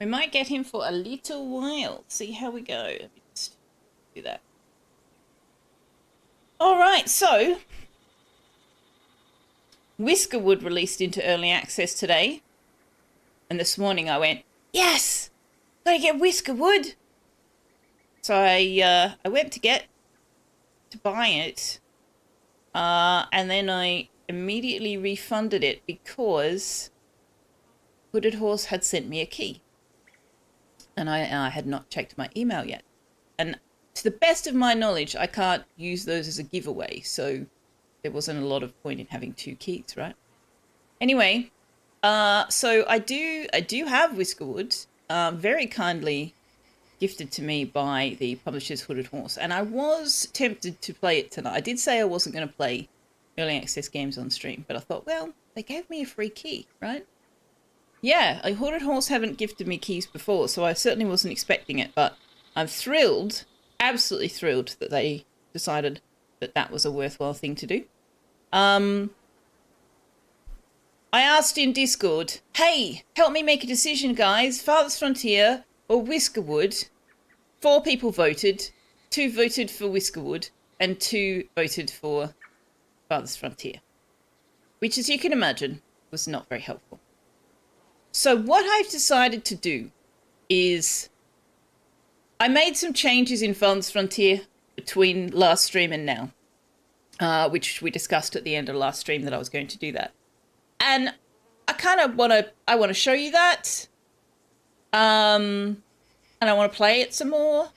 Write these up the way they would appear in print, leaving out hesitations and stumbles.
We might get him for a little while. See how we go. Let me just do that. All right, so Whiskerwood released into early access today. And this morning I went, yes, gotta get Whiskerwood. So I went to buy it, and then I immediately refunded it because Hooded Horse had sent me a key, and I had not checked my email yet. And to the best of my knowledge, I can't use those as a giveaway, so there wasn't a lot of point in having two keys, right? Anyway, so I do have Whiskerwood, very kindly gifted to me by the publisher's Hooded Horse, and I was tempted to play it tonight. I did say I wasn't going to play early access games on stream, but I thought, well, they gave me a free key, right? Yeah, a Hooded Horse haven't gifted me keys before, so I certainly wasn't expecting it, but I'm thrilled, absolutely thrilled that they decided that that was a worthwhile thing to do. Um, I asked in Discord, hey, help me make a decision, guys. Farthest Frontier or Whiskerwood? 4 people voted. 2 voted for Whiskerwood, and 2 voted for Farthest Frontier, which, as you can imagine, was not very helpful. So what I've decided to do is I made some changes in Farthest Frontier between last stream and now, which we discussed at the end of last stream that I was going to do that. And I kind of want to show you that. And I want to play it some more.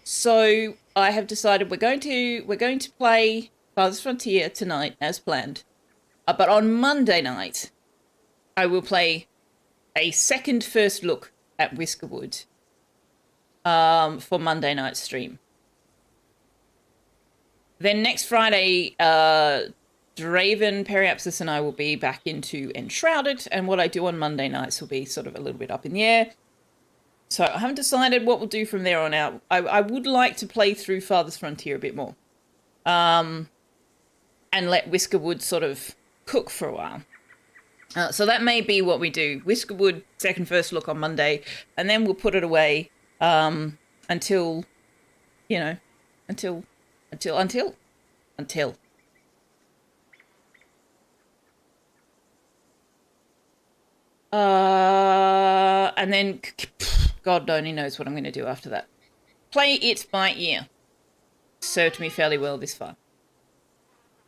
So I have decided we're going to play Farthest Frontier tonight as planned. But on Monday night, I will play a second first look at Whiskerwood for Monday night stream. Then next Friday, Draven, Periapsis, and I will be back into Enshrouded, and what I do on Monday nights will be sort of a little bit up in the air. So I haven't decided what we'll do from there on out. I would like to play through Farthest Frontier a bit more. And let Whiskerwood sort of cook for a while. So that may be what we do. Whiskerwood, second first look on Monday, and then we'll put it away until, you know, until. And then God only knows what I'm going to do after that. Play it by ear. Served me fairly well this far.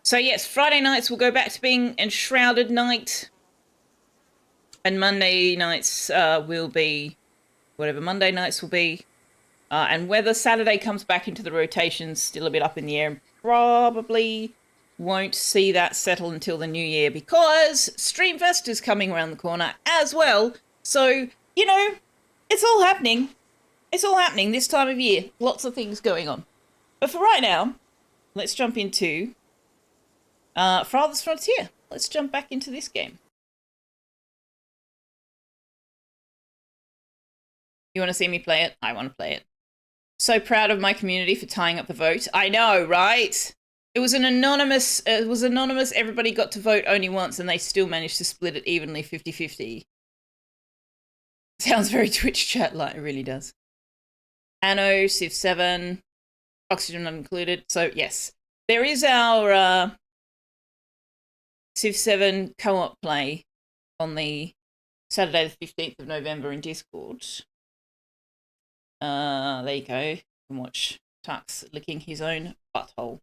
So yes, Friday nights will go back to being Enshrouded night. And Monday nights will be whatever Monday nights will be. And whether Saturday comes back into the rotations, still a bit up in the air. Probably won't see that settle until the new year because Streamfest is coming around the corner as well. So, you know, it's all happening. It's all happening this time of year. Lots of things going on. But for right now, let's jump into Farthest Frontier. Let's jump back into this game. You want to see me play it? I want to play it. So proud of my community for tying up the vote. I know, right? It was anonymous. Everybody got to vote only once, and they still managed to split it evenly 50-50. Sounds very Twitch chat like, it really does. Anno, Civ 7, Oxygen not included. So, yes. There is our Civ 7 co-op play on the Saturday the 15th of November in Discord. There you go. You can watch Tux licking his own butthole.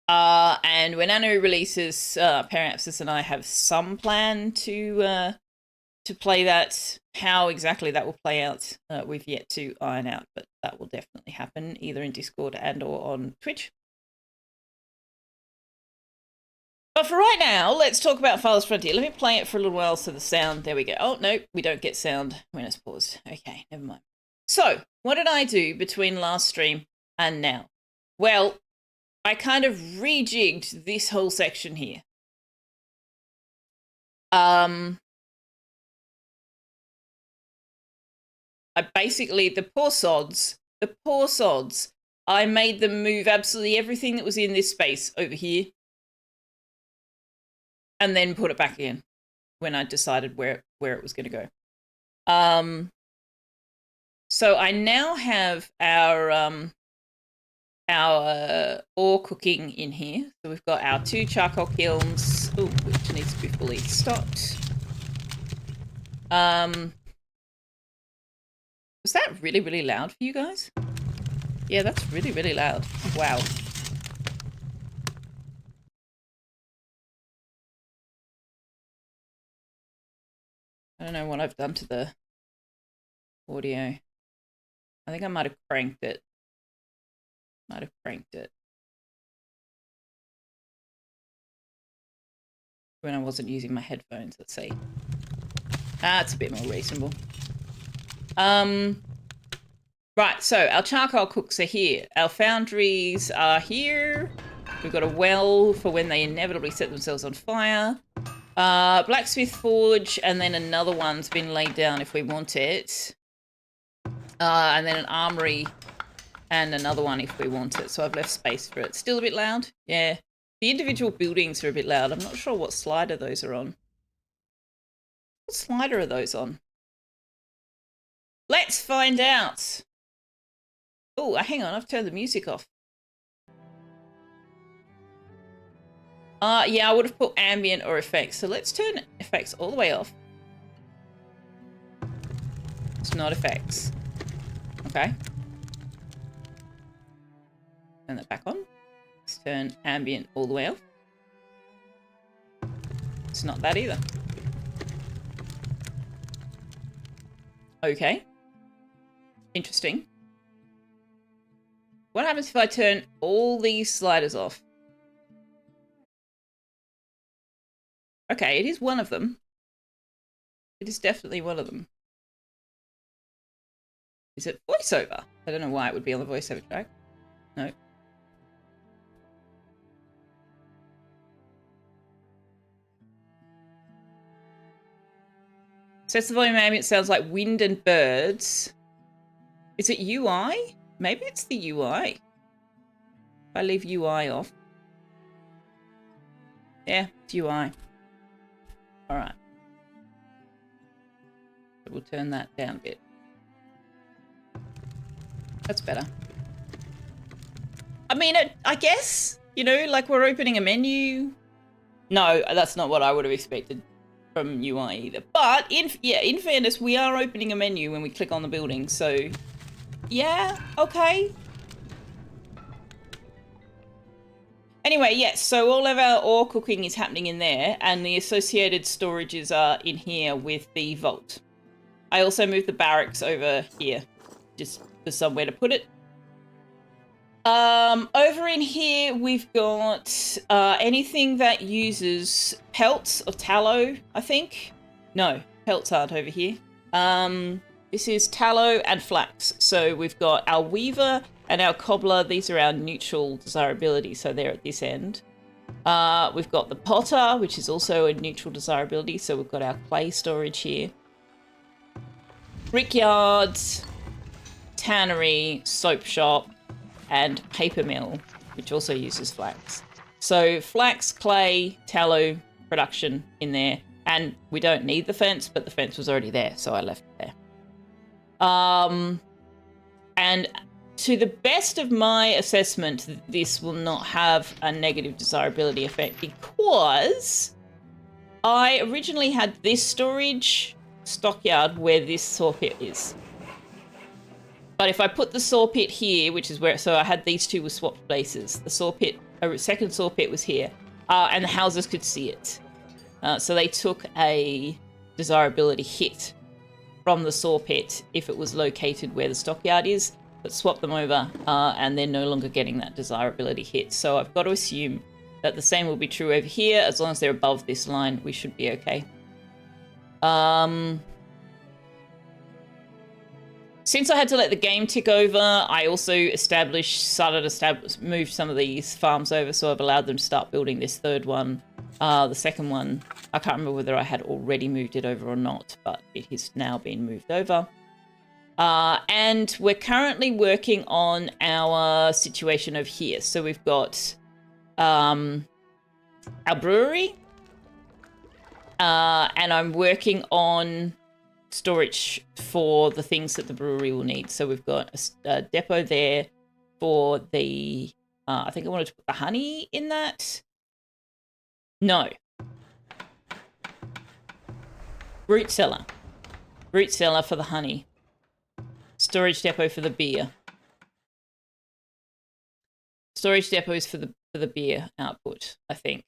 And when Anu releases, Periapsis and I have some plan to play that. How exactly that will play out, we've yet to iron out, but that will definitely happen either in Discord and or on Twitch. But for right now, let's talk about Farthest Frontier. Let me play it for a little while so the sound, there we go. Oh, no, we don't get sound when it's paused. Okay, never mind. So, what did I do between last stream and now? Well, I kind of rejigged this whole section here. I basically, the poor sods, I made them move absolutely everything that was in this space over here and then put it back again when I decided where it was going to go. So I now have our ore cooking in here. So we've got our 2 charcoal kilns, which needs to be fully stocked. Was that really, really loud for you guys? Yeah, that's really, really loud. Wow. I don't know what I've done to the audio. I think I might have cranked it. When I wasn't using my headphones. Let's see. It's a bit more reasonable. Right, so our charcoal cooks are here. Our foundries are here. We've got a well for when they inevitably set themselves on fire. Blacksmith forge, and then another one's been laid down if we want it. And then an armory and another one if we want it. So I've left space for it. Still a bit loud? Yeah. The individual buildings are a bit loud. I'm not sure what slider those are on. What slider are those on? Let's find out. Oh, hang on. I've turned the music off. Yeah, I would have put ambient or effects. So let's turn effects all the way off. It's not effects. Okay. Turn that back on. Let's turn ambient all the way off. It's not that either. Okay. Interesting. What happens if I turn all these sliders off? Okay, it is one of them. It is definitely one of them. Is it voiceover? I don't know why it would be on the voiceover track. No. Sets the volume ambient sounds like wind and birds. Is it UI? Maybe it's the UI. If I leave UI off. Yeah, it's UI. Alright. So we'll turn that down a bit. That's better. I mean, I guess, you know, like we're opening a menu. No, that's not what I would have expected from UI either. But in fairness, we are opening a menu when we click on the building. So, yeah, okay. Anyway, yes, so all of our ore cooking is happening in there, and the associated storages are in here with the vault. I also moved the barracks over here, just for somewhere to put it. Over in here, we've got anything that uses pelts or tallow, I think. No, pelts aren't over here. This is tallow and flax. So we've got our weaver and our cobbler. These are our neutral desirability, so they're at this end. We've got the potter, which is also a neutral desirability, so we've got our clay storage here. Brickyards, tannery, soap shop, and paper mill, which also uses flax. So flax, clay, tallow production in there. And we don't need the fence, but the fence was already there, so I left it there. And to the best of my assessment, this will not have a negative desirability effect because I originally had this storage stockyard where this saw pit is. But if I put the saw pit here, which is where, so I had these two were swapped places. The saw pit, a second saw pit was here, and the houses could see it. So they took a desirability hit from the saw pit if it was located where the stockyard is, but swapped them over, and they're no longer getting that desirability hit. So I've got to assume that the same will be true over here. As long as they're above this line, we should be okay. Since I had to let the game tick over, I also moved some of these farms over, so I've allowed them to start building this third one. The second one, I can't remember whether I had already moved it over or not, but it has now been moved over. And we're currently working on our situation over here. So we've got our brewery, And I'm working on storage for the things that the brewery will need. So we've got a depot there for the... I think I wanted to put the honey in that. No. Root cellar. Root cellar for the honey. Storage depot for the beer. Storage depots for the beer output, I think.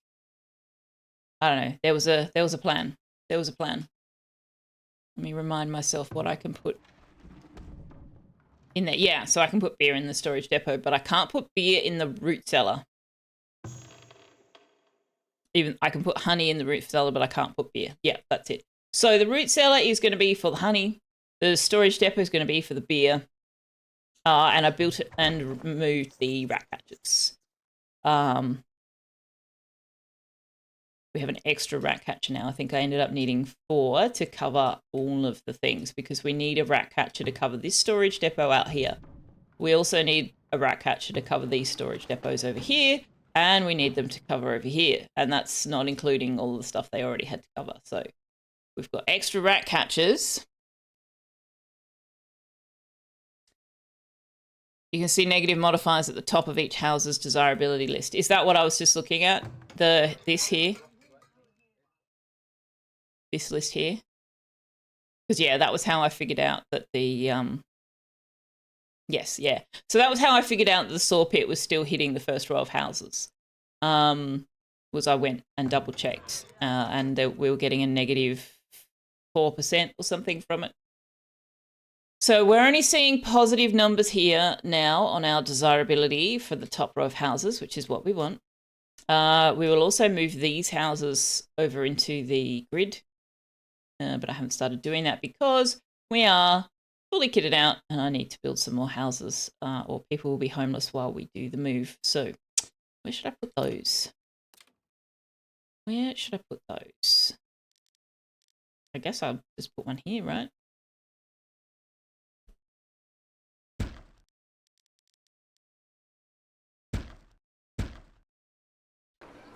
I don't know. There was a plan. There was a plan. Let me remind myself what I can put in there. Yeah, so I can put beer in the storage depot, but I can't put beer in the root cellar. Even I can put honey in the root cellar, but I can't put beer. Yeah, that's it. So the root cellar is going to be for the honey. The storage depot is going to be for the beer. And I built it and removed the rat catchers. We have an extra rat catcher now. I think I ended up needing 4 to cover all of the things because we need a rat catcher to cover this storage depot out here. We also need a rat catcher to cover these storage depots over here, and we need them to cover over here. And that's not including all the stuff they already had to cover. So we've got extra rat catchers. You can see negative modifiers at the top of each house's desirability list. Is that what I was just looking at? This here? This list here? Because, yeah, that was how I figured out that the... Yes, yeah. So that was how I figured out that the saw pit was still hitting the first row of houses. Was I went and double-checked. And we were getting a negative 4% or something from it. So we're only seeing positive numbers here now on our desirability for the top row of houses, which is what we want. We will also move these houses over into the grid, but I haven't started doing that because we are fully kitted out and I need to build some more houses or people will be homeless while we do the move. So where should I put those? Where should I put those? I guess I'll just put one here, right?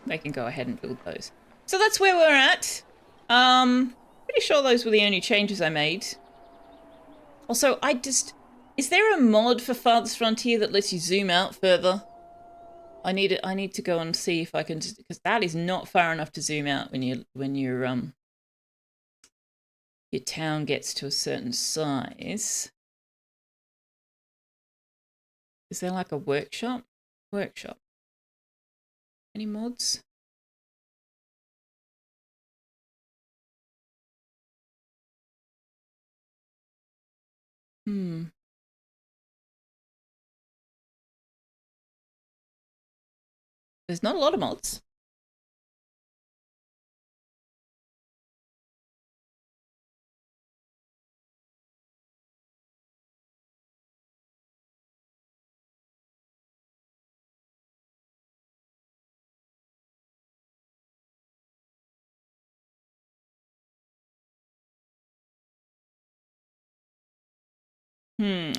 They can go ahead and build those. So that's where we're at. Pretty sure those were the only changes I made. Also, is there a mod for Farthest Frontier that lets you zoom out further? I need to go and see if I can, because that is not far enough to zoom out when your town gets to a certain size. Is there like a workshop? Workshop. Any mods? There's not a lot of mods.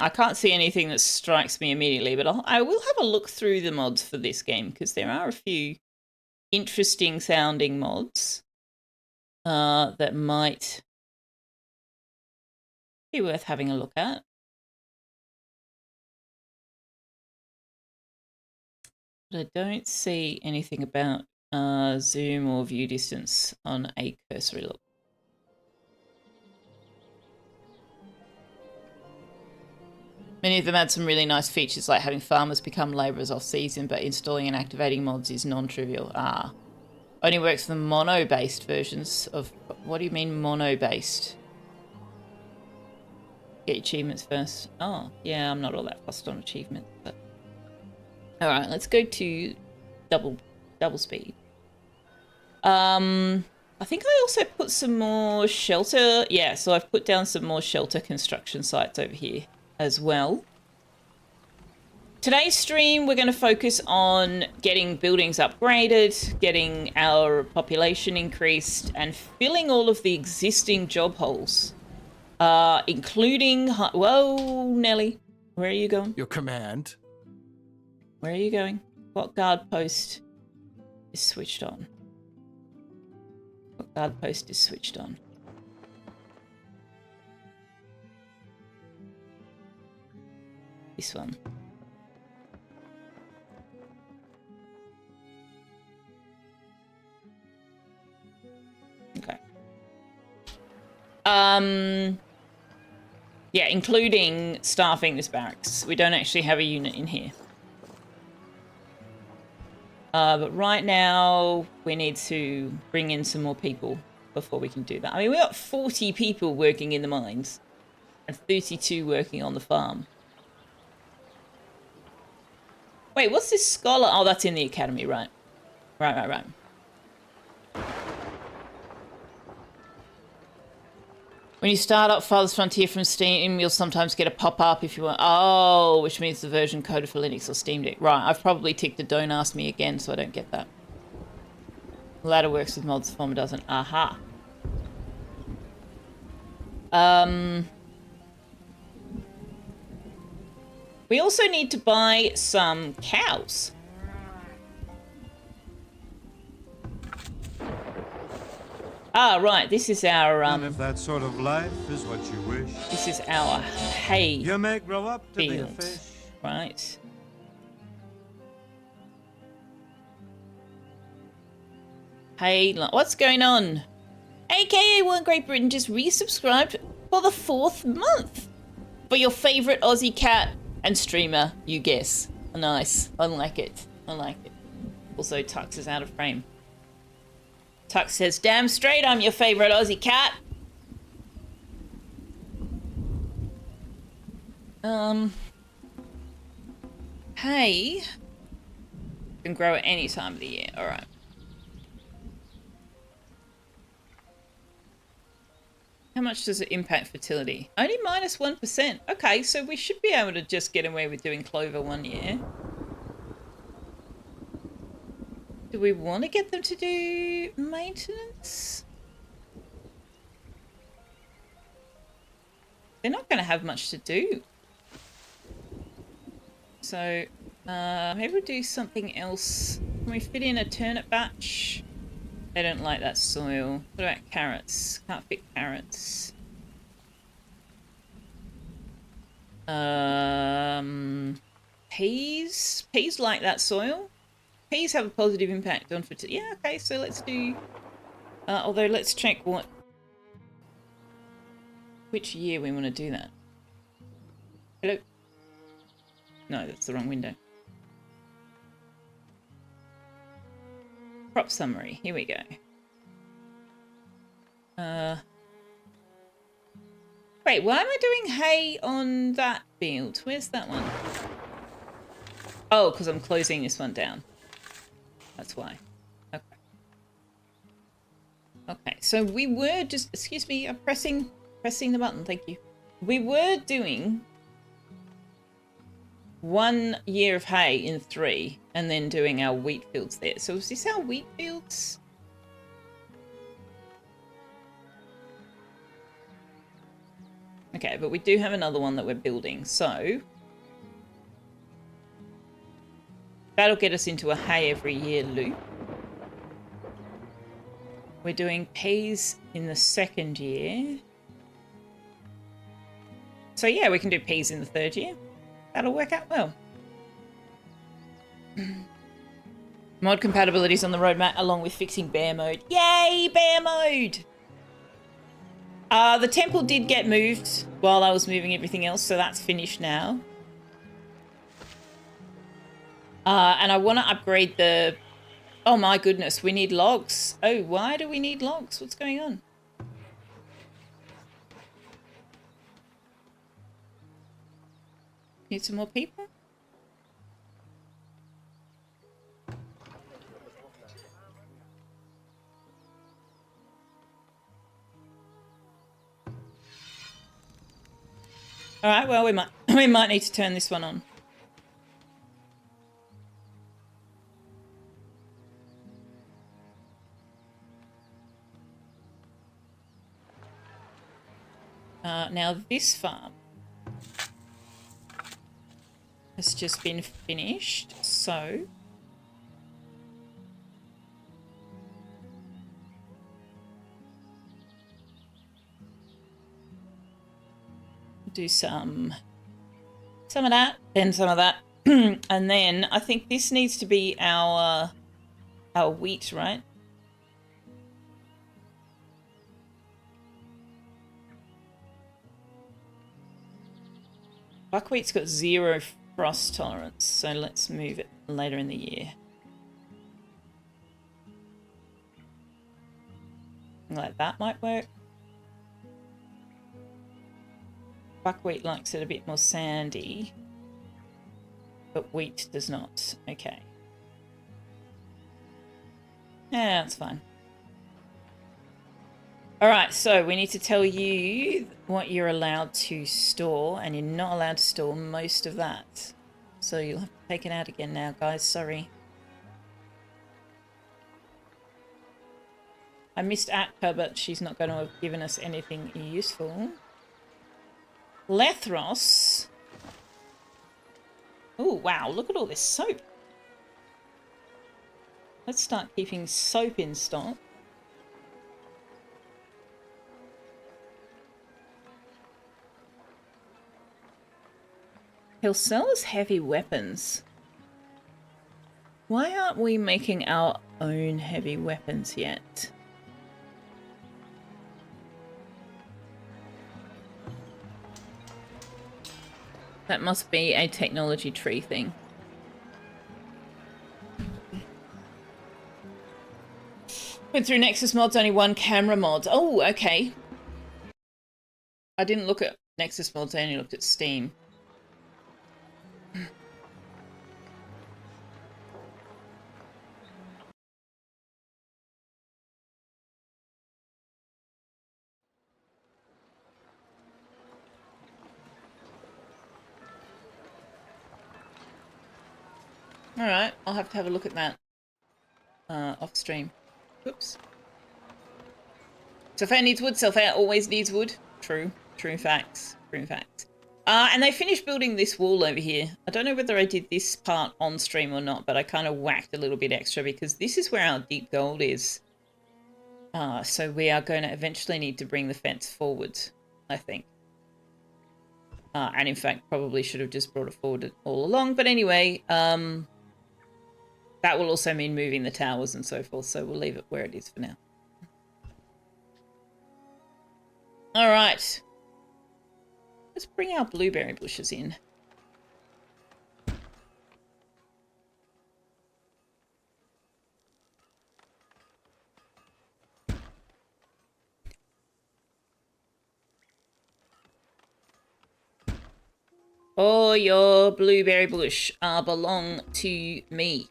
I can't see anything that strikes me immediately, but I will have a look through the mods for this game because there are a few interesting sounding mods that might be worth having a look at. But I don't see anything about zoom or view distance on a cursory look. Many of them had some really nice features like having farmers become labourers off-season, but installing and activating mods is non-trivial. Only works for the mono-based versions of... What do you mean mono-based? Get achievements first. Oh, yeah, I'm not all that fussed on achievements. But... Alright, let's go to double speed. I think I also put some more shelter... Yeah, so I've put down some more shelter construction sites over here as well. Today's stream, we're going to focus on getting buildings upgraded, getting our population increased, and filling all of the existing job holes, including... Whoa, Nelly, where are you going? Your command. Where are you going? What guard post is switched on? What Guard post is switched on. This one. Okay. Yeah, including staffing this barracks. We don't actually have a unit in here. But right now, we need to bring in some more people before we can do that. I mean, we got 40 people working in the mines and 32 working on the farm. Wait, what's this scholar? Oh, that's in the academy, right. Right. When you start up Farthest Frontier from Steam, you'll sometimes get a pop-up if you want. Oh, which means the version coded for Linux or Steam Deck. Right, I've probably ticked the don't ask me again, so I don't get that. The ladder works with mods, the former doesn't. Aha. We also need to buy some cows. Ah, right. This is our and if that sort of life is what you wish, this is our hay. You may grow up to be a field. fish. Right. Hey, what's going on? AKA One Great Britain just resubscribed for the 4th month for your favorite Aussie cat and streamer, you guess. Nice. I like it. I like it. Also, Tux is out of frame. Tux says, damn straight I'm your favorite Aussie cat. Hey. Can grow at any time of the year. All right. How much does it impact fertility? Only -1%. Okay, so we should be able to just get away with doing clover 1 year. Do we want to get them to do maintenance? They're not going to have much to do. So, maybe we'll do something else. Can we fit in a turnip batch? They don't like that soil. What about carrots? Can't fit carrots. Peas? Peas like that soil? Peas have a positive impact on fertility. Yeah, okay, so let's do... although let's check which year we want to do that. Hello? No, that's the wrong window. Crop summary. Here we go. Wait, why am I doing hay on that field? Where's that one? Oh, because I'm closing this one down. That's why. Okay. Okay, so we were just... Excuse me, I'm pressing the button. Thank you. We were doing 1 year of hay in 3 and then doing our wheat fields there. So is this our wheat fields? Okay, but we do have another one that we're building, so that'll get us into a hay every year loop. We're doing peas in the 2nd year. So yeah, we can do peas in the 3rd year. That'll work out well. Mod compatibility is on the roadmap along with fixing bear mode. Yay, bear mode! The temple did get moved while I was moving everything else, so that's finished now. And I want to upgrade the... Oh my goodness, we need logs. Oh, why do we need logs? What's going on? Need some more people? All right, well, we might need to turn this one on. Now this farm has just been finished, so Do some of that, then some of that. And then I think this needs to be our wheat, right? Buckwheat's got 0 frost tolerance, so let's move it later in the year. Like that might work. Buckwheat likes it a bit more sandy, but wheat does not. Okay. Yeah, that's fine. All right, so we need to tell you what you're allowed to store, and you're not allowed to store most of that. So you'll have to take it out again now, guys. Sorry. I missed Atka, but she's not going to have given us anything useful. Lethros. Oh, wow. Look at all this soap. Let's start keeping soap in stock. He'll sell us heavy weapons. Why aren't we making our own heavy weapons yet? That must be a technology tree thing. Went through Nexus mods, only 1 camera mod. Oh, okay. I didn't look at Nexus mods, I only looked at Steam. Alright, I'll have to have a look at that off stream. Oops. Selfeya needs wood. Selfeya always needs wood. True. True facts. True facts. And they finished building this wall over here. I don't know whether I did this part on stream or not, but I kind of whacked a little bit extra because this is where our deep gold is. So we are going to eventually need to bring the fence forward, I think. And in fact, probably should have just brought it forward all along. But anyway, that will also mean moving the towers and so forth. So we'll leave it where it is for now. All right. Let's bring our blueberry bushes in. Oh, your blueberry bush belong to me.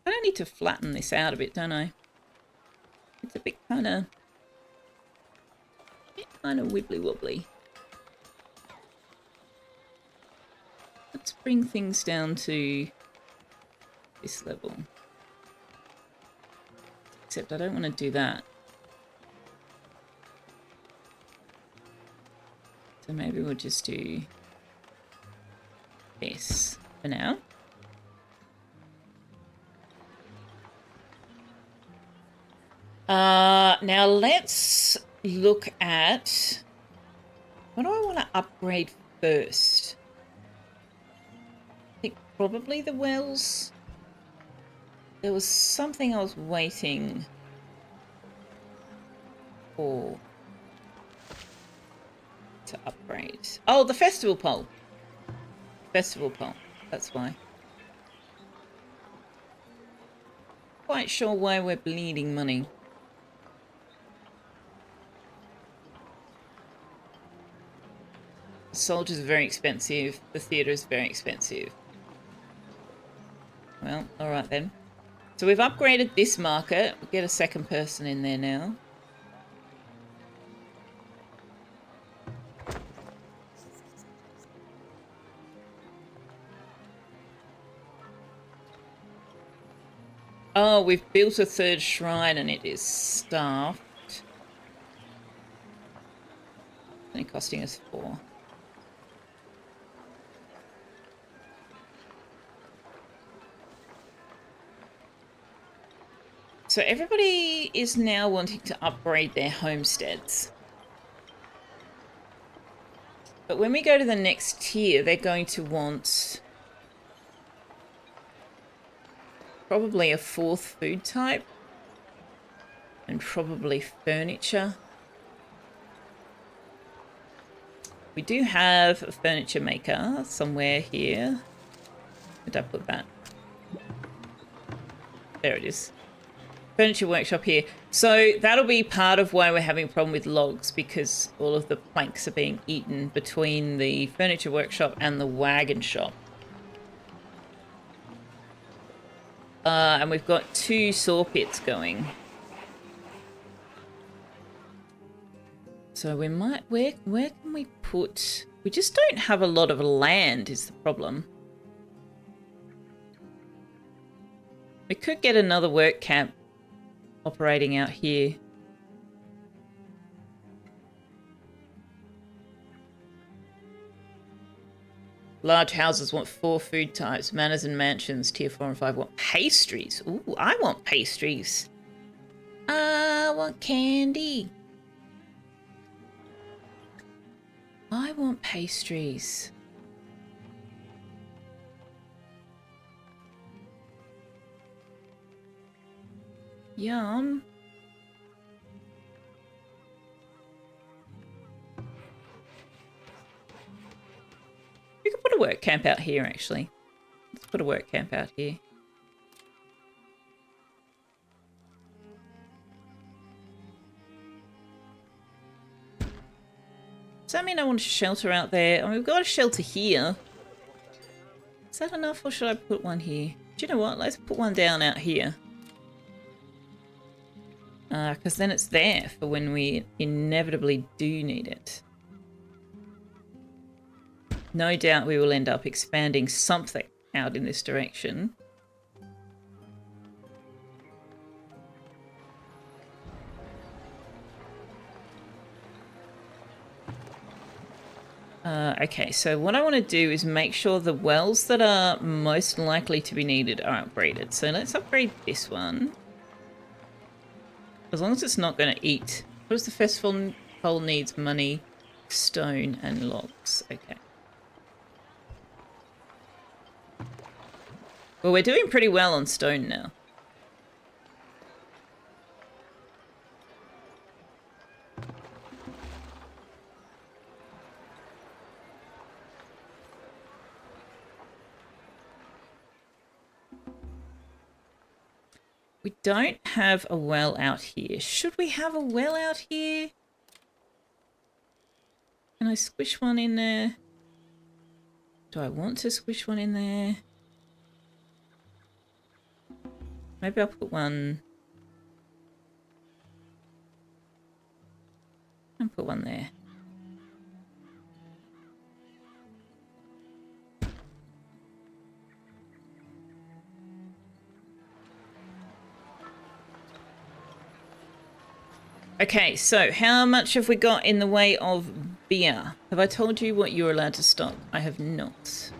I don't need to flatten this out a bit, don't I? It's a bit kind of wibbly wobbly. Let's bring things down to this level. Except I don't want to do that. So maybe we'll just do this for now. Now let's look at what do I want to upgrade first? I think probably the wells. There was something I was waiting for to upgrade. Oh, the festival pole. Festival pole. That's why. Quite sure why we're bleeding money. The soldiers are very expensive. The theatre is very expensive. Well, alright then. So we've upgraded this market. We'll get a second person in there now. Oh, we've built a third shrine and it is staffed. It's only costing us 4. So everybody is now wanting to upgrade their homesteads. But when we go to the next tier, they're going to want probably a 4th food type and probably furniture. We do have a furniture maker somewhere here. Where did I put that? There it is. Furniture workshop here. So that'll be part of why we're having a problem with logs, because all of the planks are being eaten between the furniture workshop and the wagon shop. And we've got 2 saw pits going. So we might, where can we put, we just don't have a lot of land is the problem. We could get another work camp operating out here. Large houses want 4 food types. Manors and mansions, tier 4 and 5 want pastries. Ooh, I want pastries. I want candy. I want pastries. Yum. We could put a work camp out here, actually. Let's put a work camp out here. Does that mean I want a shelter out there? I mean, we've got a shelter here. Is that enough, or should I put one here? Do you know what? Let's put one down out here. Because then it's there for when we inevitably do need it. No doubt we will end up expanding something out in this direction. Okay, so what I want to do is make sure the wells that are most likely to be needed are upgraded. So let's upgrade this one. As long as it's not going to eat. What does the festival hole needs? Money, stone, and logs. Okay. Well, we're doing pretty well on stone now. We don't have a well out here. Should we have a well out here? Can I squish one in there? Do I want to squish one in there? Maybe I'll put one... I'll put one there. Okay, so how much have we got in the way of beer? Have I told you what you're allowed to stock? I have not.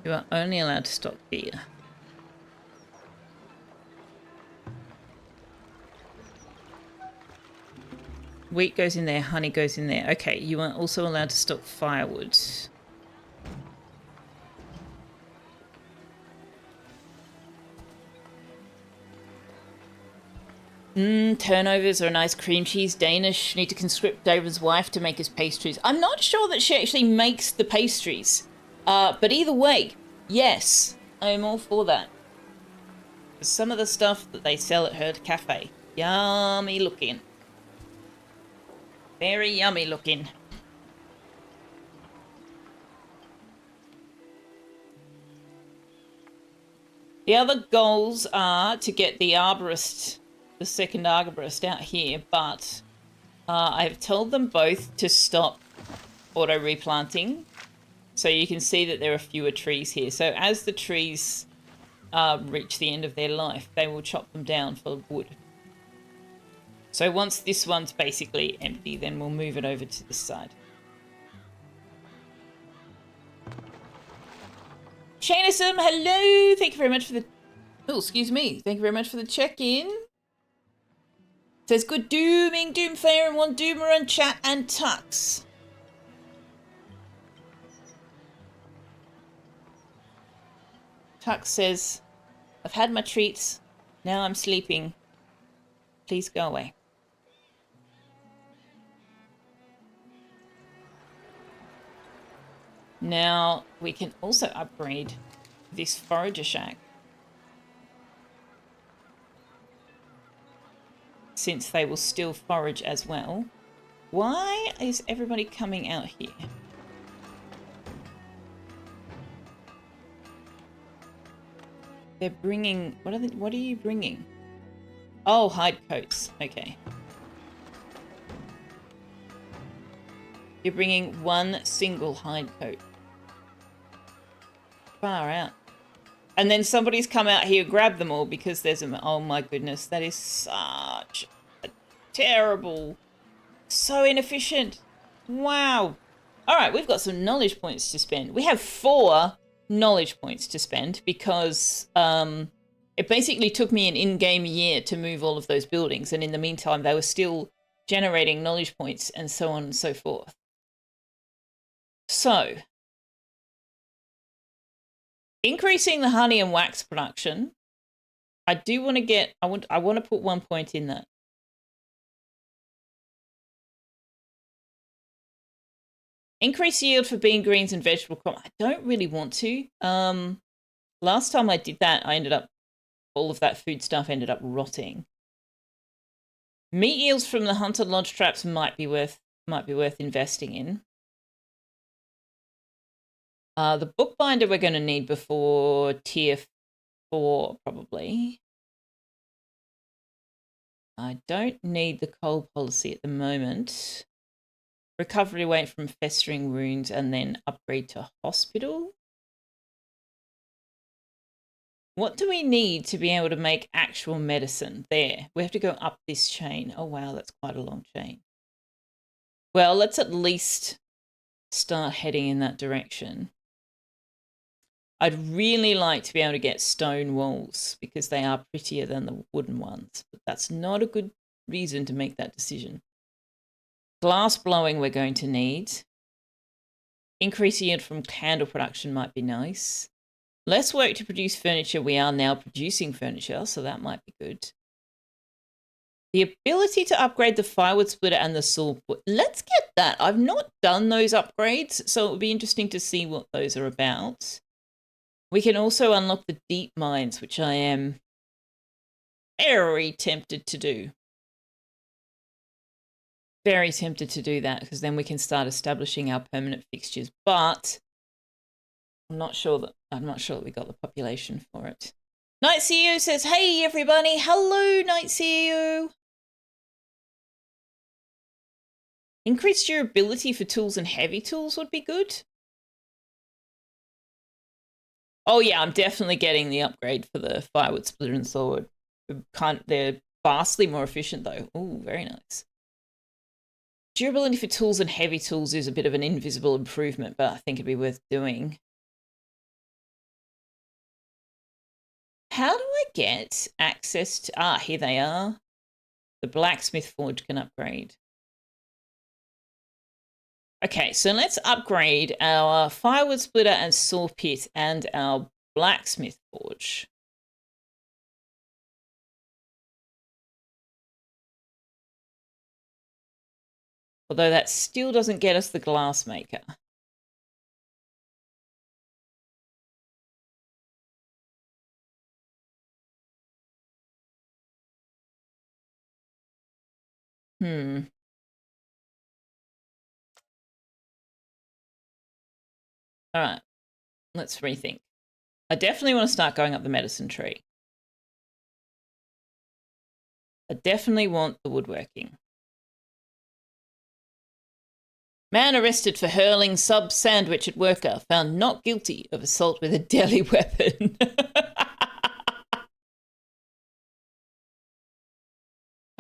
You are only allowed to stock beer. Wheat goes in there, honey goes in there. Okay, you are also allowed to stock firewood. Turnovers are a nice cream cheese. Danish. Need to conscript David's wife to make his pastries. I'm not sure that she actually makes the pastries. But either way, yes, I'm all for that. Some of the stuff that they sell at her cafe. Yummy looking. Very yummy looking. The other goals are to get the arborist, the second arborist out here, but I've told them both to stop auto replanting. So you can see that there are fewer trees here. So as the trees reach the end of their life, they will chop them down for wood. So once this one's basically empty, then we'll move it over to this side. Shanism, hello! Thank you very much for the Oh, excuse me. Thank you very much for the check-in. Says good dooming, Doomflayer, and one doomer and chat and tux. Tux says, I've had my treats. Now I'm sleeping. Please go away. Now we can also upgrade this forager shack, since they will still forage as well. Why is everybody coming out here? They're bringing... What are you bringing? Oh, hide coats. Okay. You're bringing one single hide coat. Far out. And then somebody's come out here, grab them all because there's a... Oh my goodness, that is such a terrible... So inefficient. Wow. All right, we've got some knowledge points to spend. We have 4 knowledge points to spend because it basically took me an in-game year to move all of those buildings. And in the meantime, they were still generating knowledge points and so on and so forth. So, increasing the honey and wax production. I do want to get... I want to put 1 point in that. Increase yield for bean greens and vegetable crop. I don't really want to. Last time I did that, all of that food stuff ended up rotting. Meat yields from the hunter lodge traps might be worth investing in. The bookbinder we're going to need before tier 4 probably. I don't need the coal policy at the moment. Recovery rate from festering wounds and then upgrade to hospital. What do we need to be able to make actual medicine? There. We have to go up this chain. Oh, wow, that's quite a long chain. Well, let's at least start heading in that direction. I'd really like to be able to get stone walls because they are prettier than the wooden ones. But that's not a good reason to make that decision. Glass blowing we're going to need. Increase yield from candle production might be nice. Less work to produce furniture. We are now producing furniture, so that might be good. The ability to upgrade the firewood splitter and the saw put. Let's get that. I've not done those upgrades, so it would be interesting to see what those are about. We can also unlock the deep mines, which I am very tempted to do. Very tempted to do that because then we can start establishing our permanent fixtures. But I'm not sure that we got the population for it. Night CEO says, "Hey everybody, hello, Night CEO." Increased durability for tools and heavy tools would be good. Oh yeah, I'm definitely getting the upgrade for the firewood splitter and sword. They're vastly more efficient though. Oh, very nice. Durability for tools and heavy tools is a bit of an invisible improvement, but I think it'd be worth doing. How do I get access to... Ah, here they are. The blacksmith forge can upgrade. Okay, so let's upgrade our firewood splitter and saw pit and our blacksmith forge. Although that still doesn't get us the glass maker. All right, let's rethink. I definitely want to start going up the medicine tree. I definitely want the woodworking. Man arrested for hurling sub sandwich at worker, found not guilty of assault with a deadly weapon.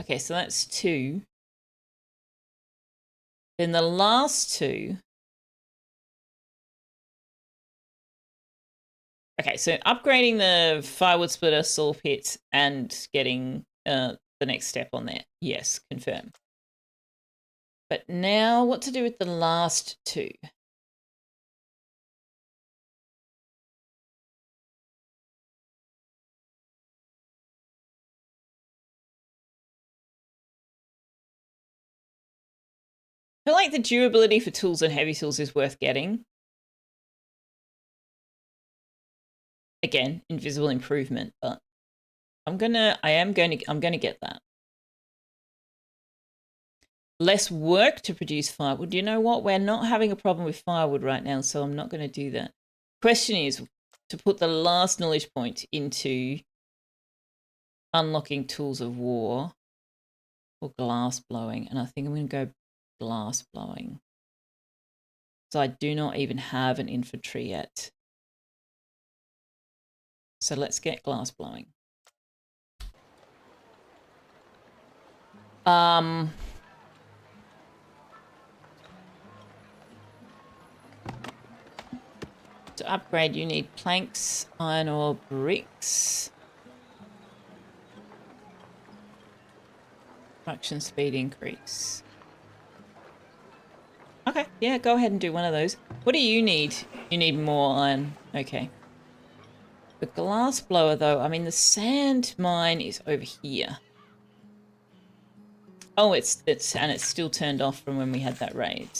Okay, so that's 2. Then the last 2. Okay, so upgrading the firewood splitter, saw pit, and getting the next step on there. Yes, confirm. But now what to do with the last two? I feel like the durability for tools and heavy tools is worth getting. Again, invisible improvement, but I'm gonna get that. Less work to produce firewood. You know what? We're not having a problem with firewood right now, so I'm not going to do that. Question is to put the last knowledge point into unlocking tools of war or glass blowing, and I think I'm going to go glass blowing. So I do not even have an infantry yet. So let's get glass blowing. To upgrade, you need planks, iron ore, bricks. Production speed increase. Okay, yeah, go ahead and do one of those. What do you need? You need more iron. Okay. The glass blower, though, I mean, the sand mine is over here. Oh, it's still turned off from when we had that raid.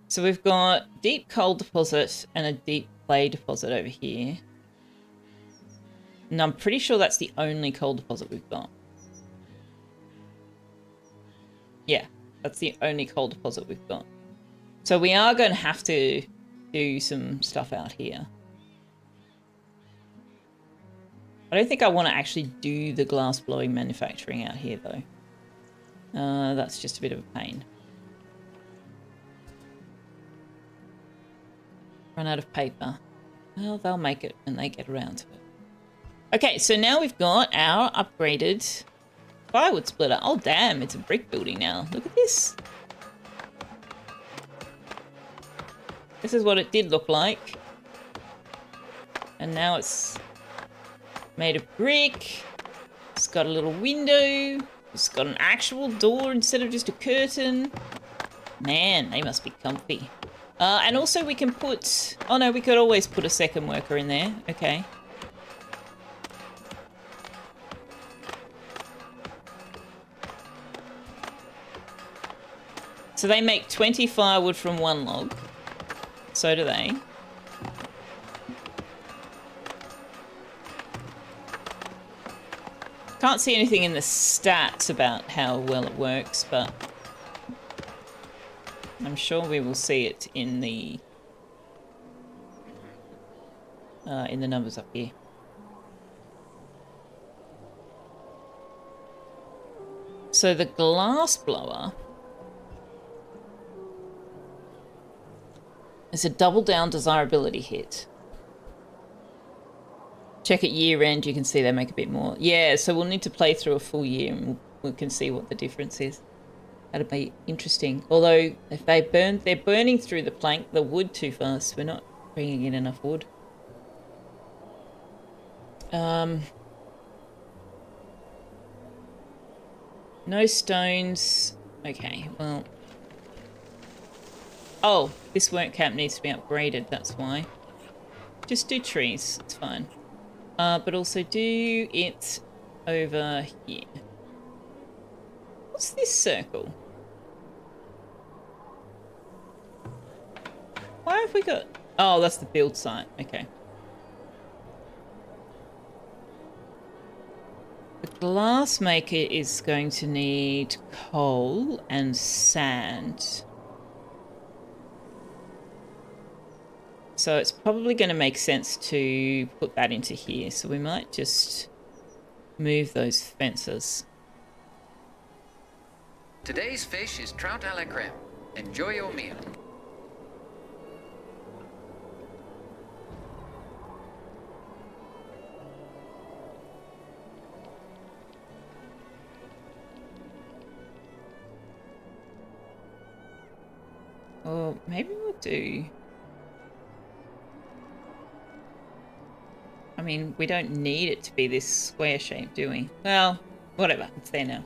So we've got deep coal deposit and a deep clay deposit over here. And I'm pretty sure that's the only coal deposit we've got. Yeah, that's the only coal deposit we've got. So we are going to have to do some stuff out here. I don't think I want to actually do the glass blowing manufacturing out here, though. That's just a bit of a pain. Run out of paper. Well, they'll make it when they get around to it. Okay, so now we've got our upgraded firewood splitter. Oh, damn, it's a brick building now. Look at this. This is what it did look like. And now it's made of brick. It's got a little window. It's got an actual door instead of just a curtain. Man, they must be comfy. And also we can put... Oh, no, we could always put a second worker in there. Okay. So they make 20 firewood from one log. So do they. Can't see anything in the stats about how well it works, but I'm sure we will see it in the numbers up here. So the glass blower is a double down desirability hit. Check at year end, you can see they make a bit more. Yeah, so we'll need to play through a full year and we can see what the difference is. That'd be interesting. Although if they're burning through the wood too fast. We're not bringing in enough wood. No stones. Okay, well. Oh, this work camp needs to be upgraded, that's why. Just do trees, it's fine. But also do it over here. What's this circle? Why have we got... Oh, that's the build site. Okay. The glass maker is going to need coal and sand. So it's probably going to make sense to put that into here. So we might just move those fences. Today's fish is trout a la creme. Enjoy your meal. Or maybe we'll do... I mean, we don't need it to be this square shape, do we? Well, whatever. It's there now.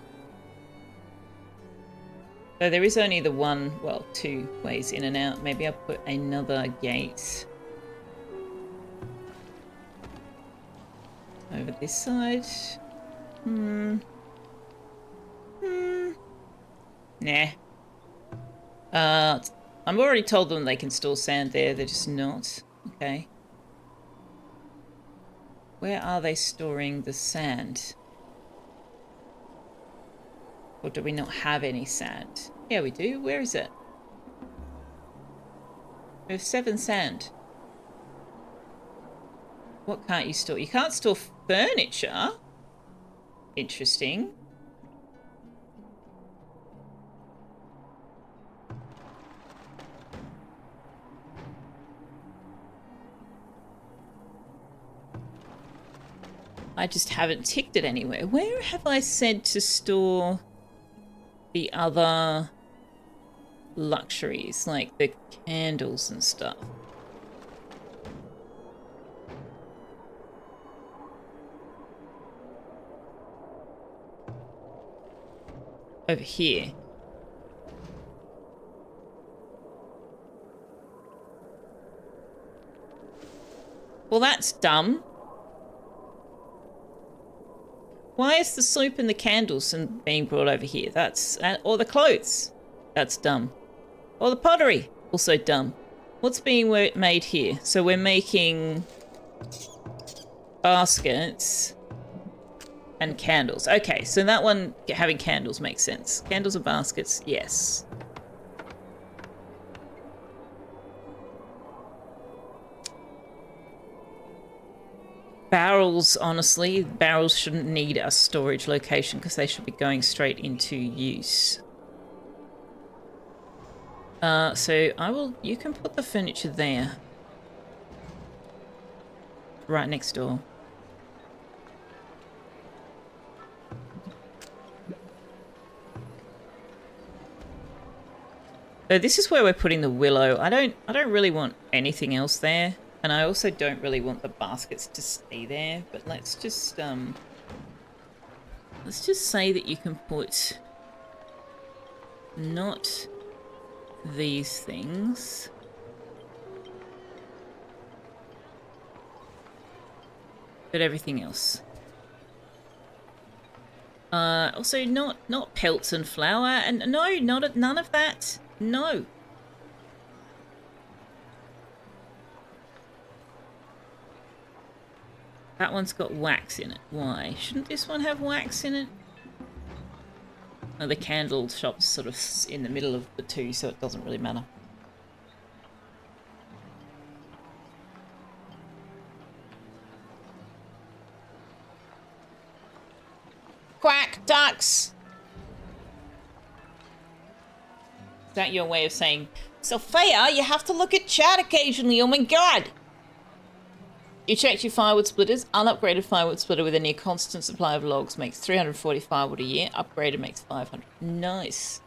So there is only the one, well, 2 ways in and out. Maybe I'll put another gate over this side. Nah. I'm already told them they can store sand there. They're just not. Okay. Where are they storing the sand? Or do we not have any sand? Yeah, we do. Where is it? We have 7 sand. What can't you store? You can't store furniture. Interesting. I just haven't ticked it anywhere. Where have I said to store the other luxuries, like the candles and stuff? Over here. Well, that's dumb. Why is the soap and the candles being brought over here? That's... or the clothes. That's dumb. Or the pottery. Also dumb. What's being made here? So we're making baskets and candles. Okay, so that one, having candles makes sense. Candles and baskets, yes. Barrels, honestly, barrels shouldn't need a storage location because they should be going straight into use. So you can put the furniture there. Right next door. So this is where we're putting the willow. I don't really want anything else there. And I also don't really want the baskets to stay there, but let's just say that you can put not these things. But everything else. Also not pelts and flour, and no, none of that. No. That one's got wax in it. Why? Shouldn't this one have wax in it? Oh, the candle shop's sort of in the middle of the two, so it doesn't really matter. Quack, ducks! Is that your way of saying, Selfeya, you have to look at chat occasionally, oh my god! You checked your firewood splitters. Unupgraded firewood splitter with a near constant supply of logs makes 340 firewood a year. Upgraded makes 500. Nice.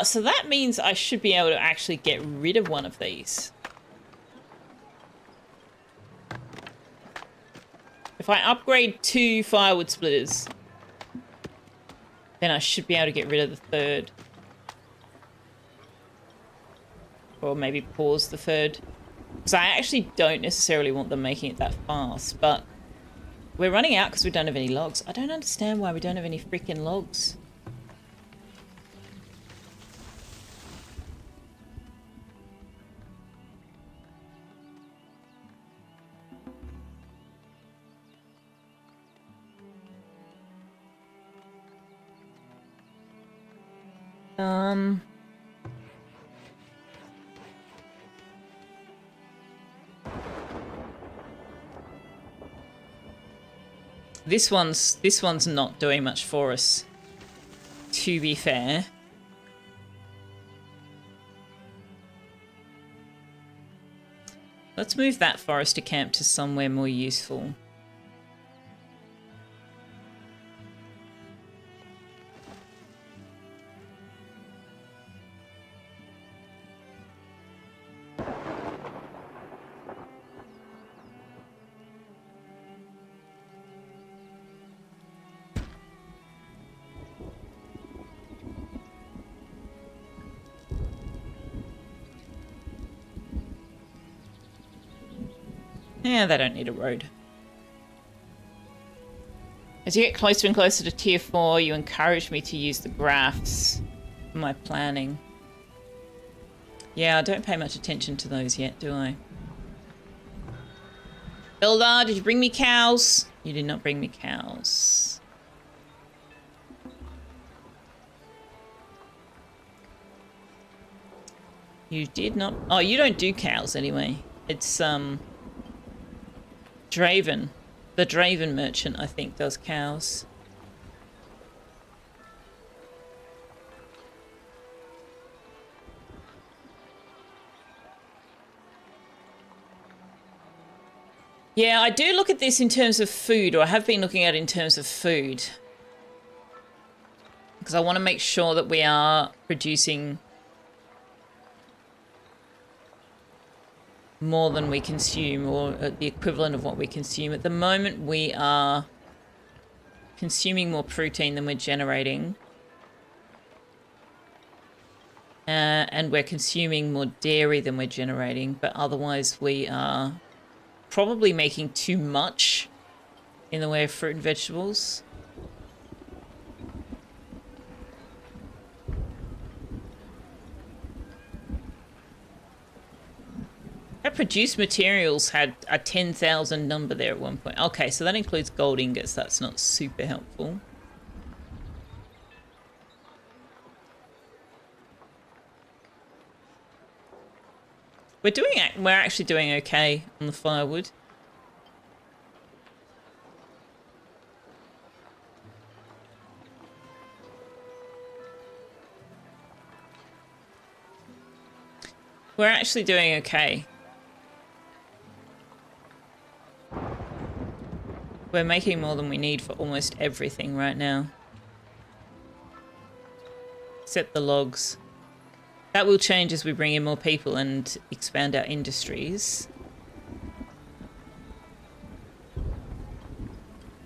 So that means I should be able to actually get rid of one of these. If I upgrade 2 firewood splitters, then I should be able to get rid of the third. Or maybe pause the third. Because I actually don't necessarily want them making it that fast, but we're running out because we don't have any logs. I don't understand why we don't have any freaking logs. This one's not doing much for us, to be fair. Let's move that forester camp to somewhere more useful. Yeah, they don't need a road. As you get closer and closer to tier 4, you encourage me to use the graphs for my planning. Yeah, I don't pay much attention to those yet, do I? Eldar, did you bring me cows? You did not bring me cows. You did not... Oh, you don't do cows anyway. It's, Draven. The Draven merchant, I think, does cows. Yeah, I do look at this in terms of food, or I have been looking at it in terms of food. Because I want to make sure that we are producing more than we consume, or the equivalent of what we consume. At the moment, we are consuming more protein than we're generating. And we're consuming more dairy than we're generating, but otherwise we are probably making too much in the way of fruit and vegetables. Our produced materials had a 10,000 number there at one point. Okay, so that includes gold ingots. That's not super helpful. We're actually doing okay on the firewood. We're actually doing okay. We're making more than we need for almost everything right now. Except the logs. That will change as we bring in more people and expand our industries.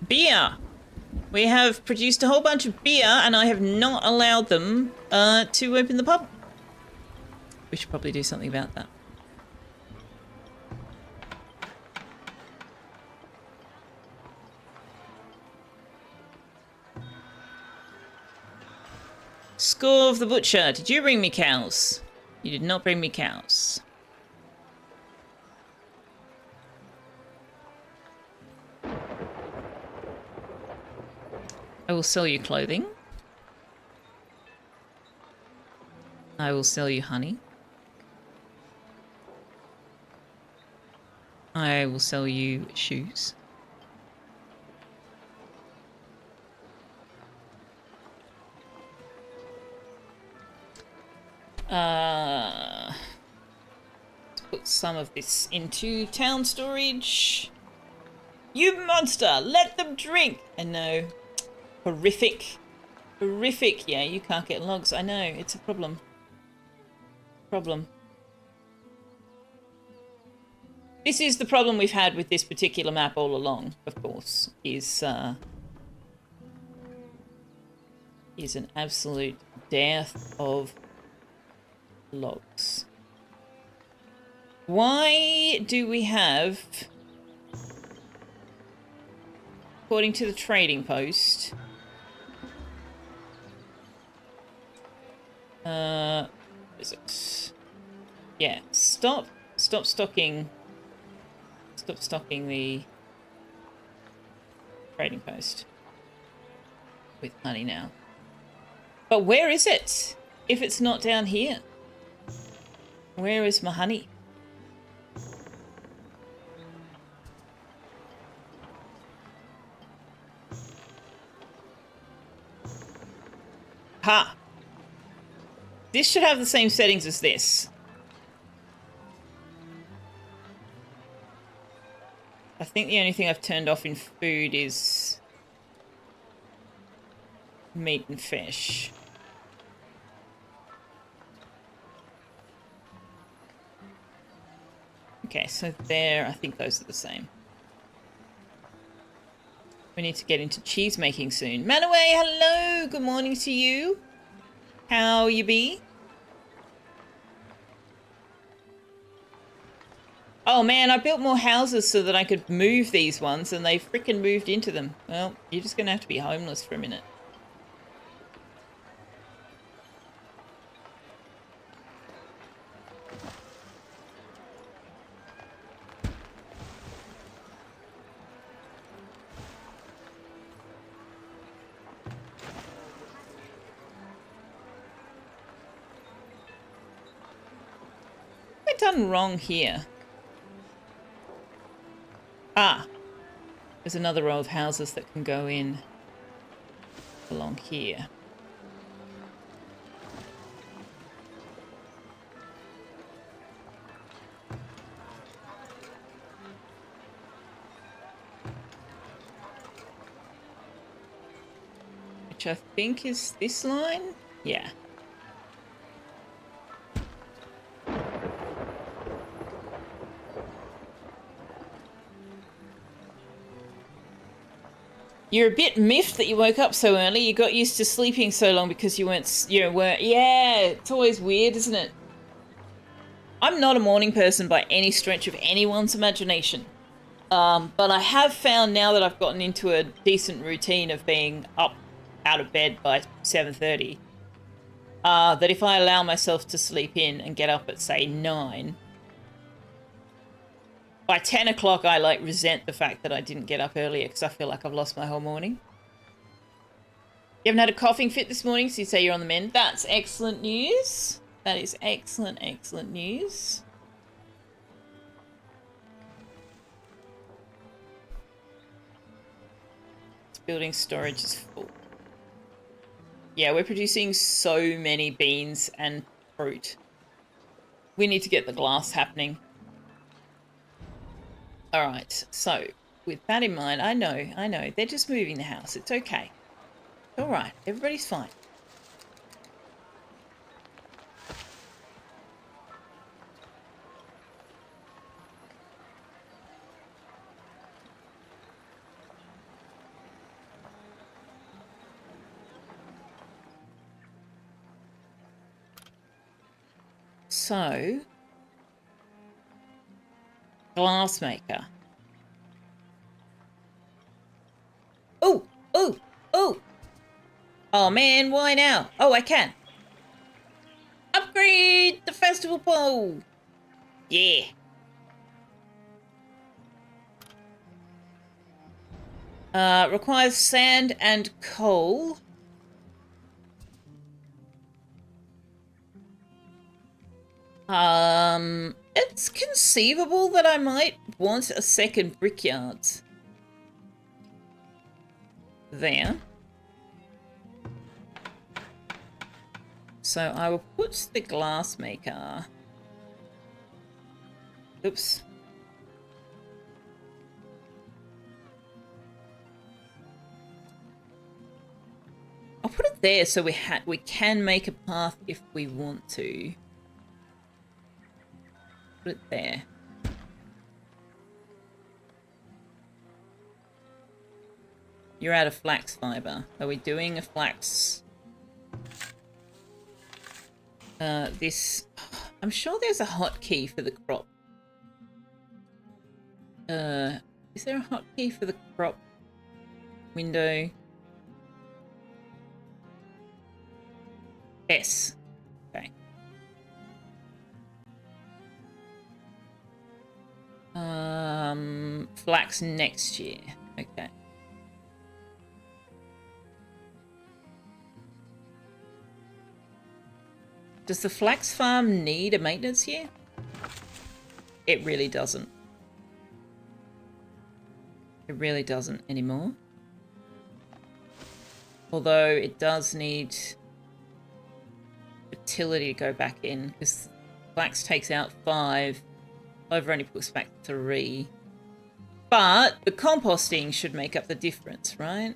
Beer! We have produced a whole bunch of beer and I have not allowed them to open the pub. We should probably do something about that. Score of the Butcher. Did you bring me cows? You did not bring me cows. I will sell you clothing. I will sell you honey. I will sell you shoes. Let's put some of this into town storage. You monster! Let them drink! I know. Horrific. Horrific. Yeah, you can't get logs. I know. It's a problem. This is the problem we've had with this particular map all along, of course, is an absolute dearth of logs. Why do we have, according to the trading post, is it? Yeah, stop stocking the trading post with honey now. But where is it? If it's not down here, where is my honey? Ha! This should have the same settings as this. I think the only thing I've turned off in food is meat and fish. Okay, so there, I think those are the same. We need to get into cheese making soon. Manaway, hello! Good morning to you. How you be? Oh man, I built more houses so that I could move these ones and they freaking moved into them. Well, you're just going to have to be homeless for a minute. What have I done wrong here? Ah, there's another row of houses that can go in along here. Which I think is this line? Yeah. You're a bit miffed that you woke up so early. You got used to sleeping so long because you weren't. Yeah, it's always weird, isn't it? I'm not a morning person by any stretch of anyone's imagination. But I have found now that I've gotten into a decent routine of being up out of bed by 7:30, that if I allow myself to sleep in and get up at, say, 9, by 10 o'clock I, like, resent the fact that I didn't get up earlier because I feel like I've lost my whole morning. You haven't had a coughing fit this morning, so you say you're on the mend. That's excellent news. That is excellent, excellent news. This building storage is full. Yeah, we're producing so many beans and fruit. We need to get the glass happening. All right, so with that in mind, I know, they're just moving the house. It's okay. It's all right, everybody's fine. So, glassmaker. Oh, oh, oh. Oh man, why now? Oh, I can. Upgrade the festival pole. Yeah. Requires sand and coal. It's conceivable that I might want a second brickyard there. So I will put the glassmaker. Oops. I'll put it there so we can make a path if we want to. Put it there. You're out of flax fiber. Are we doing a flax? This... I'm sure there's a hotkey for the crop. Is there a hotkey for the crop window? S. Okay. Flax next year. Okay. Does the flax farm need a maintenance year? It really doesn't. It really doesn't anymore. Although it does need fertility to go back in, because flax takes out 5. Clover only puts back 3. But the composting should make up the difference, right?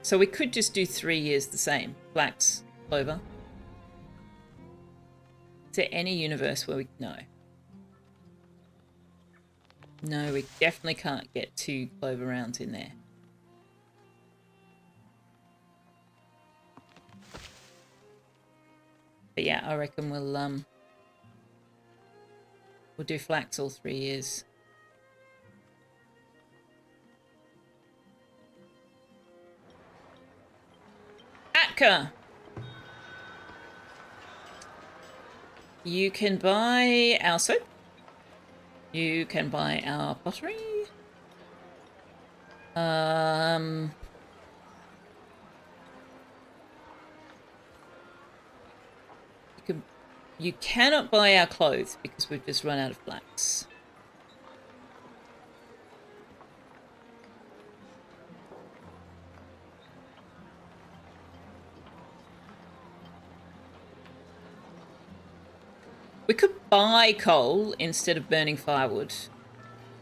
So we could just do 3 years the same. Flax, clover. Is there any universe where we... No. No, we definitely can't get 2 clover rounds in there. But yeah, I reckon we'll We'll do flax all 3 years. Atka! You can buy our soap. You can buy our pottery. You cannot buy our clothes because we've just run out of flax. We could buy coal instead of burning firewood.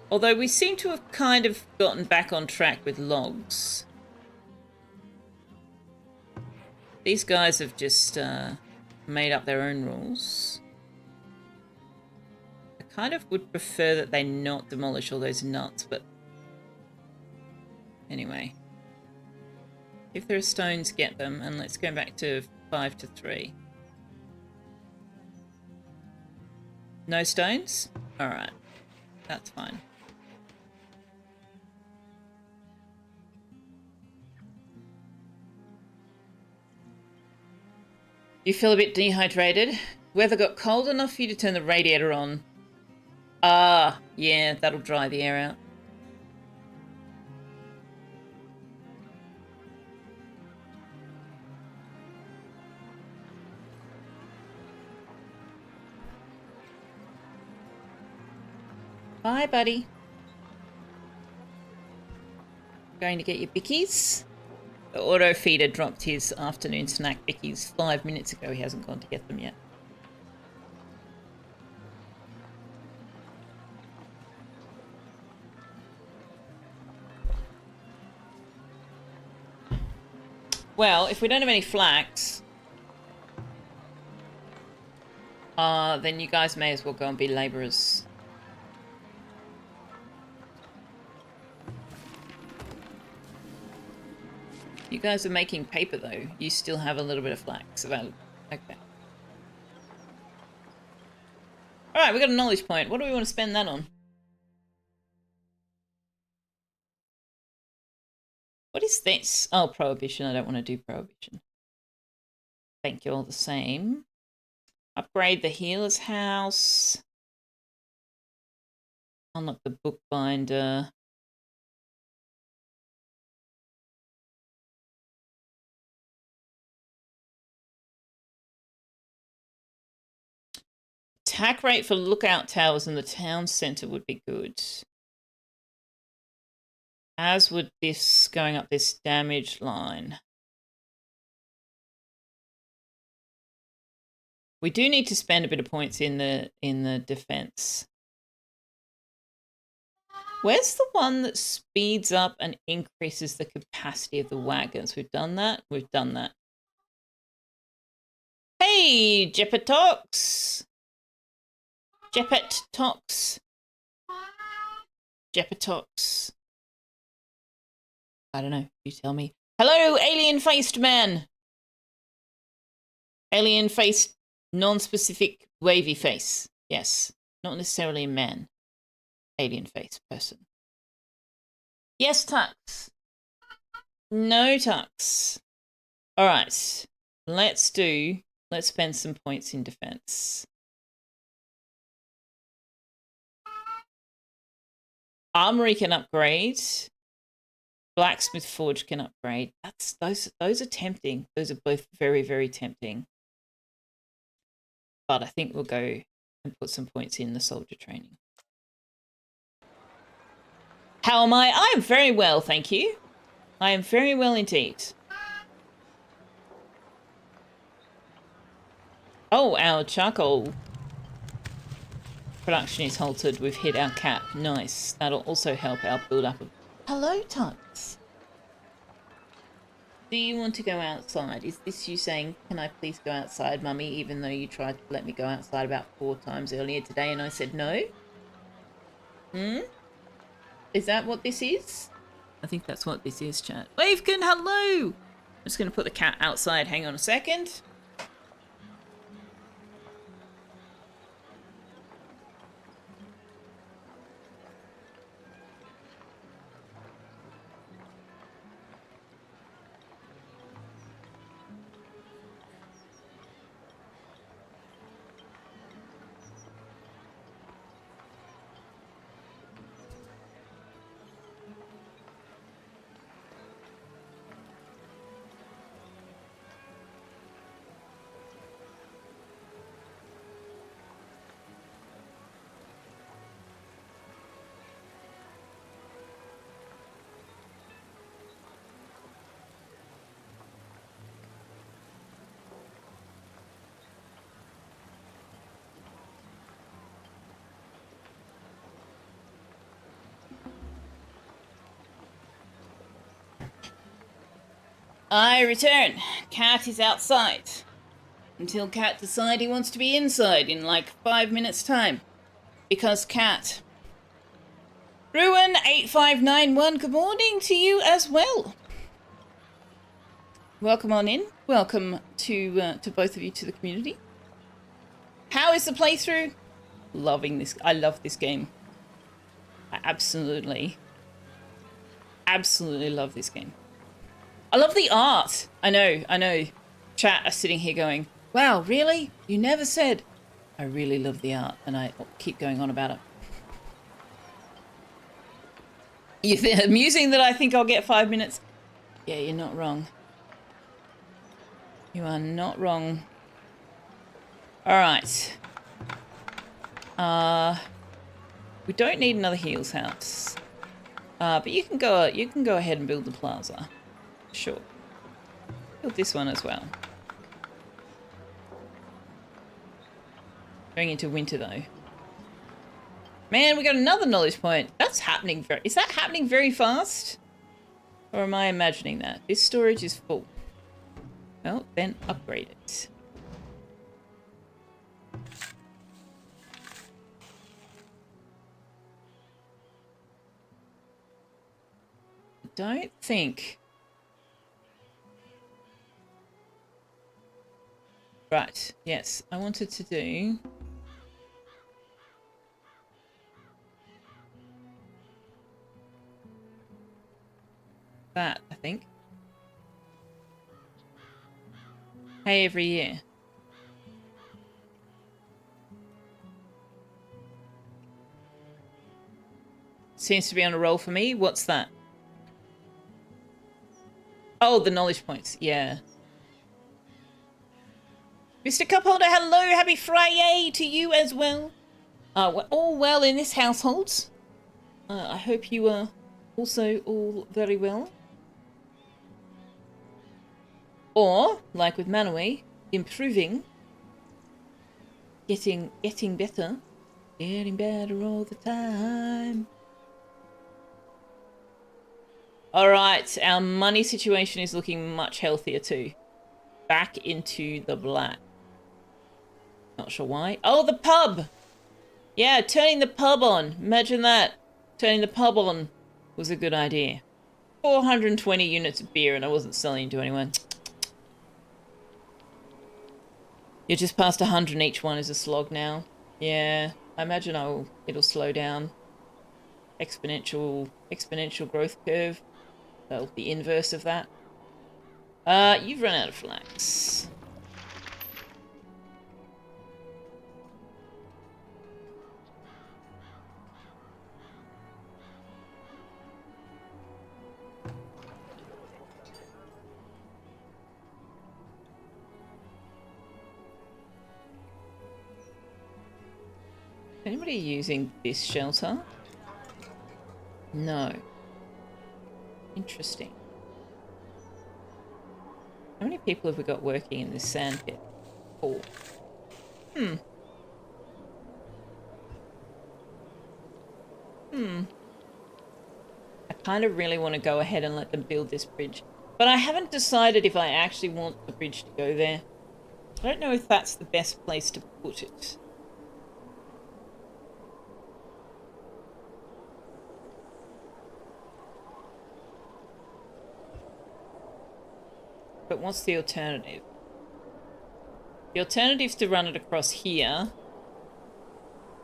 Although we seem to have kind of gotten back on track with logs. These guys have just made up their own rules. I kind of would prefer that they not demolish all those nuts, but anyway. If there are stones, get them, and let's go back to 5 to 3. No stones? Alright. That's fine. You feel a bit dehydrated? Weather got cold enough for you to turn the radiator on. Ah, yeah, that'll dry the air out. Bye, buddy. Going to get your bickies? The auto feeder dropped his afternoon snack bickies 5 minutes ago. He hasn't gone to get them yet. Well, if we don't have any flax, then you guys may as well go and be labourers. You guys are making paper, though. You still have a little bit of flax available. Okay. Alright, we got a knowledge point. What do we want to spend that on? What is this? Oh, prohibition. I don't want to do prohibition. Thank you all the same. Upgrade the healer's house. Unlock the bookbinder. Attack rate for lookout towers in the town centre would be good. As would this going up this damage line. We do need to spend a bit of points in the defence. Where's the one that speeds up and increases the capacity of the wagons? We've done that. We've done that. Hey, Jeppetox. Jeppetox. Jeppetox. I don't know. You tell me. Hello, alien-faced man. Alien-faced, non-specific, wavy face. Yes. Not necessarily a man. Alien-faced person. Yes, Tux. No, Tux. All right. Let's spend some points in defense. Armory can upgrade. Blacksmith Forge can upgrade. Those are tempting. Those are both very, very tempting. But I think we'll go and put some points in the soldier training. How am I? I am very well, thank you. I am very well indeed. Oh, our charcoal production is halted. We've hit our cap. Nice. That'll also help our build up of... Hello, Tux. Do you want to go outside? Is this you saying, can I please go outside, Mummy, even though you tried to let me go outside about 4 times earlier today and I said no? Is that what this is? I think that's what this is, chat. Wavekin, hello! I'm just going to put the cat outside. Hang on a second. I return. Cat is outside. Until Cat decides he wants to be inside in like 5 minutes' time. Because Cat. Ruin8591, good morning to you as well. Welcome on in. Welcome to both of you to the community. How is the playthrough? Loving this. I love this game. I absolutely love this game. I love the art. I know. Chat are sitting here going, wow, really? You never said. I really love the art, and I keep going on about it. You're amusing that I think I'll get 5 minutes. Yeah, you're not wrong. You are not wrong. All right. We don't need another heals house. But you can go ahead and build the plaza. Sure. Build this one as well. Going into winter though. Man, we got another knowledge point. That's happening is that happening very fast? Or am I imagining that? This storage is full. Well, then upgrade it. Don't think. Right, yes, I wanted to do that, I think. Pay every year. Seems to be on a roll for me. What's that? Oh, the knowledge points. Yeah. Mr. Cupholder, hello. Happy Friday to you as well. We're all well in this household. I hope you are also all very well. Or, like with Manaway, improving. Getting better. Getting better all the time. Alright, our money situation is looking much healthier too. Back into the black. Not sure why. Oh, the pub! Yeah, turning the pub on. Imagine that. Turning the pub on was a good idea. 420 units of beer and I wasn't selling to anyone. You're just past 100 and each one is a slog now. Yeah, I imagine it'll slow down. Exponential growth curve. Well, the inverse of that. You've run out of flax. Anybody using this shelter? No. Interesting. How many people have we got working in this sand pit? 4. I kind of really want to go ahead and let them build this bridge. But I haven't decided if I actually want the bridge to go there. I don't know if that's the best place to put it. But what's the alternative? The alternative's to run it across here.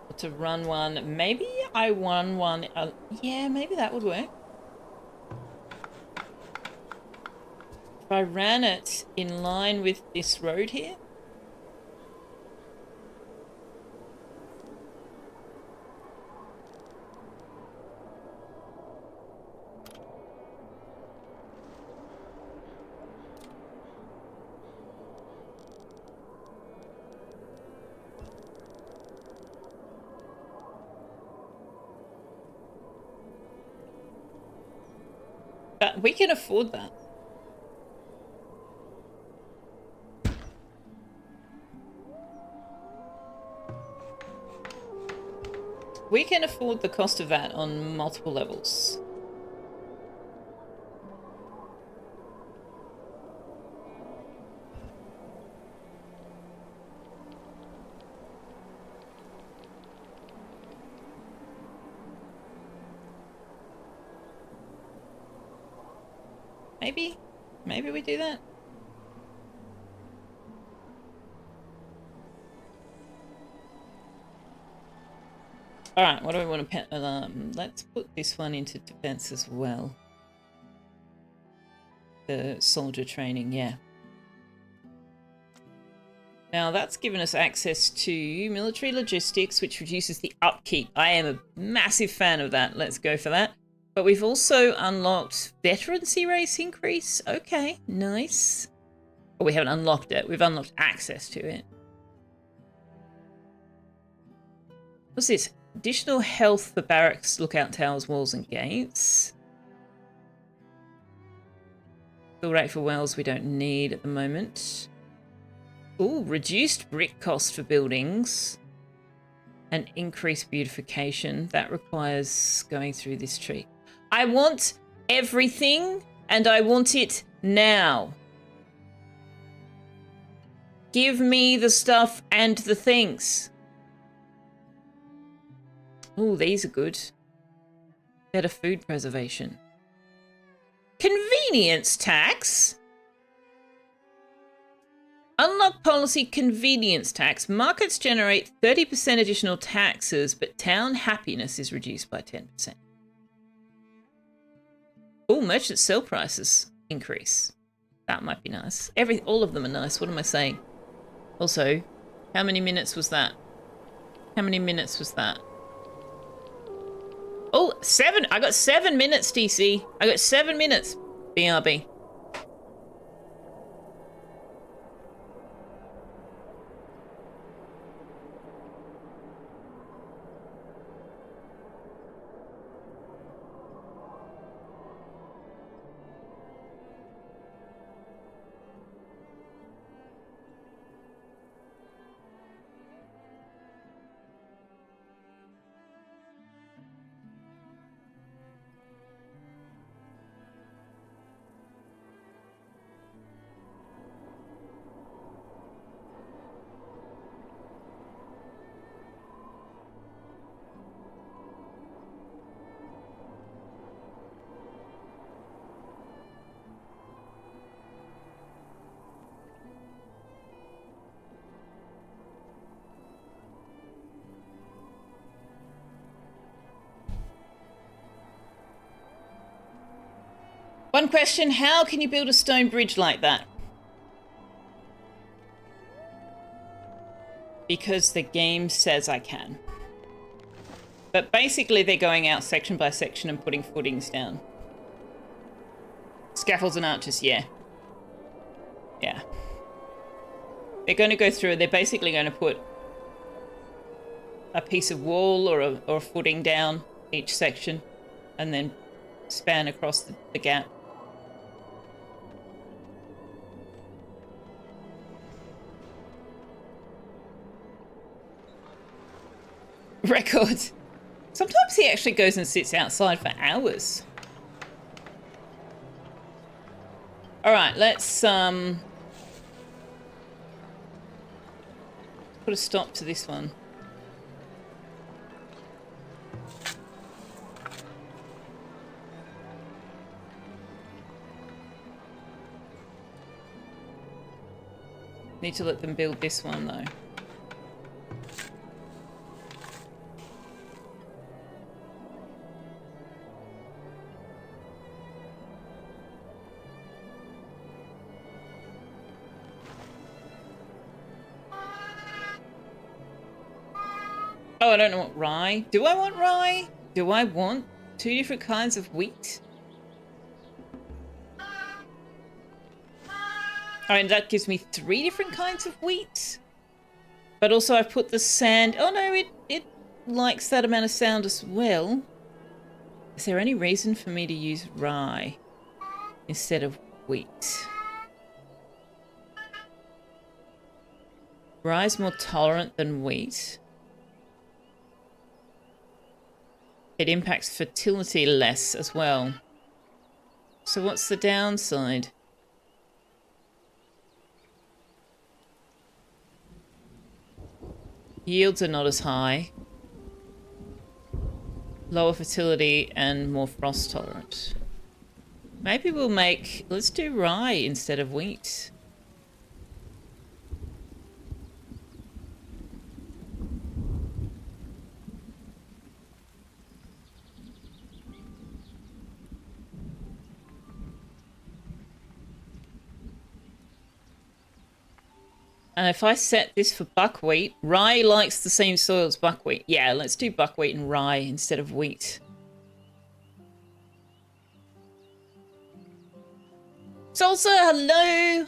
Or to run one. Maybe I run one. Yeah, maybe that would work. If I ran it in line with this road here. We can afford that. We can afford the cost of that on multiple levels. Maybe? Maybe we do that? Alright, what do we want to... let's put this one into defense as well. The soldier training, yeah. Now that's given us access to military logistics, which reduces the upkeep. I am a massive fan of that. Let's go for that. But we've also unlocked veterancy race increase. Okay, nice. Well, we haven't unlocked it. We've unlocked access to it. What's this? Additional health for barracks, lookout towers, walls, and gates. Fill rate for wells we don't need at the moment. Ooh, reduced brick cost for buildings. And increased beautification. That requires going through this tree. I want everything, and I want it now. Give me the stuff and the things. Oh, these are good. Better food preservation. Convenience tax? Unlock policy convenience tax. Markets generate 30% additional taxes, but town happiness is reduced by 10%. Oh, merchant sell prices increase. That might be nice. All of them are nice. What am I saying? Also, how many minutes was that? How many minutes was that? Oh, 7. I got 7 minutes, DC. I got 7 minutes. BRB. One question, how can you build a stone bridge like that? Because the game says I can. But basically they're going out section by section and putting footings down. Scaffolds and arches, yeah. Yeah. They're going to go through, they're basically going to put a piece of wall or a footing down each section and then span across the gap. Record. Sometimes he actually goes and sits outside for hours. All right, let's put a stop to this one. Need to let them build this one though. Oh, I don't know what rye. Do I want rye? Do I want 2 different kinds of wheat? I mean, that gives me 3 different kinds of wheat. But also I've put the sand... Oh no, it likes that amount of sand as well. Is there any reason for me to use rye instead of wheat? Rye is more tolerant than wheat. It impacts fertility less as well. So what's the downside? Yields are not as high. Lower fertility and more frost tolerant. Maybe we'll let's do rye instead of wheat. And if I set this for buckwheat, rye likes the same soil as buckwheat. Yeah, let's do buckwheat and rye instead of wheat. Salsa, hello!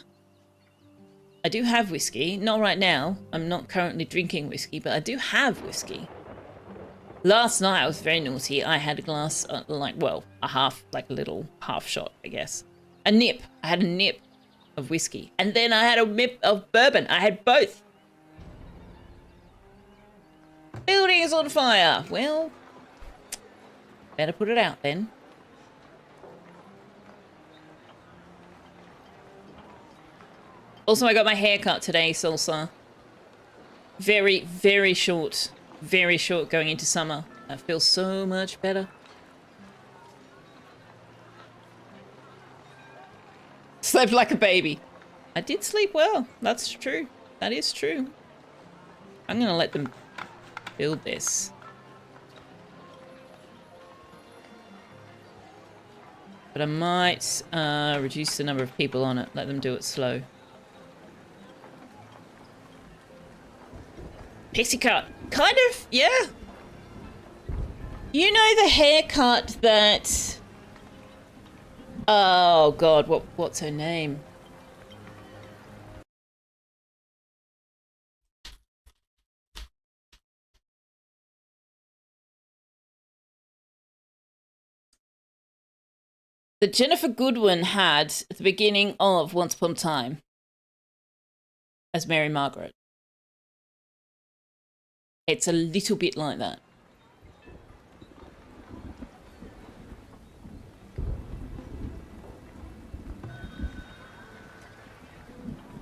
I do have whiskey. Not right now. I'm not currently drinking whiskey, but I do have whiskey. Last night I was very naughty. I had a glass, a little half shot, I guess. A nip. I had a nip of whiskey. And then I had a nip of bourbon. I had both. Building is on fire. Well, better put it out then. Also, I got my hair cut today, Salsa. Very, very short. Very short going into summer. I feel so much better. Slept like a baby. I did sleep well. That's true. That is true. I'm going to let them build this. But I might reduce the number of people on it. Let them do it slow. Pixie cut. Kind of, yeah. You know the haircut that... Oh, God. What's her name? That Jennifer Goodwin had at the beginning of Once Upon a Time as Mary Margaret. It's a little bit like that.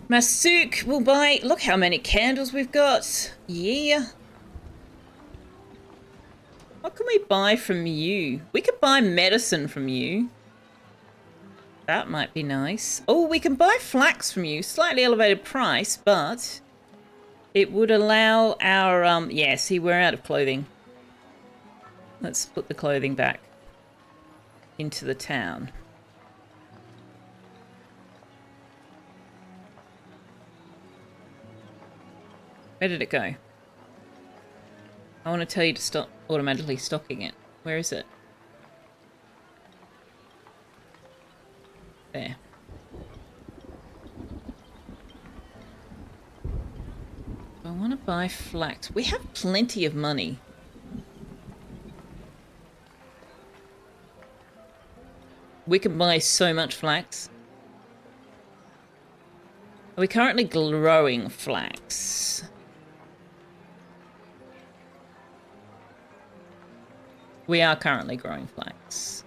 Masuk will buy... Look how many candles we've got. Yeah. What can we buy from you? We could buy medicine from you. That might be nice. Oh, we can buy flax from you. Slightly elevated price, but... it would allow our... yeah, see, we're out of clothing. Let's put the clothing back into the town. Where did it go? I want to tell you to stop automatically stocking it. Where is it? There. I want to buy flax. We have plenty of money. We can buy so much flax. Are we currently growing flax? We are currently growing flax.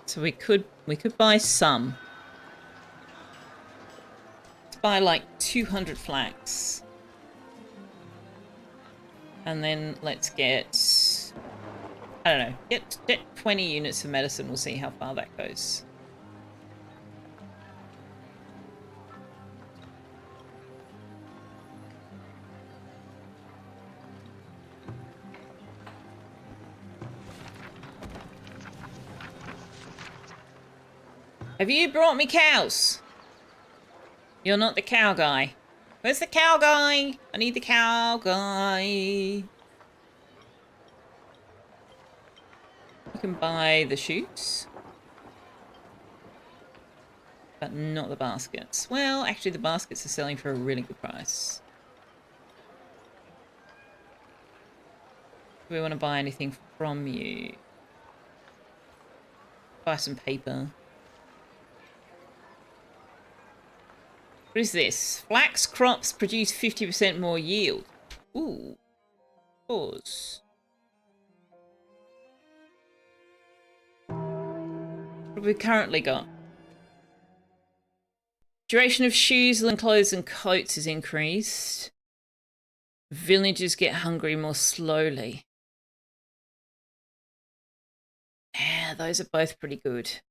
So we could buy some. Let's buy like 200 flax. And then let's get, I don't know, get 20 units of medicine. We'll see how far that goes. Have you brought me cows? You're not the cow guy. Where's the cow guy? I need the cow guy. You can buy the shoots. But not the baskets. Well, actually the baskets are selling for a really good price. Do we want to buy anything from you? Buy some paper. What is this? Flax crops produce 50% more yield. Ooh. Pause. What have we currently got? Duration of shoes, linen clothes and coats is increased. Villagers get hungry more slowly. Yeah, those are both pretty good.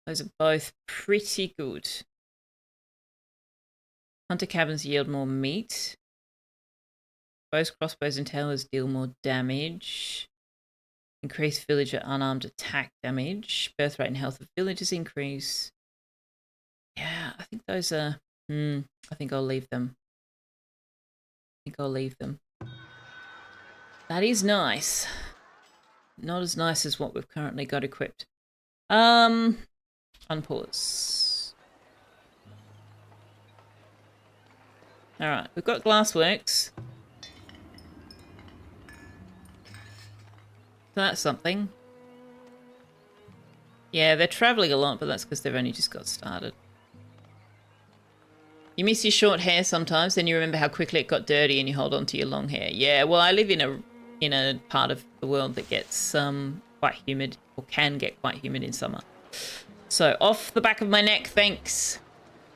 Those are both pretty good. Hunter cabins yield more meat. Bows, crossbows, and tailors deal more damage. Increase villager unarmed attack damage. Birth rate and health of villagers increase. Yeah, I think those are... I think I'll leave them. That is nice. Not as nice as what we've currently got equipped. Unpause. Alright, we've got glassworks. So that's something. Yeah, they're travelling a lot, but that's because they've only just got started. You miss your short hair sometimes, then you remember how quickly it got dirty and you hold on to your long hair. Yeah, well, I live in a part of the world that gets quite humid, or can get quite humid in summer. So off the back of my neck, thanks.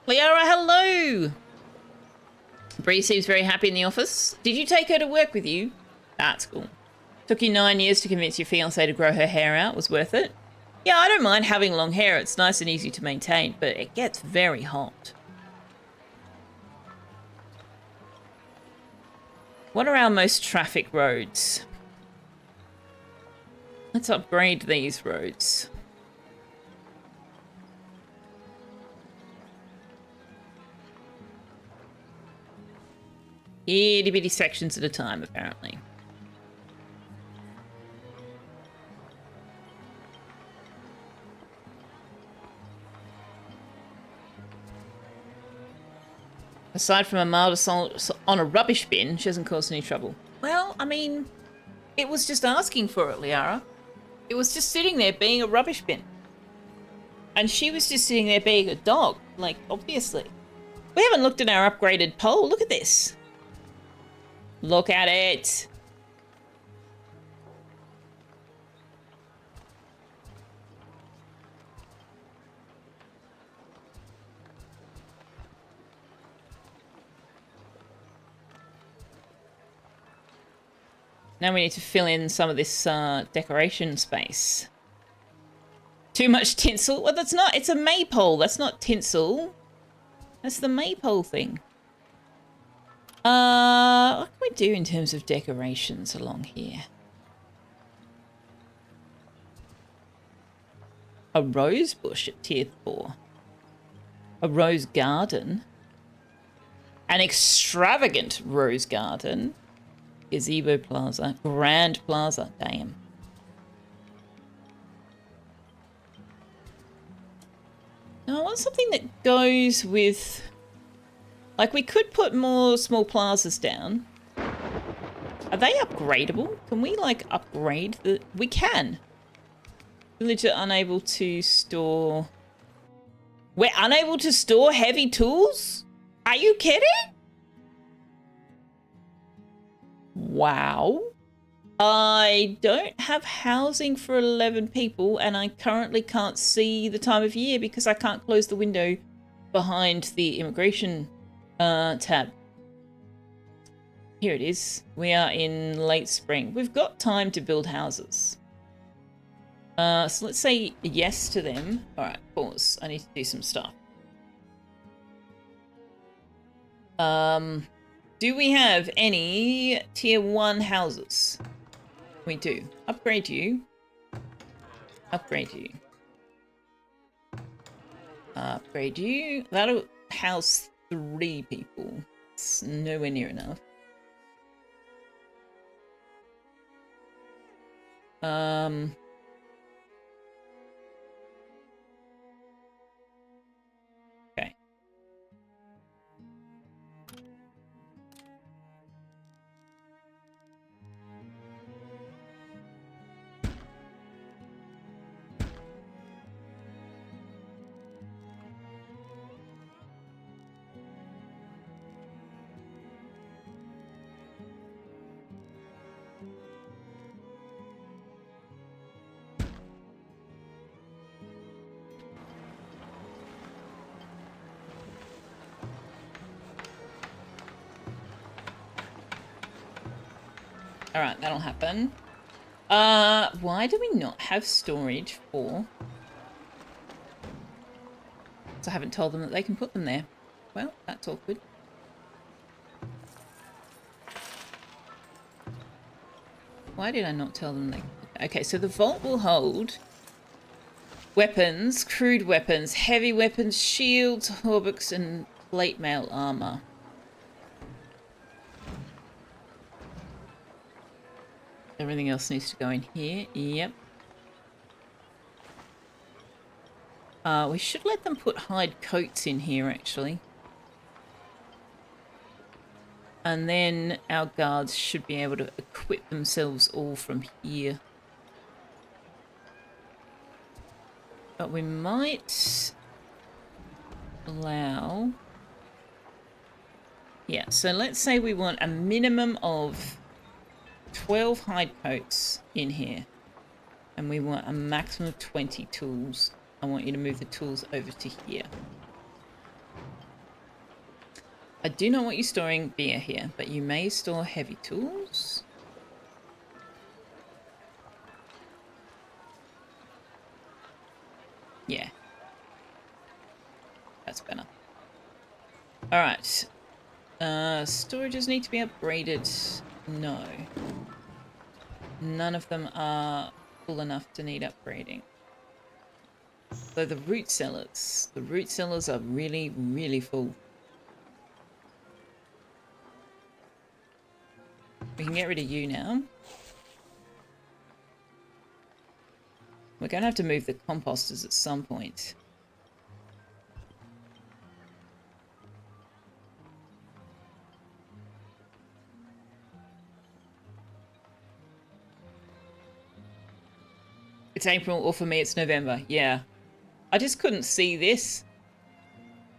Liara, hello! Bree seems very happy in the office. Did you take her to work with you? That's cool. Took you 9 years to convince your fiancée to grow her hair out. Was worth it? Yeah, I don't mind having long hair. It's nice and easy to maintain, but it gets very hot. What are our most traffic roads? Let's upgrade these roads. Itty bitty sections at a time, apparently. Aside from a mild assault on a rubbish bin, she hasn't caused any trouble. Well, I mean, it was just asking for it, Liara. It was just sitting there being a rubbish bin. And she was just sitting there being a dog, like, obviously. We haven't looked at our upgraded pole. Look at this. Look at it. Now we need to fill in some of this decoration space. Too much tinsel? Well, that's not. It's a maypole. That's not tinsel. That's the maypole thing. What can we do in terms of decorations along here? A rose bush at tier 4. A rose garden. An extravagant rose garden. Gazebo Plaza. Grand Plaza. Damn. No, I want something that goes with... Like, we could put more small plazas down. Are they upgradable? Can we, like, upgrade the... We can. Villager unable to store... We're unable to store heavy tools? Are you kidding? Wow. I don't have housing for 11 people, and I currently can't see the time of year because I can't close the window behind the immigration tab. Here it is. We are in late spring. We've got time to build houses. So let's say yes to them. All right, pause. I need to do some stuff. Do we have any tier 1 houses? We do. Upgrade you. Upgrade you. Upgrade you. That'll house 3 people. It's nowhere near enough. Okay. Alright, that'll happen. Why do we not have storage for... So I haven't told them that they can put them there. Well, that's awkward. Why did I not tell them they... Okay, so the vault will hold weapons, crude weapons, heavy weapons, shields, hauberks, and plate mail armor. Everything else needs to go in here. Yep. We should let them put hide coats in here, actually. And then our guards should be able to equip themselves all from here. But we might allow... Yeah, so let's say we want a minimum of 12 hide coats in here. And we want a maximum of 20 tools. I want you to move the tools over to here. I do not want you storing beer here, but you may store heavy tools. Yeah. That's better. Alright. Storages need to be upgraded. No. None of them are full enough to need upgrading. So the root cellars. The root cellars are really, really full. We can get rid of you now. We're going to have to move the composters at some point. It's April, or for me it's November. Yeah. I just couldn't see this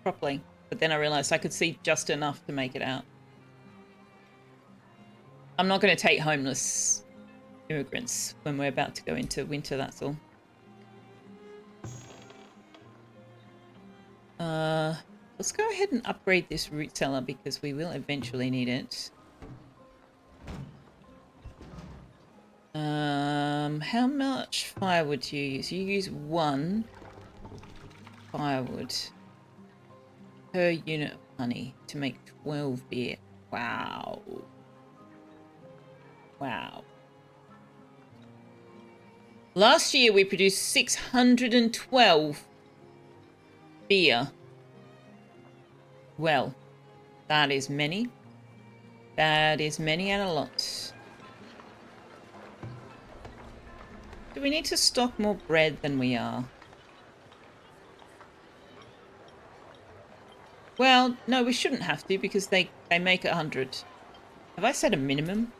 properly. But then I realised I could see just enough to make it out. I'm not going to take homeless immigrants when we're about to go into winter, that's all. Let's go ahead and upgrade this root cellar because we will eventually need it. How much firewood do you use? You use 1 firewood per unit of honey to make 12 beer. Wow. Wow. Last year we produced 612 beer. Well, that is many. That is many and a lot. Do we need to stock more bread than we are? Well, no, we shouldn't have to because they make 100. Have I set a minimum?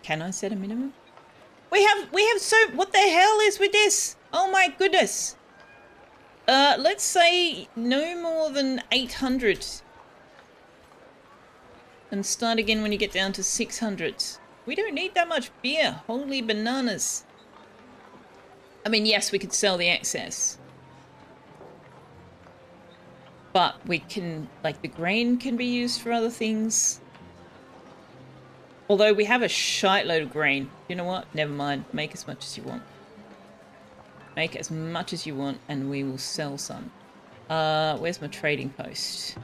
Can I set a minimum? We have so... What the hell is with this? Oh my goodness. Let's say no more than 800. And start again when you get down to 600. We don't need that much beer. Holy bananas. I mean, yes, we could sell the excess. But we can... Like, the grain can be used for other things. Although we have a shite load of grain. You know what? Never mind. Make as much as you want. Make as much as you want and we will sell some. Where's my trading post?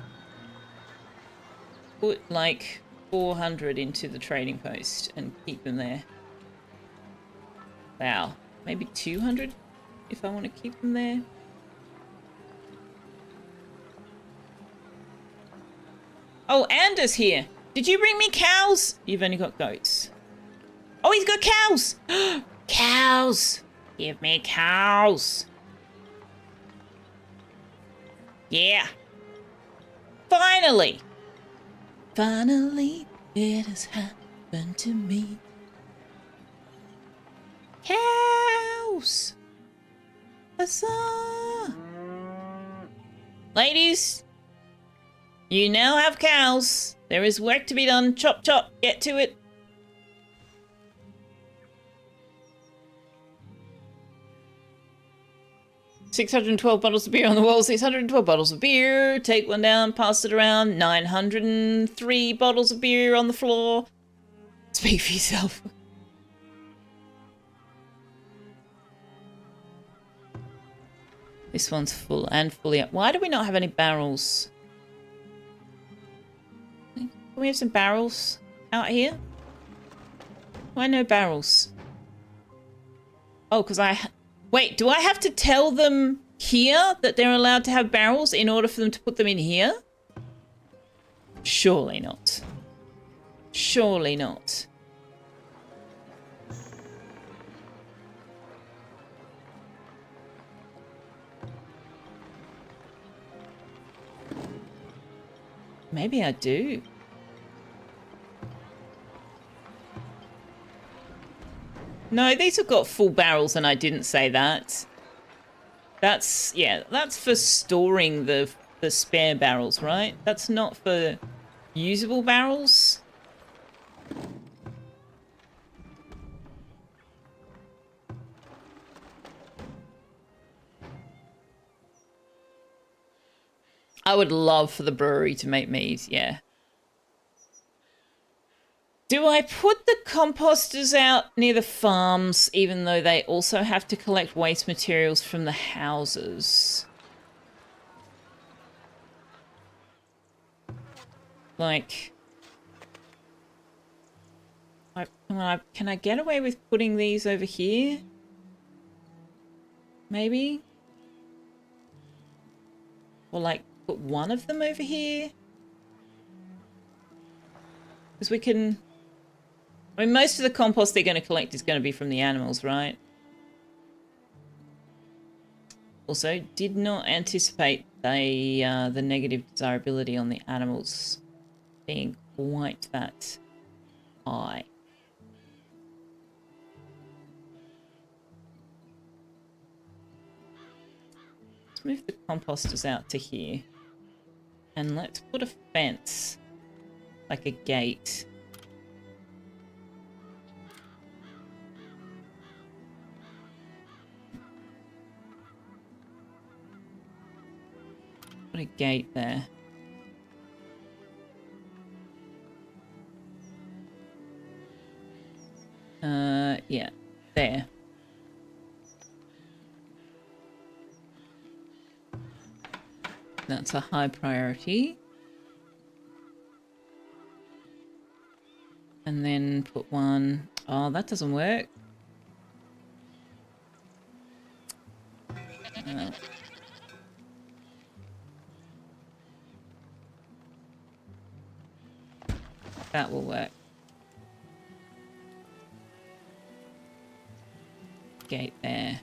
Put like 400 into the trading post and keep them there. Wow. Maybe 200 if I want to keep them there. Oh, Anders here. Did you bring me cows? You've only got goats. Oh, he's got cows! Cows! Give me cows! Yeah! Finally! Finally, it has happened to me. Cows! Huzzah! Ladies, you now have cows. There is work to be done. Chop, chop. Get to it. $612 bottles of beer on the wall. 612 bottles of beer. Take one down. Pass it around. 903 bottles of beer on the floor. Speak for yourself. This one's full and fully up. Why do we not have any barrels? Can we have some barrels out here? Why no barrels? Oh, because wait, do I have to tell them here that they're allowed to have barrels in order for them to put them in here? Surely not. Surely not. Maybe I do. No, these have got full barrels and I didn't say that. That's for storing the spare barrels, right? That's not for usable barrels. I would love for the brewery to make mead, yeah. Do I put the composters out near the farms, even though they also have to collect waste materials from the houses? Like, can I get away with putting these over here? Maybe? Or like, put one of them over here? Because we can... I mean, most of the compost they're going to collect is going to be from the animals, right? Also, did not anticipate the negative desirability on the animals being quite that high. Let's move the composters out to here. And let's put a fence, like a gate. Put a gate there. Yeah, there. That's a high priority. And then put one... Oh, that doesn't work. That will work. Gate there.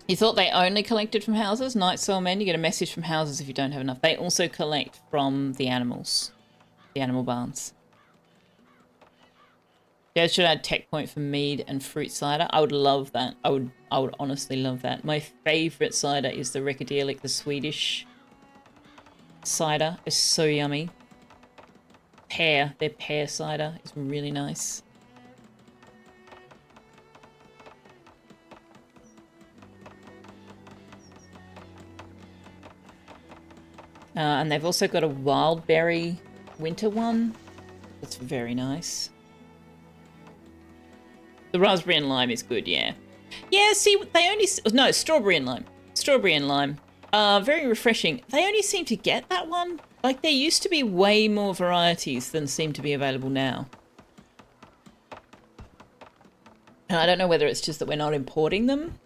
You thought they only collected from houses? Night Soul Men, you get a message from houses if you don't have enough. They also collect from the animals. The animal barns. Yeah, should add tech point for mead and fruit cider. I would love that. I would honestly love that. My favourite cider is the Rekadelic, the Swedish cider. It's so yummy. Their pear cider is really nice. And they've also got a wild berry winter one. That's very nice. The raspberry and lime is good, yeah. Yeah, see, they only... No, strawberry and lime. Strawberry and lime. Very refreshing. They only seem to get that one. Like, there used to be way more varieties than seem to be available now. And I don't know whether it's just that we're not importing them.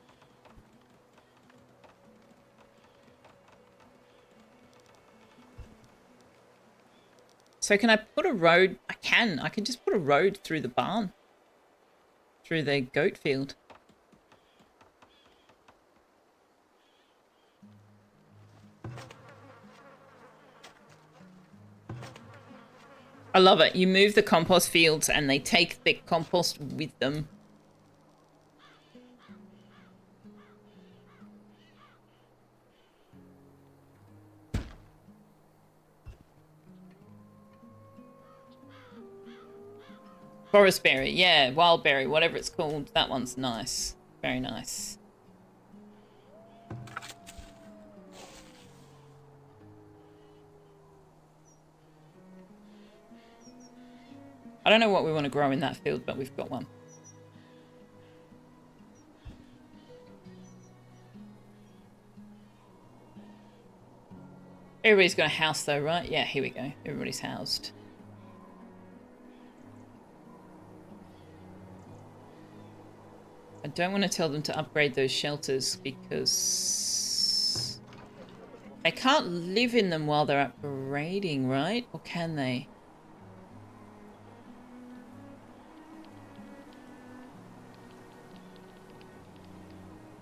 So can I put a road? I can just put a road through the barn. Through the goat field. I love it. You move the compost fields and they take the compost with them. Forest berry, yeah, wild berry, whatever it's called. That one's nice. Very nice. I don't know what we want to grow in that field, but we've got one. Everybody's got a house though, right? Yeah, here we go. Everybody's housed. I don't want to tell them to upgrade those shelters because they can't live in them while they're upgrading, right? Or can they?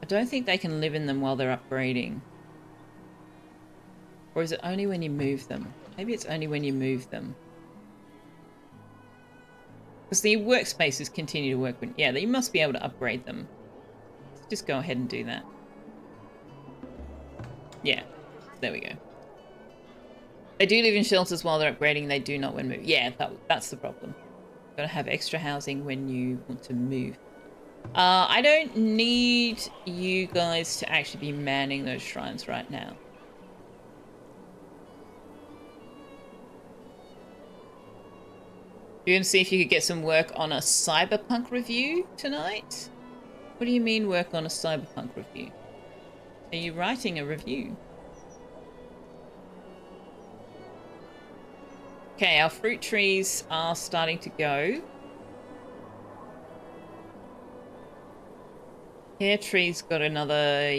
I don't think they can live in them while they're upgrading. Or is it only when you move them? Maybe it's only when you move them. Because the workspaces continue to work. Yeah, you must be able to upgrade them. Let's just go ahead and do that. Yeah, there we go. They do live in shelters while they're upgrading. They do not when move. Yeah, that's the problem. Got to have extra housing when you want to move. I don't need you guys to actually be manning those shrines right now. You're going to see if you could get some work on a cyberpunk review tonight? What do you mean work on a cyberpunk review? Are you writing a review? Okay, our fruit trees are starting to go. Pear tree's got another...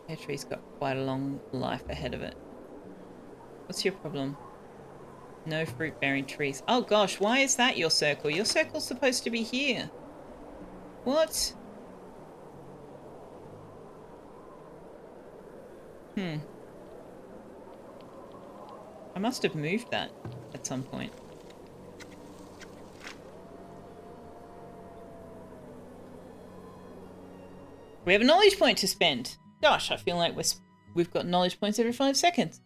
Pear tree's got quite a long life ahead of it. What's your problem? No fruit-bearing trees. Oh gosh, why is that your circle? Your circle's supposed to be here. What? I must have moved that at some point. We have a knowledge point to spend. Gosh, I feel like we've got knowledge points every 5 seconds.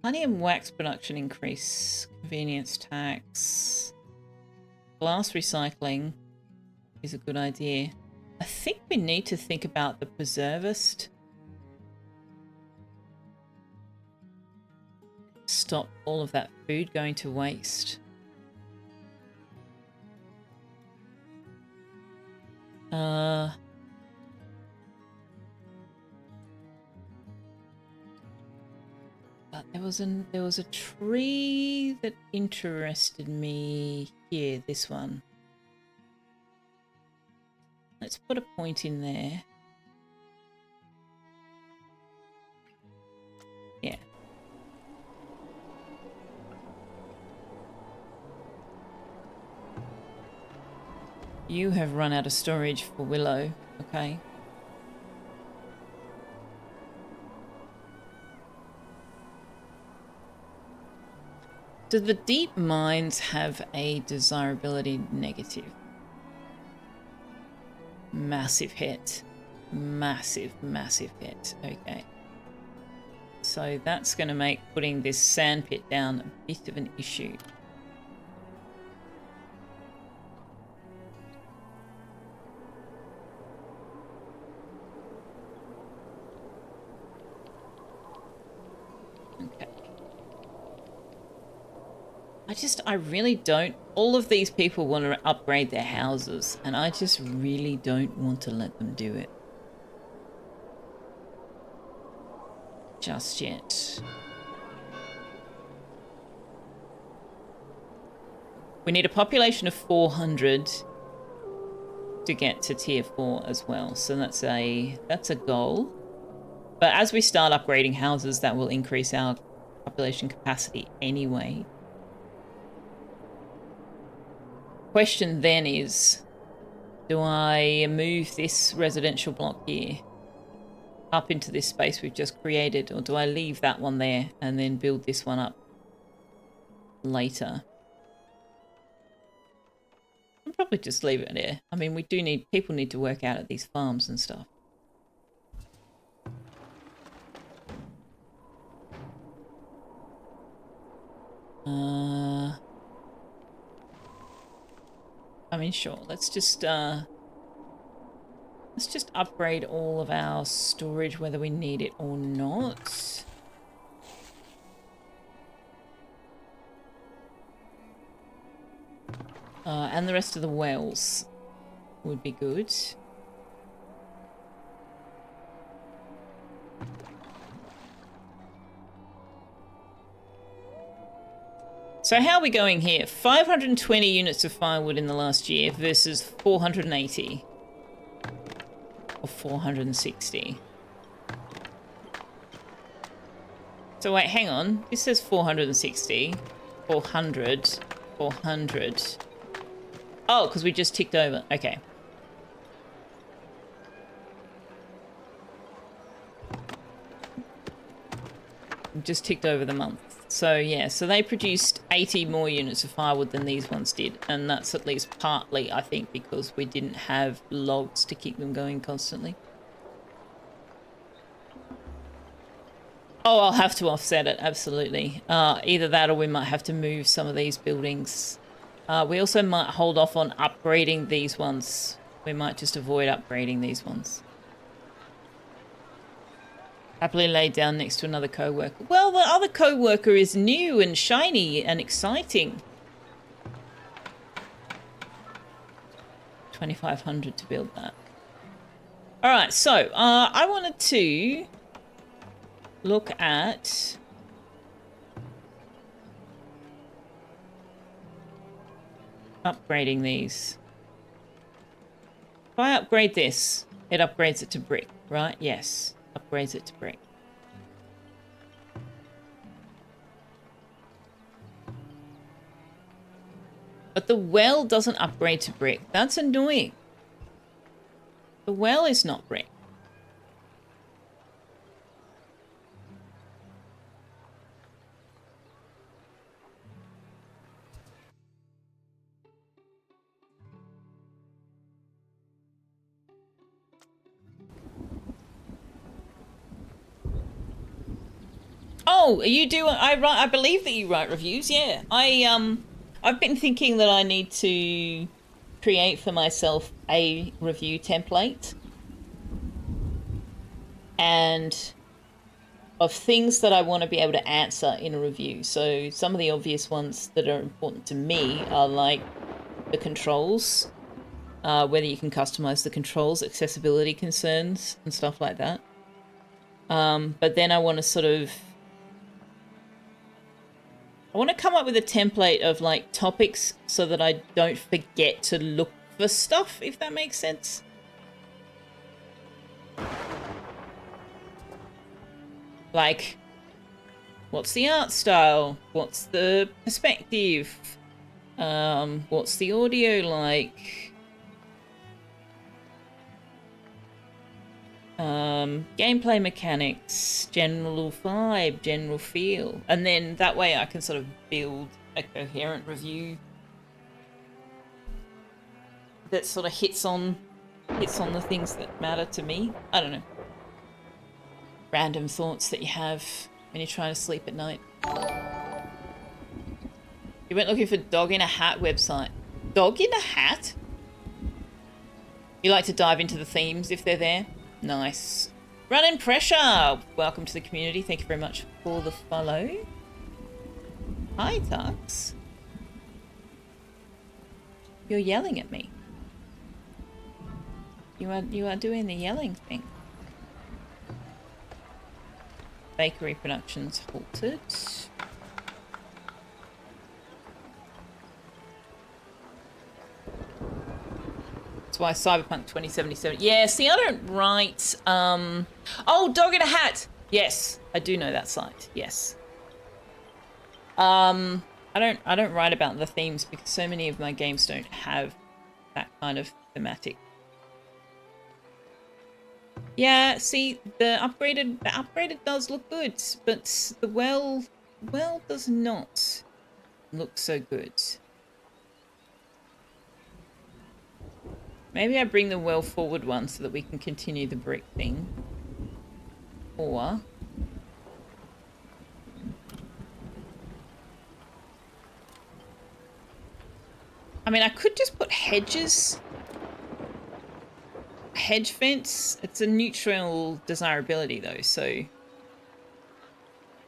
Honey and wax production increase. Convenience tax. Glass recycling is a good idea. I think we need to think about the preservist. Stop all of that food going to waste. But there was a tree that interested me here, this one. Let's put a point in there. Yeah. You have run out of storage for Willow, okay? Do the deep mines have a desirability negative? Massive hit. Massive, massive hit. Okay. So that's going to make putting this sand pit down a bit of an issue. Okay. I really don't. All of these people want to upgrade their houses, and I just really don't want to let them do it. Just yet. We need a population of 400 to get to tier 4 as well. So that's a goal. But as we start upgrading houses, that will increase our population capacity anyway. Question then is, do I move this residential block here up into this space we've just created, or do I leave that one there and then build this one up later? I'm probably just leave it there. I mean, people need to work out at these farms and stuff. I mean, sure. Let's just upgrade all of our storage, whether we need it or not. And the rest of the wells would be good. So how are we going here? 520 units of firewood in the last year versus 480. Or 460. So wait, hang on. This says 460. 400. 400. Oh, because we just ticked over. Okay. Just ticked over the month. So yeah, so they produced 80 more units of firewood than these ones did, and that's at least partly, I think, because we didn't have logs to keep them going constantly. Oh, I'll have to offset it, absolutely. Either that or we might have to move some of these buildings. We also might hold off on upgrading these ones. We might just avoid upgrading these ones. Happily laid down next to another co-worker. Well, the other co-worker is new and shiny and exciting. 2,500 to build that. All right, so I wanted to look at upgrading these. If I upgrade this, it upgrades it to brick, right? Yes. Upgrades it to brick. But the well doesn't upgrade to brick. That's annoying. The well is not brick. Oh, you do. I believe that you write reviews. Yeah, I've been thinking that I need to create for myself a review template, and of things that I want to be able to answer in a review. So some of the obvious ones that are important to me are like the controls, whether you can customize the controls, accessibility concerns, and stuff like that. But then I want to come up with a template of like topics so that I don't forget to look for stuff, if that makes sense. Like, what's the art style? What's the perspective? What's the audio like? Gameplay mechanics, general vibe, general feel. And then that way I can sort of build a coherent review that sort of hits on the things that matter to me. I don't know. Random thoughts that you have when you're trying to sleep at night. You went looking for dog in a hat website. Dog in a hat? You like to dive into the themes if they're there? Nice. Running pressure! Welcome to the community. Thank you very much for the follow. Hi, Tux. You're yelling at me. You are doing the yelling thing. Bakery productions halted. That's why Cyberpunk 2077. Yeah, see, I don't write. Oh, dog in a hat. Yes, I do know that site. Yes. I don't write about the themes because so many of my games don't have that kind of thematic. Yeah, see, the upgraded does look good, but the well does not look so good. Maybe I bring the well forward one so that we can continue the brick thing. Or... I mean, I could just put hedges. Hedge fence. It's a neutral desirability, though, so...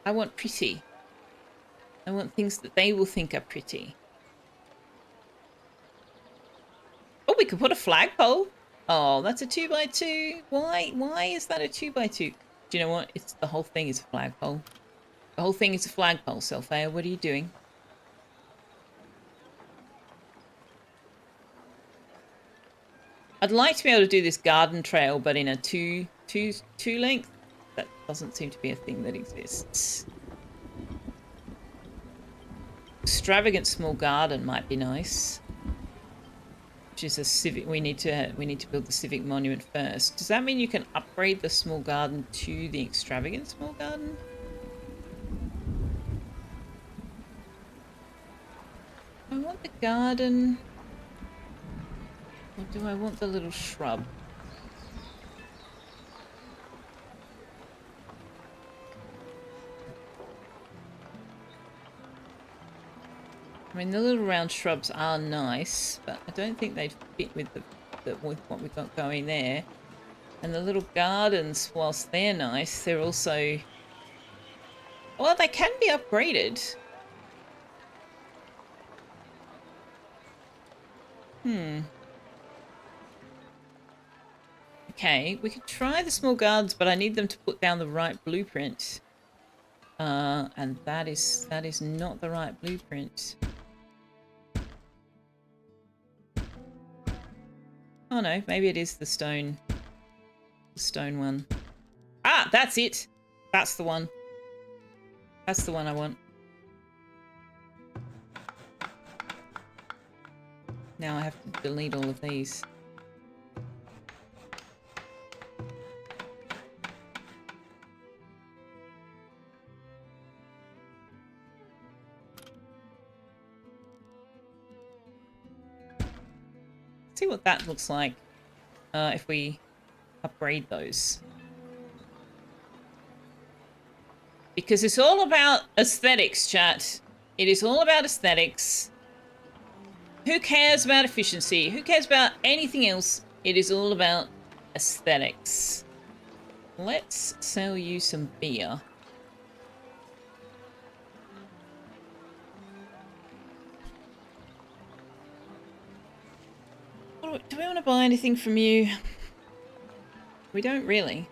I want pretty. I want things that they will think are pretty. Oh, we could put a flagpole. Oh, that's a 2x2. Why is that a 2x2? Do you know what? It's the whole thing is a flagpole. The whole thing is a flagpole, Selfeya. What are you doing? I'd like to be able to do this garden trail, but in a two length. That doesn't seem to be a thing that exists. Extravagant small garden might be nice. Which is a civic. We need to build the civic monument first. Does that mean you can upgrade the small garden to the extravagant small garden? I want the garden. Or do I want the little shrub? I mean, the little round shrubs are nice, but I don't think they'd fit with with what we've got going there. And the little gardens, whilst they're nice, they're also... Well, they can be upgraded. Okay, we could try the small gardens, but I need them to put down the right blueprint. And that is not the right blueprint. Oh no, maybe it is the stone one. Ah, that's it. That's the one. That's the one I want. Now I have to delete all of these. See what that looks like if we upgrade those. Because it's all about aesthetics, chat. It is all about aesthetics. Who cares about efficiency? Who cares about anything else? It is all about aesthetics. Let's sell you some beer. Do we want to buy anything from you? We don't really.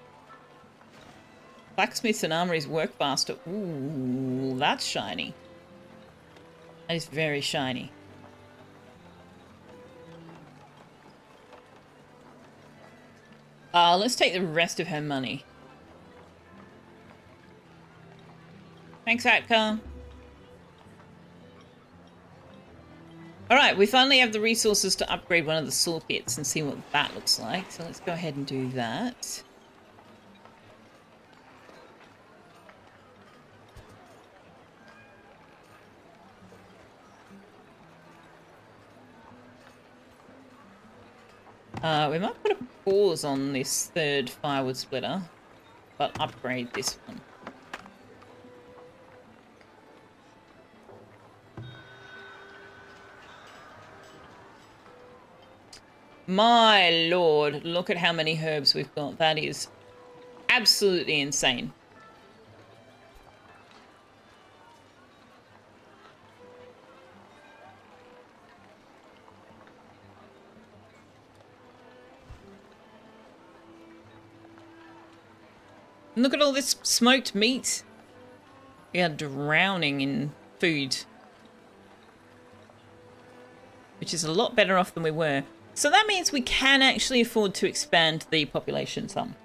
Blacksmiths and armories work faster. Ooh, that's shiny. That is very shiny. Let's take the rest of her money. Thanks, Atka. Alright, we finally have the resources to upgrade one of the saw pits and see what that looks like. So let's go ahead and do that. We might put a pause on this third firewood splitter, but upgrade this one. My lord, look at how many herbs we've got. That is absolutely insane. And look at all this smoked meat. We are drowning in food. Which is a lot better off than we were. So that means we can actually afford to expand the population some.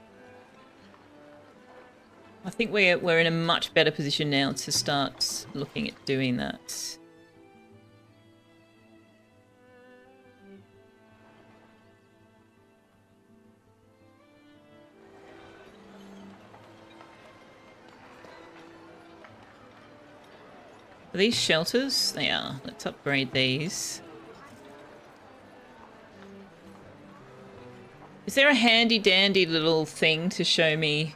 I think we're in a much better position now to start looking at doing that. Are these shelters? They are. Let's upgrade these. Is there a handy dandy little thing to show me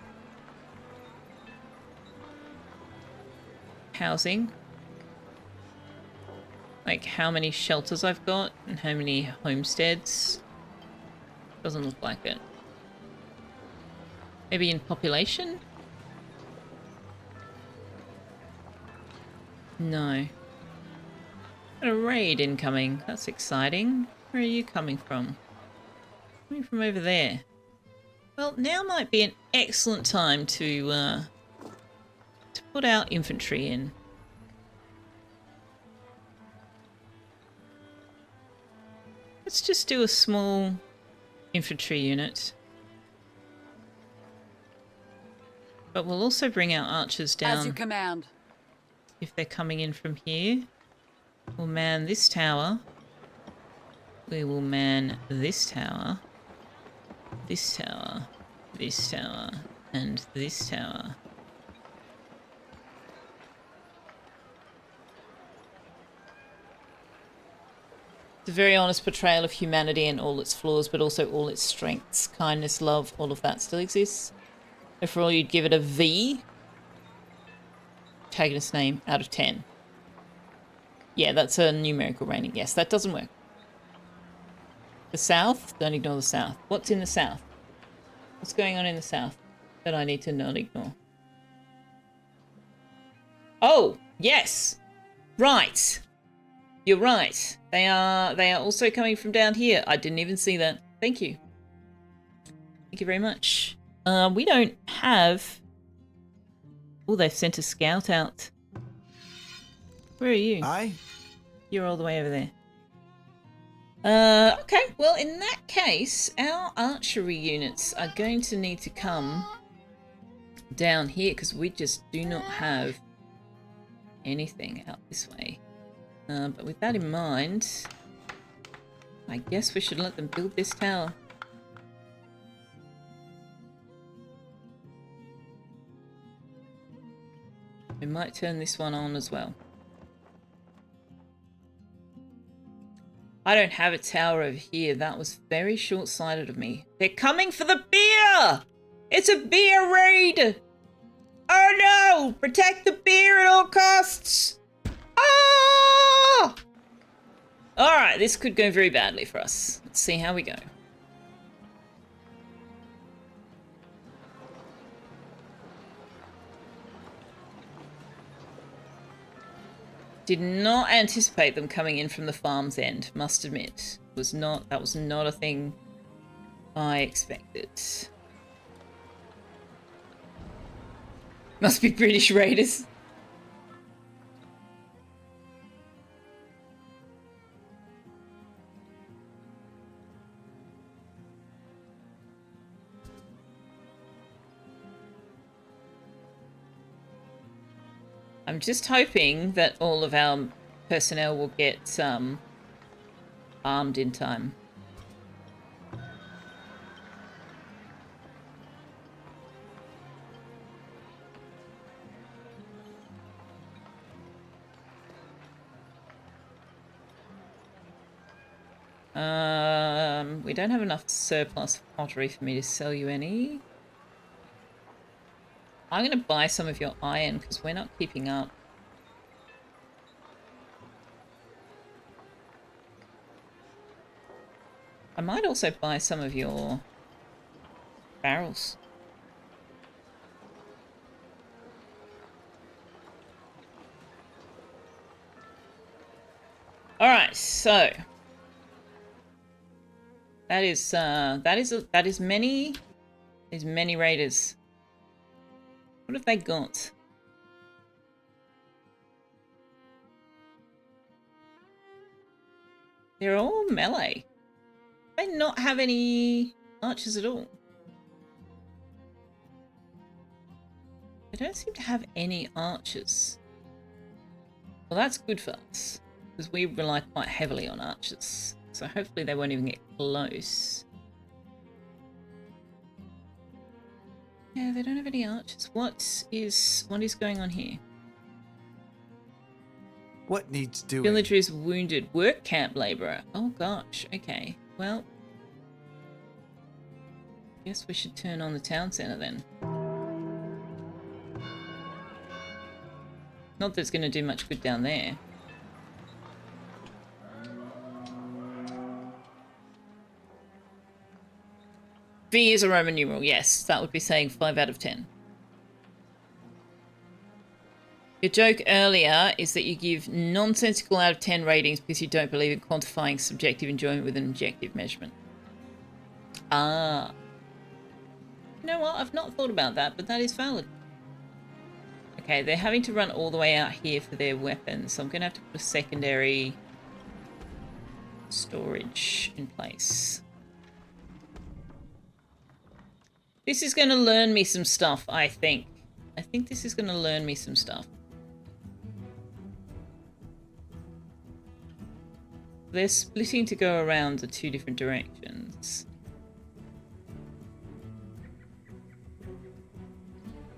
housing? Like how many shelters I've got and how many homesteads? Doesn't look like it. Maybe in population? No. Got a raid incoming. That's exciting. Where are you coming from? Coming from over there. Well, now might be an excellent time to put our infantry in. Let's just do a small infantry unit. But we'll also bring our archers down. As you command. If they're coming in from here. We'll man this tower. We will man this tower. This tower. This tower. And this tower. It's a very honest portrayal of humanity and all its flaws, but also all its strengths. Kindness, love, all of that still exists. Overall, you'd give it a V. Protagonist name out of 10. Yeah, that's a numerical rating. Yes, that doesn't work. The south? Don't ignore the south. What's in the south? What's going on in the south that I need to not ignore? Oh, yes. Right. You're right. They are also coming from down here. I didn't even see that. Thank you. Thank you very much. We don't have... Oh, they've sent a scout out. Where are you? Aye. You're all the way over there. Okay, well, in that case, our archery units are going to need to come down here because we just do not have anything out this way. But with that in mind, I guess we should let them build this tower. We might turn this one on as well. I don't have a tower over here. That was very short-sighted of me. They're coming for the beer! It's a beer raid! Oh no! Protect the beer at all costs! Ah! Alright, this could go very badly for us. Let's see how we go. Did not anticipate them coming in from the farm's end, must admit. That was not a thing I expected. Must be British raiders. I'm just hoping that all of our personnel will get armed in time. We don't have enough surplus pottery for me to sell you any. I'm going to buy some of your iron because we're not keeping up. I might also buy some of your barrels. All right, so that is many raiders. What have they got? They're all melee. They not have any archers at all. They don't seem to have any archers. Well, that's good for us, because we rely quite heavily on archers. So hopefully they won't even get close. Yeah, they don't have any archers. What is going on here? What needs doing? Villager is wounded. Work camp labourer. Oh gosh. Okay. Well, Guess we should turn on the town centre then. Not that it's going to do much good down there. V is a Roman numeral, yes. That would be saying 5 out of 10. Your joke earlier is that you give nonsensical out of 10 ratings because you don't believe in quantifying subjective enjoyment with an objective measurement. Ah. You know what? I've not thought about that, but that is valid. Okay, they're having to run all the way out here for their weapons, so I'm going to have to put a secondary storage in place. This is going to learn me some stuff, I think. I think this is going to learn me some stuff. They're splitting to go around the 2 different directions.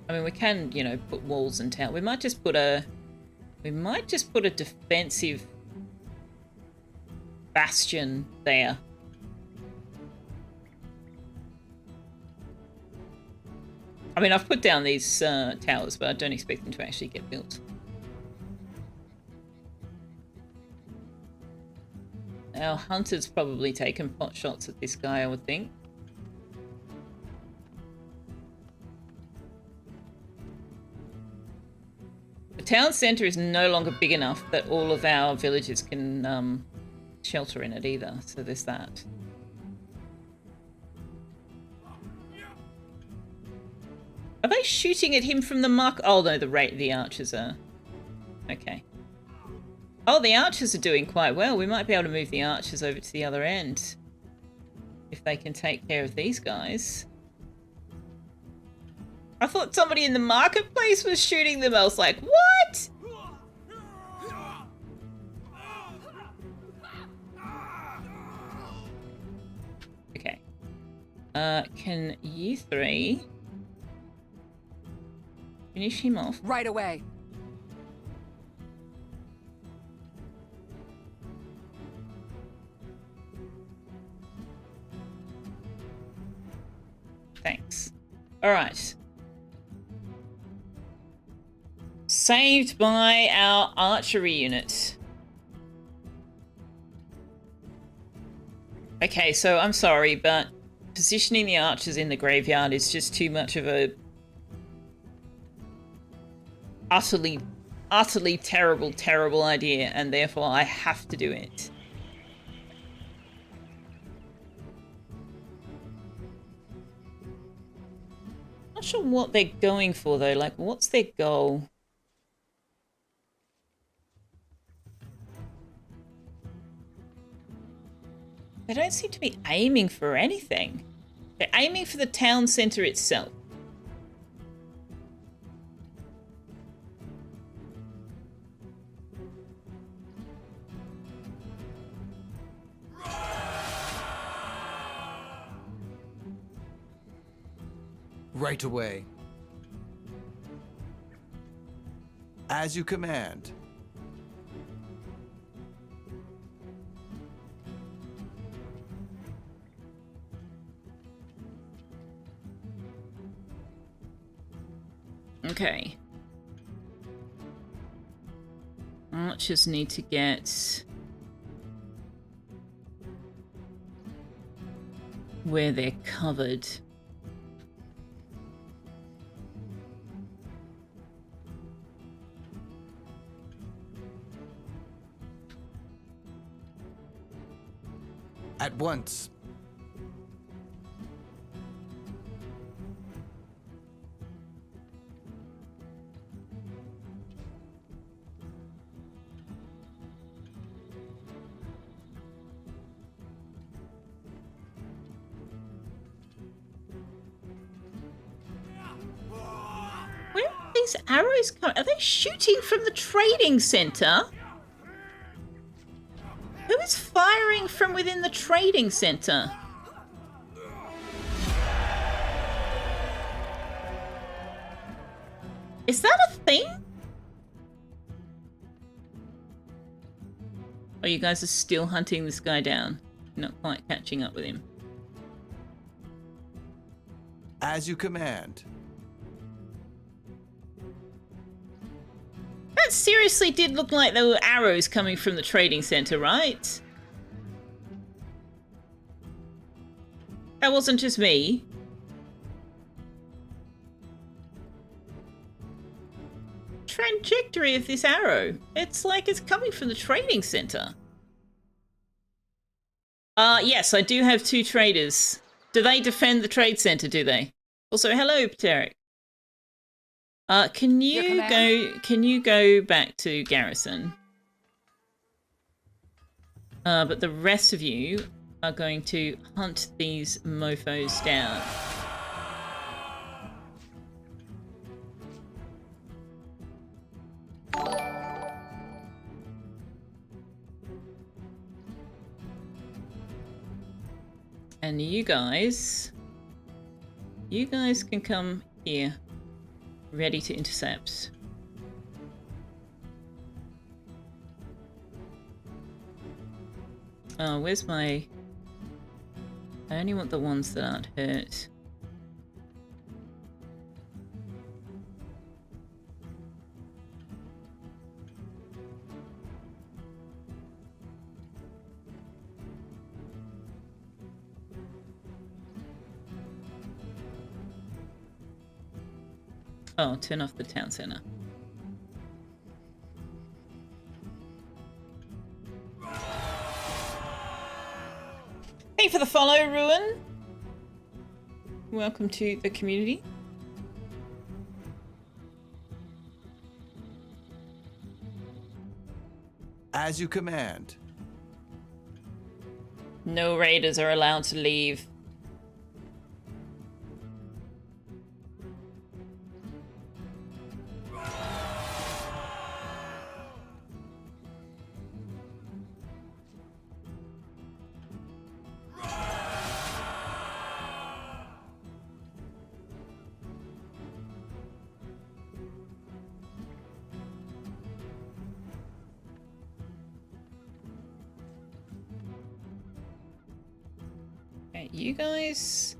I mean, we can, you know, put walls and towers. We might just put a defensive bastion there. I mean, I've put down these towers, but I don't expect them to actually get built. Our hunter's probably taken pot shots at this guy, I would think. The town centre is no longer big enough that all of our villagers can shelter in it either, so there's that. Are they shooting at him from the mark? Oh no, the archers are. Okay. Oh, the archers are doing quite well. We might be able to move the archers over to the other end. If they can take care of these guys. I thought somebody in the marketplace was shooting them. I was like, what? Okay. Can you 3 finish him off? Right away. Thanks. All right. Saved by our archery unit. Okay, so I'm sorry, but positioning the archers in the graveyard is just too much of a utterly terrible idea, and therefore I have to do it. Not sure what they're going for though. Like, what's their goal? They don't seem to be aiming for anything. They're aiming for the town centre itself. Right away. As you command. Okay. Archers need to get where they're covered. At once. Where are these arrows coming? Are they shooting from the trading centre? Who is firing from within the trading centre? Is that a thing? Oh, you guys are still hunting this guy down. Not quite catching up with him. As you command. That seriously did look like there were arrows coming from the trading center, right? That wasn't just me. Trajectory of this arrow. It's like it's coming from the trading center. Yes, I do have 2 traders. Do they defend the trade center, do they? Also, hello, Pteric. Can you go back to garrison? But the rest of you are going to hunt these mofos down. And you guys can come here, ready to intercept. Oh, where's my... I only want the ones that aren't hurt. Oh, turn off the town center. Thank you for the follow, Ruin. Welcome to the community. As you command. No raiders are allowed to leave. You guys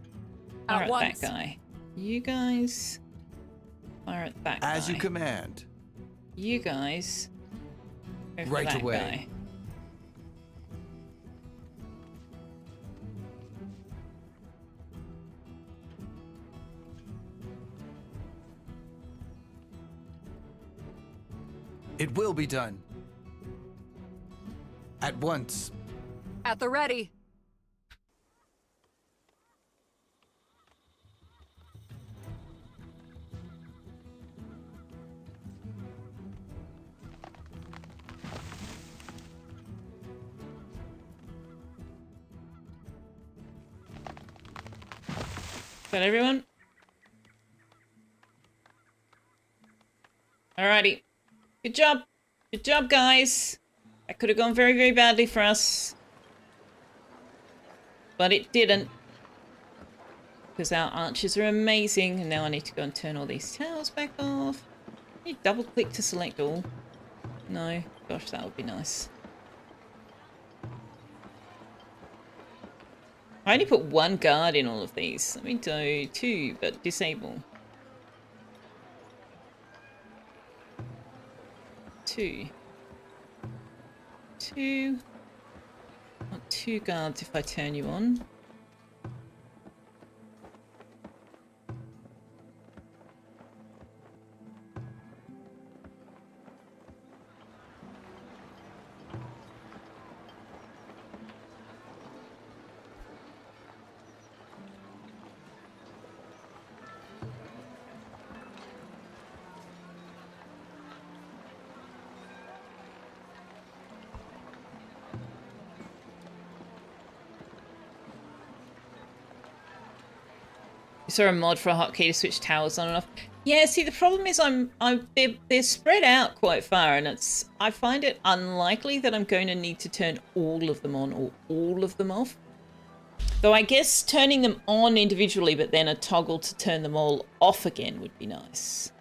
fire at that guy. You guys fire at that guy. As you command. You guys go for Right that away. guy. It will be done. At once. At the ready. Got everyone? Alrighty. Good job. Good job, guys. That could have gone very, very badly for us. But it didn't. Because our archers are amazing. And now I need to go and turn all these towers back off. Can you double click to select all? No. Gosh, that would be nice. I only put 1 guard in all of these. Let me do 2, but disable. 2. 2. Want 2 guards if I turn you on. Is there a mod for a hotkey to switch towers on and off? Yeah, see, the problem is they're spread out quite far, and I find it unlikely that I'm going to need to turn all of them on or all of them off. Though I guess turning them on individually, but then a toggle to turn them all off again would be nice.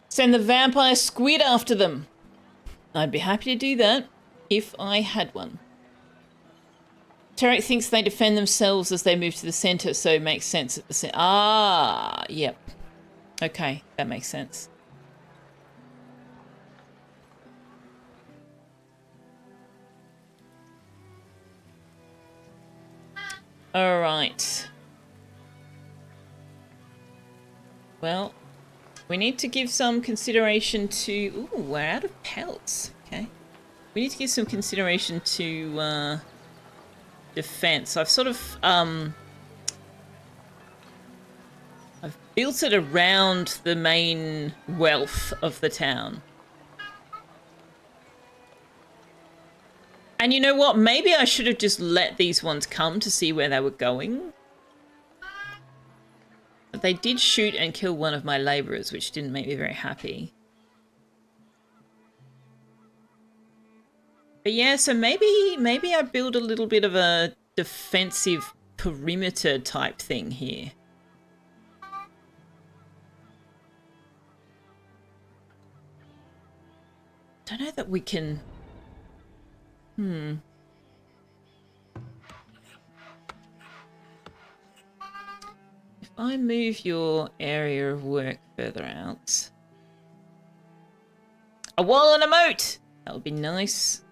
Send the vampire squid after them. I'd be happy to do that if I had one. Tarek thinks they defend themselves as they move to the center, so it makes sense at the center. Ah, yep. Okay, that makes sense. All right. Well, we need to give some consideration to... Ooh, we're out of pelts. Okay. We need to give some consideration to defense. I've sort of... I've built it around the main wealth of the town. And you know what? Maybe I should have just let these ones come to see where they were going. But they did shoot and kill one of my laborers, which didn't make me very happy. But yeah, so maybe I build a little bit of a defensive perimeter type thing here. Don't know that we can... If I move your area of work further out... A wall and a moat! That would be nice.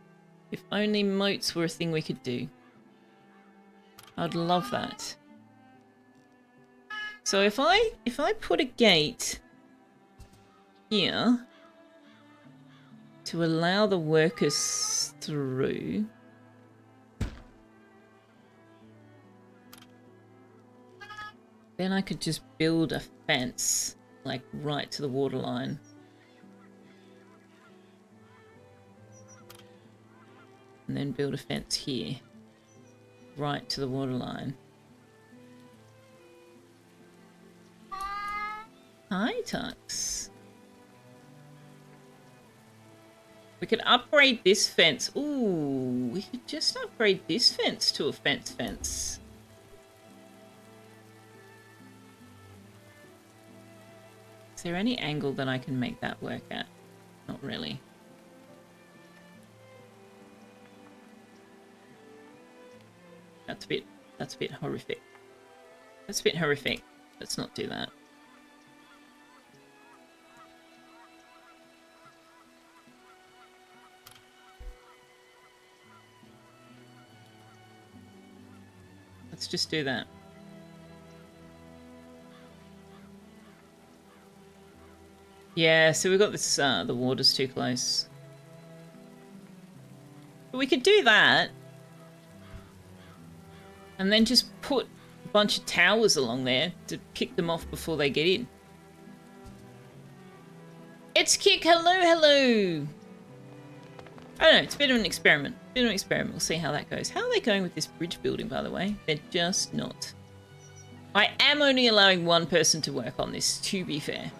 If only moats were a thing we could do. I'd love that. So if I put a gate here to allow the workers through, then I could just build a fence like right to the waterline. And then build a fence here, right to the waterline. Hi, Tux. We could upgrade this fence. Ooh, we could just upgrade this fence to a fence. Is there any angle that I can make that work at? Not really. That's a bit horrific. That's a bit horrific. Let's not do that. Let's just do that. Yeah, so we've got this, the water's too close. But we could do that. And then just put a bunch of towers along there to kick them off before they get in. It's Kick, hello! I don't know, it's a bit of an experiment. We'll see how that goes. How are they going with this bridge building, by the way? They're just not. I am only allowing one person to work on this, to be fair.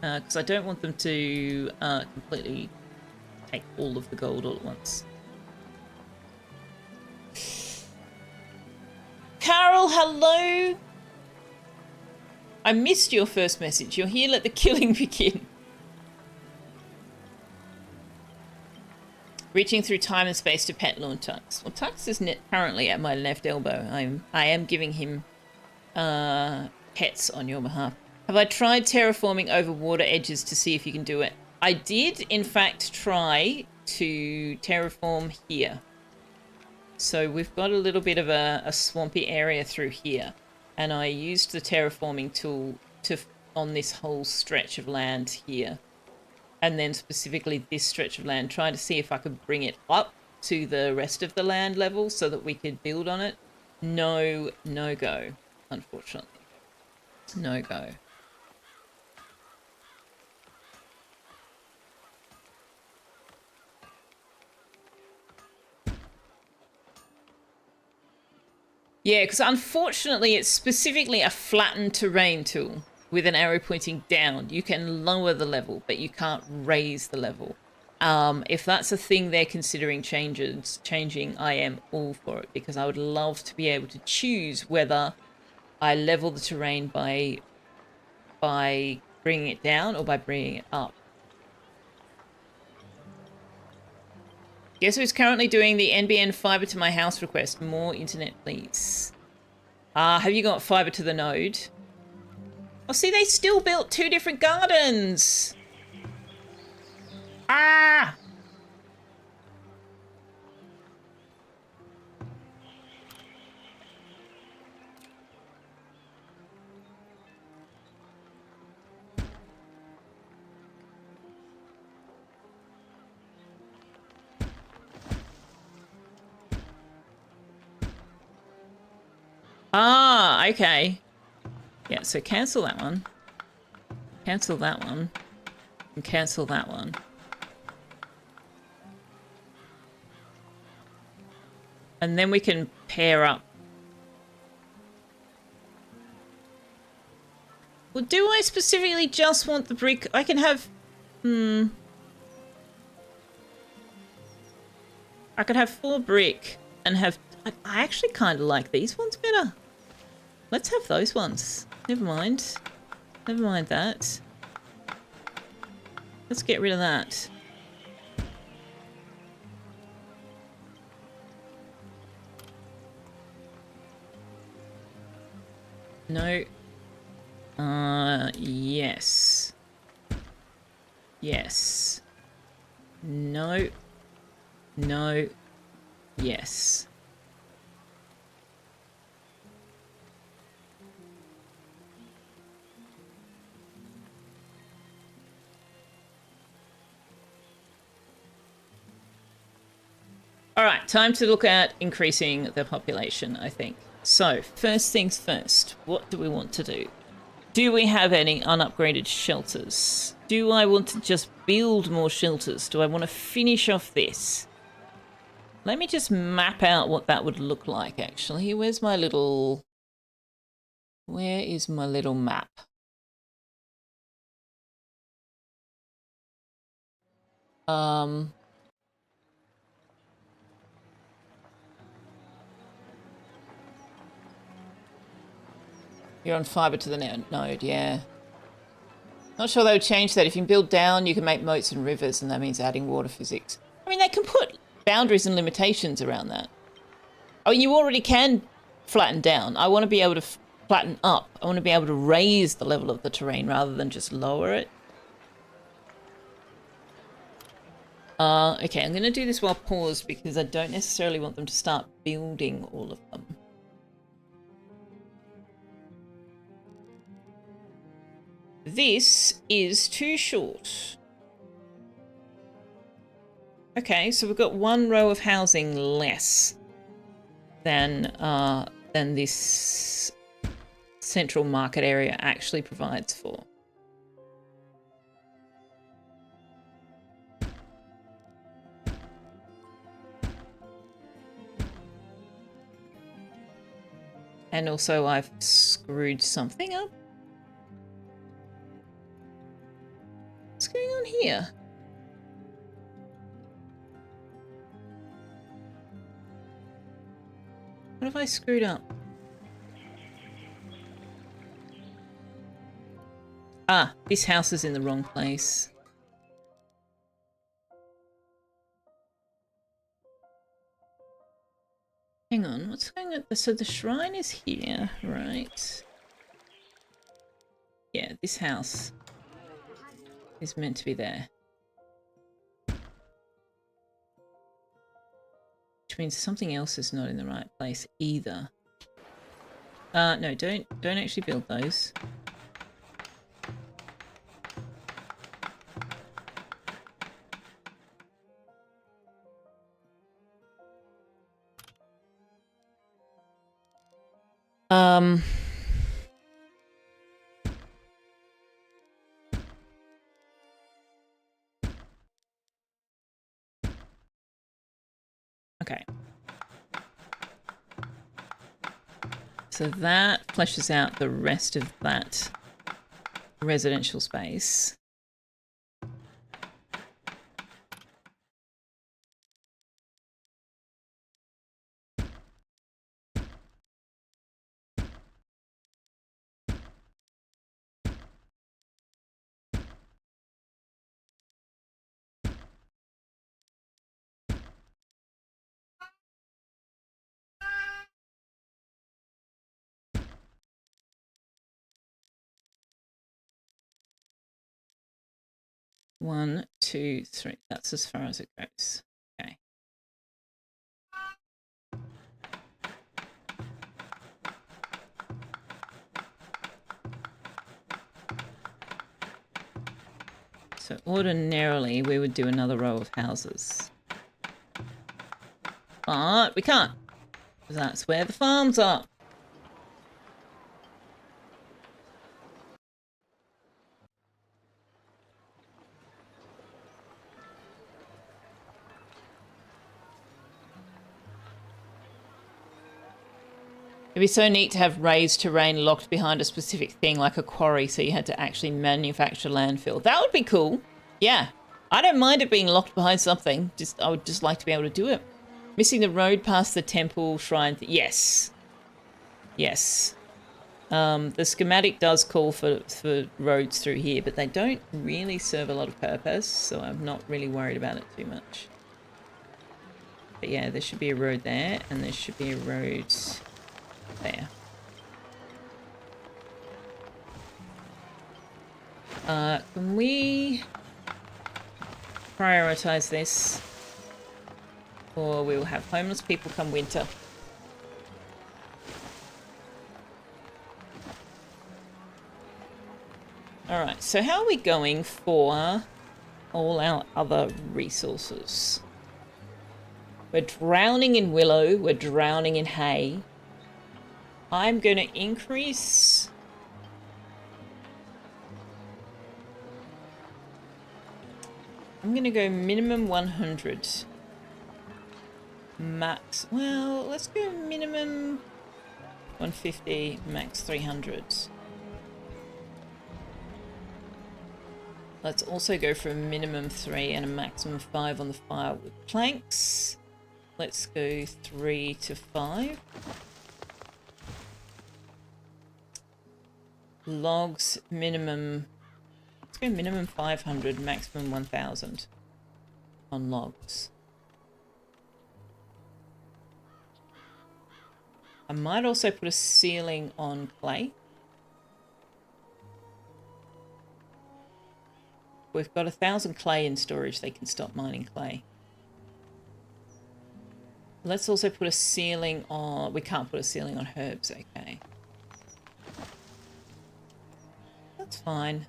Because I don't want them to completely take all of the gold all at once. Carol, hello! I missed your first message. You're here, let the killing begin. Reaching through time and space to pet Lord Tux. Well, Tux is currently at my left elbow. I am giving him pets on your behalf. Have I tried terraforming over water edges to see if you can do it? I did, in fact, try to terraform here. So we've got a little bit of a swampy area through here. And I used the terraforming tool on this whole stretch of land here. And then specifically this stretch of land, trying to see if I could bring it up to the rest of the land level so that we could build on it. No go, unfortunately. No go. Yeah, because unfortunately it's specifically a flattened terrain tool with an arrow pointing down. You can lower the level, but you can't raise the level. If that's a thing they're considering changing, I am all for it, because I would love to be able to choose whether I level the terrain by bringing it down or by bringing it up. Guess who's currently doing the NBN fiber to my house request? More internet, please. Have you got fiber to the node? Oh, see, they still built 2 different gardens. Ah! Ah, okay. Yeah, so cancel that one. Cancel that one. And cancel that one. And then we can pair up. Well, do I specifically just want the brick? I can have... I could have 4 brick and have... I actually kind of like these ones better. Let's have those ones. Never mind. Never mind that. Let's get rid of that. No. Yes. Yes. No. No. Yes. All right, time to look at increasing the population, I think. So, first things first, what do we want to do? Do we have any unupgraded shelters? Do I want to just build more shelters? Do I want to finish off this? Let me just map out what that would look like, actually. Where's my little... Where is my little map? You're on fiber to the node, yeah. Not sure they would change that. If you can build down, you can make moats and rivers, and that means adding water physics. I mean, they can put boundaries and limitations around that. I mean, you already can flatten down. I want to be able to flatten up. I want to be able to raise the level of the terrain rather than just lower it. Okay, I'm going to do this while paused because I don't necessarily want them to start building all of them. This is too short. Okay, so we've got 1 row of housing less than this central market area actually provides for. And also I've screwed something up. What's going on here? What have I screwed up? Ah, this house is in the wrong place. Hang on, what's going on? So the shrine is here, right? Yeah, this house is meant to be there. Which means something else is not in the right place either. No, don't actually build those. Okay. So that fleshes out the rest of that residential space. 1, 2, 3. That's as far as it goes. Okay. So ordinarily we would do another row of houses. But we can't. Because that's where the farms are. It'd be so neat to have raised terrain locked behind a specific thing like a quarry, so you had to actually manufacture landfill. That would be cool. Yeah. I don't mind it being locked behind something. I would just like to be able to do it. Missing the road past the temple shrine. Yes. Yes. The schematic does call for roads through here, but they don't really serve a lot of purpose, so I'm not really worried about it too much. But yeah, there should be a road there, and there should be a road there. Can we prioritize this? Or we will have homeless people come winter. Alright, so how are we going for all our other resources? We're drowning in willow, we're drowning in hay. I'm going to increase... I'm going to go minimum 100. Max... Well, let's go minimum 150, max 300. Let's also go for a minimum 3 and a maximum 5 on the firewood planks. Let's go 3 to 5. Logs, minimum... Let's go minimum 500, maximum 1,000 on logs. I might also put a ceiling on clay. We've got 1,000 clay in storage. They can stop mining clay. Let's also put a ceiling on... We can't put a ceiling on herbs, okay. That's fine.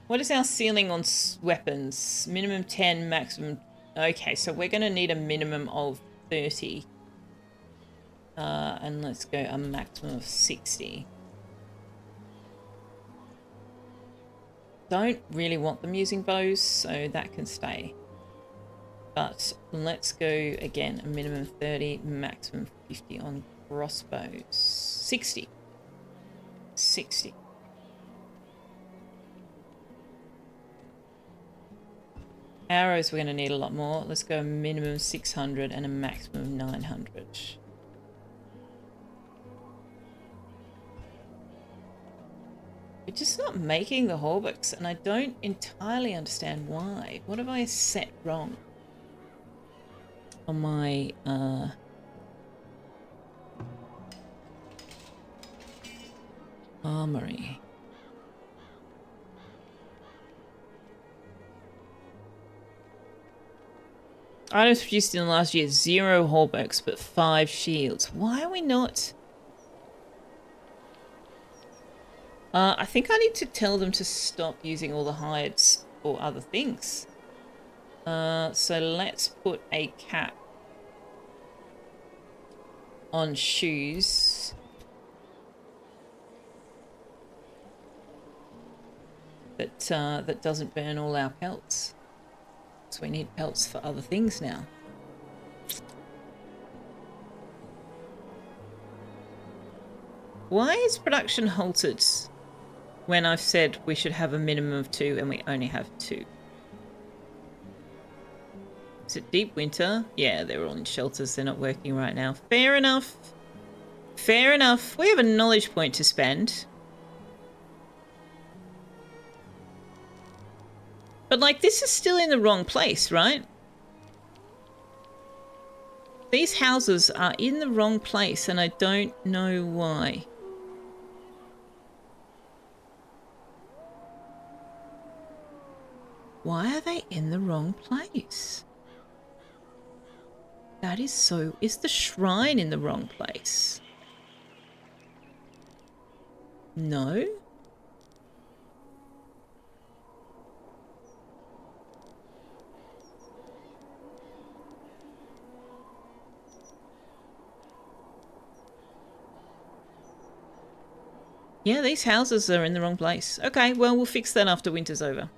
What is our ceiling on weapons? Minimum 10, maximum... Okay, so we're going to need a minimum of 30. And let's go a maximum of 60. Don't really want them using bows, so that can stay. But let's go again, a minimum 30, maximum 50 on crossbows. 60. 60. Arrows, we're going to need a lot more. Let's go a minimum 600 and a maximum 900. We're just not making the hauberks, and I don't entirely understand why. What have I set wrong on my armory? Items produced in the last year, 0 hauberks, but 5 shields. Why are we not... I think I need to tell them to stop using all the hides for other things. So let's put a cap on shoes. That doesn't burn all our pelts. So we need pelts for other things now. Why is production halted when I've said we should have a minimum of 2 and we only have 2? Is it deep winter? Yeah, they're all in shelters. They're not working right now. Fair enough. Fair enough. We have a knowledge point to spend. But, like, this is still in the wrong place, right? These houses are in the wrong place, and I don't know why. Why are they in the wrong place? That is so... Is the shrine in the wrong place? No? Yeah, these houses are in the wrong place. Okay, well, we'll fix that after winter's over.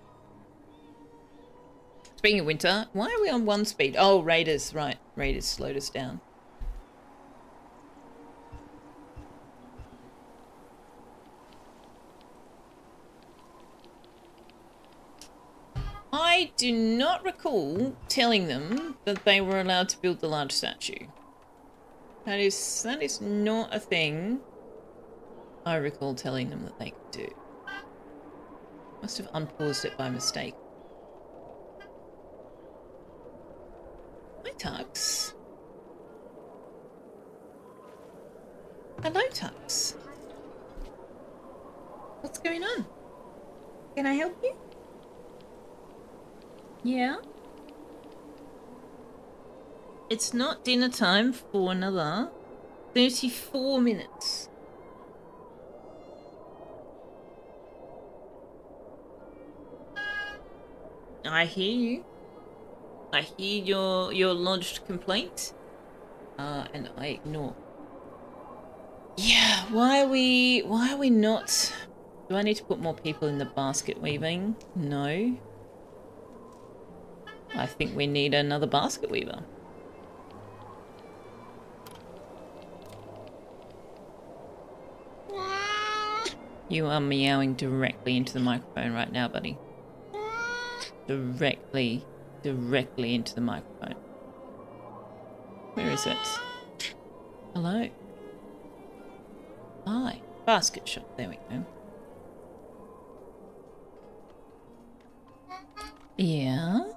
Speaking of winter, why are we on 1 speed? Oh, raiders, right. Raiders slowed us down. I do not recall telling them that they were allowed to build the large statue. That is not a thing I recall telling them that they could do. Must have unpaused it by mistake. Hi, Tux. Hello, Tux. What's going on? Can I help you? Yeah? It's not dinner time for another 34 minutes. I hear you. I hear your lodged complaint. And I ignore. Yeah, why are we not... Do I need to put more people in the basket weaving? No. I think we need another basket weaver. You are meowing directly into the microphone right now, buddy. Directly into the microphone. Where is it? Hello? Hi. Basket shop. There we go. Yeah?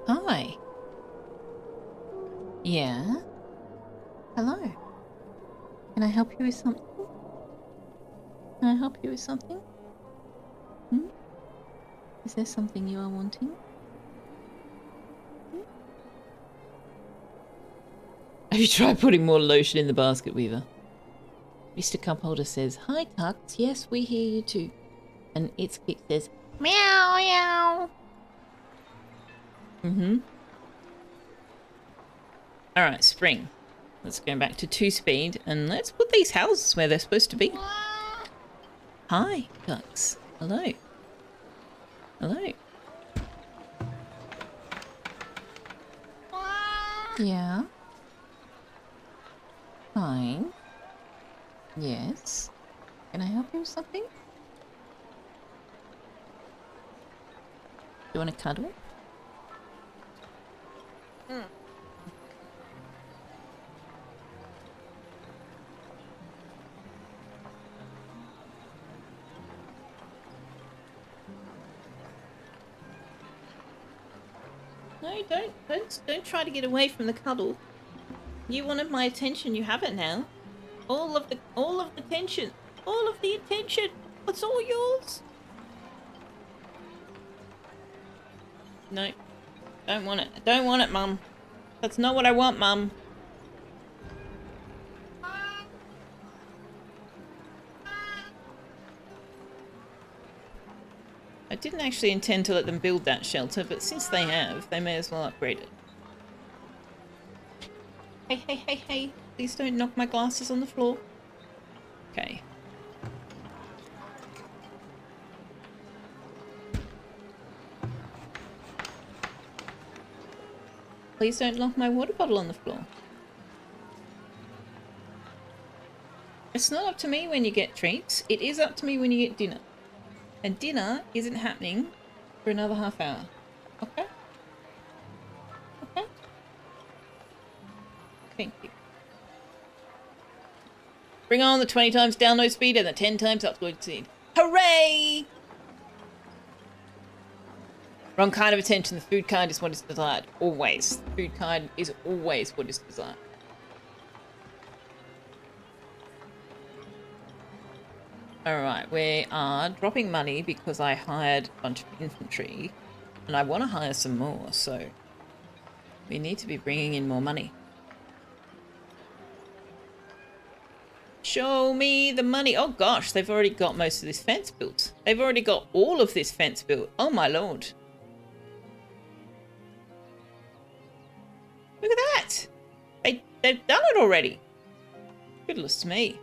Hi. Yeah? Hello? Can I help you with something? Can I help you with something? Hmm? Is there something you are wanting? Hmm? Have you tried putting more lotion in the basket weaver? Mr. Cupholder says, "Hi, Tux. Yes, we hear you too." And its kick says, "Meow, meow." Mm-hmm. Alright, spring. Let's go back to 2 speed and let's put these houses where they're supposed to be. Hi, ducks. Hello. Hello. Yeah. Fine. Yes. Can I help you with something? Do you want to cuddle? No, don't try to get away from the cuddle. You wanted my attention, you have it now. All of the tension. All of the attention. It's all yours. No. Don't want it. I don't want it, Mum. That's not what I want, Mum. I didn't actually intend to let them build that shelter, but since they have, they may as well upgrade it. Hey, hey, hey, hey. Please don't knock my glasses on the floor. Okay. Please don't knock my water bottle on the floor. It's not up to me when you get treats. It is up to me when you get dinner. And dinner isn't happening for another half hour. Okay? Okay? Thank you. Bring on the 20 times download speed and the 10 times upload speed. Hooray! Wrong kind of attention. The food kind is what is desired. Always. The food kind is always what is desired. Alright, we are dropping money because I hired a bunch of infantry. And I want to hire some more, so we need to be bringing in more money. Show me the money. Oh gosh, they've already got most of this fence built. They've already got all of this fence built. Oh my lord. Look at that. They've done it already. Goodness me.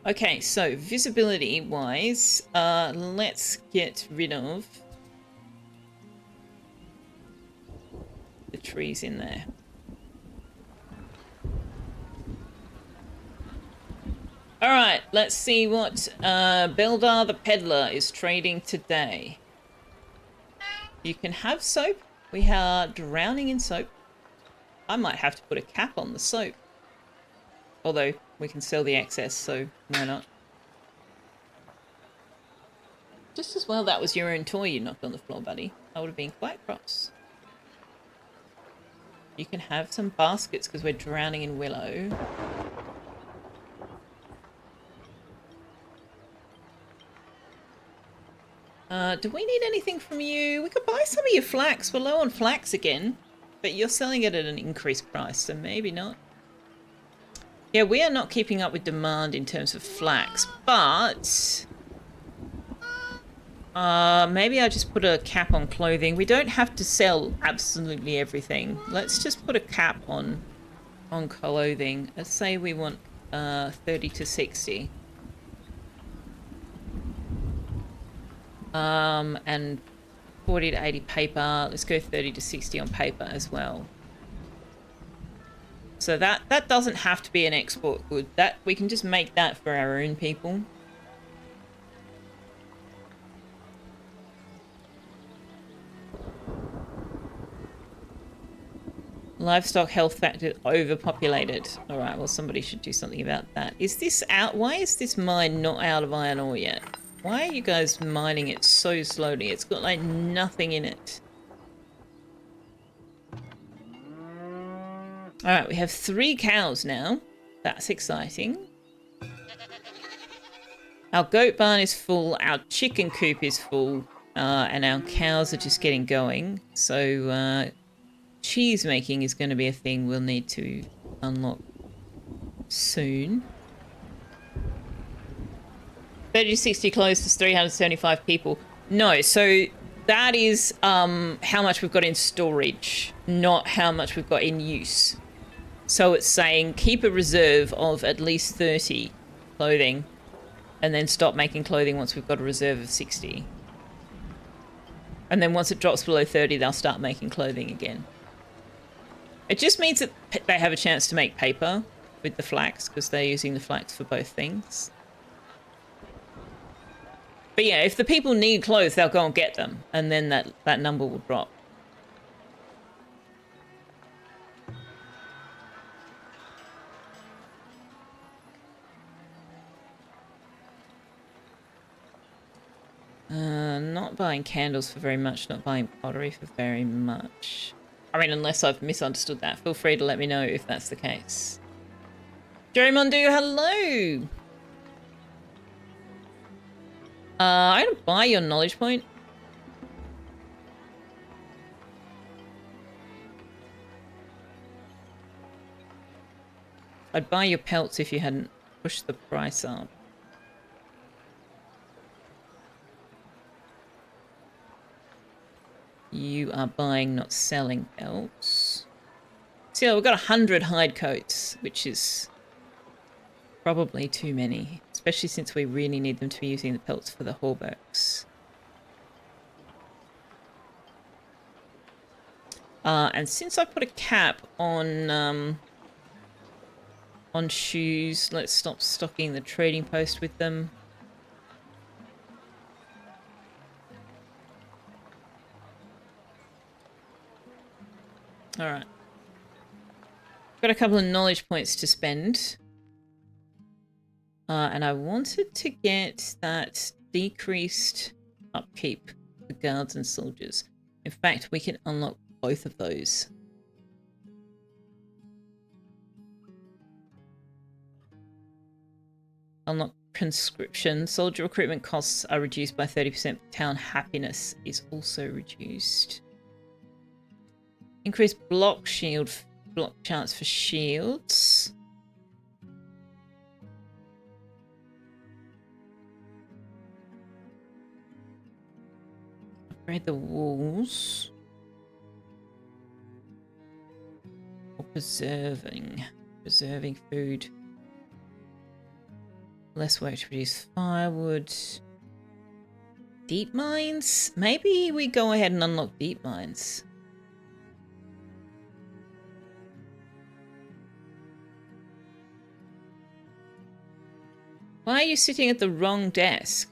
Okay, so visibility wise, let's get rid of the trees in there. Alright, let's see what Beldar the Peddler is trading today. You can have soap. We are drowning in soap. I might have to put a cap on the soap. Although, we can sell the excess, so why not? Just as well that was your own toy you knocked on the floor, buddy. I would have been quite cross. You can have some baskets because we're drowning in willow. Do we need anything from you? We could buy some of your flax. We're low on flax again. But you're selling it at an increased price, so maybe not. Yeah, we are not keeping up with demand in terms of flax, but maybe I just put a cap on clothing. We don't have to sell absolutely everything. Let's just put a cap on clothing. Let's say we want 30 to 60. And 40 to 80 paper. Let's go 30 to 60 on paper as well. So that doesn't have to be an export good. That we can just make that for our own people. Livestock health factor overpopulated. All right, well somebody should do something about that. Is this out? Why is this mine not out of iron ore yet? Why are you guys mining it so slowly? It's got like nothing in it. Alright, we have 3 cows now. That's exciting. Our goat barn is full, our chicken coop is full, and our cows are just getting going. So, cheese making is going to be a thing we'll need to unlock soon. 30 to 60 close to 375 people. No, so that is how much we've got in storage, not how much we've got in use. So it's saying keep a reserve of at least 30 clothing and then stop making clothing once we've got a reserve of 60. And then once it drops below 30, they'll start making clothing again. It just means that they have a chance to make paper with the flax because they're using the flax for both things. But yeah, if the people need clothes, they'll go and get them, and then that number will drop. Not buying candles for very much, not buying pottery for very much. I mean, unless I've misunderstood that. Feel free to let me know if that's the case. Jerry Mondu, hello! I'm gonna buy your knowledge point. I'd buy your pelts if you hadn't pushed the price up. You are buying, not selling pelts. So we've got 100 hide coats, which is probably too many, especially since we really need them to be using the pelts for the hauberks. And since I put a cap on shoes, let's stop stocking the trading post with them. Alright. Got a couple of knowledge points to spend. And I wanted to get that decreased upkeep for guards and soldiers. In fact, we can unlock both of those. Unlock conscription. Soldier recruitment costs are reduced by 30%. Town happiness is also reduced. Increased block chance for shields. Upgrade the walls. Or preserving food. Less work to produce firewood. Deep mines? Maybe we go ahead and unlock deep mines. Why are you sitting at the wrong desk?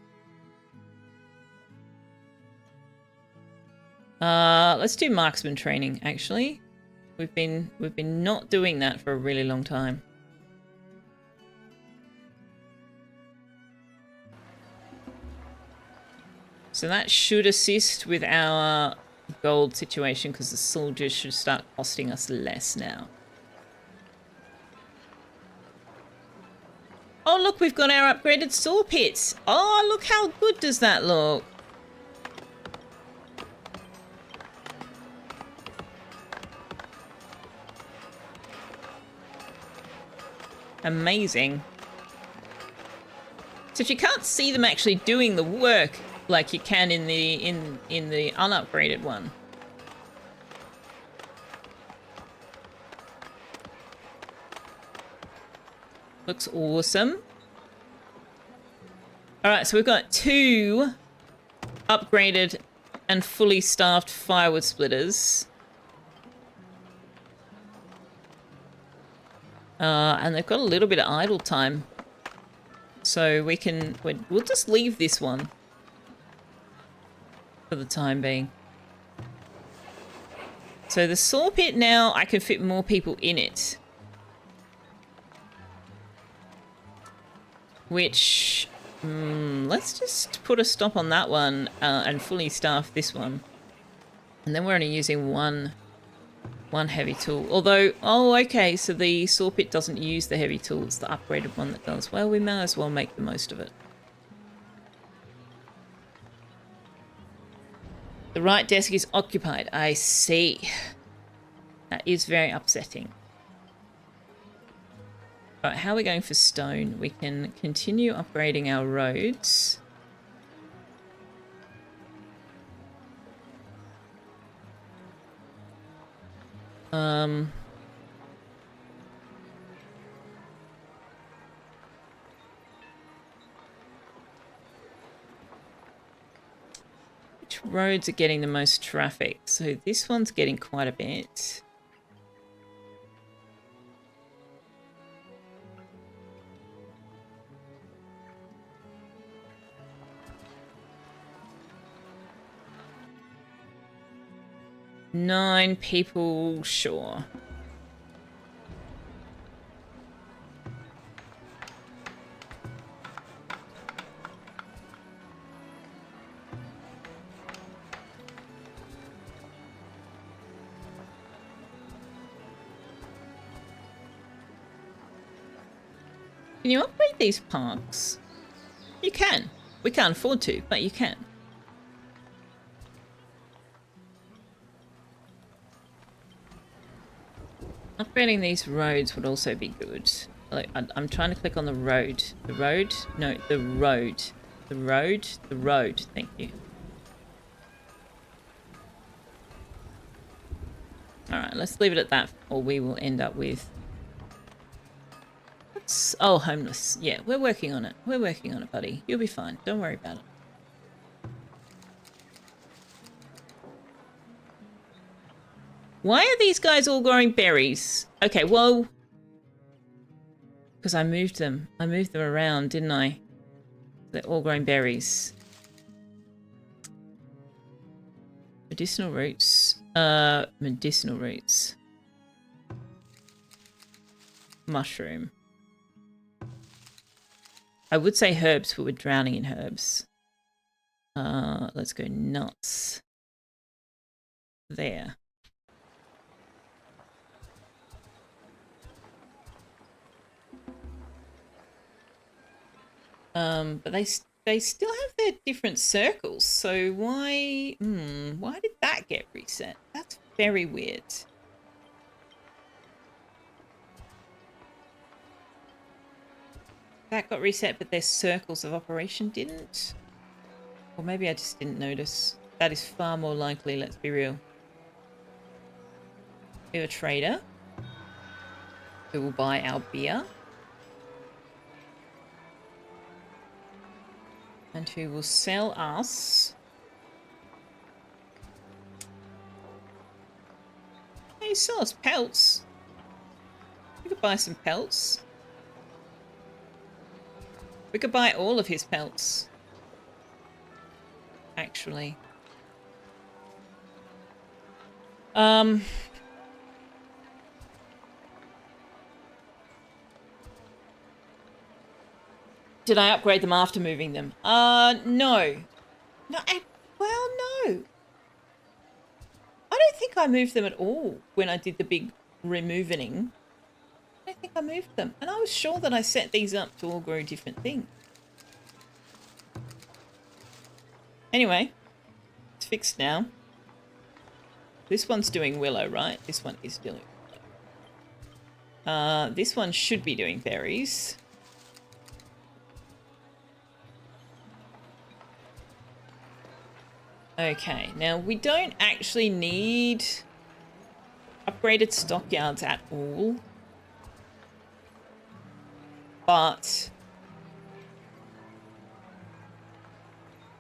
Let's do marksman training, actually. We've been not doing that for a really long time. So that should assist with our gold situation because the soldiers should start costing us less now. Oh, look, we've got our upgraded saw pits. Oh, look how good does that look. Amazing. So if you can't see them actually doing the work like you can in the unupgraded one. Looks awesome. Alright, so we've got 2 upgraded and fully staffed firewood splitters. And they've got a little bit of idle time. So we'll just leave this one for the time being. So the saw pit now, I can fit more people in it. Which, let's just put a stop on that one and fully staff this one. And then we're only using one heavy tool. Although, oh, okay, so the saw pit doesn't use the heavy tool. It's the upgraded one that does. Well, we may as well make the most of it. The right desk is occupied. I see. That is very upsetting. Right, how are we going for stone? We can continue upgrading our roads. Which roads are getting the most traffic? So this one's getting quite a bit. Nine people, sure. Can you upgrade these parks? You can. We can't afford to, but you can. Upgrading these roads would also be good. Like, I'm trying to click on the road. The road? No, the road. The road? The road. Thank you. Alright, let's leave it at that, or we will end up with... Oh, homeless. Yeah, we're working on it. We're working on it, buddy. You'll be fine. Don't worry about it. Why are these guys all growing berries? Okay, well... Because I moved them. I moved them around, didn't I? They're all growing berries. Medicinal roots. Medicinal roots. Mushroom. I would say herbs, but we're drowning in herbs. Let's go nuts. There. But they still have their different circles. So why did that get reset? That's very weird. That got reset, but their circles of operation didn't. Or maybe I just didn't notice. That is far more likely, let's be real. We have a trader who will buy our beer. And who will sell us... Hey, sell us pelts. We could buy some pelts. We could buy all of his pelts. Actually. Did I upgrade them after moving them? No. No, well, no. I don't think I moved them at all when I did the big removing. I don't think I moved them. And I was sure that I set these up to all grow different things. Anyway, it's fixed now. This one's doing willow, right? This one is doing willow. This one should be doing berries. Okay, now we don't actually need upgraded stockyards at all. But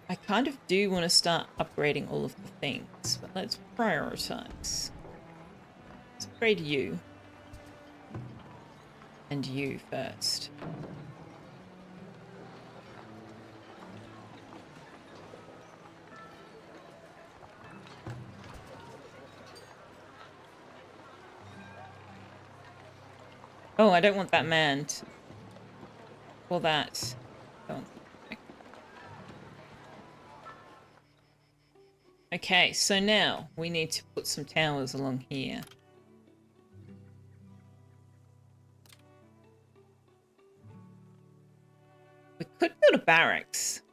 I kind of do want to start upgrading all of the things, but let's prioritize. Let's upgrade you. And you first. Oh, I don't want that manned. Or that. Oh. Okay, so now we need to put some towers along here. We could build a barracks.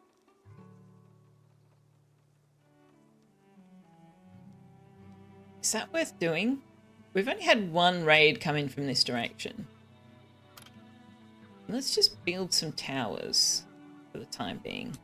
Is that worth doing? We've only had one raid come in from this direction. Let's just build some towers for the time being.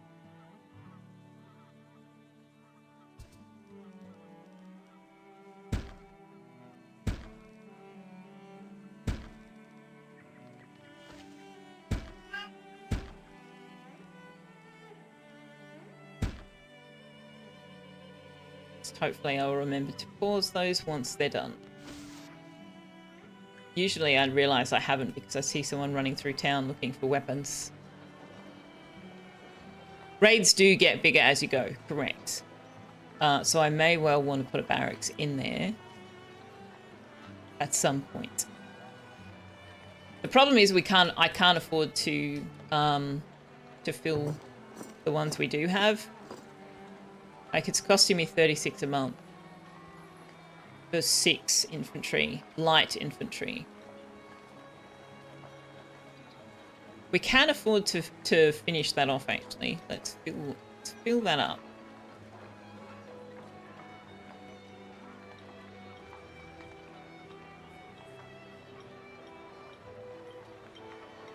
Hopefully I'll remember to pause those once they're done. Usually I'd realise I haven't because I see someone running through town looking for weapons. Raids do get bigger as you go, correct. So I may well want to put a barracks in there at some point. The problem is I can't afford to fill the ones we do have. Like, it's costing me 36 a month for 6 infantry, light infantry. We can afford to finish that off, actually. Let's fill that up.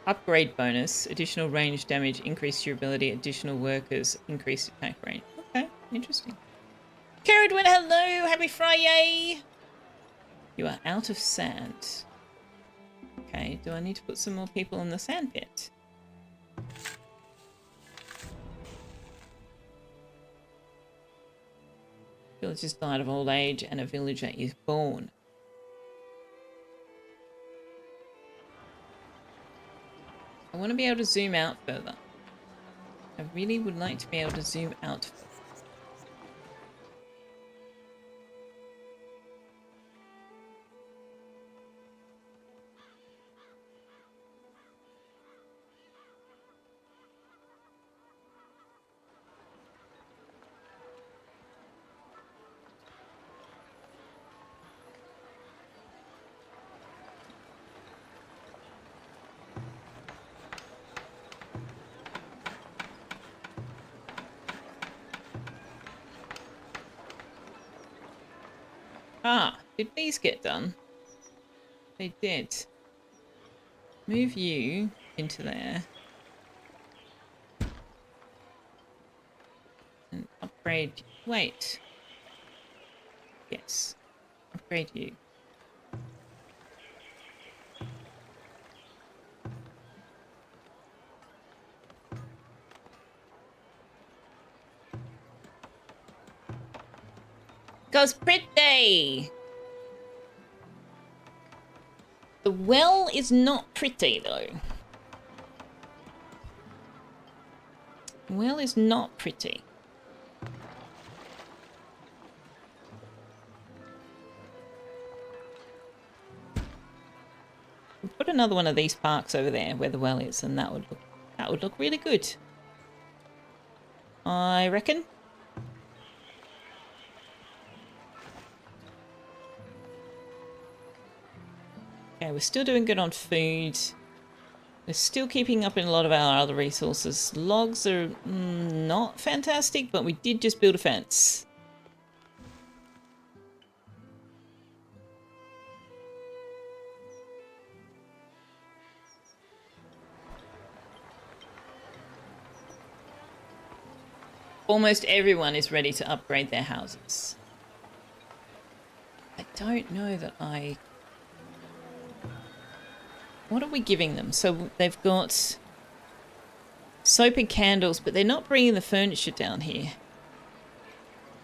Upgrade bonus, additional range damage, increased durability, additional workers, increased attack range. Okay, interesting. Caradwin, hello! Happy Friday! You are out of sand. Okay, do I need to put some more people in the sand pit? Villagers died of old age and a villager is born. I want to be able to zoom out further. I really would like to be able to zoom out further. Ah, did these get done? They did. Move you into there. And upgrade. Wait. Yes. Upgrade you. Goes pretty! The well is not pretty, though. The well is not pretty. We'll put another one of these parks over there where the well is, and that would look really good. I reckon. Okay, we're still doing good on food. We're still keeping up in a lot of our other resources. Logs are not fantastic, but we did just build a fence. Almost everyone is ready to upgrade their houses. I don't know that I... What are we giving them? So they've got soap and candles, but they're not bringing the furniture down here.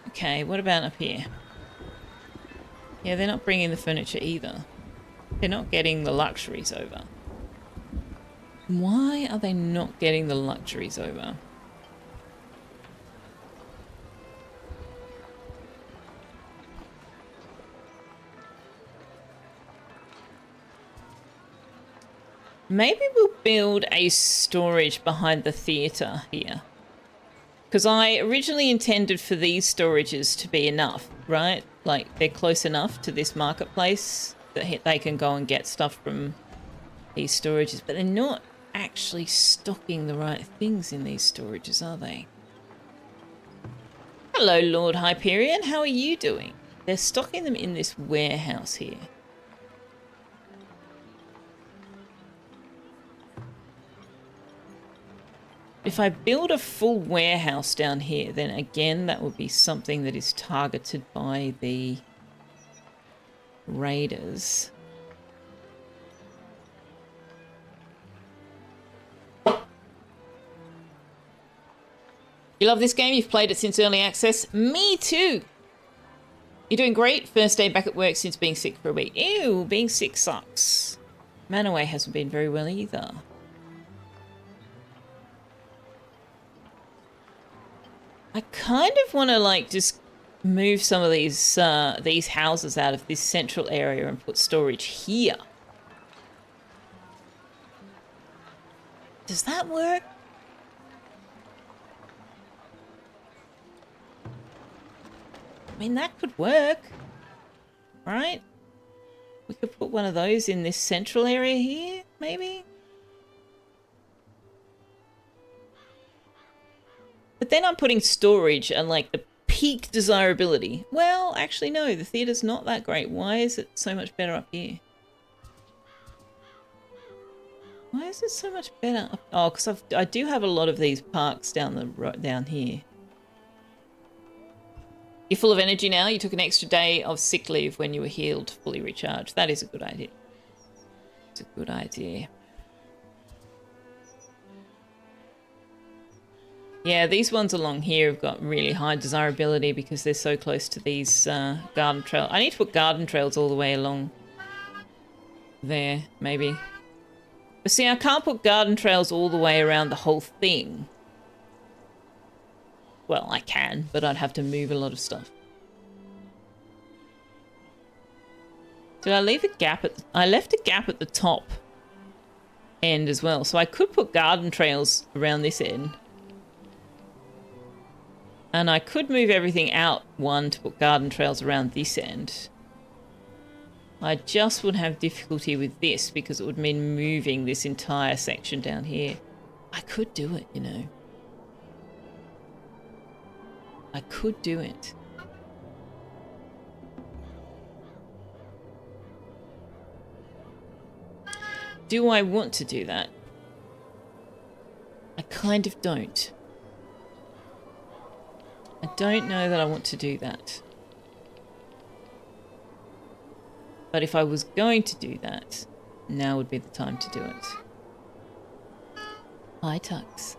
Okay, what about up here? Yeah, they're not bringing the furniture either. They're not getting the luxuries over. Why are they not getting the luxuries over? Maybe we'll build a storage behind the theatre here. Because I originally intended for these storages to be enough, right? Like, they're close enough to this marketplace that they can go and get stuff from these storages. But they're not actually stocking the right things in these storages, are they? Hello, Lord Hyperion. How are you doing? They're stocking them in this warehouse here. If I build a full warehouse down here, then again, that would be something that is targeted by the raiders. You love this game? You've played it since early access? Me too! You're doing great. First day back at work since being sick for a week. Ew, being sick sucks. Manaway hasn't been very well either. I kind of want to, like, just move some of these houses out of this central area and put storage here. Does that work? I mean, that could work, right? We could put one of those in this central area here, maybe? But then I'm putting storage and, like, the peak desirability. Well, actually, no, the theatre's not that great. Why is it so much better up here? Why is it so much better up? Oh, because I do have a lot of these parks down here. You're full of energy now. You took an extra day of sick leave when you were healed, fully recharged. That is a good idea. It's a good idea. Yeah, these ones along here have got really high desirability because they're so close to these garden trails. I need to put garden trails all the way along there, maybe. But see, I can't put garden trails all the way around the whole thing. Well, I can, but I'd have to move a lot of stuff. Did I leave a gap at I left a gap at the top end as well, so I could put garden trails around this end. And I could move everything out one to put garden trails around this end. I just would have difficulty with this because it would mean moving this entire section down here. I could do it, you know. I could do it. do I want to do that? I kind of don't. I don't know that I want to do that. But if I was going to do that, now would be the time to do it. Hi, Tux.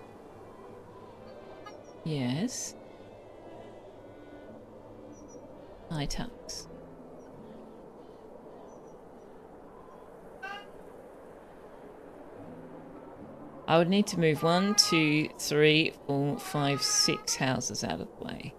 Yes. Hi, Tux. I would need to move 1, 2, 3, 4, 5, 6 houses out of the way.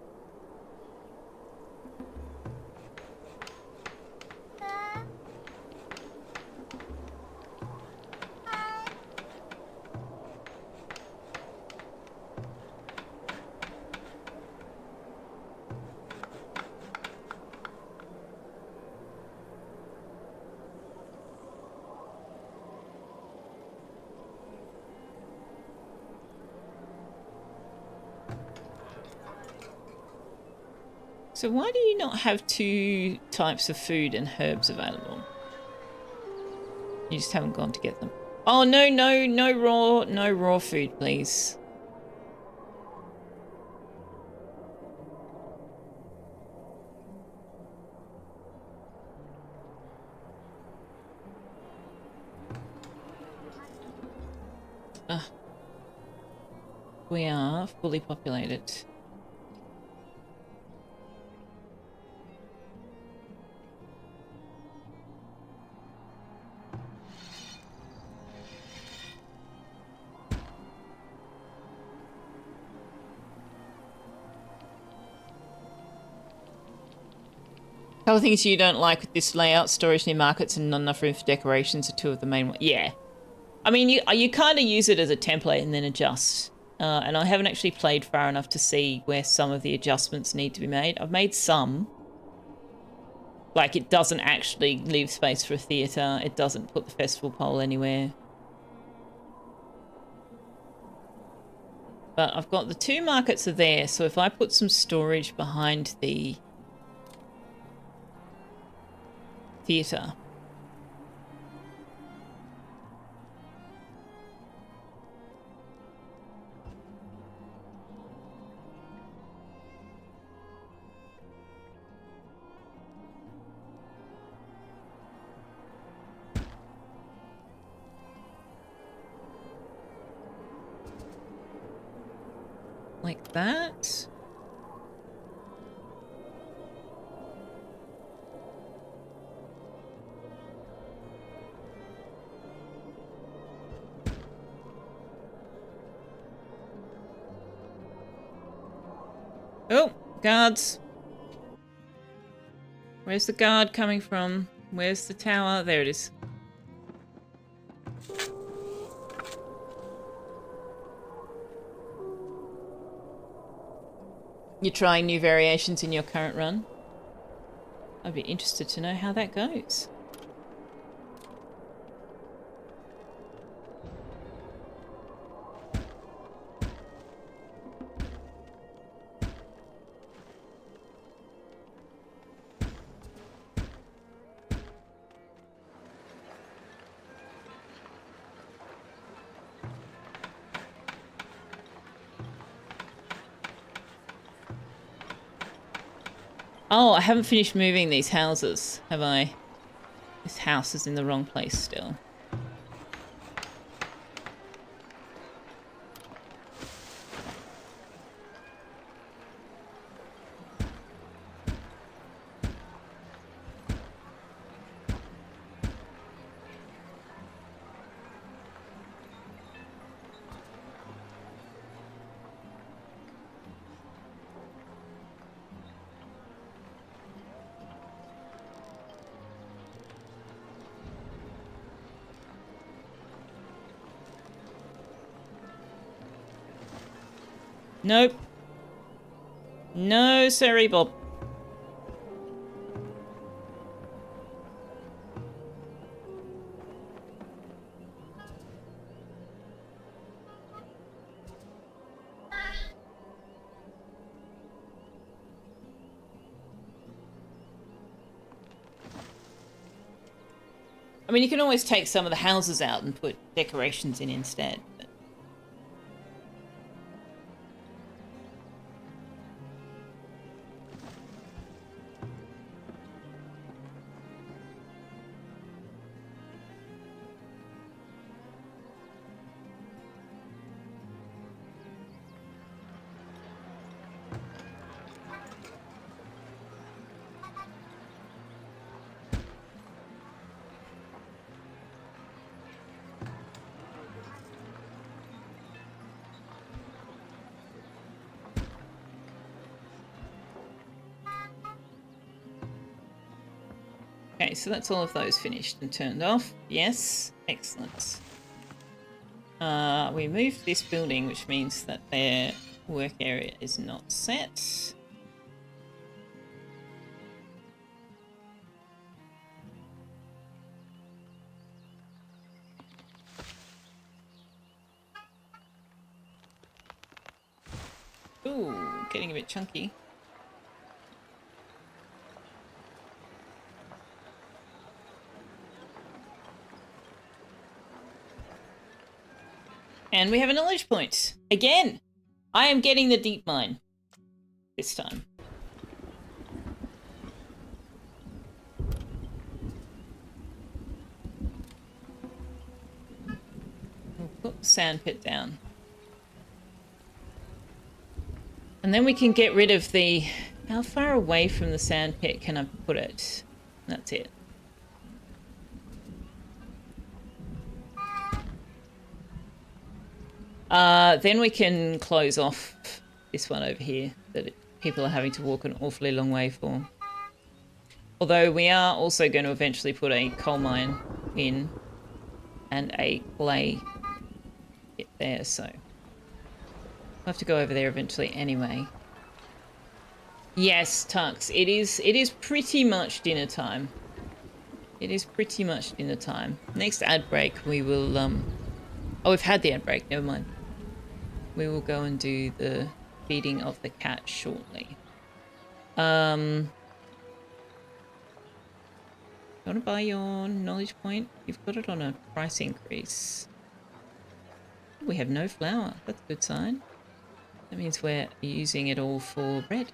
So why do you not have 2 types of food and herbs available? You just haven't gone to get them. Oh, no raw food, please. We are fully populated. A couple of things you don't like with this layout: storage near markets and not enough room for decorations are 2 of the main ones. Yeah. I mean, you kind of use it as a template and then adjust. And I haven't actually played far enough to see where some of the adjustments need to be made. I've made some. Like, it doesn't actually leave space for a theatre. It doesn't put the festival pole anywhere. But I've got the 2 markets are there, so if I put some storage behind the theatre. Like that. Oh, guards. Where's the guard coming from? Where's the tower? There it is. You're trying new variations in your current run? I'd be interested to know how that goes. Oh, I haven't finished moving these houses, have I? This house is in the wrong place still. Nope. No, sorry, Bob. I mean, you can always take some of the houses out and put decorations in instead. But... Okay, so that's all of those finished and turned off. Yes, excellent. We moved this building, which means that their work area is not set. Ooh, getting a bit chunky. And we have a knowledge point. Again, I am getting the deep mine this time. We'll put the sand pit down. And then we can get rid of the... How far away from the sand pit can I put it? That's it. Then we can close off this one over here that people are having to walk an awfully long way for. Although we are also going to eventually put a coal mine in and a clay pit there, so we'll have to go over there eventually anyway. Yes, Tux, it is pretty much dinner time. It is pretty much dinner time. Next ad break we will oh, we've had the ad break, never mind. We will go and do the feeding of the cat shortly. You want to buy your knowledge point? You've got it on a price increase. We have no flour. That's a good sign. That means we're using it all for bread.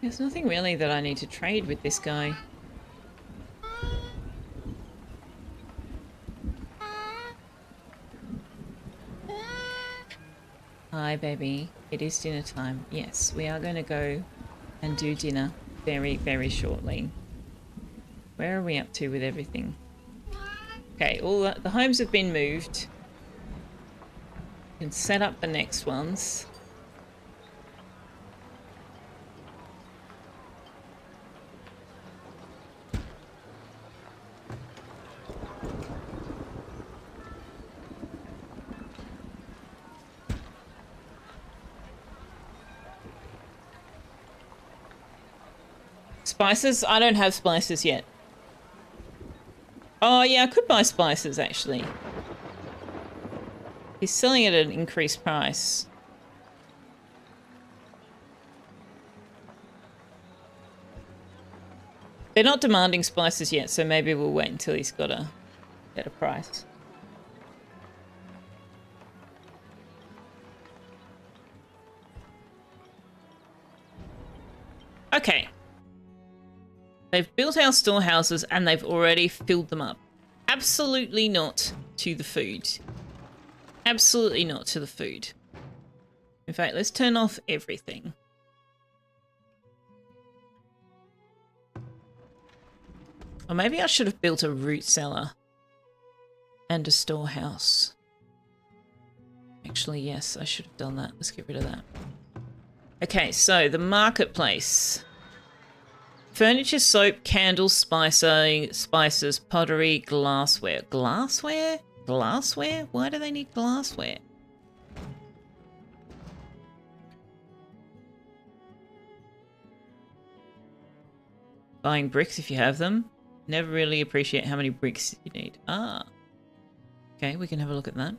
There's nothing really that I need to trade with this guy. Hi, baby. It is dinner time. Yes, we are going to go and do dinner very, very shortly. Where are we up to with everything? Okay, all the homes have been moved. We can set up the next ones. Spices? I don't have spices yet. Oh, yeah, I could buy spices, actually. He's selling it at an increased price. They're not demanding spices yet, so maybe we'll wait until he's got a better price. Okay. They've built our storehouses and they've already filled them up. Absolutely not to the food. Absolutely not to the food. In fact, let's turn off everything. Or maybe I should have built a root cellar and a storehouse. Actually, yes, I should have done that. Let's get rid of that. Okay, so the marketplace. Furniture, soap, candles, spices, pottery, glassware. Glassware? Glassware? Why do they need glassware? Buying bricks if you have them. Never really appreciate how many bricks you need. Ah. Okay, we can have a look at that.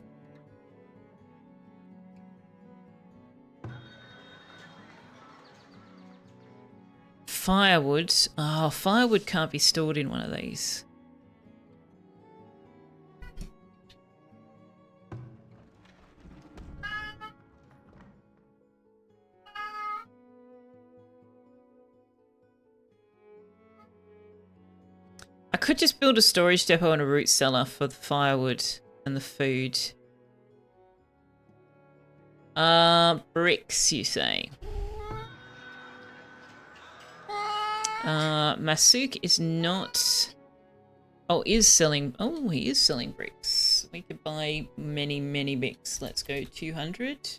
firewood. Oh, firewood can't be stored in one of these. I could just build a storage depot and a root cellar for the firewood and the food. Bricks, you say? Masuk is not... Oh, is selling... Oh, he is selling bricks. We could buy many, many bricks. Let's go 200.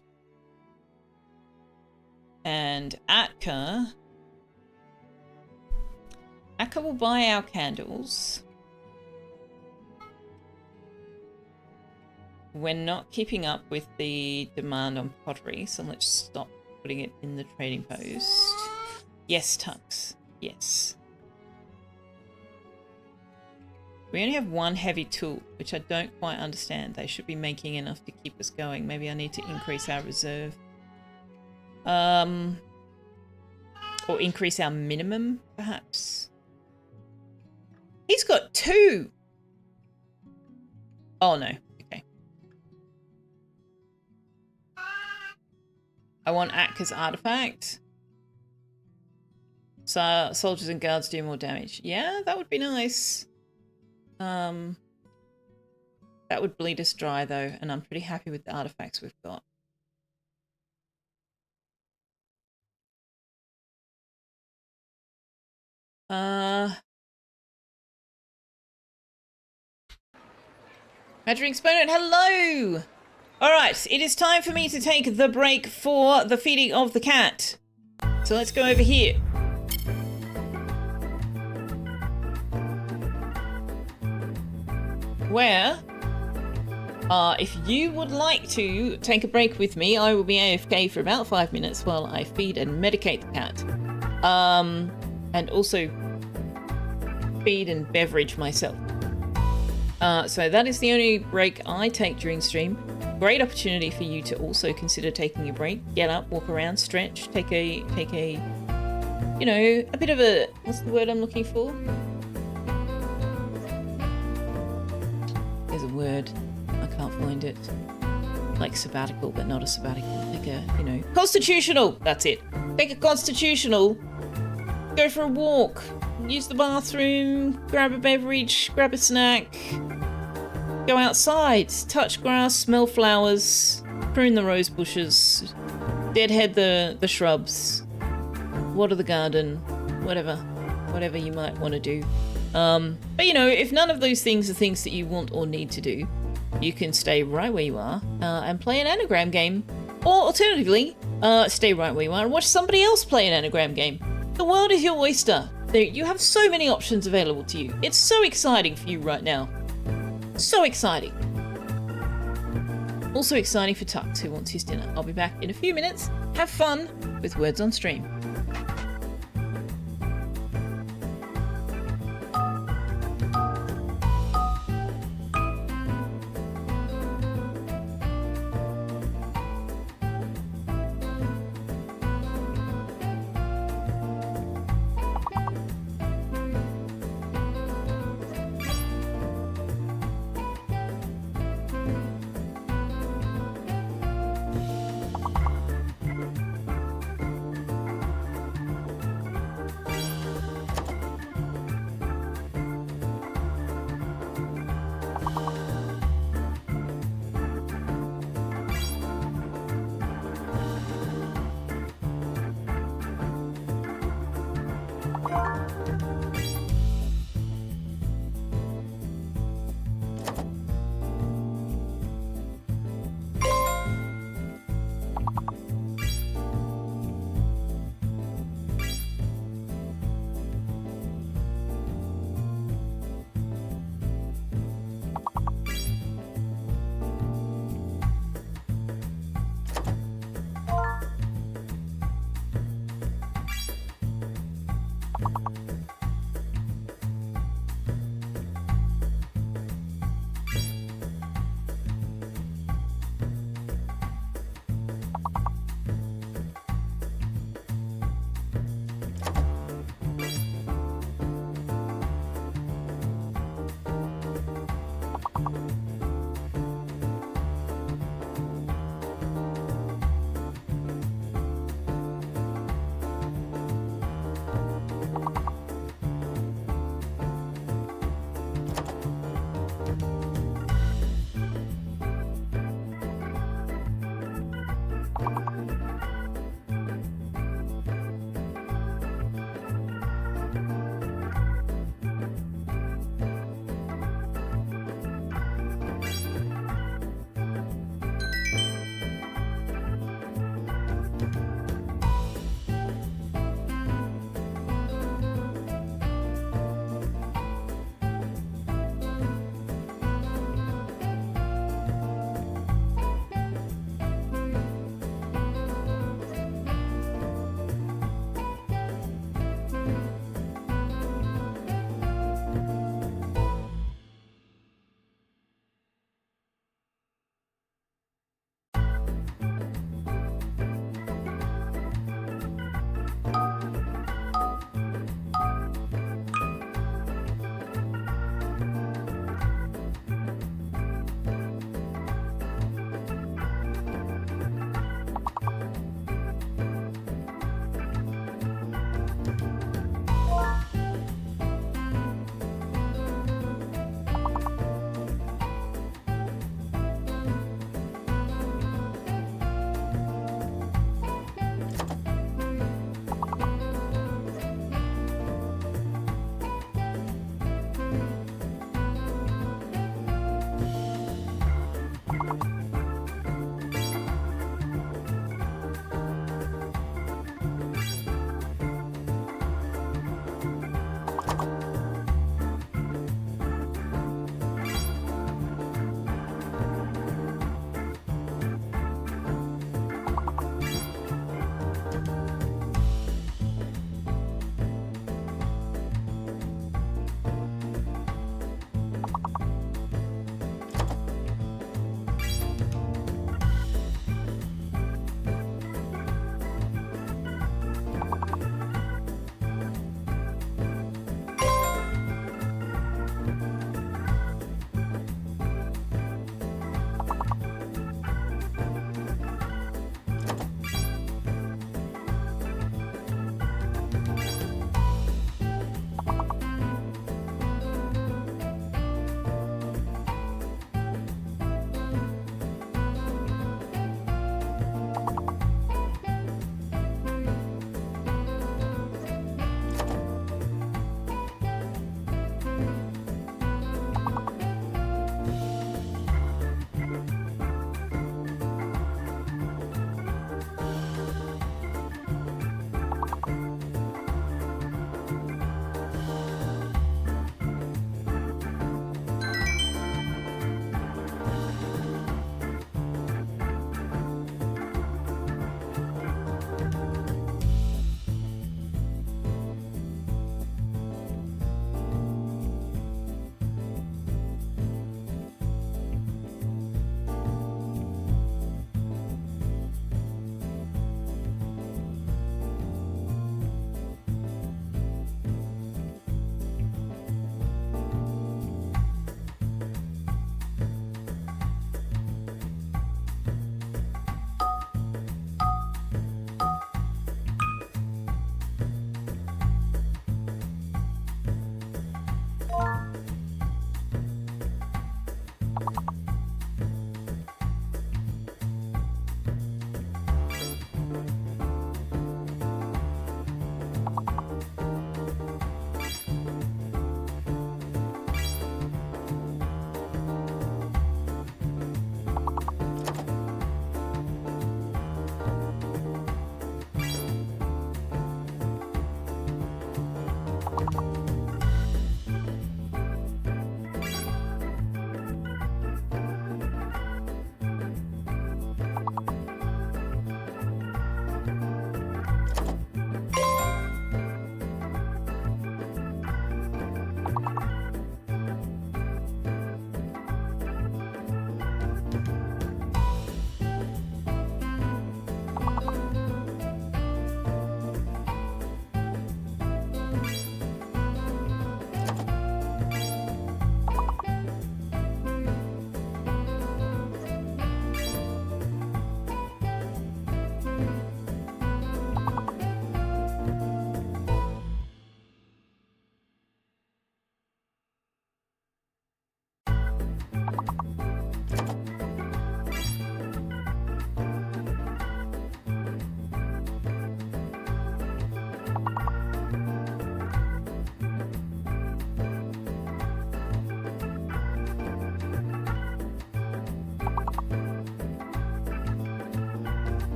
And Atka... Atka will buy our candles. We're not keeping up with the demand on pottery, so let's stop putting it in the trading post. Yes, Tux. Yes. We only have one heavy tool, which I don't quite understand. They should be making enough to keep us going. Maybe I need to increase our reserve. Or increase our minimum, perhaps. He's got 2! Oh, no. Okay. I want Atka's artifact. So soldiers and guards do more damage. Yeah, that would be nice. That would bleed us dry, though, and I'm pretty happy with the artifacts we've got. Magic Exponent, hello! Alright, it is time for me to take the break for the feeding of the cat. So let's go over here. Where, if you would like to take a break with me, I will be AFK for about 5 minutes while I feed and medicate the cat. And also feed and beverage myself. So that is the only break I take during stream. Great opportunity for you to also consider taking a break. Get up, walk around, stretch, take a, you know, a bit of a, what's the word I'm looking for? There's a word, I can't find it. Like sabbatical, but not a sabbatical. Like a, you know, constitutional, that's it. Take a constitutional, go for a walk, use the bathroom, grab a beverage, grab a snack, go outside, touch grass, smell flowers, prune the rose bushes, deadhead the shrubs, water the garden, whatever you might want to do. But you know, if none of those things are things that you want or need to do, you can stay right where you are and play an anagram game, or alternatively, stay right where you are and watch somebody else play an anagram game. The world is your oyster. You have so many options available to you. It's so exciting for you right now. So exciting. Also exciting for Tux, who wants his dinner. I'll be back in a few minutes. Have fun with Words on Stream.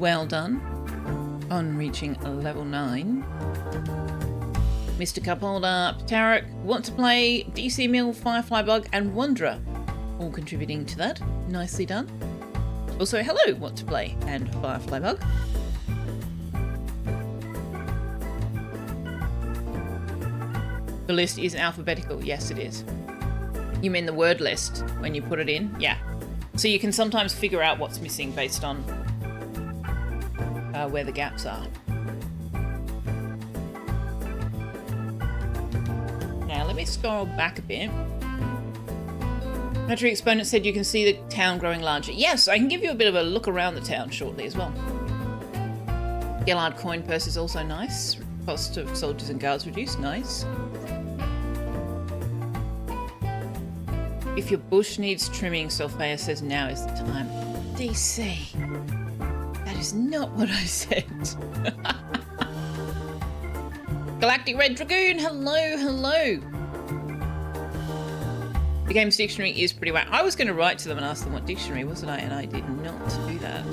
Well done on reaching level 9. Mr. Cupholder, Tarek, Want to Play, DC Mill, Firefly Bug, and Wanderer, all contributing to that. Nicely done. Also, hello, Want to Play, and Firefly Bug. The list is alphabetical. Yes, it is. You mean the word list when you put it in? Yeah. So you can sometimes figure out what's missing based on where the gaps are. Now, let me scroll back a bit. Military Exponent said you can see the town growing larger. Yes, I can give you a bit of a look around the town shortly as well. Gellard coin purse is also nice. Cost of soldiers and guards reduced. Nice. If your bush needs trimming, Selfeya says now is the time. DC. That is not what I said. Galactic Red Dragoon, hello, hello. The game's dictionary is pretty whack. I was going to write to them and ask them what dictionary, wasn't I? And I did not do that.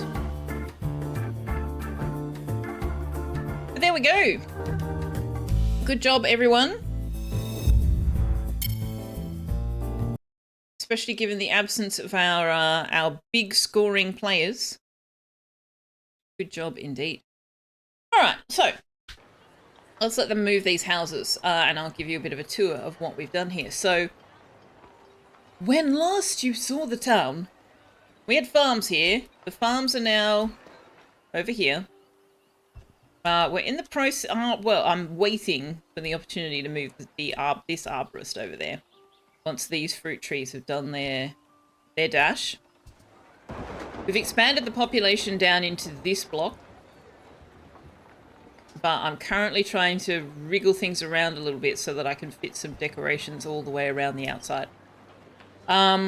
But there we go. Good job, everyone. Especially given the absence of our big scoring players. Good job indeed. All right, so let's let them move these houses, and I'll give you a bit of a tour of what we've done here. So, when last you saw the town, we had farms here. The farms are now over here. We're in the process. Well, I'm waiting for the opportunity to move this arborist over there. Once these fruit trees have done their dash. We've expanded the population down into this block. But I'm currently trying to wriggle things around a little bit so that I can fit some decorations all the way around the outside. I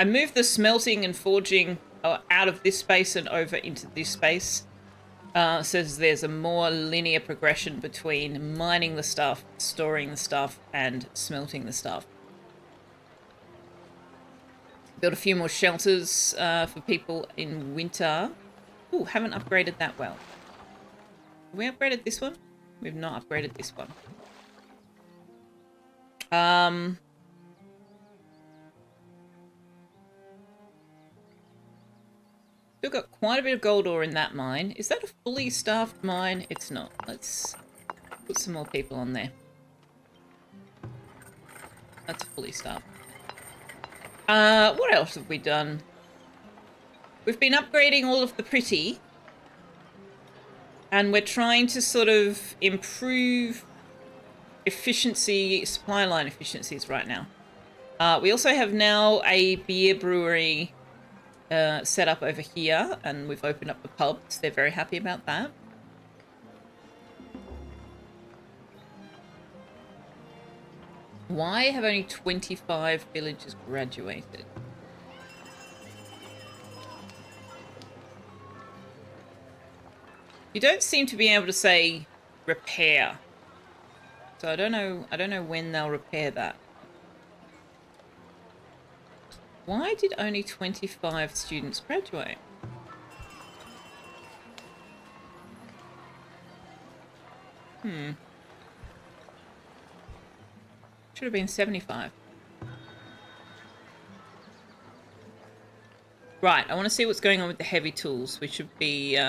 moved the smelting and forging out of this space and over into this space. Says there's a more linear progression between mining the stuff, storing the stuff, and smelting the stuff. Built a few more shelters for people in winter. Ooh, haven't upgraded that well. Have we upgraded this one? We've not upgraded this one. Still got quite a bit of gold ore in that mine. Is that a fully staffed mine? It's not. Let's put some more people on there. That's fully staffed. What else have we done? We've been upgrading all of the pretty. And we're trying to sort of improve efficiency, supply line efficiencies right now. We also have now a beer brewery set up over here, and we've opened up the pubs. They're very happy about that. Why have only 25 villagers graduated? You don't seem to be able to say repair. So I don't know when they'll repair that. Why did only 25 students graduate? Should have been 75. Right, I want to see what's going on with the heavy tools. We should be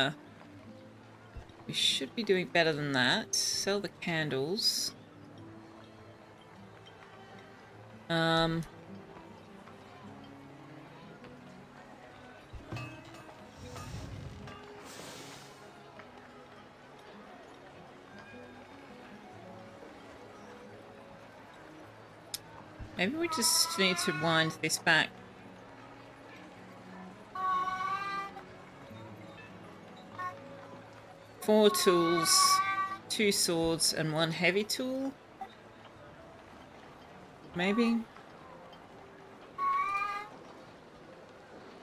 doing better than that. Sell the candles. Maybe we just need to wind this back. Four tools, 2 swords, and 1 heavy tool. Maybe.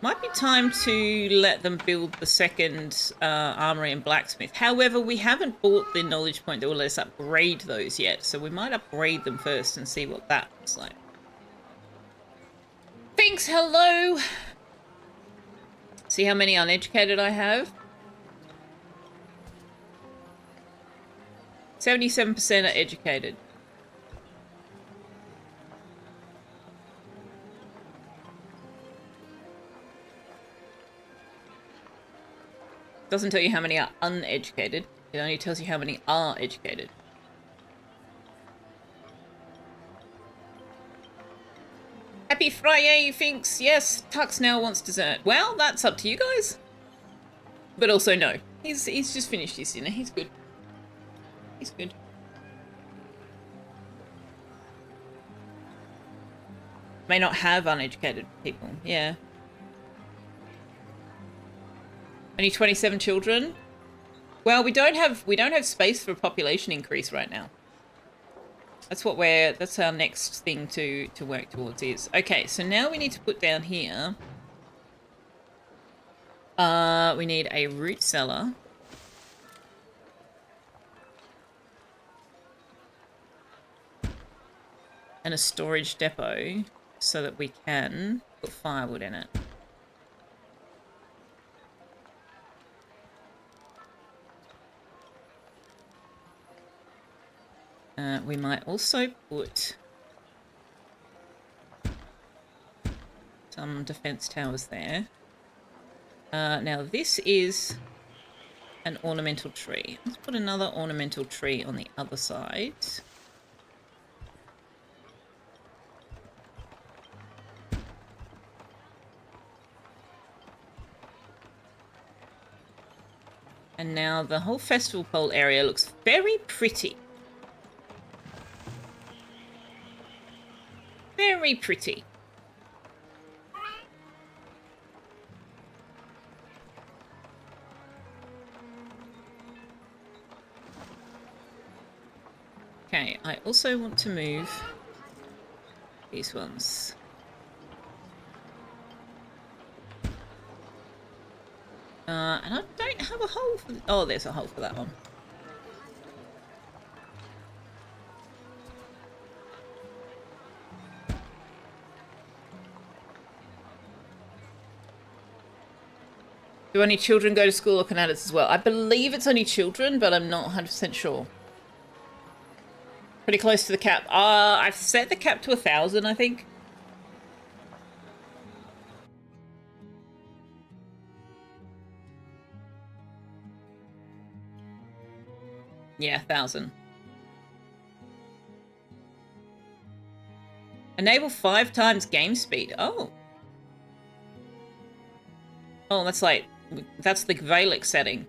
Might be time to let them build the second armory and blacksmith. However, we haven't bought the knowledge point that will let us upgrade those yet, so we might upgrade them first and see what that looks like. Thanks, hello! See how many uneducated I have? 77% are educated. Doesn't tell you how many are uneducated. It only tells you how many are educated. Happy Friday, Finks. Yes, Tux now wants dessert. Well, that's up to you guys. But also no. He's just finished his dinner. He's good. He's good. May not have uneducated people. Yeah. Only 27 children. Well, we don't have space for a population increase right now. That's our next thing to work towards is. Okay, so now we need to put down here. We need a root cellar. And a storage depot so that we can put firewood in it. We might also put some defense towers there. Now this is an ornamental tree. Let's put another ornamental tree on the other side. And now the whole festival pole area looks very pretty. Very pretty. Okay, I also want to move these ones. And I don't have a hole for... Oh, there's a hole for that one. Do any children go to school or can adults as well? I believe it's only children, but I'm not 100% sure. Pretty close to the cap. I've set the cap to 1,000, I think. Yeah, 1,000. Enable 5 times game speed. Oh. Oh, that's like... That's the Valix setting.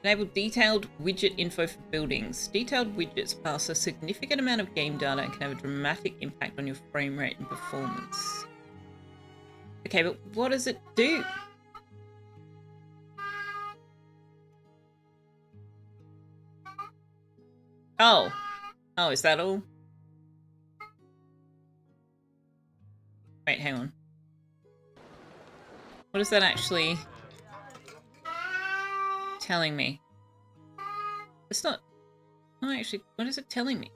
Enable detailed widget info for buildings. Detailed widgets pass a significant amount of game data and can have a dramatic impact on your frame rate and performance. Okay, but what does it do? Oh. Oh, is that all? Wait, hang on. What is that actually telling me? It's not... Oh, actually, what is it telling me?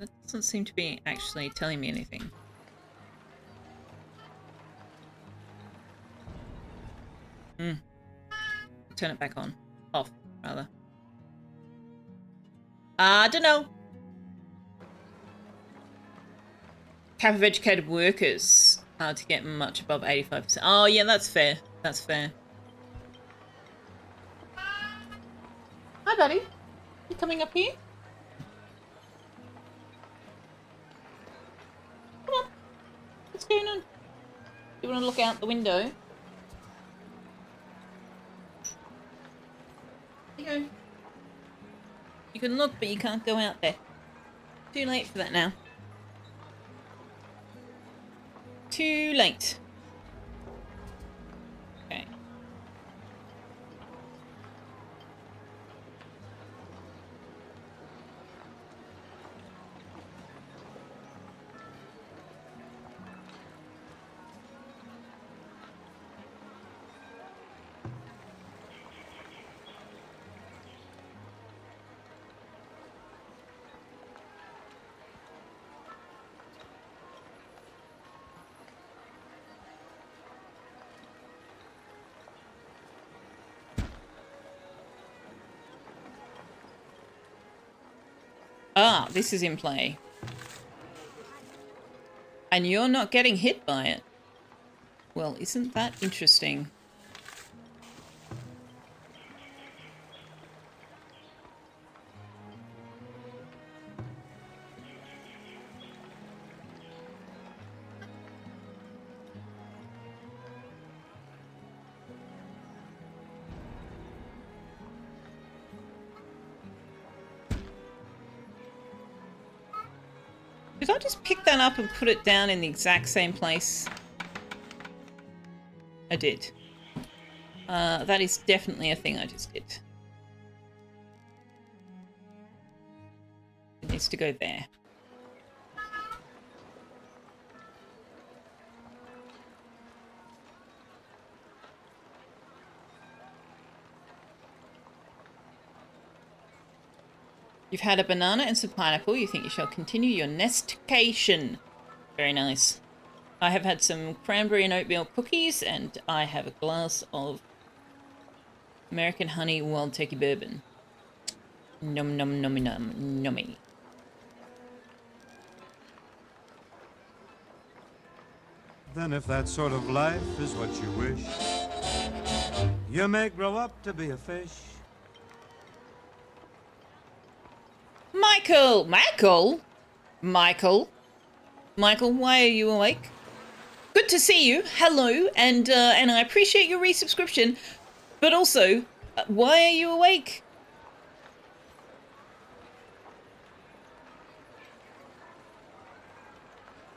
That doesn't seem to be actually telling me anything. Turn it back on. Off, rather. I don't know. Cap of educated workers. Hard to get much above 85%. Oh, yeah, that's fair. That's fair. Hi, buddy. You coming up here? Come on. What's going on? You want to look out the window? Here you go. You can look, but you can't go out there. Too late for that now. Too late. Okay. this is in play. And you're not getting hit by it. Well, isn't that interesting? Did I just pick that up and put it down in the exact same place? I did. That is definitely a thing I just did. It needs to go there. You've had a banana and some pineapple. You think you shall continue your nestication. Very nice. I have had some cranberry and oatmeal cookies, and I have a glass of American honey wild turkey bourbon. Num num nummy num nummy. Then if that sort of life is what you wish, you may grow up to be a fish. Michael! Michael? Michael? Michael, why are you awake? Good to see you. Hello, and I appreciate your resubscription. But also, why are you awake?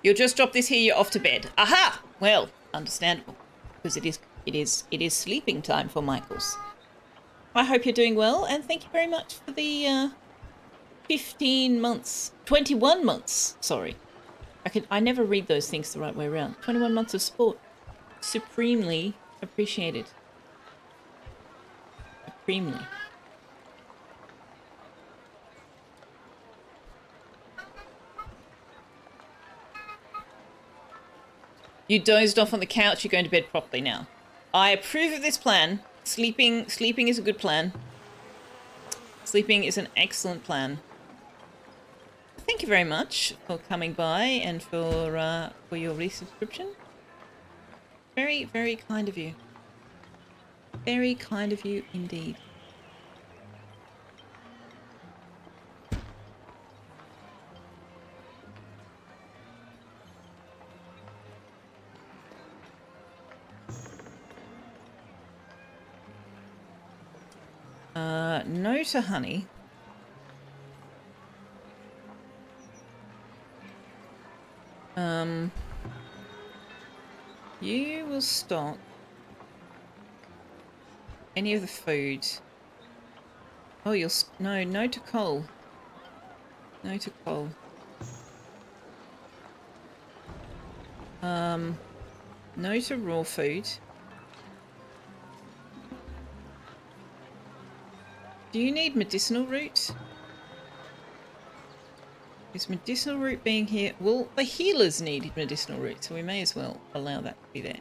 You'll just drop this here, you're off to bed. Aha! Well, understandable. Because it is sleeping time for Michaels. I hope you're doing well, and thank you very much for the 15 months. 21 months, sorry. I never read those things the right way around. 21 months of sport. Supremely appreciated. Supremely. You dozed off on the couch, you're going to bed properly now. I approve of this plan. Sleeping is a good plan. Sleeping is an excellent plan. Thank you very much for coming by and for your resubscription. Very, very kind of you. Very kind of you indeed. No to honey. You will stock any of the food. Oh, no to coal. No to coal. No to raw food. Do you need medicinal root? Is medicinal root being here? Well, the healers need medicinal root, so we may as well allow that to be there.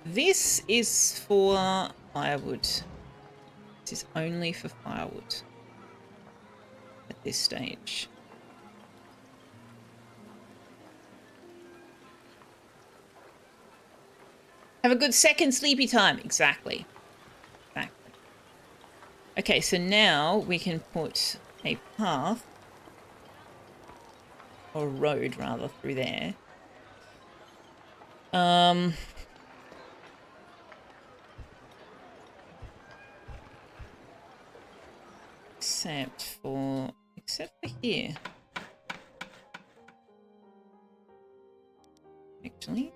This is for firewood. This is only for firewood at this stage. Have a good second sleepy time. Exactly. Exactly. Okay, so now we can put a path, or a road rather, through there. Except for here. Actually.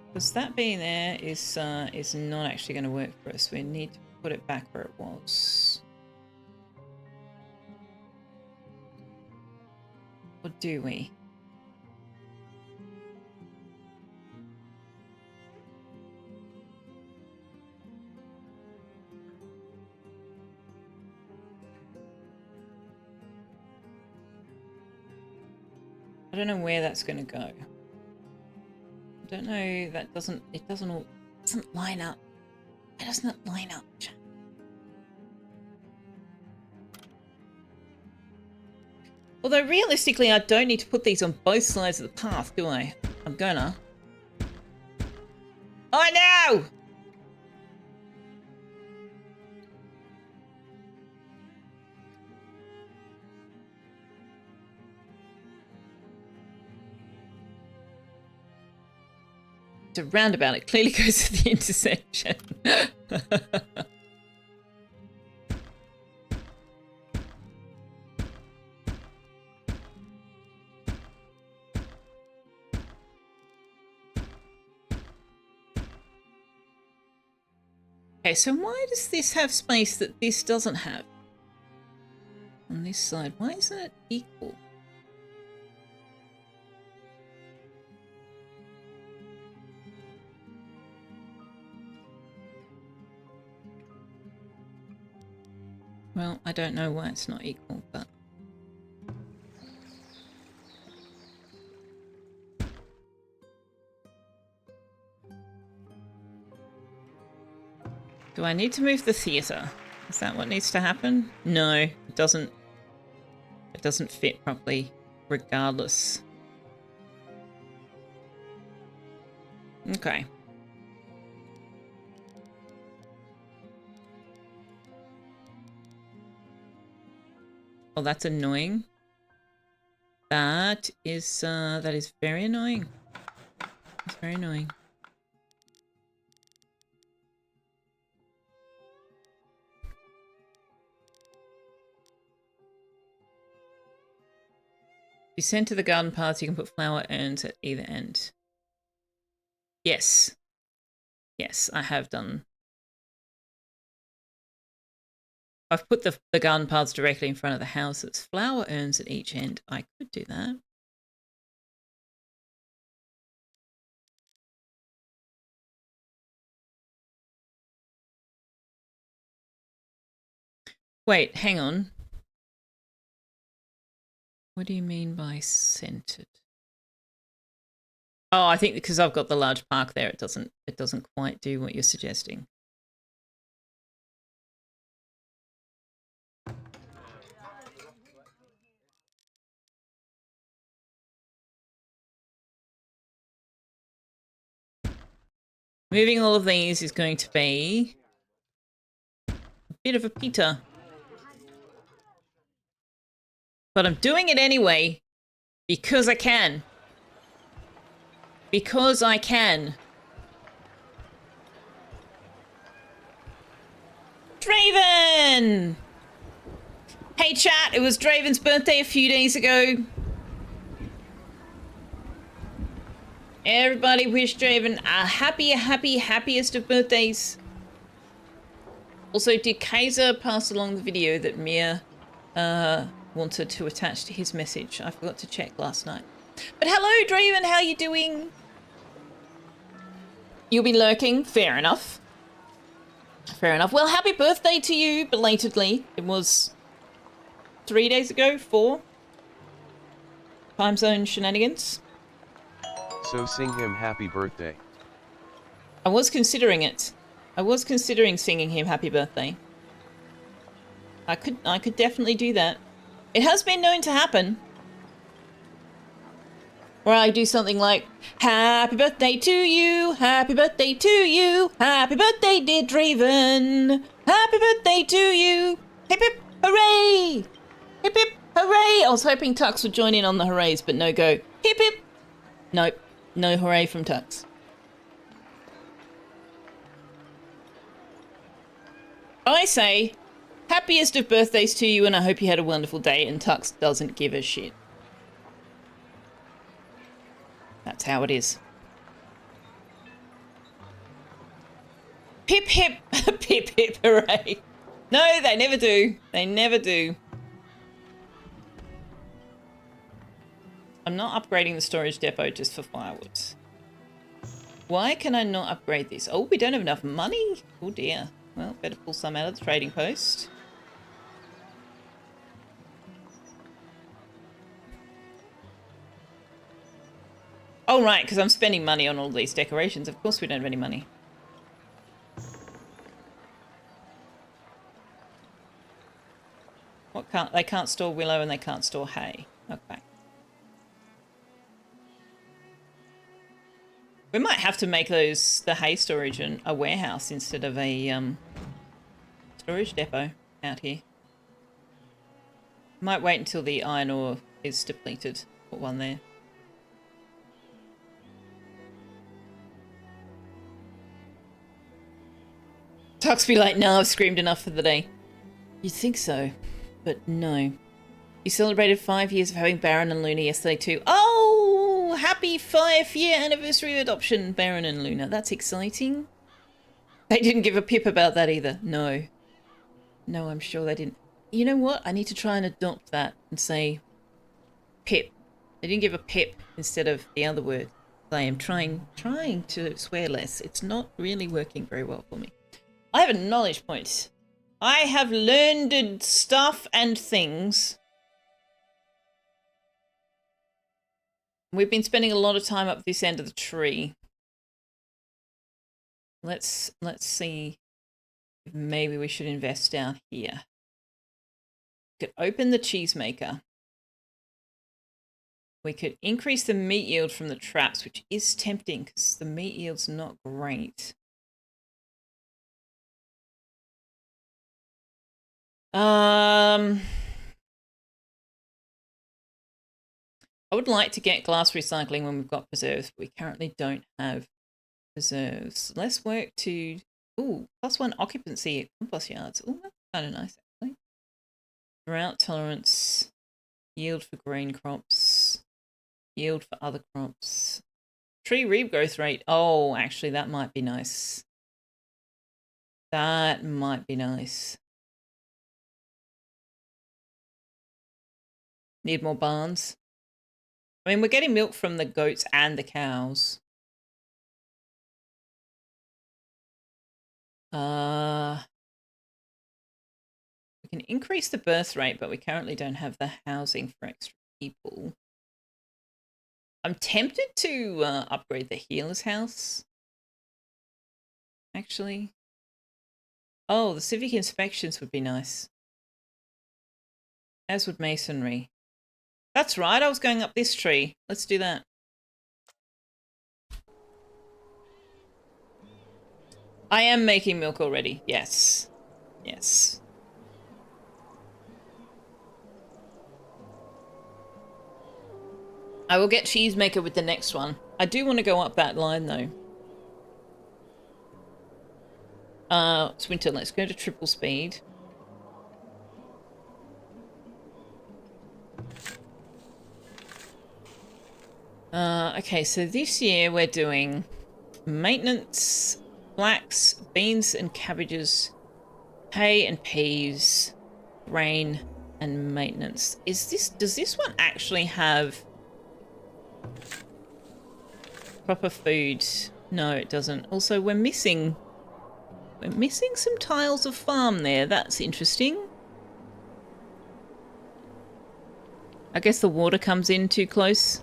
Because that being there is not actually going to work for us. We need to put it back where it was. Or do we? I don't know where that's going to go. I don't know. It doesn't line up. It does not line up. Although realistically, I don't need to put these on both sides of the path, do I? I'm gonna. Oh no! It's a roundabout. It clearly goes to the intersection. Okay, so why does this have space that this doesn't have? On this side, why isn't it equal? Well, I don't know why it's not equal, but... Do I need to move the theatre? Is that what needs to happen? No, it doesn't. It doesn't fit properly, regardless. Okay. Oh, that's annoying. That is very annoying. It's very annoying. If you send to the garden paths, you can put flower urns at either end. Yes. Yes, I have done. I've put the garden paths directly in front of the houses. Flower urns at each end. I could do that. Wait, hang on. What do you mean by centered? Oh, I think because I've got the large park there, it doesn't quite do what you're suggesting. Moving all of these is going to be a bit of a Peter. But I'm doing it anyway because I can. Because I can. Draven! Hey chat, it was Draven's birthday a few days ago. Everybody wish Draven a happiest of birthdays. Also, did Kaiser pass along the video that Mia wanted to attach to his message? I forgot to check last night. But hello, Draven, how you doing? You'll be lurking, fair enough. Fair enough. Well, happy birthday to you, belatedly. It was 3 days ago, 4. Time zone shenanigans. So sing him happy birthday. I was considering it. I was considering singing him happy birthday. I could definitely do that. It has been known to happen. Where I do something like, happy birthday to you, happy birthday to you, happy birthday dear Draven, happy birthday to you, hip hip hooray, hip hip hooray. I was hoping Tux would join in on the hoorays, but no go, hip hip. Nope, no hooray from Tux. I say, happiest of birthdays to you and I hope you had a wonderful day, and Tux doesn't give a shit. That's how it is. Pip hip, pip hip hooray. No, they never do. They never do. I'm not upgrading the storage depot just for firewood. Why can I not upgrade this? Oh, we don't have enough money? Oh dear. Well, better pull some out of the trading post. Oh, right, because I'm spending money on all these decorations. Of course we don't have any money. What can't... They can't store willow and they can't store hay. We might have to make the hay storage and a warehouse instead of a storage depot out here. Might wait until the iron ore is depleted. Put one there. Tux be like, no, I've screamed enough for the day. You'd think so, but no. You celebrated 5 years of having Baron and Luna yesterday too. Oh, happy 5-year anniversary of adoption, Baron and Luna. That's exciting. They didn't give a pip about that either. No. No, I'm sure they didn't. You know what? I need to try and adopt that and say pip. They didn't give a pip instead of the other word. I am trying to swear less. It's not really working very well for me. I have a knowledge point. I have learned stuff and things. We've been spending a lot of time up this end of the tree. Let's see if maybe we should invest down here. We could open the cheesemaker. We could increase the meat yield from the traps, which is tempting because the meat yield's not great. I would like to get glass recycling when we've got preserves, but we currently don't have preserves. Let's work to... Ooh, +1 occupancy at compost yards. Ooh, that's kind of nice, actually. Drought tolerance. Yield for grain crops. Yield for other crops. Tree regrowth rate. Oh, actually, that might be nice. That might be nice. Need more barns. I mean, we're getting milk from the goats and the cows. We can increase the birth rate, but we currently don't have the housing for extra people. I'm tempted to upgrade the healer's house. Actually. Oh, the civic inspections would be nice. As would masonry. That's right, I was going up this tree. Let's do that. I am making milk already. Yes. Yes. I will get cheesemaker with the next one. I do want to go up that line though. It's winter. Let's go to triple speed. Okay, so this year we're doing maintenance, flax, beans and cabbages, hay and peas, grain and maintenance. Does this one actually have proper food? No, it doesn't. Also, we're missing some tiles of farm there. That's interesting. I guess the water comes in too close.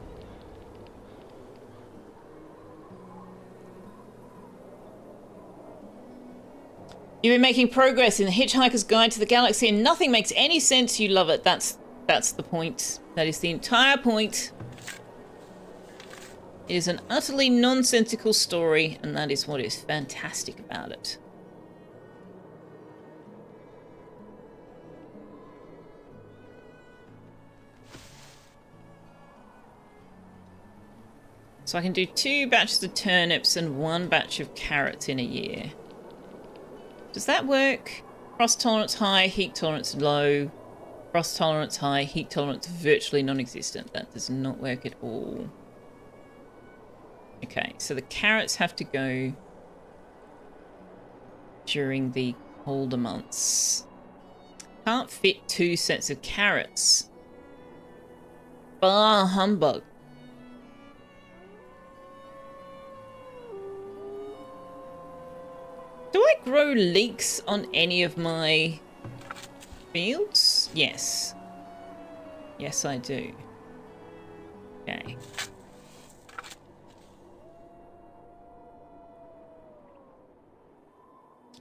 You've been making progress in the Hitchhiker's Guide to the Galaxy and nothing makes any sense. You love it. That's the point. That is the entire point. It is an utterly nonsensical story, and that is what is fantastic about it. So I can do 2 batches of turnips and 1 batch of carrots in a year. Does that work? Frost tolerance high, heat tolerance low. Frost tolerance high, heat tolerance virtually non-existent. That does not work at all. Okay, so the carrots have to go during the colder months. Can't fit 2 sets of carrots. Bah humbug. Do I grow leeks on any of my fields? Yes. Yes, I do. Okay.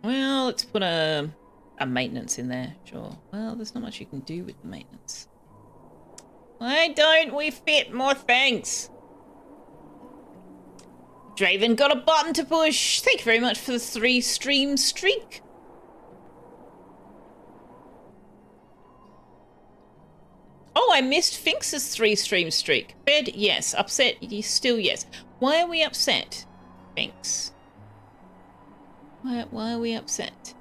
Well, let's put a maintenance in there. Sure. Well, there's not much you can do with the maintenance. Why don't we fit more things? Draven got a button to push. Thank you very much for the 3 stream streak. Oh, I missed Finks's 3 stream streak. Bed, yes. Upset, still yes. Why are we upset, Finks? Why are we upset?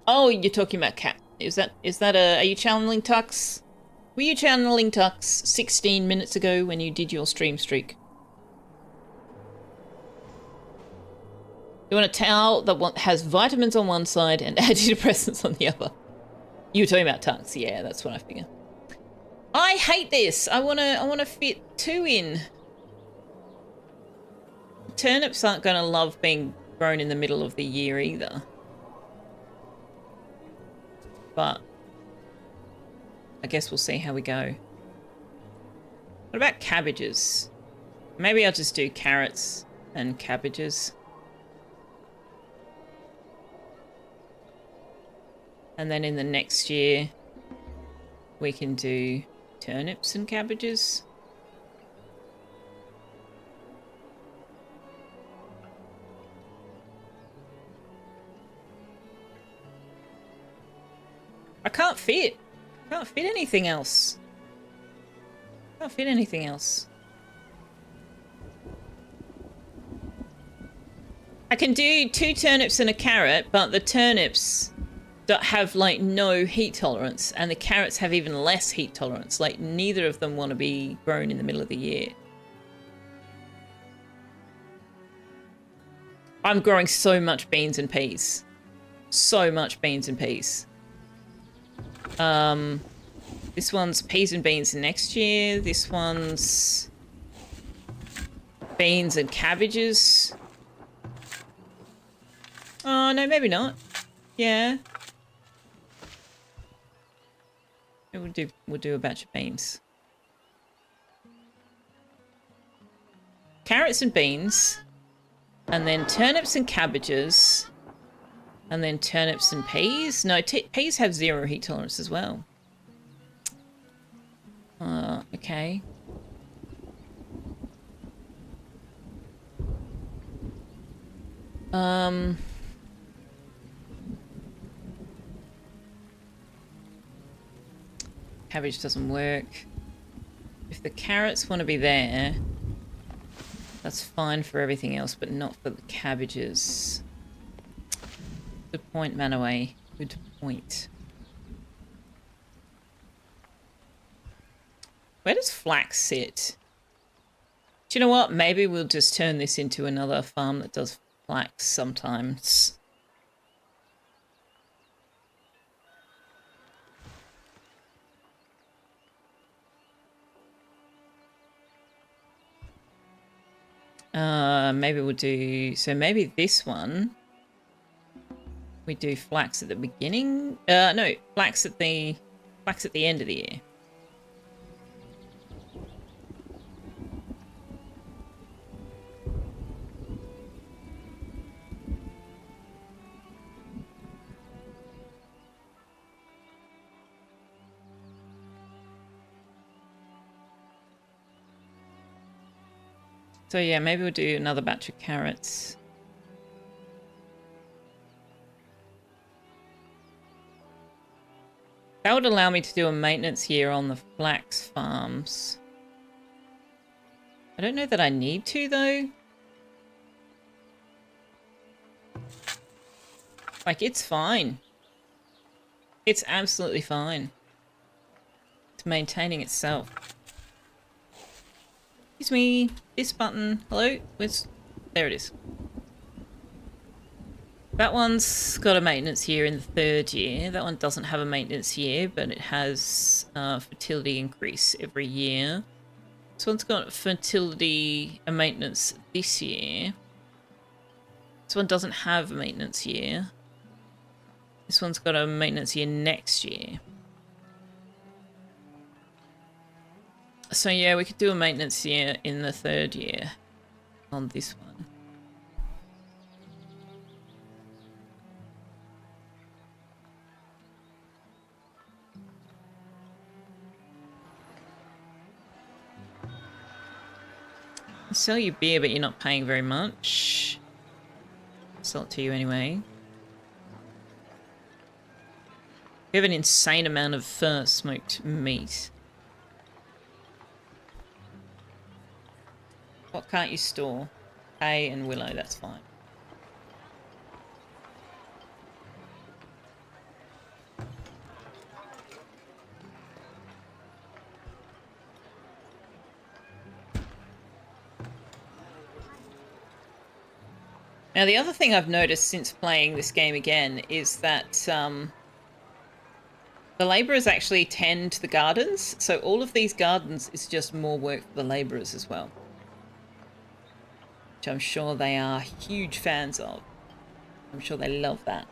Oh, you're talking about Cat. Is that are you channeling Tux? Were you channeling Tux 16 minutes ago when you did your stream streak? You want a towel that has vitamins on one side and antidepressants on the other. You were talking about Tux, yeah, that's what I figure. I hate this. I wanna fit 2 in. Turnips aren't gonna love being grown in the middle of the year either. But I guess we'll see how we go. What about cabbages? Maybe I'll just do carrots and cabbages. And then in the next year, we can do turnips and cabbages. I can't fit anything else. Can't fit anything else. I can do 2 turnips and a carrot, but the turnips that have like no heat tolerance and the carrots have even less heat tolerance. Like neither of them want to be grown in the middle of the year. I'm growing so much beans and peas. So much beans and peas. This one's peas and beans next year. This one's beans and cabbages. Oh, no, maybe not. Yeah. We'll do a batch of beans. Carrots and beans. And then turnips and cabbages. And then turnips and peas. No, peas have 0 heat tolerance as well. Okay. Cabbage doesn't work. If the carrots want to be there, that's fine for everything else, but not for the cabbages. Good point, Manaway. Good point. Where does flax sit? Do you know what? Maybe we'll just turn this into another farm that does flax sometimes. Maybe we'll do... So maybe this one... We do flax at the beginning? No, flax at the end of the year. So yeah, maybe we'll do another batch of carrots. That would allow me to do a maintenance year on the flax farms. I don't know that I need to, though. Like, it's fine. It's absolutely fine. It's maintaining itself. Excuse me. This button. Hello? Where's... There it is. That one's got a maintenance year in the 3rd year. That one doesn't have a maintenance year, but it has fertility increase every year. This one's got fertility and maintenance this year. This one doesn't have a maintenance year. This one's got a maintenance year next year. So yeah, we could do a maintenance year in the 3rd year on this one. I'll sell you beer, but you're not paying very much. I'll sell it to you anyway. We have an insane amount of smoked meat. What can't you store? Hay and willow, that's fine. Now, the other thing I've noticed since playing this game again is that the labourers actually tend the gardens. So all of these gardens is just more work for the labourers as well. Which I'm sure they are huge fans of. I'm sure they love that.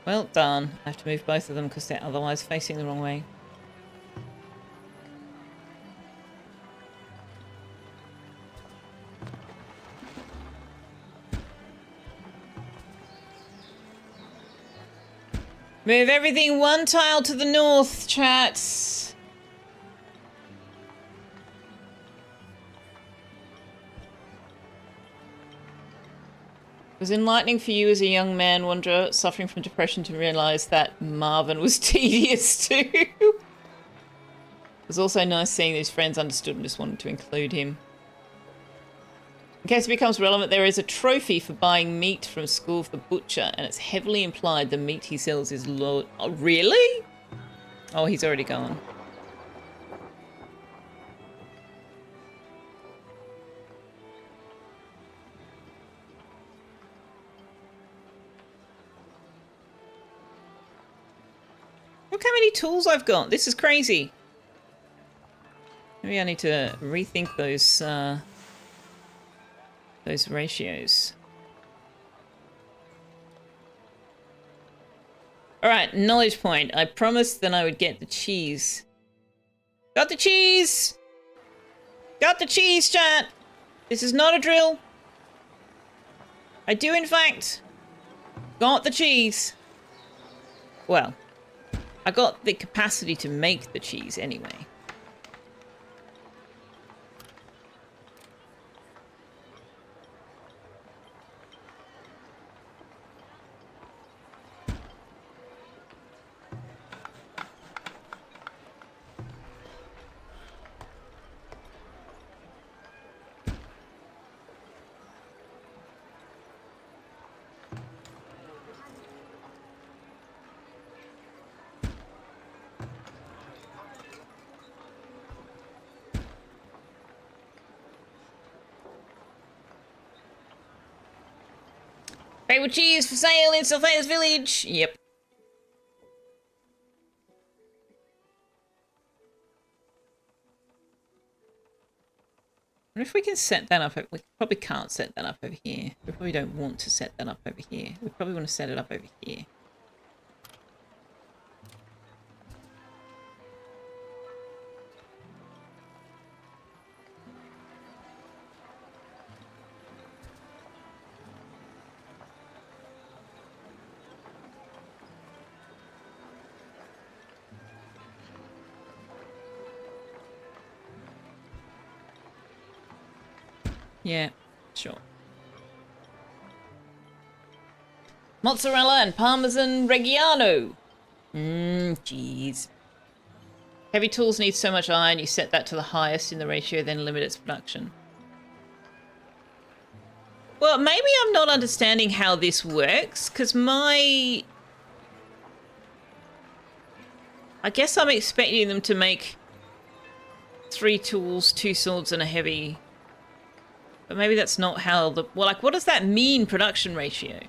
Well done. I have to move both of them because they're otherwise facing the wrong way. Move everything one tile to the north, chats. It was enlightening for you as a young man wanderer suffering from depression to realise that Marvin was tedious too. It was also nice seeing that his friends understood and just wanted to include him. In case it becomes relevant, there is a trophy for buying meat from school of the butcher, and it's heavily implied the meat he sells is low. Oh, really? Oh, he's already gone. Look how many tools I've got. This is crazy. Maybe I need to rethink those ratios. All right, knowledge point. I promised that I would get the cheese. Got the cheese! Got the cheese, chat! This is not a drill. I do, in fact, got the cheese. Well, I got the capacity to make the cheese anyway. Favorite cheese for sale in Selfeya's village. Yep. I wonder if we can set that up. We probably can't set that up over here. We probably don't want to set that up over here. We probably want to set it up over here. Yeah, sure. Mozzarella and Parmesan Reggiano. Jeez. Heavy tools need so much iron, you set that to the highest in the ratio, then limit its production. Well, maybe I'm not understanding how this works, because I guess I'm expecting them to make 3 tools, 2 swords, and a heavy... But maybe that's not how the... Well, like, what does that mean, production ratio?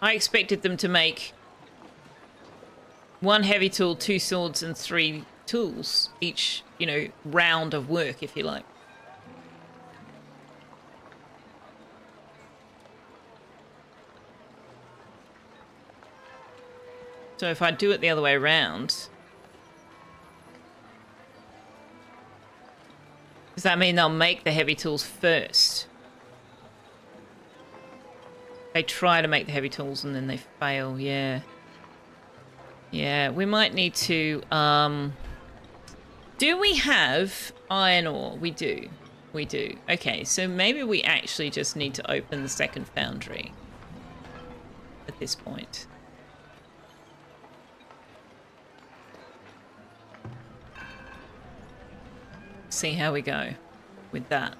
I expected them to make 1 heavy tool, 2 swords, and 3 tools. Each, you know, round of work, if you like. So if I do it the other way around... Does that mean they'll make the heavy tools first? They try to make the heavy tools and then they fail, yeah. Yeah, we might need to, do we have iron ore? We do. We do. Okay, so maybe we actually just need to open the second foundry at this point. See how we go with that.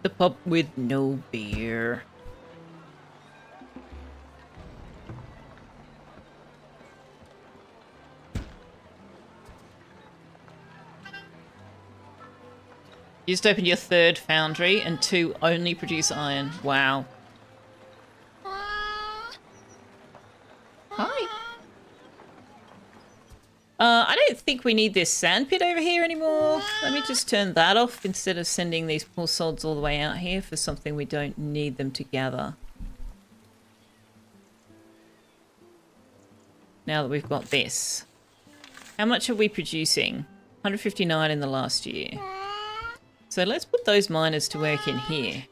The pub with no beer. You just opened your third foundry and 2 only produce iron. Wow. Hi. I don't think we need this sandpit over here anymore. Let me just turn that off instead of sending these poor sods all the way out here for something we don't need them to gather. Now that we've got this. How much are we producing? 159 in the last year. So let's put those miners to work in here.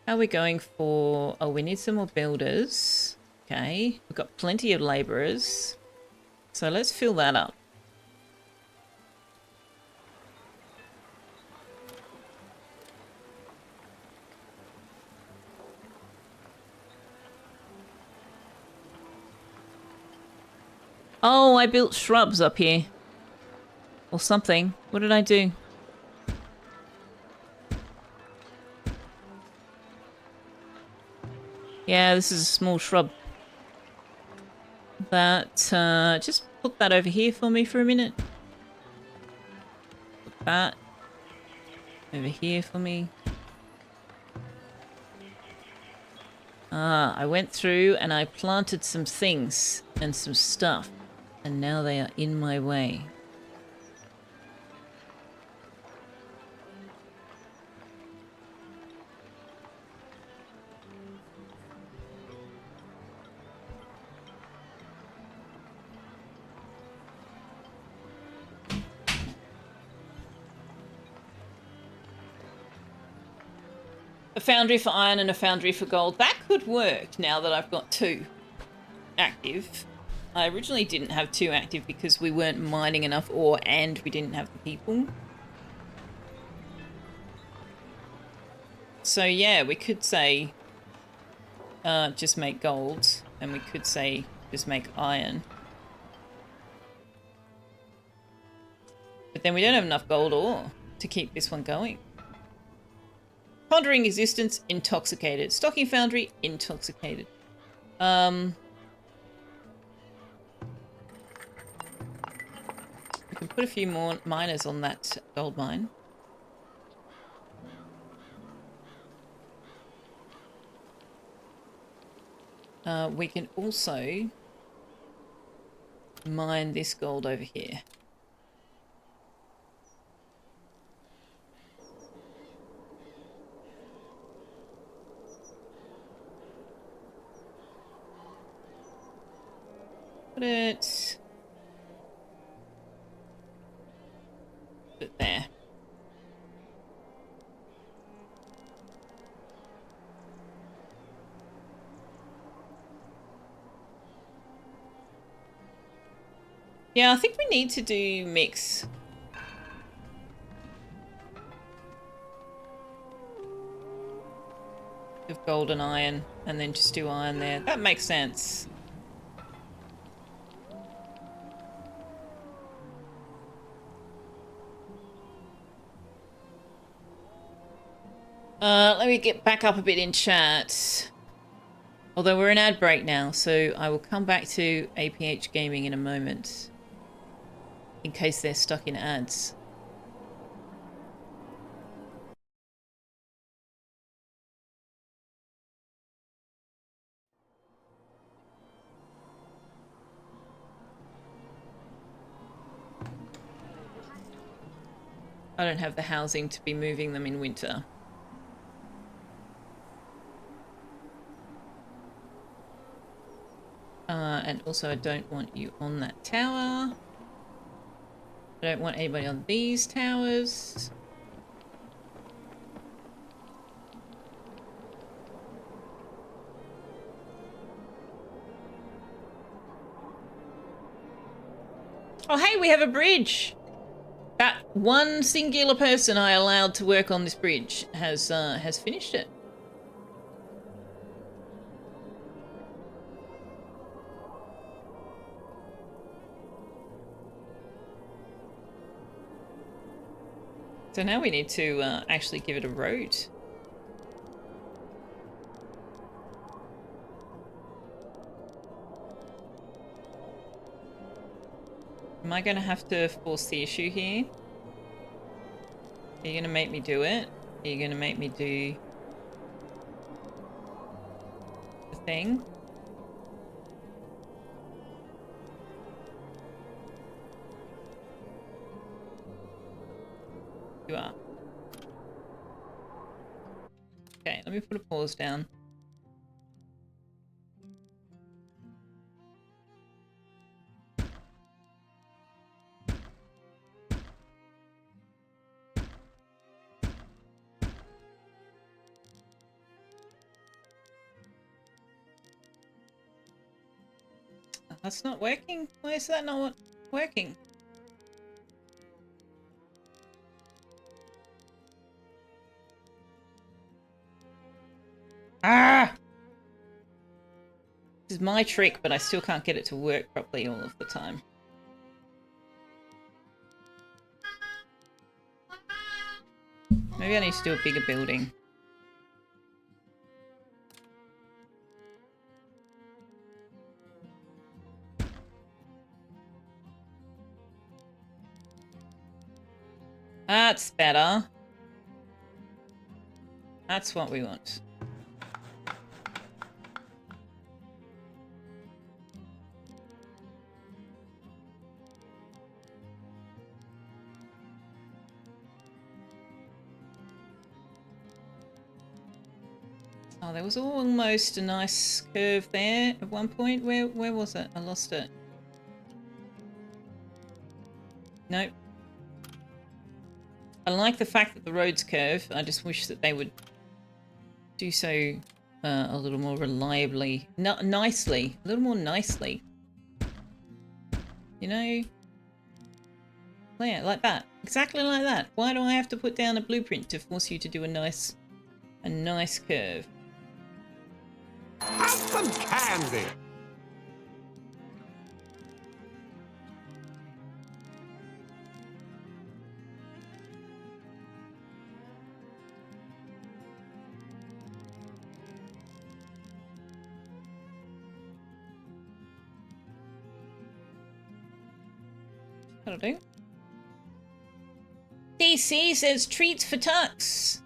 How are we going for... Oh, we need some more builders. Okay. We've got plenty of labourers. So let's fill that up. Oh, I built shrubs up here. Or something. What did I do? Yeah, this is a small shrub. That, just put that over here for me for a minute. Put that over here for me. I went through and I planted some things and some stuff. And now they are in my way. A foundry for iron and a foundry for gold. That could work now that I've got 2 active. I originally didn't have 2 active because we weren't mining enough ore and we didn't have the people. So yeah, we could say just make gold, and we could say just make iron. But then we don't have enough gold ore to keep this one going. Pondering existence, intoxicated. Stocking foundry, intoxicated. We can put a few more miners on that gold mine. We can also mine this gold over here. Put it there. Yeah, I think we need to do mix. Of gold and iron, and then just do iron there. That makes sense. Let me get back up a bit in chat. Although we're in ad break now, so I will come back to APH Gaming in a moment. In case they're stuck in ads. I don't have the housing to be moving them in winter. And also I don't want you on that tower. I don't want anybody on these towers. Oh, hey, we have a bridge. That one singular person I allowed to work on this bridge has finished it. So now we need to actually give it a road. Am I going to have to force the issue here? Are you going to make me do it? Are you going to make me do the thing? You are. Okay, let me put a pause down. That's not working. Why is that not working? Ah! This is my trick, but I still can't get it to work properly all of the time. Maybe I need to do a bigger building. That's better. That's what we want. Oh, there was almost a nice curve there at one point. Where was it? I lost it. Nope. I like the fact that the roads curve. I just wish that they would do so a little more reliably. Nicely. A little more nicely. You know? Yeah, like that. Exactly like that. Why do I have to put down a blueprint to force you to do a nice curve? Have some candy! That'll do. DC says treats for Tux.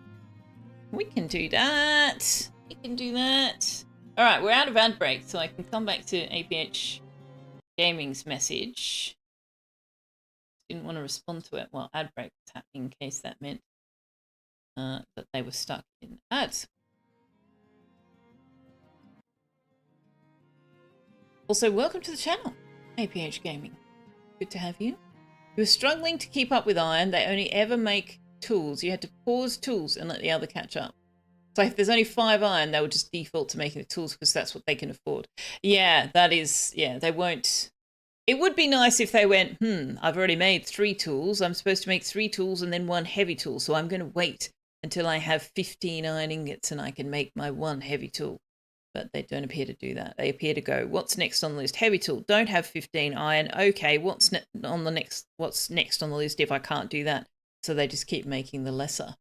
We can do that. We can do that. All right, we're out of ad break, so I can come back to APH Gaming's message. Didn't want to respond to it while ad break was happening, in case that meant that they were stuck in ads. Also, welcome to the channel, APH Gaming. Good to have you. You were struggling to keep up with Iron. They only ever make tools. You had to pause tools and let the other catch up. So if there's only 5 iron, they will just default to making the tools because that's what they can afford. Yeah, that is, yeah, they won't. It would be nice if they went, I've already made 3 tools. I'm supposed to make 3 tools and then 1 heavy tool. So I'm going to wait until I have 15 iron ingots and I can make my 1 heavy tool. But they don't appear to do that. They appear to go, what's next on the list? Heavy tool, don't have 15 iron. Okay, what's next on the list if I can't do that? So they just keep making the lesser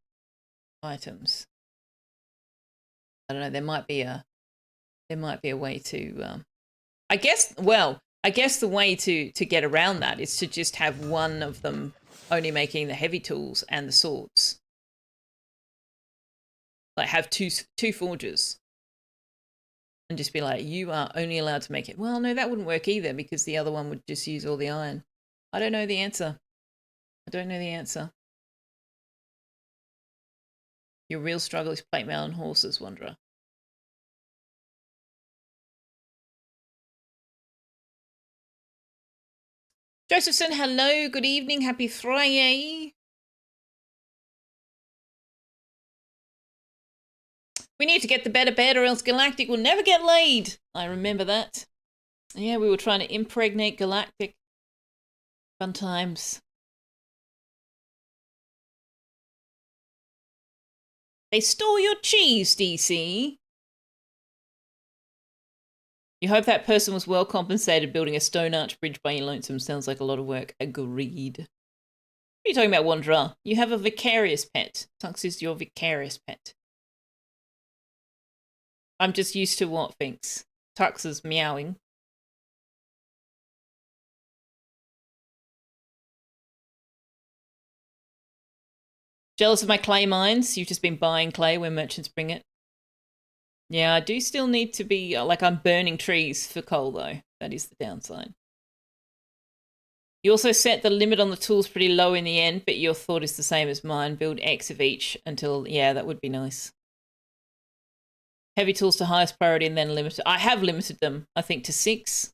items. I don't know, there might be a way to I guess the way to get around that is to just have one of them only making the heavy tools and the swords. Like have two forgers. And just be like, you are only allowed to make it. Well, no, that wouldn't work either because the other one would just use all the iron. I don't know the answer. I don't know the answer. Your real struggle is plate mail and horses, Wanderer. Josephson, hello, good evening, happy Friday. We need to get the better bed or else Galactic will never get laid. I remember that. Yeah, we were trying to impregnate Galactic. Fun times. They stole your cheese, DC. You hope that person was well compensated building a stone arch bridge by your lonesome. Sounds like a lot of work. Agreed. What are you talking about, Wanderer? You have a vicarious pet. Tux is your vicarious pet. I'm just used to what, Finks? Tux is meowing. Jealous of my clay mines? You've just been buying clay when merchants bring it. Yeah, I do still need to be, like, I'm burning trees for coal, though. That is the downside. You also set the limit on the tools pretty low in the end, but your thought is the same as mine. Build X of each until, yeah, that would be nice. Heavy tools to highest priority and then limited. I have limited them, I think, to 6.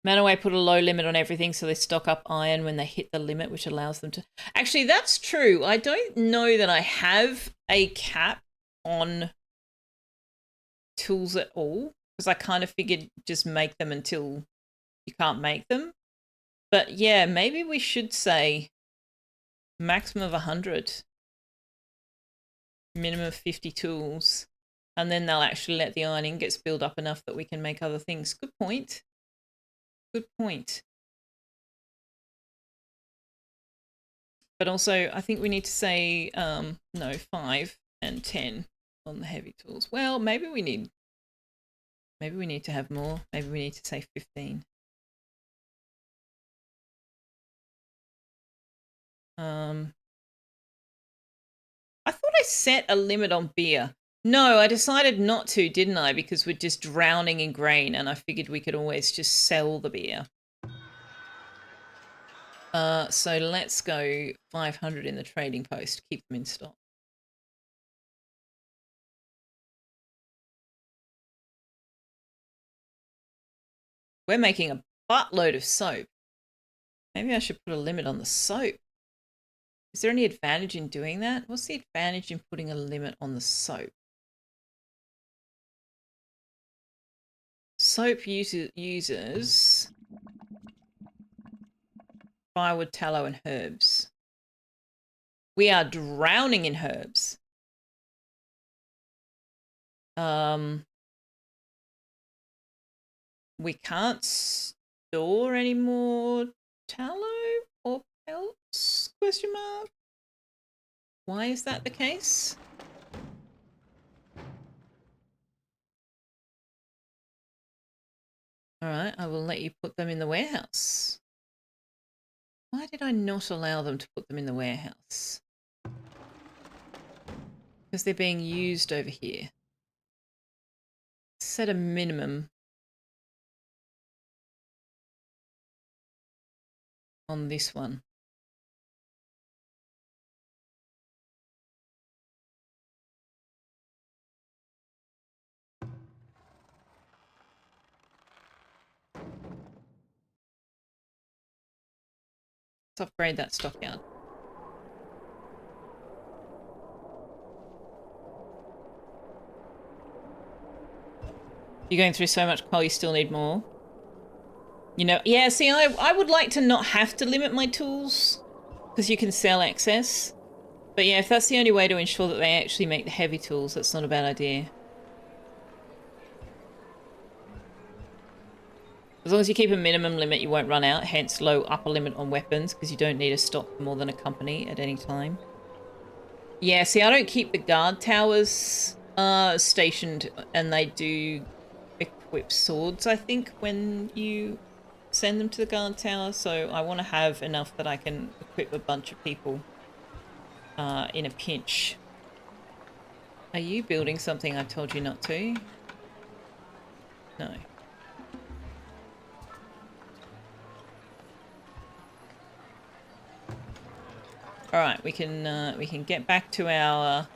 Manaway put a low limit on everything so they stock up iron when they hit the limit, which allows them to... Actually, that's true. I don't know that I have a cap on tools at all, because I kind of figured just make them until you can't make them. But yeah, maybe we should say maximum of 100, minimum of 50 tools, and then they'll actually let the iron ingots build up enough that we can make other things. Good point. Good point. But also, I think we need to say, no, 5 and 10 on the heavy tools. Well, maybe we need to have more. Maybe we need to say 15. I thought I set a limit on beer. No, I decided not to, didn't I? Because we're just drowning in grain and I figured we could always just sell the beer. So let's go 500 in the trading post. Keep them in stock. We're making a buttload of soap. Maybe I should put a limit on the soap. Is there any advantage in doing that? What's the advantage in putting a limit on the soap? Soap uses firewood, tallow, and herbs. We are drowning in herbs. We can't store any more tallow or pelts? Question mark. Why is that the case? All right, I will let you put them in the warehouse. Why did I not allow them to put them in the warehouse? Because they're being used over here. Set a minimum on this one. Let's upgrade that stockyard. You're going through so much coal, you still need more. You know, yeah, see, I would like to not have to limit my tools because you can sell excess. But yeah, if that's the only way to ensure that they actually make the heavy tools, that's not a bad idea. As long as you keep a minimum limit, you won't run out, hence low upper limit on weapons, because you don't need to stock more than a company at any time. Yeah, see, I don't keep the guard towers stationed, and they do equip swords, I think, when you send them to the guard tower, so I want to have enough that I can equip a bunch of people in a pinch. Are you building something I've told you not to? No. All right, we can get back to our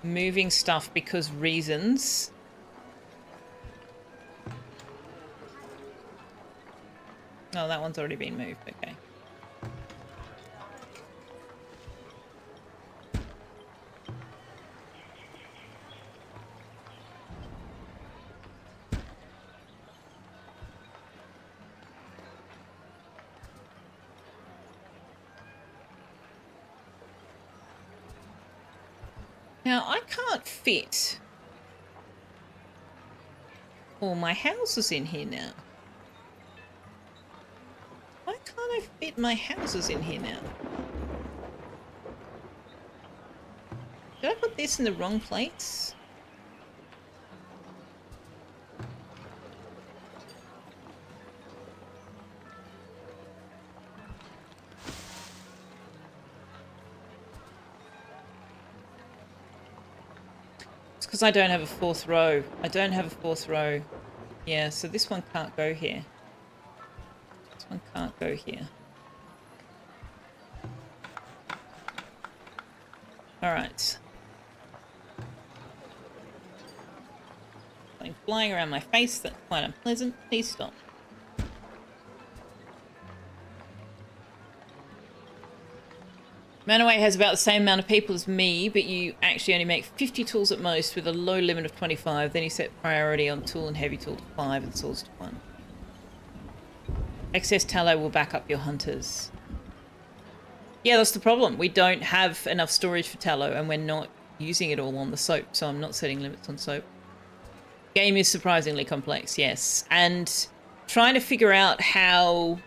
moving stuff because reasons. Oh, that one's already been moved. Okay. Now, I can't fit all my houses in here now. Why can't I fit my houses in here now? Did I put this in the wrong place? Because I don't have a fourth row. I don't have a fourth row. Yeah, so this one can't go here. This one can't go here. Alright. Something flying around my face, that's quite unpleasant. Please stop. Manaway has about the same amount of people as me, but you actually only make 50 tools at most with a low limit of 25. Then you set priority on tool and heavy tool to 5 and swords to 1. Excess tallow will back up your hunters. Yeah, that's the problem. We don't have enough storage for tallow and we're not using it all on the soap, so I'm not setting limits on soap. Game is surprisingly complex, yes. And trying to figure out how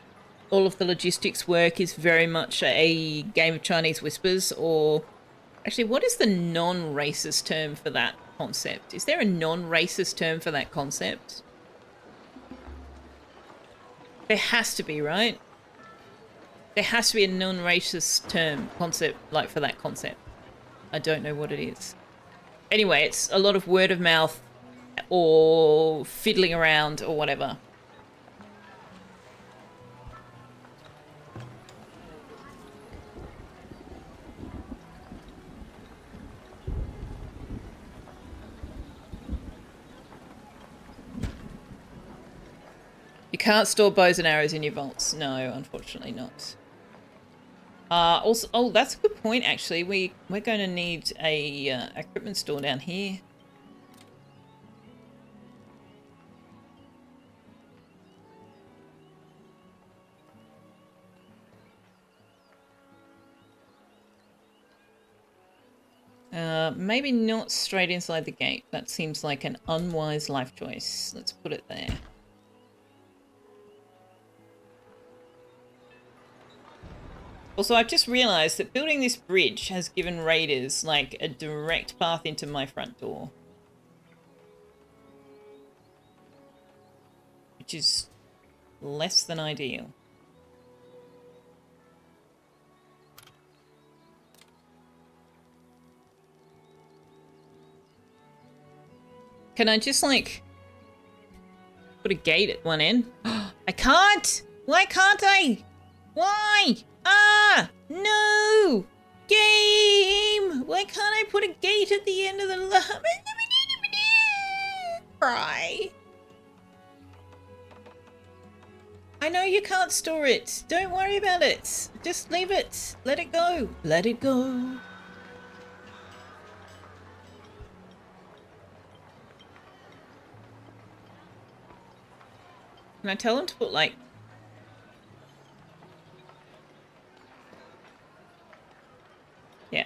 all of the logistics work is very much a game of Chinese whispers, or actually, what is the non-racist term for that concept? Is there a non-racist term for that concept? There has to be, right? There has to be a non-racist term concept like for that concept. I don't know what it is. Anyway, it's a lot of word of mouth or fiddling around or whatever. You can't store bows and arrows in your vaults. No, unfortunately not. Also, oh, that's a good point, actually. We're going to need a equipment store down here. Maybe not straight inside the gate. That seems like an unwise life choice. Let's put it there. Also, I've just realised that building this bridge has given raiders, like, a direct path into my front door. Which is less than ideal. Can I just, like, put a gate at one end? I can't! Why can't I? Why? Ah! No! Game! Why can't I put a gate at the end of the line? Cry. I know you can't store it. Don't worry about it. Just leave it. Let it go. Let it go. Can I tell them to put, like... Yeah.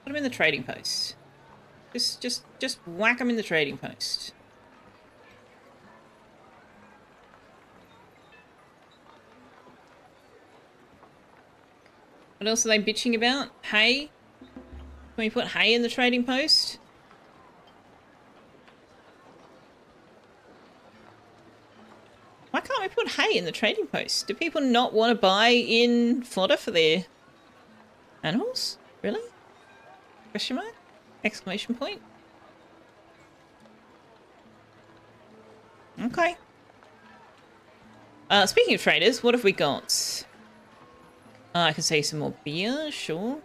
Put them in the trading post. Just whack them in the trading post. What else are they bitching about? Hay? Can we put hay in the trading post? Why can't we put hay in the trading post? Do people not want to buy in fodder for their animals? Really? Question mark? Exclamation point? Okay. Speaking of traders, what have we got? I can sell you some more beer, sure.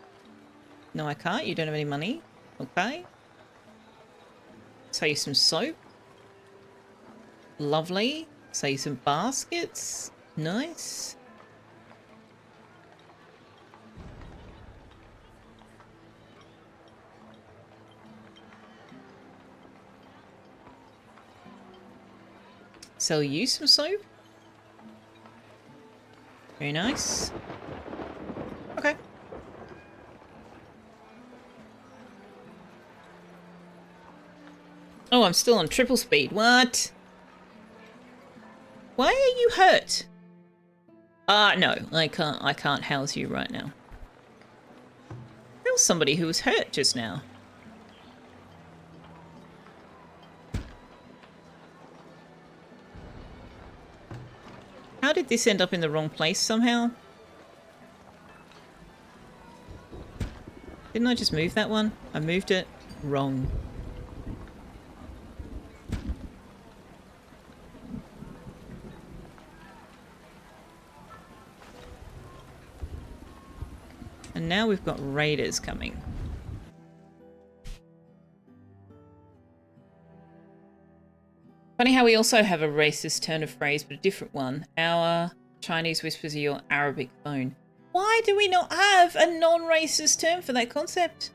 No, I can't. You don't have any money. Okay. Sell you some soap. Lovely. Sell you some baskets. Nice. Sell you some soap. Very nice. Okay. Oh, I'm still on triple speed. What? Why are you hurt? No, I can't house you right now. There was somebody who was hurt just now. How did this end up in the wrong place somehow? Didn't I just move that one? I moved it wrong. And now we've got raiders coming. Funny how we also have a racist turn of phrase, but a different one. Our Chinese whispers are your Arabic phone. Why do we not have a non-racist term for that concept?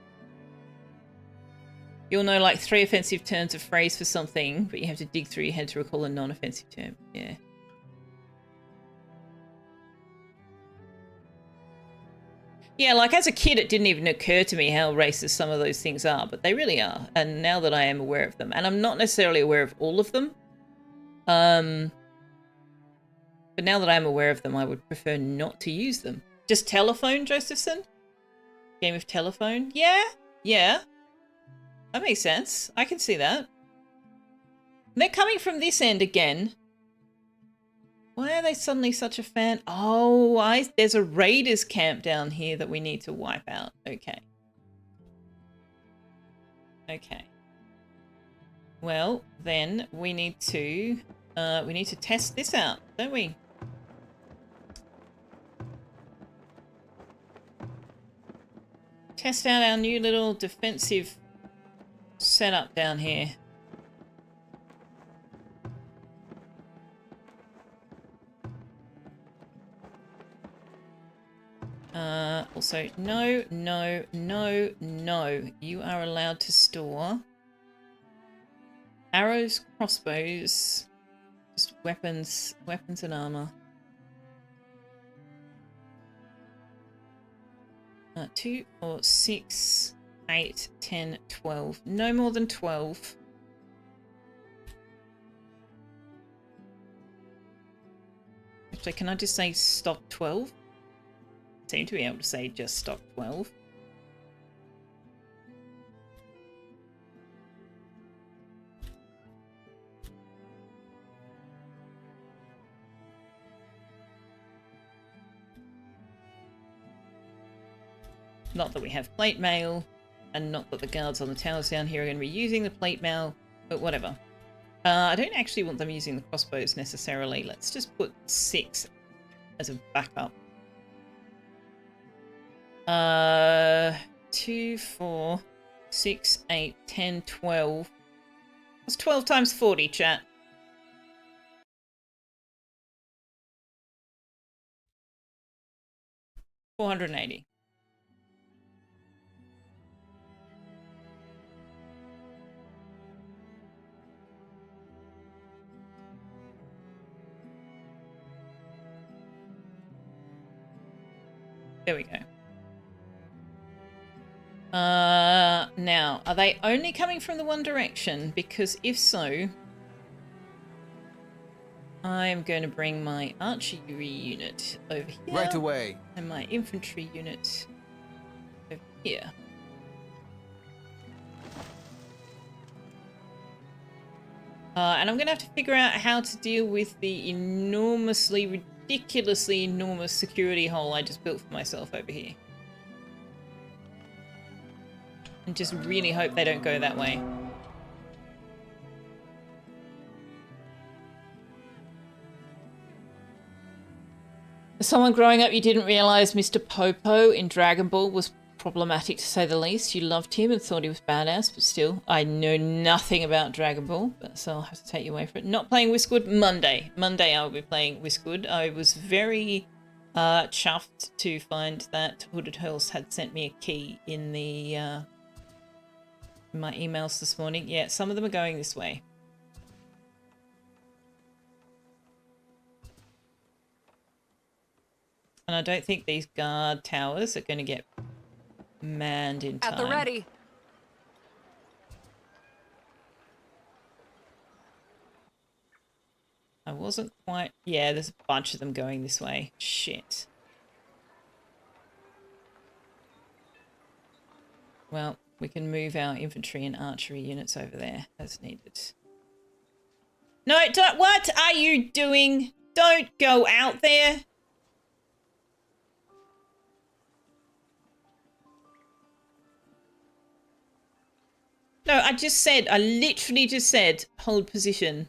You'll know like 3 offensive turns of phrase for something, but you have to dig through your head to recall a non-offensive term. Yeah. Yeah, like as a kid, it didn't even occur to me how racist some of those things are, but they really are. And now that I am aware of them, and I'm not necessarily aware of all of them, but now that I'm aware of them, I would prefer not to use them. Just telephone, Josephson? Game of telephone? Yeah, yeah. That makes sense. I can see that. They're coming from this end again. Why are they suddenly such a fan? Oh, there's a raiders camp down here that we need to wipe out. Okay. Okay. Well, then we need to test this out, don't we? Test out our new little defensive setup down here. Also, no, no, no, no. You are allowed to store arrows, crossbows, just weapons and armor. 2, 4, 6, 8, 10, 12. No more than 12. Actually, can I just say stock 12? Seem to be able to say just stock 12. Not that we have plate mail, and not that the guards on the towers down here are going to be using the plate mail, but whatever. I don't actually want them using the crossbows necessarily. Let's just put 6 as a backup. 2, 4, 6, 8, 10, 12. What's 12 times 40, chat? $480. There we go. Now, are they only coming from the one direction? Because if so, I'm going to bring my archery unit over here. Right away. And my infantry unit over here. And I'm going to have to figure out how to deal with the ridiculously enormous security hole I just built for myself over here. And just really hope they don't go that way. Someone growing up, you didn't realise Mr. Popo in Dragon Ball was problematic to say the least. You loved him and thought he was badass, but still, I know nothing about Dragon Ball, so I'll have to take you away for it. Not playing Whiskwood Monday. Monday I'll be playing Whiskwood. I was very chuffed to find that Hooded Hurls had sent me a key in the my emails this morning. Yeah, some of them are going this way. And I don't think these guard towers are going to get manned in time. At the ready. I wasn't quite... Yeah, there's a bunch of them going this way. Shit. Well, we can move our infantry and archery units over there as needed. No, don't... What are you doing? Don't go out there. No, I literally just said, hold position.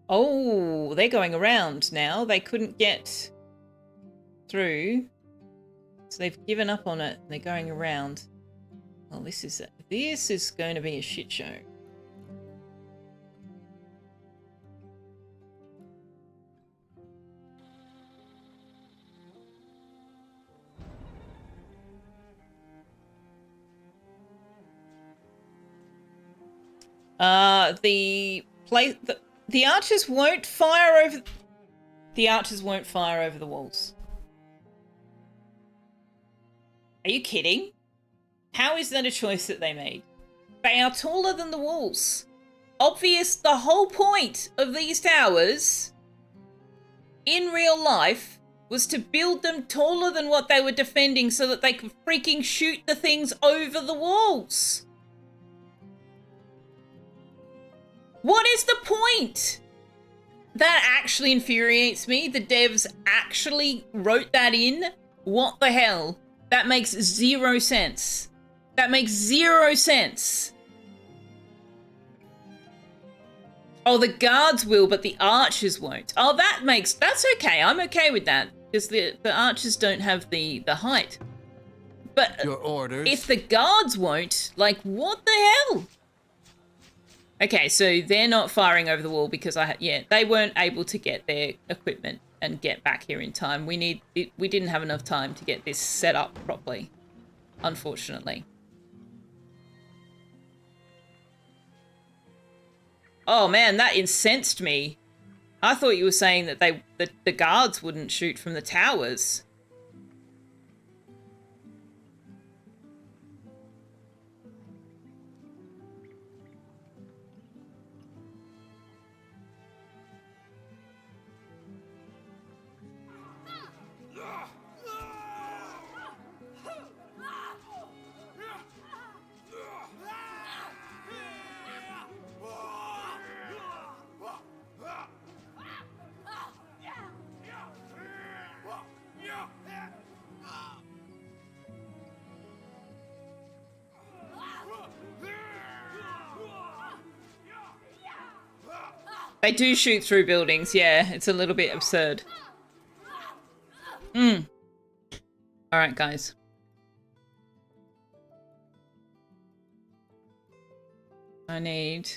Oh, they're going around now. They couldn't get through. So they've given up on it. They're going around. Well, this is going to be a shit show. The archers won't fire over... The archers won't fire over the walls. Are you kidding? How is that a choice that they made? They are taller than the walls. Obvious, the whole point of these towers in real life was to build them taller than what they were defending so that they could freaking shoot the things over the walls. What is the point? That actually infuriates me. The devs actually wrote that in. What the hell? That makes zero sense. That makes zero sense. Oh, the guards will, but the archers won't. Oh, that's okay. I'm okay with that. Because the archers don't have the height. But Your orders. if the guards won't, like, what the hell? Okay, so they're not firing over the wall because they weren't able to get their equipment and get back here in time. We didn't have enough time to get this set up properly, unfortunately. Oh man, that incensed me. I thought you were saying that the guards wouldn't shoot from the towers. They do shoot through buildings, yeah. It's a little bit absurd. Alright, guys. I need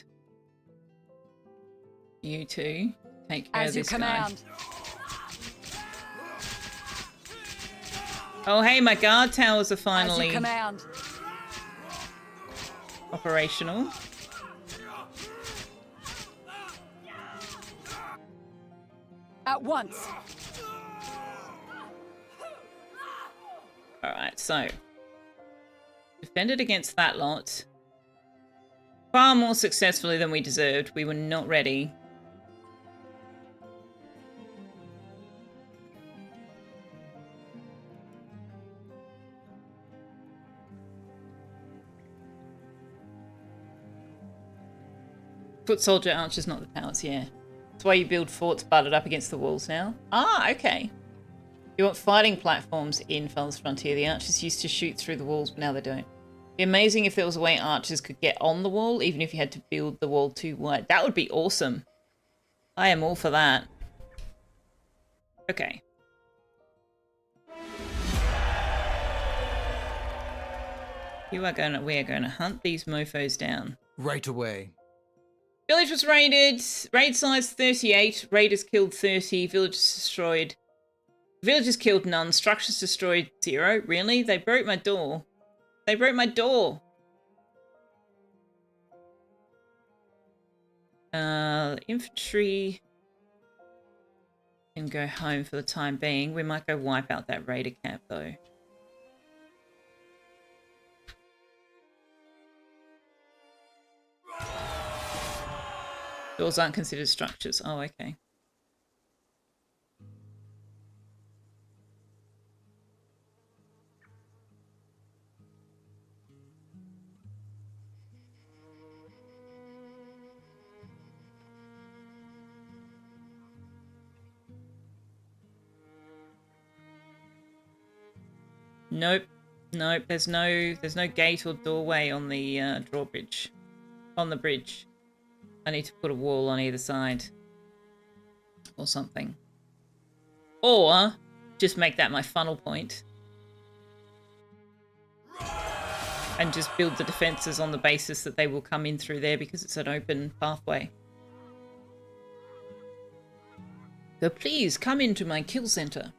you to take care of this guy. Oh, hey, my guard towers are finally operational. At once. Alright, so defended against that lot far more successfully than we deserved. We were not ready. Foot soldier archers, not the towers, yeah. That's why you build forts butted up against the walls now. Ah, okay. You want fighting platforms in Farthest Frontier. The archers used to shoot through the walls, but now they don't. Be amazing if there was a way archers could get on the wall, even if you had to build the wall too wide. That would be awesome. I am all for that. Okay. We are going to hunt these mofos down. Right away. Village was raided. Raid size 38. Raiders killed 30. Villages destroyed. Villagers killed none. Structures destroyed 0. Really? They broke my door. They broke my door. Infantry can go home for the time being. We might go wipe out that raider camp though. Doors aren't considered structures. Oh, okay. Nope. Nope. There's no gate or doorway on the drawbridge. On the bridge. I need to put a wall on either side. Or something. Or just make that my funnel point. And just build the defenses on the basis that they will come in through there because it's an open pathway. So please come into my kill center.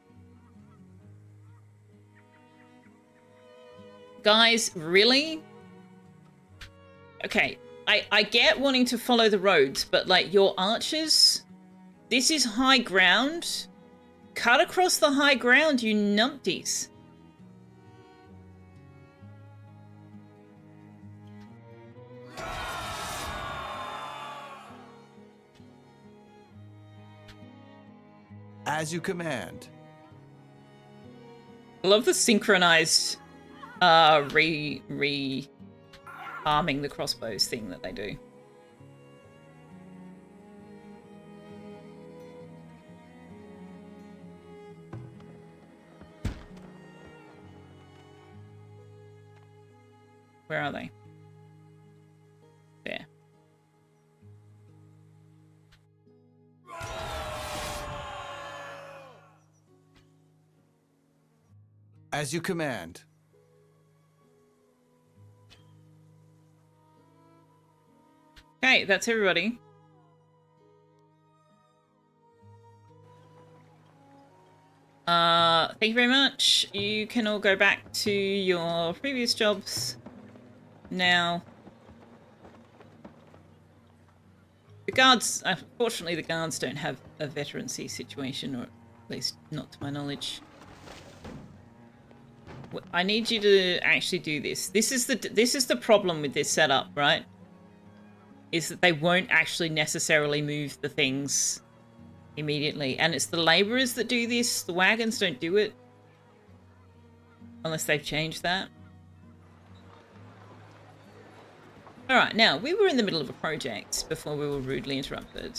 Guys, really? Okay, I get wanting to follow the roads, but like your archers, this is high ground. Cut across the high ground, you numpties. As you command. I love the synchronized arming the crossbows thing that they do. Where are they? There. As you command. Okay, that's everybody. Thank you very much. You can all go back to your previous jobs now. The guards, unfortunately, the guards don't have a veterancy situation, or at least not to my knowledge. I need you to actually do this. This is the problem with this setup, right? Is that they won't actually necessarily move the things immediately. And it's the laborers that do this. The wagons don't do it. Unless they've changed that. Alright, now, we were in the middle of a project before we were rudely interrupted.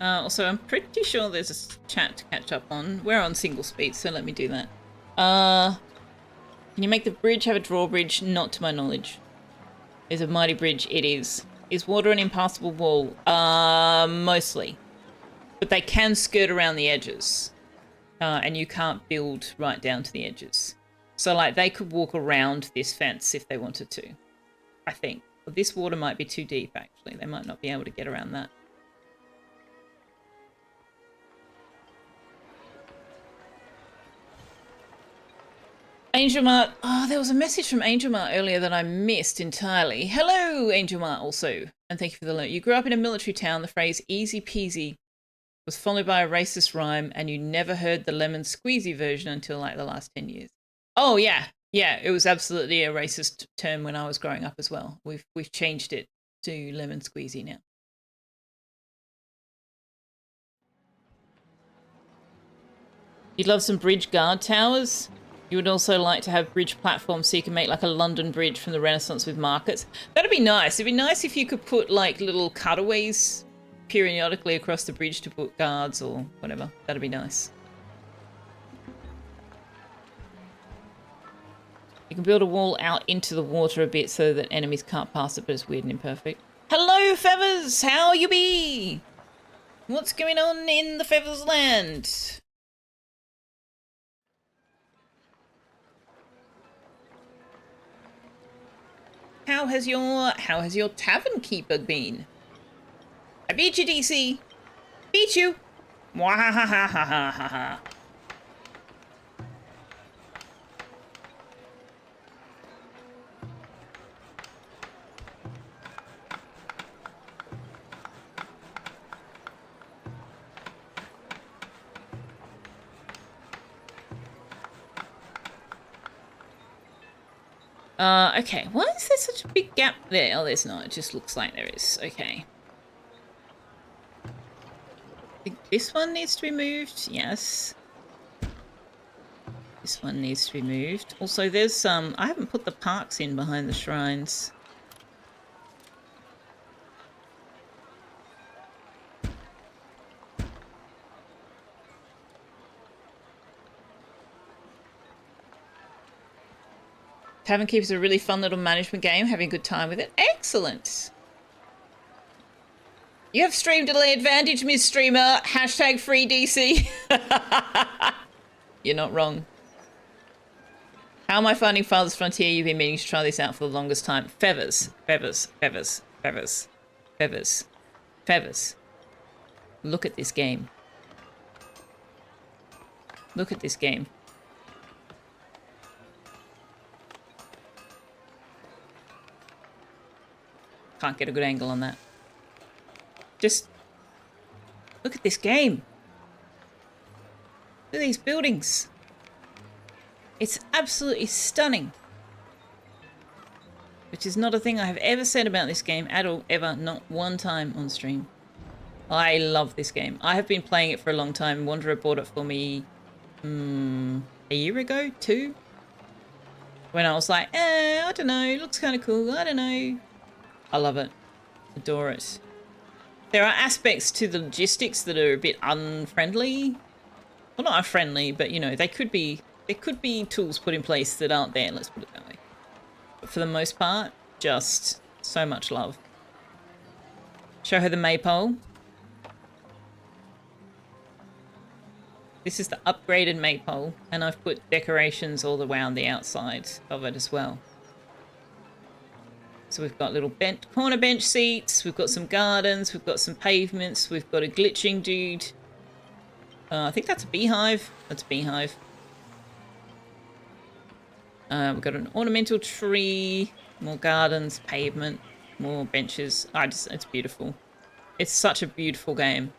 Also, I'm pretty sure there's a chat to catch up on. We're on single speed, so let me do that. Can you make the bridge have a drawbridge? Not to my knowledge. Is a mighty bridge? It is. Is water an impassable wall? Mostly. But they can skirt around the edges. And you can't build right down to the edges. So, like, they could walk around this fence if they wanted to. I think. But this water might be too deep, actually. They might not be able to get around that. Angel Mart. Oh, there was a message from Angel Mart earlier that I missed entirely. Hello, Angel Mart, also. And thank you for the alert. You grew up in a military town. The phrase easy peasy was followed by a racist rhyme, and you never heard the lemon squeezy version until like the last 10 years. Oh, yeah. Yeah, it was absolutely a racist term when I was growing up as well. We've changed it to lemon squeezy now. You'd love some bridge guard towers? You would also like to have bridge platforms so you can make like a London bridge from the Renaissance with markets. That'd be nice. It'd be nice if you could put like little cutaways periodically across the bridge to put guards or whatever. That'd be nice. You can build a wall out into the water a bit so that enemies can't pass it, but it's weird and imperfect. Hello, Feathers! How you be? What's going on in the Feathers land? How has your tavern keeper been? I beat you, DC. Beat you. Mwahahahahaha. Okay, why is there such a big gap there? Oh, there's not. It just looks like there is. Okay. I think this one needs to be moved. Yes. This one needs to be moved. Also, there's some... I haven't put the parks in behind the shrines. Tavern Keep is a really fun little management game. Having a good time with it. Excellent. You have stream delay advantage, Ms. Streamer. Hashtag free DC. You're not wrong. How am I finding Farthest Frontier? You've been meaning to try this out for the longest time. Feathers. Feathers. Feathers. Feathers. Feathers. Feathers. Look at this game. Look at this game. Can't get a good angle on that. Just look at this game. Look at these buildings. It's absolutely stunning. Which is not a thing I have ever said about this game at all, ever, not one time on stream. I love this game. I have been playing it for a long time. Wanderer bought it for me a year ago, 2? When I was like, I don't know, it looks kind of cool, I don't know. I love it. Adore it. There are aspects to the logistics that are a bit unfriendly. Well, not unfriendly, but, you know, there could be tools put in place that aren't there, let's put it that way. But for the most part, just so much love. Show her the maypole. This is the upgraded maypole, and I've put decorations all around the outside of it as well. So we've got little corner bench seats, we've got some gardens, we've got some pavements, we've got a glitching dude. I think that's a beehive. That's a beehive. We've got an ornamental tree, more gardens, pavement, more benches. It's beautiful. It's such a beautiful game.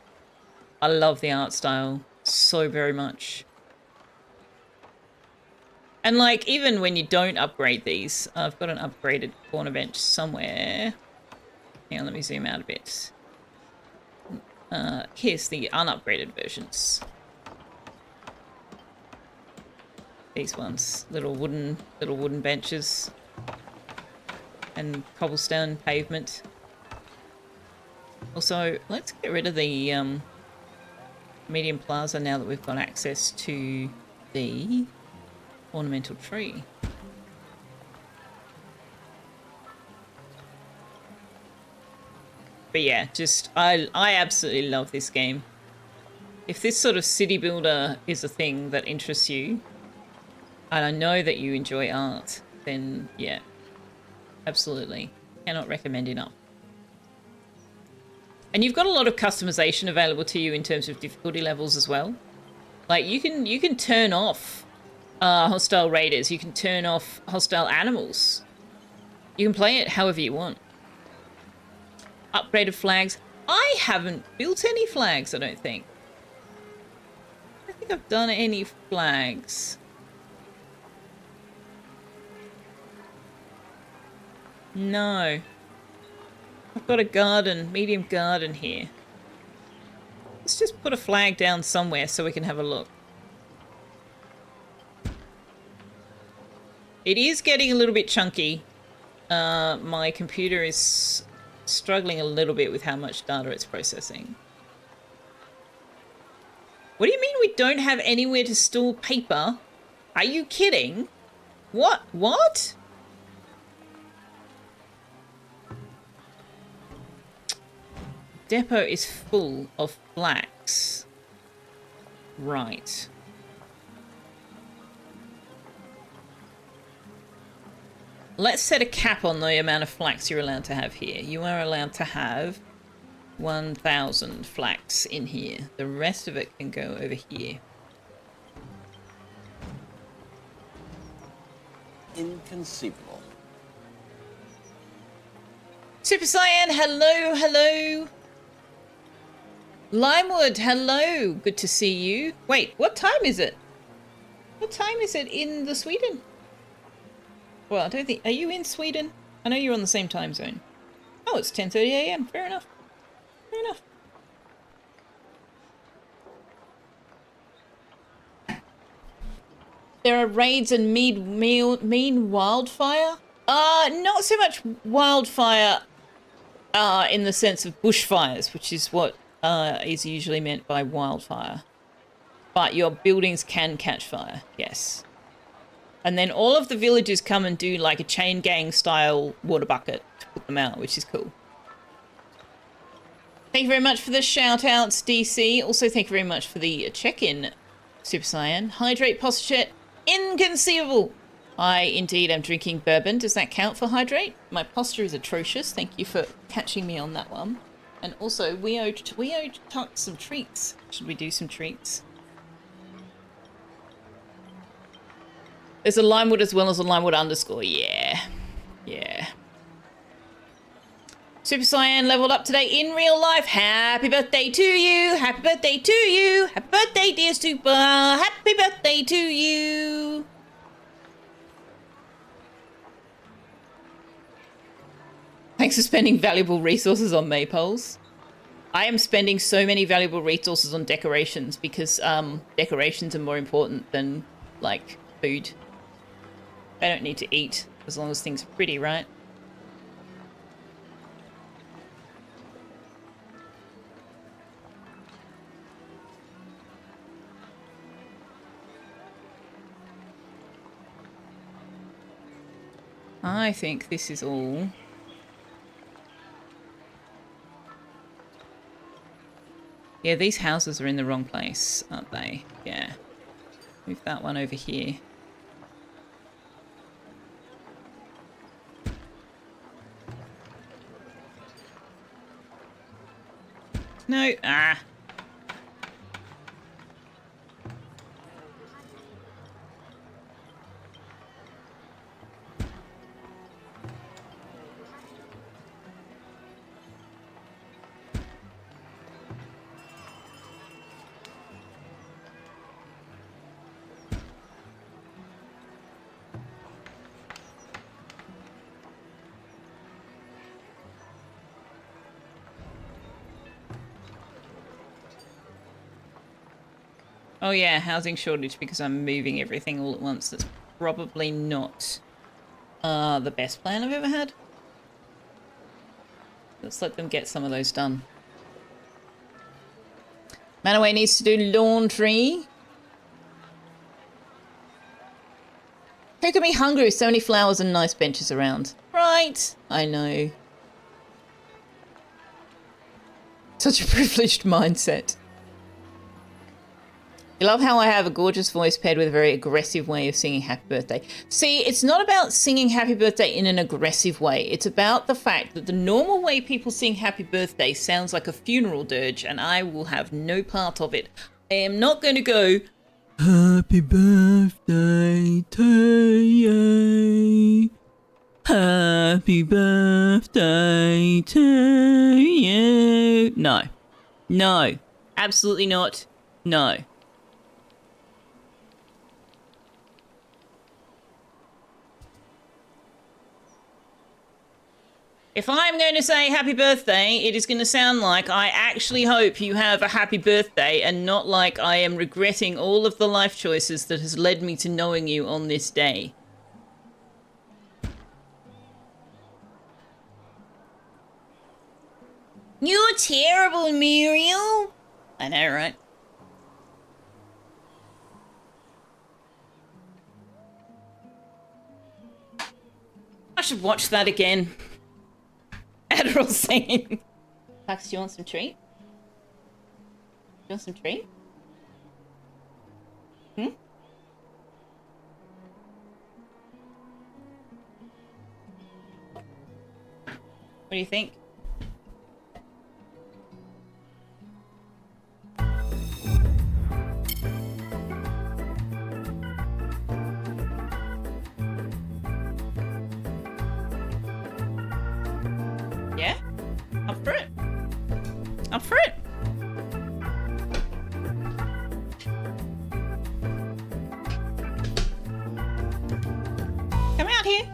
I love the art style so very much. And, like, even when you don't upgrade these, I've got an upgraded corner bench somewhere. Hang on, let me zoom out a bit. Here's the unupgraded versions. These ones, little wooden benches. And cobblestone pavement. Also, let's get rid of the medium plaza now that we've got access to the ornamental tree. But yeah, just I absolutely love this game. If this sort of city builder is a thing that interests you, and I know that you enjoy art, then yeah, absolutely. Cannot recommend enough. And you've got a lot of customization available to you in terms of difficulty levels as well. Like you can turn off hostile raiders. You can turn off hostile animals. You can play it however you want. Upgraded flags. I haven't built any flags, I don't think. I don't think I've done any flags. No. I've got a garden, medium garden here. Let's just put a flag down somewhere so we can have a look. It is getting a little bit chunky. My computer is struggling a little bit with how much data it's processing. What do you mean we don't have anywhere to store paper? Are you kidding? What? What? Depot is full of flax. Right. Let's set a cap on the amount of flax you're allowed to have here. You are allowed to have 1,000 flax in here. The rest of it can go over here. Inconceivable. Super Saiyan, hello, hello. Limewood, hello. Good to see you. Wait, what time is it? What time is it in the Sweden? Well, I don't think... Are you in Sweden? I know you're on the same time zone. Oh, it's 10:30 a.m. Fair enough. Fair enough. There are raids and mean wildfire? Not so much wildfire in the sense of bushfires, which is what is usually meant by wildfire. But your buildings can catch fire, yes. And then all of the villagers come and do like a chain gang style water bucket to put them out, which is cool. Thank you very much for the shout outs, DC. Also, thank you very much for the check-in, Super Saiyan. Hydrate posture, inconceivable. I indeed am drinking bourbon. Does that count for hydrate? My posture is atrocious. Thank you for catching me on that one. And also, we owe Tuck some treats. Should we do some treats? There's a Limewood as well as a Limewood underscore. Yeah. Yeah. Super Saiyan leveled up today in real life. Happy birthday to you. Happy birthday to you. Happy birthday, dear Super. Happy birthday to you. Thanks for spending valuable resources on maypoles. I am spending so many valuable resources on decorations because decorations are more important than, like, food. I don't need to eat as long as things are pretty, right? I think this is all. Yeah, these houses are in the wrong place, aren't they? Yeah. Move that one over here. No. Ah. Oh yeah, housing shortage because I'm moving everything all at once. That's probably not the best plan I've ever had. Let's let them get some of those done. Manaway needs to do laundry. Who can be hungry with so many flowers and nice benches around? Right, I know. Such a privileged mindset. You love how I have a gorgeous voice paired with a very aggressive way of singing happy birthday. See, it's not about singing happy birthday in an aggressive way. It's about the fact that the normal way people sing happy birthday sounds like a funeral dirge, and I will have no part of it. I am not going to go, happy birthday to you. Happy birthday to you. No. No. Absolutely not. No. If I'm going to say happy birthday, it is going to sound like I actually hope you have a happy birthday and not like I am regretting all of the life choices that has led me to knowing you on this day. You're terrible, Muriel. I know, right? I should watch that again. Adderall singing. Pax, do you want some treat? You want some treat? Hmm? What do you think? Yeah? Up for it. Up for it. Come out here.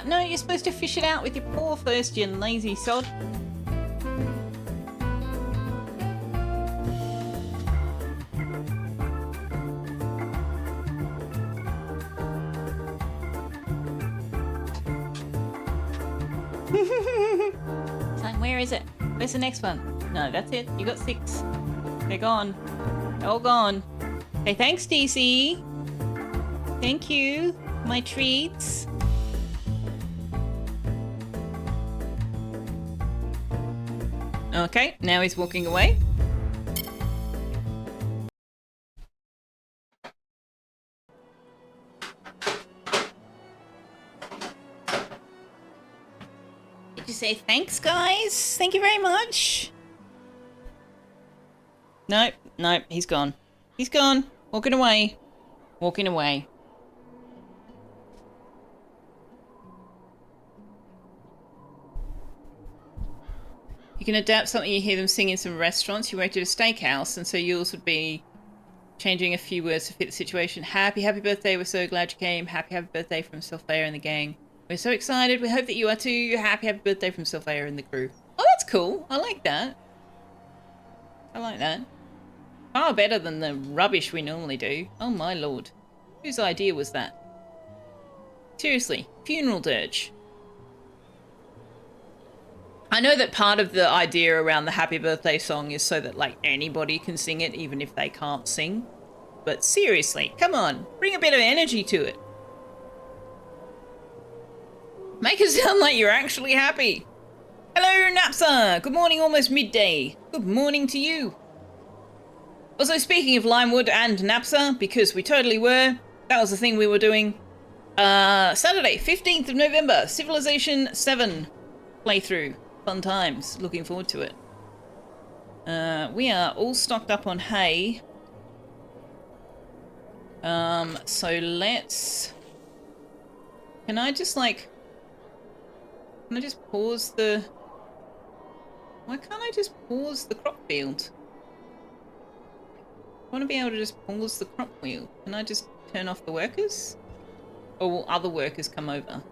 No, you're supposed to fish it out with your paw first, you lazy sod. Time, where is it? Where's the next one? No, that's it. You got 6. They're gone. They're all gone. Hey, thanks, DC. Thank you. My treats. Okay, now he's walking away. Did you say thanks, guys? Thank you very much. Nope, nope, he's gone. He's gone. Walking away. Walking away. You can adapt something you hear them sing in some restaurants. You worked at a steakhouse, and so yours would be changing a few words to fit the situation. Happy birthday. We're so glad you came. Happy birthday from Selfeya and the gang. We're so excited. We hope that you are too. Happy birthday from Selfeya and the crew. Oh, that's cool. I like that. I like that. Far better than the rubbish we normally do. Oh my lord. Whose idea was that? Seriously. Funeral dirge. I know that part of the idea around the happy birthday song is so that, like, anybody can sing it even if they can't sing. But seriously, come on, bring a bit of energy to it. Make it sound like you're actually happy. Hello, Napsa. Good morning, almost midday. Good morning to you. Also, speaking of Limewood and Napsa, because we totally were, that was the thing we were doing. Saturday, 15th of November, Civilization 7 playthrough. Fun times. Looking forward to it. We are all stocked up on hay. So let's... Can I just pause the... Why can't I just pause the crop field? I want to be able to just pause the crop wheel. Can I just turn off the workers? Or will other workers come over?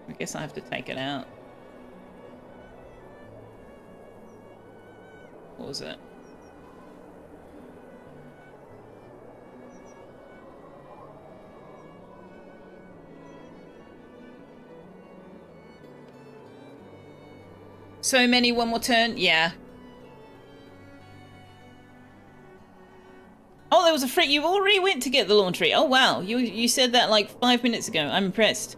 I guess I have to take it out. What was it? So many, one more turn? Yeah. Oh, there was a freak. You already went to get the laundry. Oh, wow. You said that like 5 minutes ago. I'm impressed.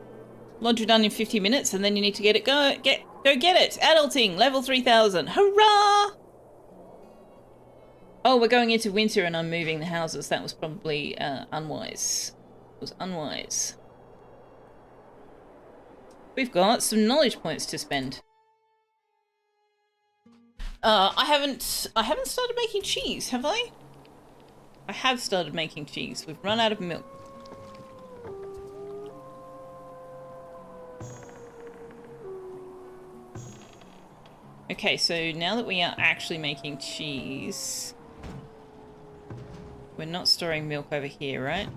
Laundry done in 50 minutes, and then you need to get it. Go get it. Adulting, level 3000. Hurrah! Oh, we're going into winter, and I'm moving the houses. That was probably unwise. It was unwise. We've got some knowledge points to spend. I haven't started making cheese, have I? I have started making cheese. We've run out of milk. Okay, so now that we are actually making cheese, we're not storing milk over here, right?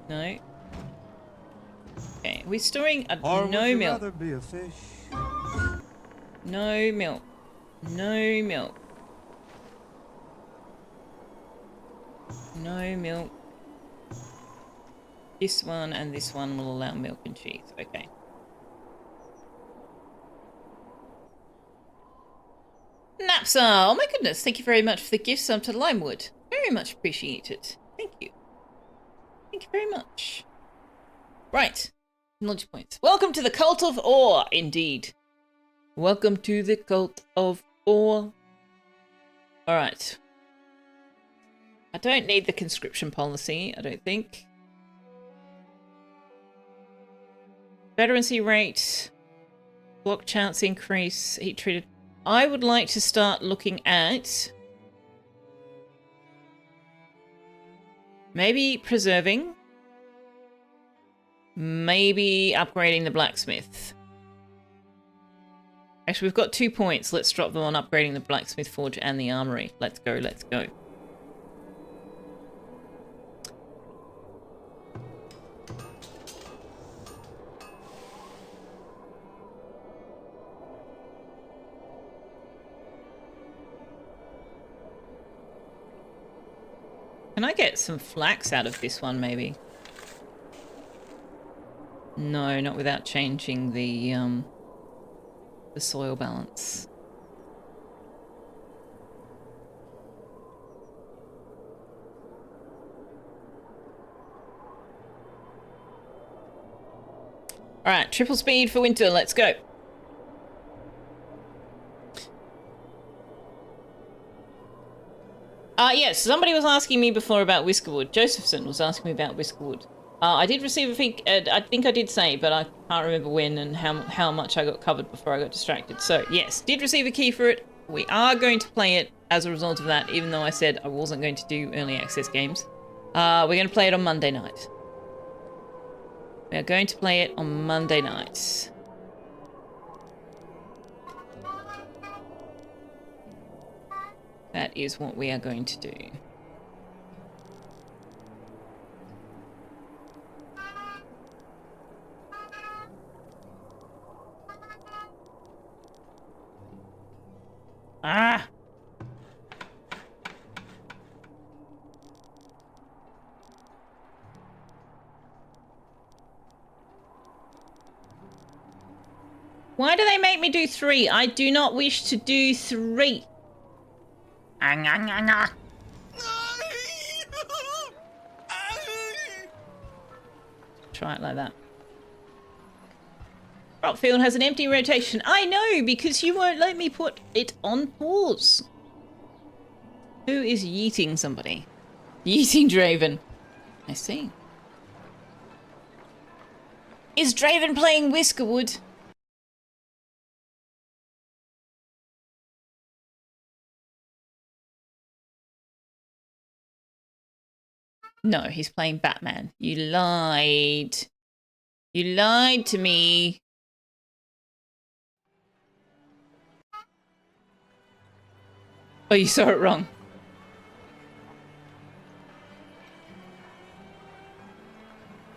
No. Okay, we're storing no milk. Rather be a fish? No milk. No milk. No milk. This one and this one will allow milk and cheese. Okay. Napsar! Oh my goodness, thank you very much for the gift sub to Limewood. Very much appreciated. Thank you. Thank you very much. Right. Knowledge points. Welcome to the Cult of Ore, indeed. Welcome to the Cult of Ore. Alright. I don't need the conscription policy, I don't think. Veterancy rate. Block chance increase. Heat treated. I would like to start looking at maybe preserving, maybe upgrading the blacksmith. Actually, we've got 2 points. Let's drop them on upgrading the blacksmith forge and the armory. Let's go, let's go. Can I get some flax out of this one, maybe? No, not without changing the soil balance. Alright, triple speed for winter, let's go. Yes, somebody was asking me before about Whiskerwood. Josephson was asking me about Whiskerwood. I did receive I think I did say, but I can't remember when and how much I got covered before I got distracted. So, yes, did receive a key for it. We are going to play it as a result of that, even though I said I wasn't going to do early access games. We're going to play it on Monday night. We are going to play it on Monday night. That is what we are going to do. Ah! Why do they make me do 3? I do not wish to do 3. Try it like that. Rockfield has an empty rotation. I know, because you won't let me put it on pause. Who is yeeting somebody? Yeeting Draven. I see. Is Draven playing Whiskerwood? No, he's playing Batman. You lied. You lied to me. Oh, you saw it wrong.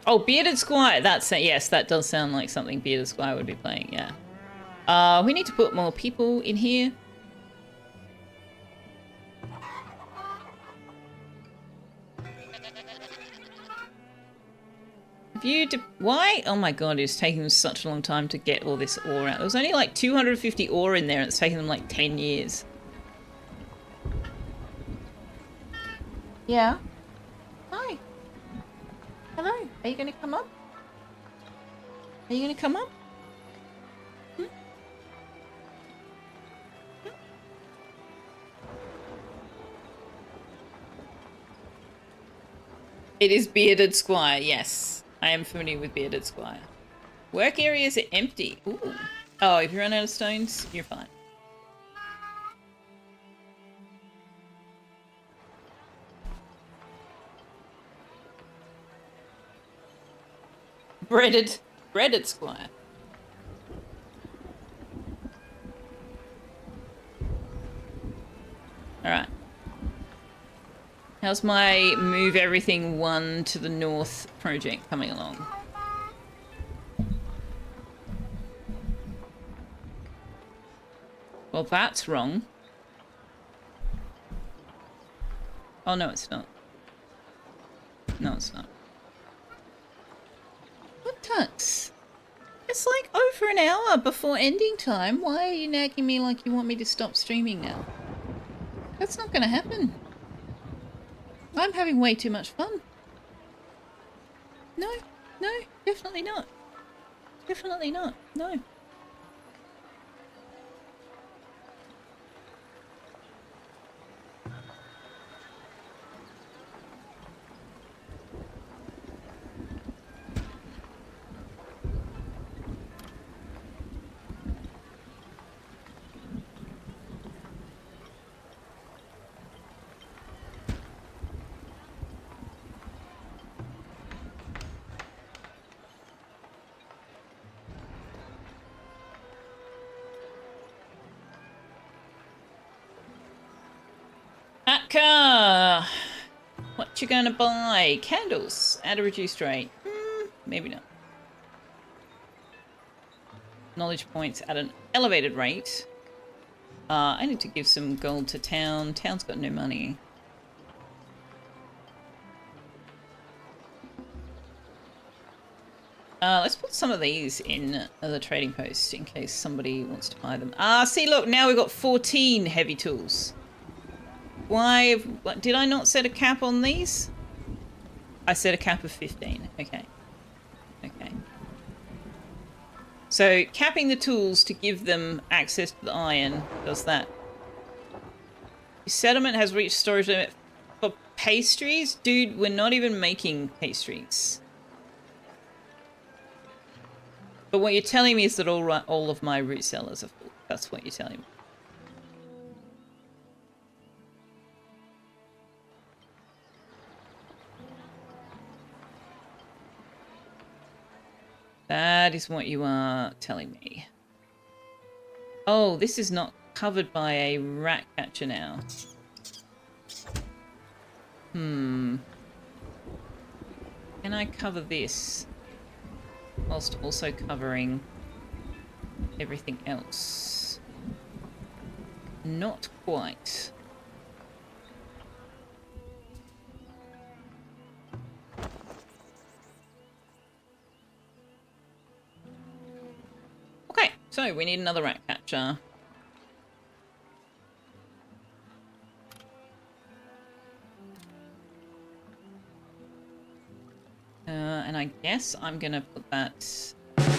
Oh, Bearded Squire. That's it. Yes, that does sound like something Bearded Squire would be playing. Yeah. We need to put more people in here. Why? Oh my god, it's taking them such a long time to get all this ore out. There was only like 250 ore in there and it's taken them like 10 years. Yeah. Hi. Hello. Are you going to come up? Are you going to come up? Hmm? Hmm? It is Bearded Squire, yes. I am familiar with Bearded Squire. Work areas are empty. Ooh. Oh, if you run out of stones, you're fine. Breaded Squire. Alright. How's my move everything 1 to the north project coming along? Well, that's wrong. Oh, no, it's not. No, it's not. What Tux? It's like over an hour before ending time. Why are you nagging me like you want me to stop streaming now? That's not going to happen. I'm having way too much fun. No, no, definitely not. Definitely not. No. Atka! What you gonna buy? Candles at a reduced rate. Maybe not. Knowledge points at an elevated rate. I need to give some gold to town. Town's got no money. Let's put some of these in the trading post in case somebody wants to buy them. See, look, now we've got 14 heavy tools. Why? Did I not set a cap on these? I set a cap of 15. Okay. Okay. So, capping the tools to give them access to the iron does that. Your settlement has reached storage limit for pastries? Dude, we're not even making pastries. But what you're telling me is that all of my root cellars are full. That's what you're telling me. That is what you are telling me. Oh, this is not covered by a rat catcher now. Can I cover this whilst also covering everything else? Not quite. Okay, so we need another rat catcher. And I guess I'm gonna put that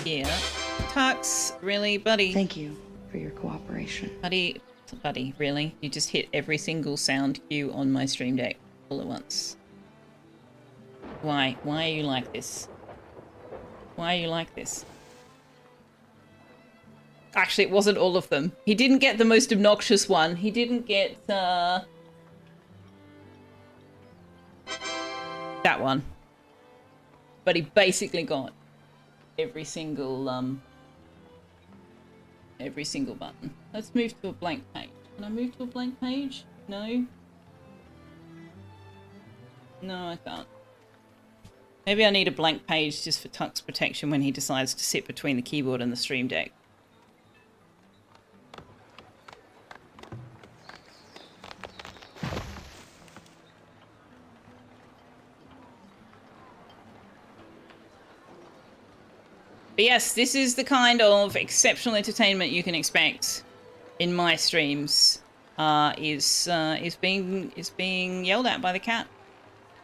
here. Tux, really, buddy? Thank you for your cooperation. Buddy, really? You just hit every single sound cue on my stream deck all at once. Why? Why are you like this? Why are you like this? Actually, it wasn't all of them. He didn't get the most obnoxious one. He didn't get, that one. But he basically got every single button. Let's move to a blank page. Can I move to a blank page? No? No, I can't. Maybe I need a blank page just for Tuck's protection when he decides to sit between the keyboard and the stream deck. But yes, this is the kind of exceptional entertainment you can expect in my streams. Is being yelled at by the cat.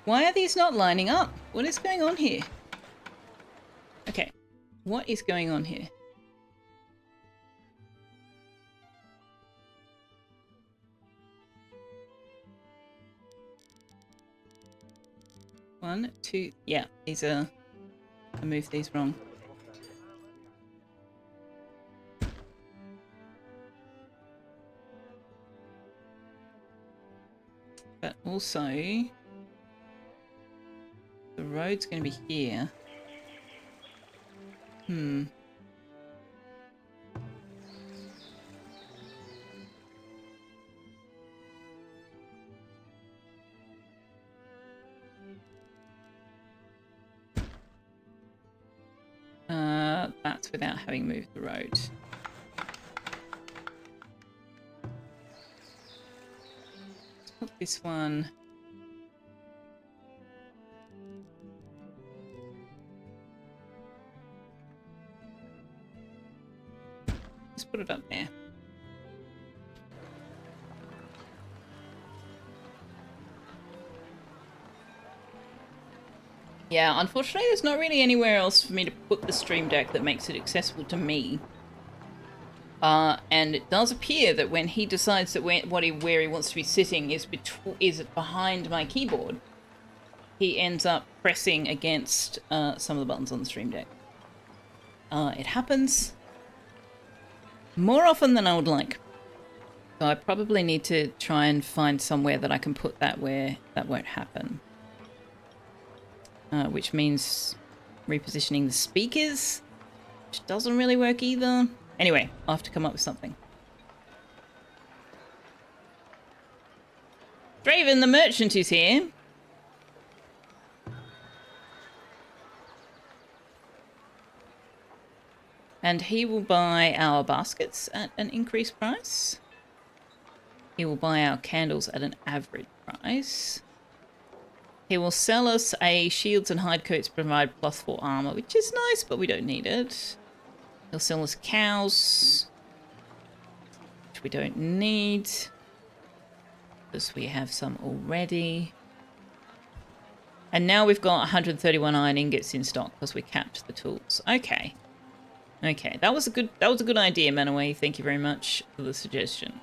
Why are these not lining up? What is going on here? Okay, what is going on here? One, two, yeah, these are. I moved these wrong. But also, the road's going to be here. That's without having moved the road. put this one. Just put it up there. Yeah, unfortunately there's not really anywhere else for me to put the stream deck that makes it accessible to me. And it does appear that when he decides that where he wants to be sitting is behind my keyboard, he ends up pressing against some of the buttons on the stream deck. It happens more often than I would like. So I probably need to try and find somewhere that I can put that where that won't happen. Which means repositioning the speakers, which doesn't really work either. Anyway, I'll have to come up with something. Draven the merchant is here. And he will buy our baskets at an increased price. He will buy our candles at an average price. He will sell us a shields and hide coats to provide +4 armor, which is nice, but we don't need it. He'll sell us cows, which we don't need, because we have some already. And now we've got 131 iron ingots in stock because we capped the tools. Okay. Okay, that was a good idea, Manaway. Thank you very much for the suggestion.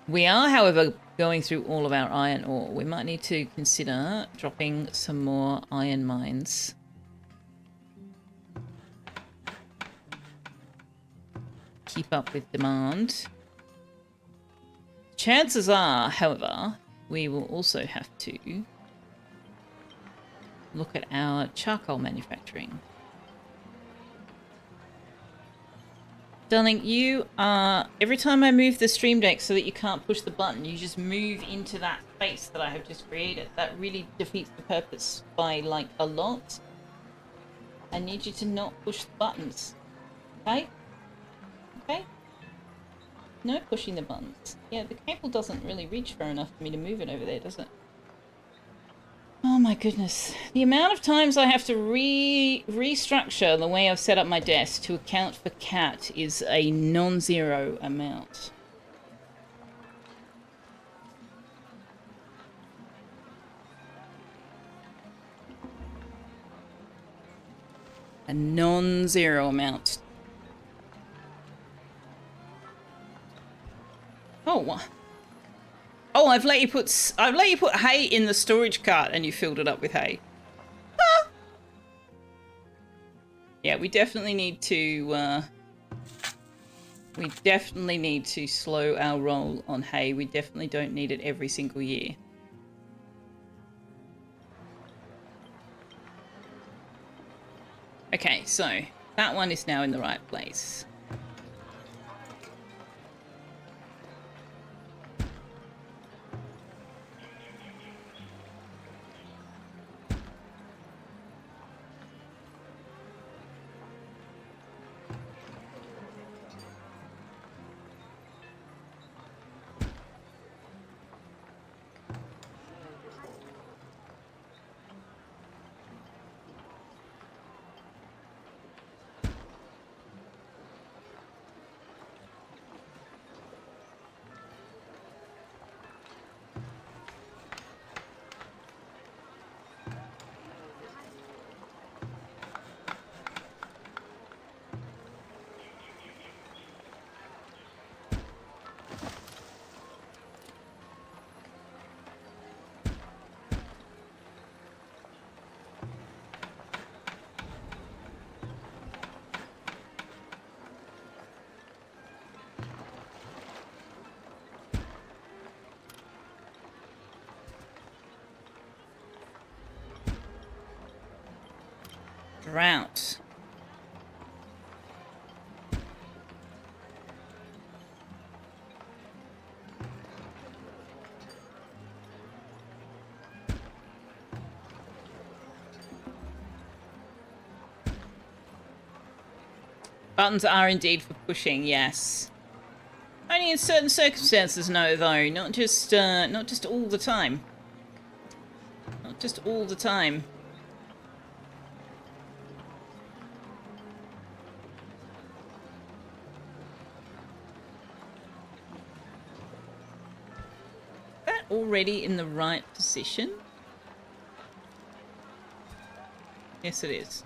We are, however, going through all of our iron ore. We might need to consider dropping some more iron mines. Keep up with demand. Chances are, however, we will also have to look at our charcoal manufacturing. Darling, you are... Every time I move the stream deck so that you can't push the button, you just move into that space that I have just created. That really defeats the purpose by, like, a lot. I need you to not push the buttons. Okay? Okay? No pushing the buttons. Yeah, the cable doesn't really reach far enough for me to move it over there, does it? Oh my goodness. The amount of times I have to restructure the way I've set up my desk to account for cat is a non-zero amount. A non-zero amount. Oh, oh! I've let you put hay in the storage cart, and you filled it up with hay. Ah! Yeah, we definitely need to. We definitely need to slow our roll on hay. We definitely don't need it every single year. Okay, so that one is now in the right place. Drought. Buttons are indeed for pushing, yes. Only in certain circumstances, no, though. Not just all the time. Not just all the time. Is that already in the right position? Yes, it is.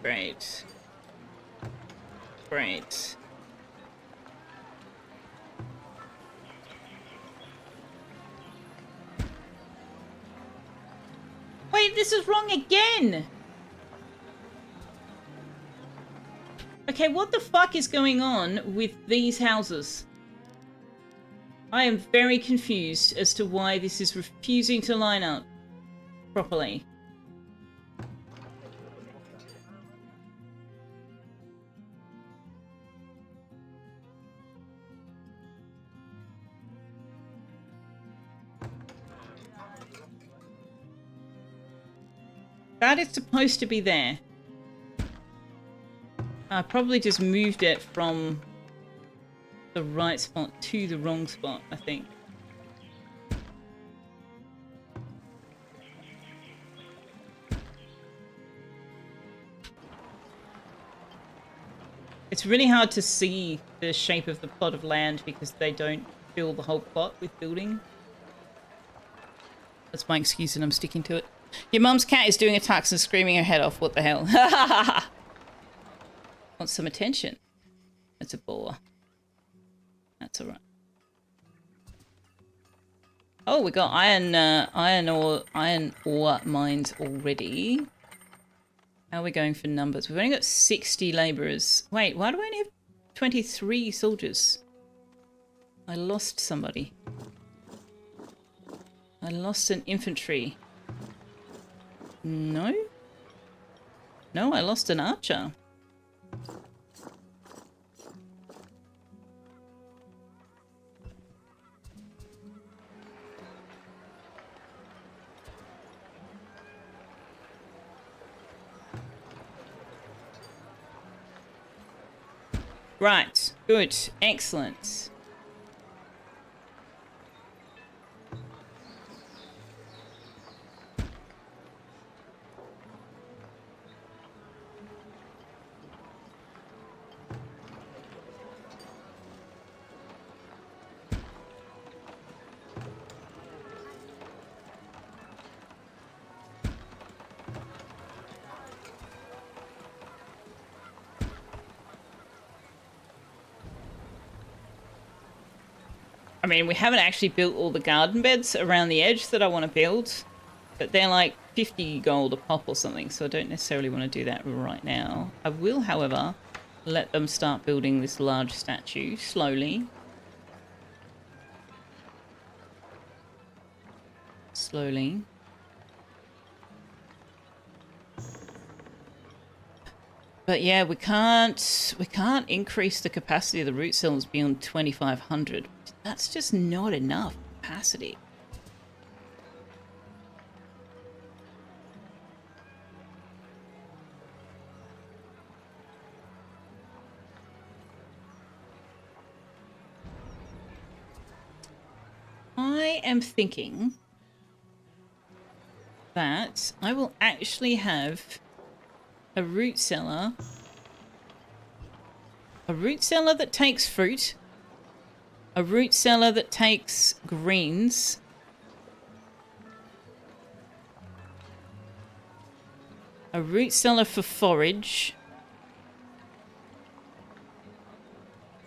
Great. Great. Wait, this is wrong again! Okay, what the fuck is going on with these houses? I am very confused as to why this is refusing to line up properly. That is supposed to be there. I probably just moved it from the right spot to the wrong spot, I think. It's really hard to see the shape of the plot of land because they don't fill the whole plot with building. That's my excuse and I'm sticking to it. Your mum's cat is doing a tux and screaming her head off. What the hell? Wants some attention. That's a bore. That's alright. Oh, we got iron ore mines already. How are we going for numbers? We've only got 60 labourers. Wait, why do I only have 23 soldiers? I lost somebody. I lost an infantry. No? No, I lost an archer. Right. Good. Excellent. I mean, we haven't actually built all the garden beds around the edge that I want to build, but they're like 50 gold a pop or something, so I don't necessarily want to do that right now. I will, however, let them start building this large statue slowly. Slowly. But yeah, we can't increase the capacity of the root cells beyond 2,500. That's just not enough capacity. I am thinking that I will actually have a root cellar that takes fruit, a root cellar that takes greens, a root cellar for forage.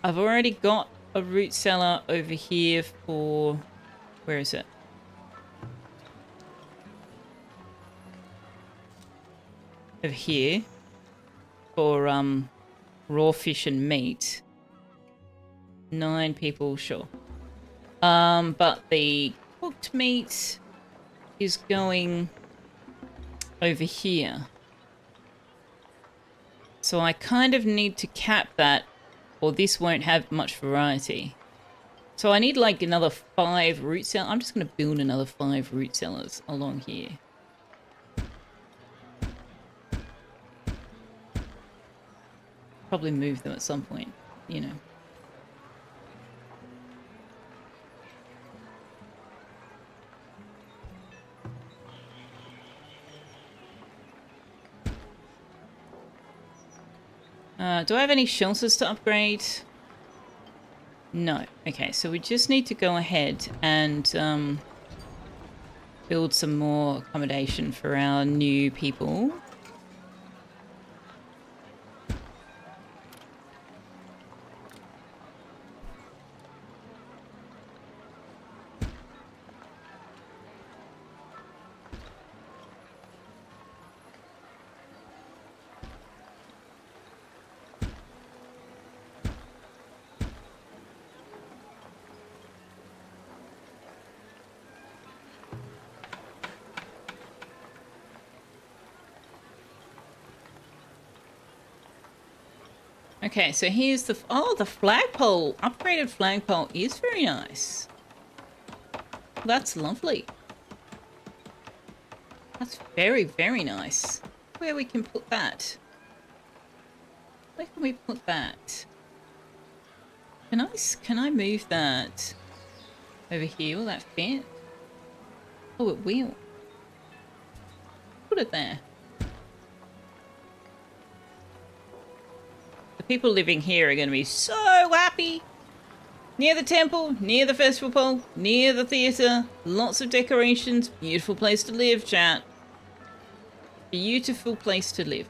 I've already got a root cellar over here for, where is it? Over here for raw fish and meat. 9 people, sure. But the cooked meat is going over here. So I kind of need to cap that, or this won't have much variety. So I need like another 5 root cellars. I'm just going to build another 5 root cellars along here. Probably move them at some point, you know. Do I have any shelters to upgrade? No. Okay, so we just need to go ahead and build some more accommodation for our new people. Okay, so here's the... Oh, the flagpole! Upgraded flagpole is very nice. That's lovely. That's very, very nice. Where we can put that? Where can we put that? Can I move that over here? Will that fit? Oh, it will. Put it there. The people living here are going to be so happy. Near the temple, near the festival pole, near the theatre, lots of decorations, beautiful place to live, chat. Beautiful place to live.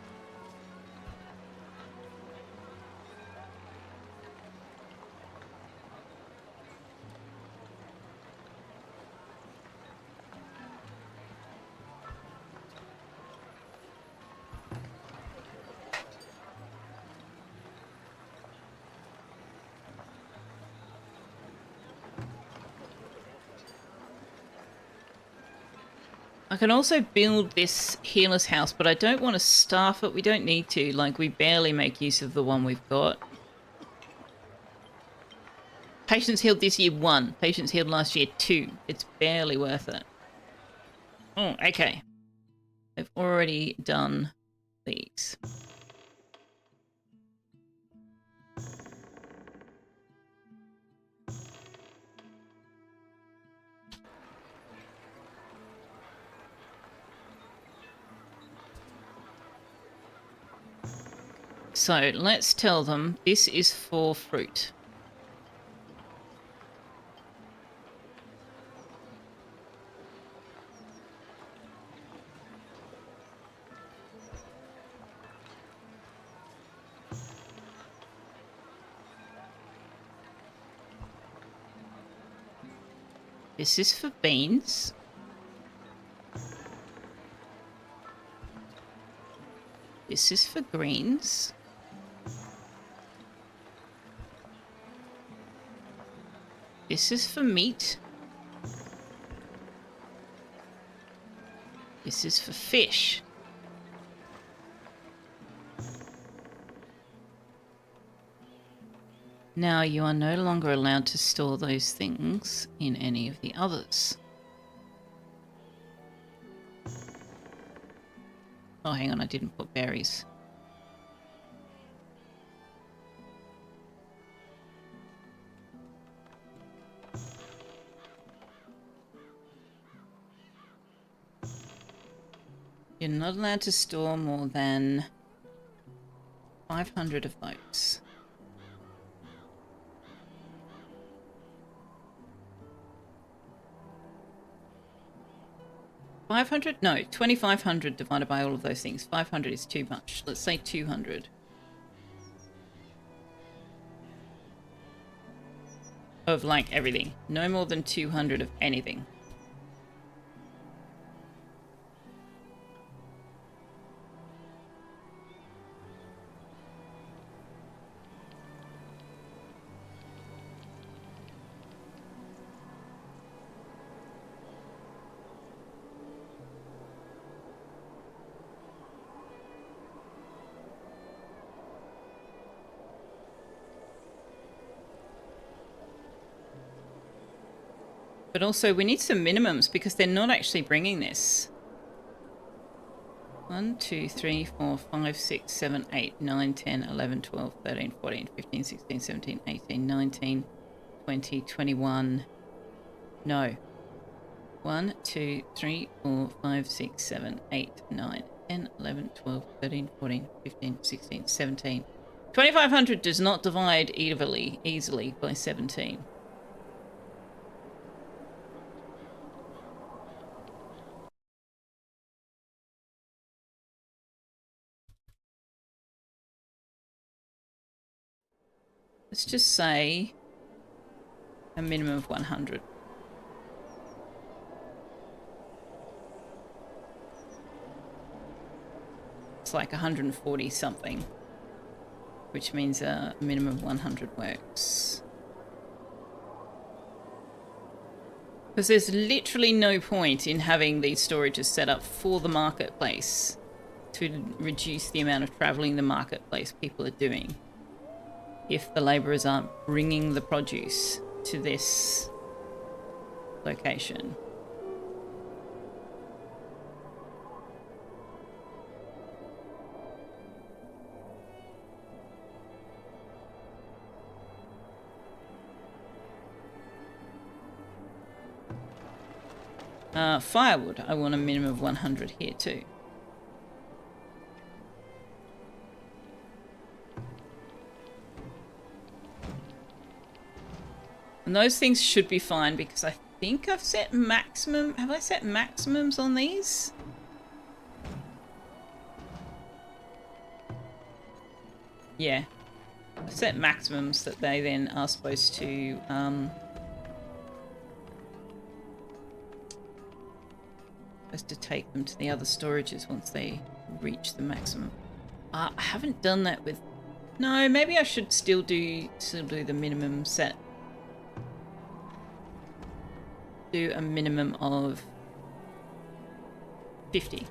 I can also build this healer's house, but I don't want to staff it. We don't need to. Like, we barely make use of the one we've got. Patients healed this year, 1. Patients healed last year, 2. It's barely worth it. Oh, okay. I've already done these. So let's tell them this is for fruit. This is for beans. This is for greens. This is for meat. This is for fish. Now you are no longer allowed to store those things in any of the others. Oh, hang on, I didn't put berries. You're not allowed to store more than 500 of those. $500? No, 2,500 divided by all of those things. 500 is too much. Let's say 200. Of, like, everything. No more than 200 of anything. But also, we need some minimums because they're not actually bringing this. 1, 2, 3, 4, 5, 6, 7, 8, 9, 10, 11, 12, 13, 14, 15, 16, 17, 18, 19, 20, 21. No. 1, 2, 3, 4, 5, 6, 7, 8, 9, 10, 11, 12, 13, 14, 15, 16, 17. 2,500 does not divide easily by 17. Let's just say a minimum of 100. It's like 140 something, which means a minimum of 100 works. Because there's literally no point in having these storages set up for the marketplace to reduce the amount of travelling the marketplace people are doing if the labourers aren't bringing the produce to this location. Firewood, I want a minimum of 100 here too. And those things should be fine because I think I've set maximum... Have I set maximums on these? Yeah. I've set maximums that they then are supposed to... to take them to the other storages once they reach the maximum. I haven't done that with... No, maybe I should still do the minimum set. Do a minimum of 50.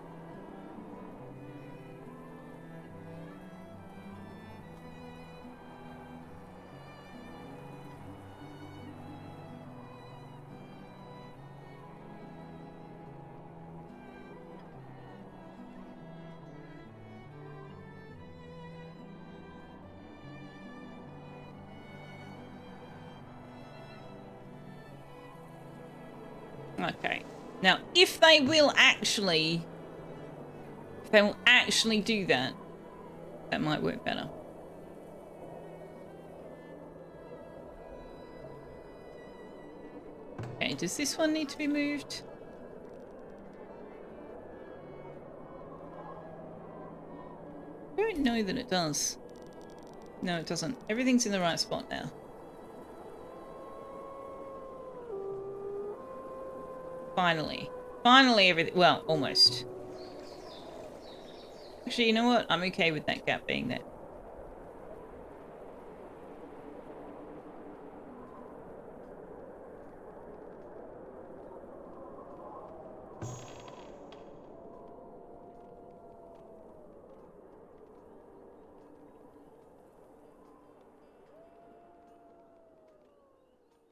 Okay. Now, if they will actually do that, that might work better. Okay, does this one need to be moved? I don't know that it does. No, it doesn't. Everything's in the right spot now. Finally. Finally everything... Well, almost. Actually, you know what? I'm okay with that gap being there.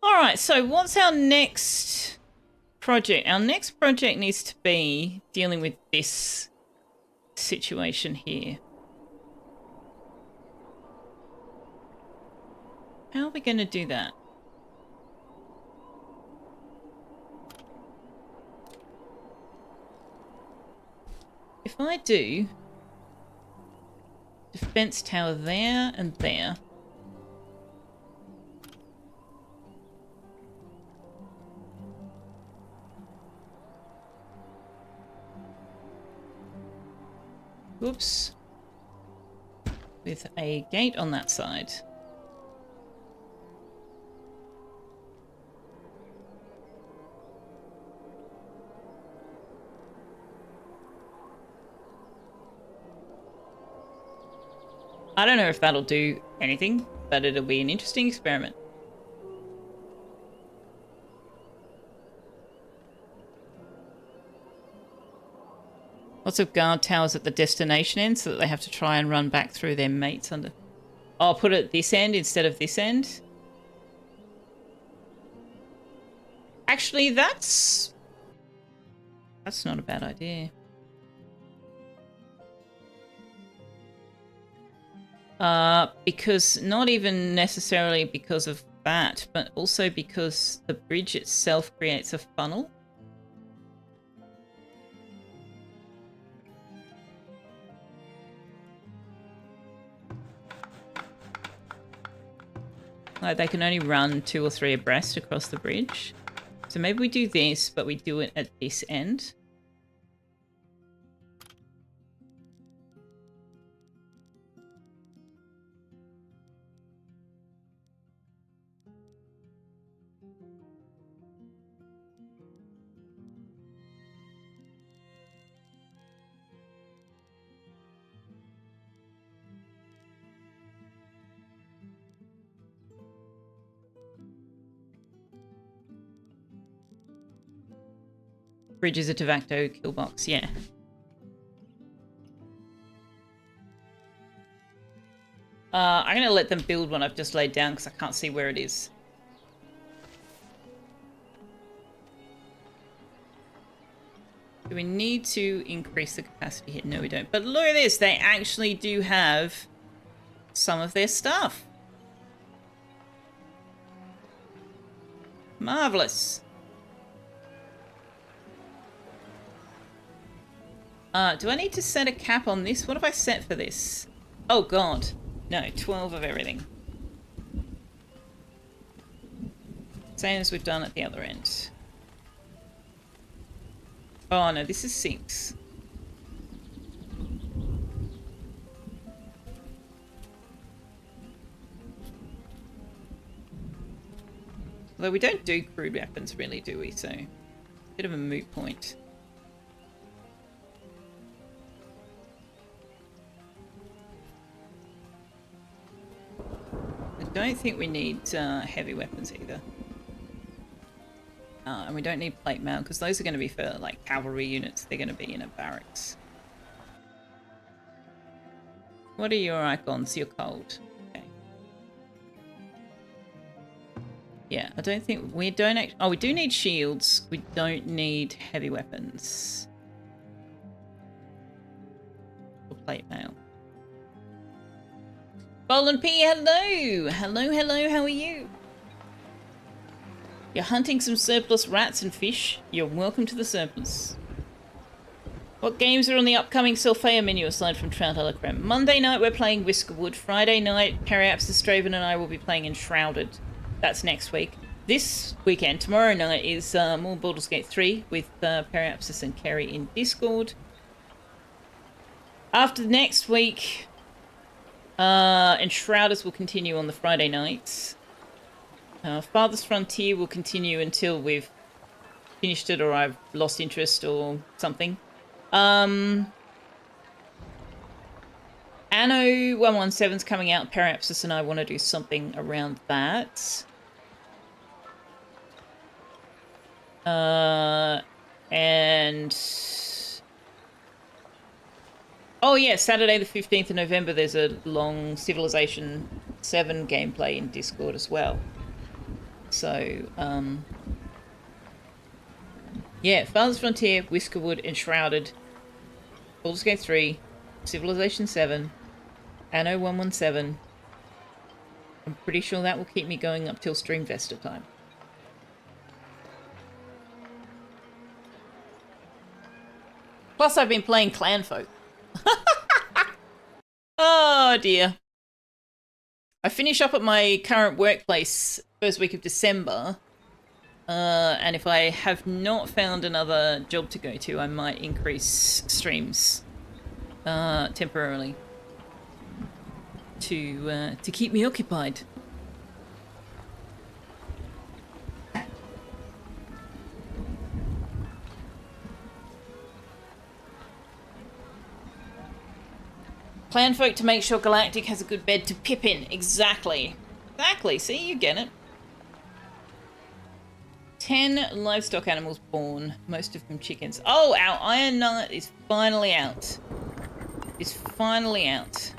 Alright, so what's our next... project? Our next project needs to be dealing with this situation here. How are we going to do that? If I do defense tower there and there, whoops, with a gate on that side. I don't know if that'll do anything, but it'll be an interesting experiment. Lots of guard towers at the destination end so that they have to try and run back through their mates under... Oh, I'll put it at this end instead of this end. Actually, that's not a bad idea. Because not even necessarily because of that, but also because the bridge itself creates a funnel. Like they can only run 2 or 3 abreast across the bridge. So maybe we do this, but we do it at this end. Bridge is a de facto kill box, yeah. I'm going to let them build one I've just laid down because I can't see where it is. Do we need to increase the capacity here? No, we don't. But look at this. They actually do have some of their stuff. Marvelous. Do I need to set a cap on this? What have I set for this? Oh, God. No, 12 of everything. Same as we've done at the other end. Oh, no, this is 6. Although we don't do crude weapons, really, do we? So, bit of a moot point. I don't think we need heavy weapons either. And we don't need plate mail because those are going to be for like cavalry units. They're going to be in a barracks. What are your icons? You're cold. Okay. Yeah, I don't think we don't. Oh, we do need shields. We don't need heavy weapons. Or plate mail. Bolin P, hello! Hello, hello, how are you? You're hunting some surplus rats and fish? You're welcome to the surplus. What games are on the upcoming Selfeya menu aside from Trout a la Creme? Monday night we're playing Whiskerwood. Friday night, Periapsis, Straven and I will be playing Enshrouded. That's next week. This weekend, tomorrow night, is more Baldur's Gate 3 with Periapsis and Kerry in Discord. After next week... Enshrouders will continue on the Friday nights. Farthest Frontier will continue until we've finished it or I've lost interest or something. Anno 117's coming out. Periapsis and I want to do something around that. And... Oh yeah, Saturday the 15th of November there's a long Civilization 7 gameplay in Discord as well. So, yeah, Farthest Frontier, Whiskerwood, Enshrouded, Baldur's Gate 3, Civilization 7, Anno 117. I'm pretty sure that will keep me going up till Streamfesta time. Plus I've been playing Clanfolk. Oh dear. I finish up at my current workplace first week of December. And if I have not found another job to go to, I might increase streams temporarily to keep me occupied. Plan folk to make sure Galactic has a good bed to pip in. Exactly. Exactly. See, you get it. 10 livestock animals born, most of them chickens. Oh, our Iron Knight is finally out. Is finally out.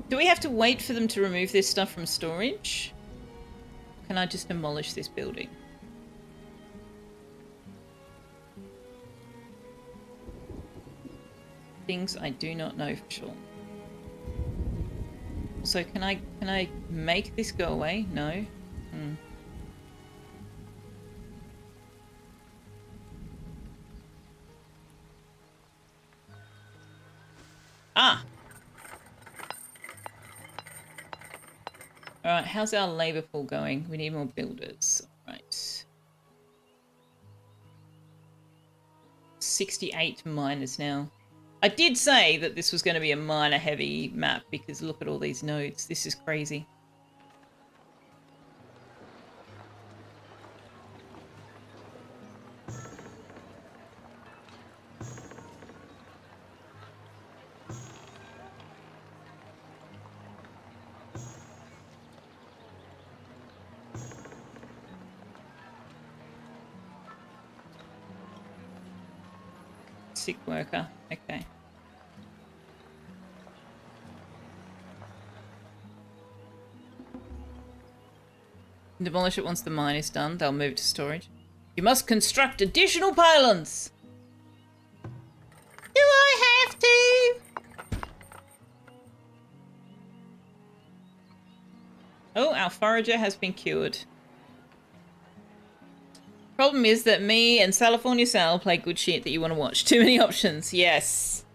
Do we have to wait for them to remove this stuff from storage? Can I just demolish this building? Things I do not know for sure. So can I make this go away? No. Ah. Alright, how's our labour pool going? We need more builders. Alright. 68 miners now. I did say that this was going to be a miner heavy map because look at all these nodes. This is crazy. Sick worker. Okay. Demolish it once the mine is done. They'll move to storage. You must construct additional pylons. Do I have to? Oh, our forager has been cured. Problem is that me and California Sal play good shit that you want to watch. Too many options. Yes.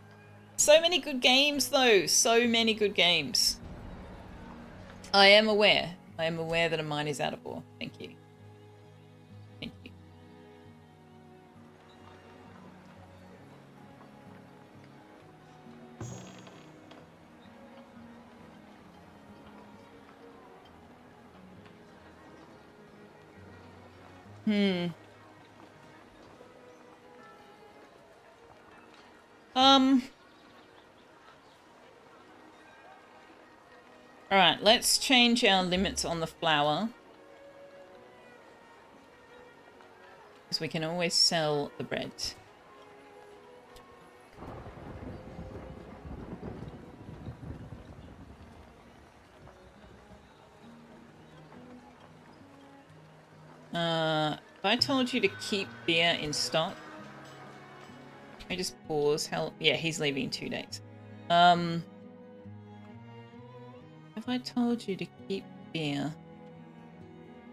So many good games, though. So many good games. I am aware. I am aware that a mine is out of ore. Thank you. Thank you. Alright, let's change our limits on the flour. Because we can always sell the bread. If I told you to keep beer in stock, I just pause. Hell, yeah, he's leaving in 2 days. Have I told you to keep beer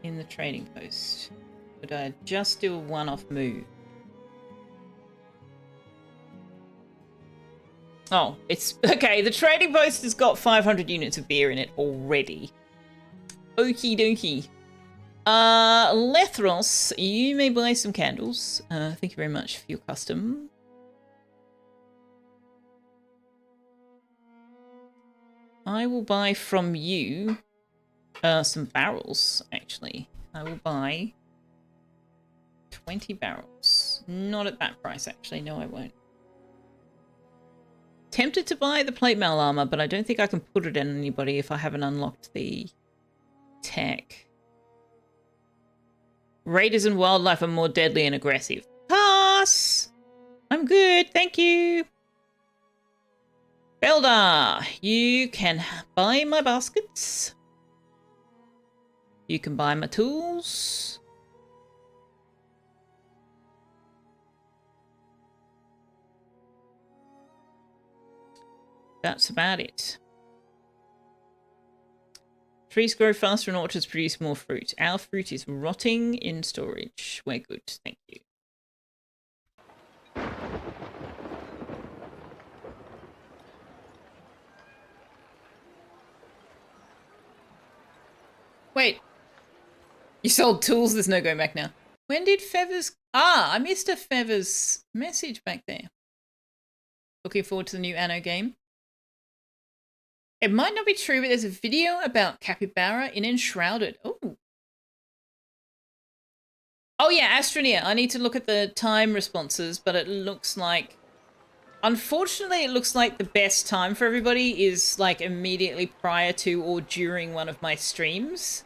in the trading post? Would I just do a one-off move? Oh, it's okay. The trading post has got 500 units of beer in it already. Okie dokie. Lethros, you may buy some candles. Thank you very much for your custom. I will buy from you some barrels, actually. I will buy 20 barrels. Not at that price, actually. No, I won't. Tempted to buy the plate mail armor, but I don't think I can put it in anybody if I haven't unlocked the tech. Raiders and wildlife are more deadly and aggressive. Pass! I'm good, thank you. Belda, you can buy my baskets. You can buy my tools. That's about it. Trees grow faster and orchards produce more fruit. Our fruit is rotting in storage. We're good, thank you. Wait. You sold tools, there's no going back now. When did Feathers... Ah, I missed a Feathers message back there. Looking forward to the new Anno game. It might not be true, but there's a video about Capybara in Enshrouded. Oh. Oh yeah, Astroneer. I need to look at the time responses, but it looks like... Unfortunately, it looks like the best time for everybody is like immediately prior to or during one of my streams.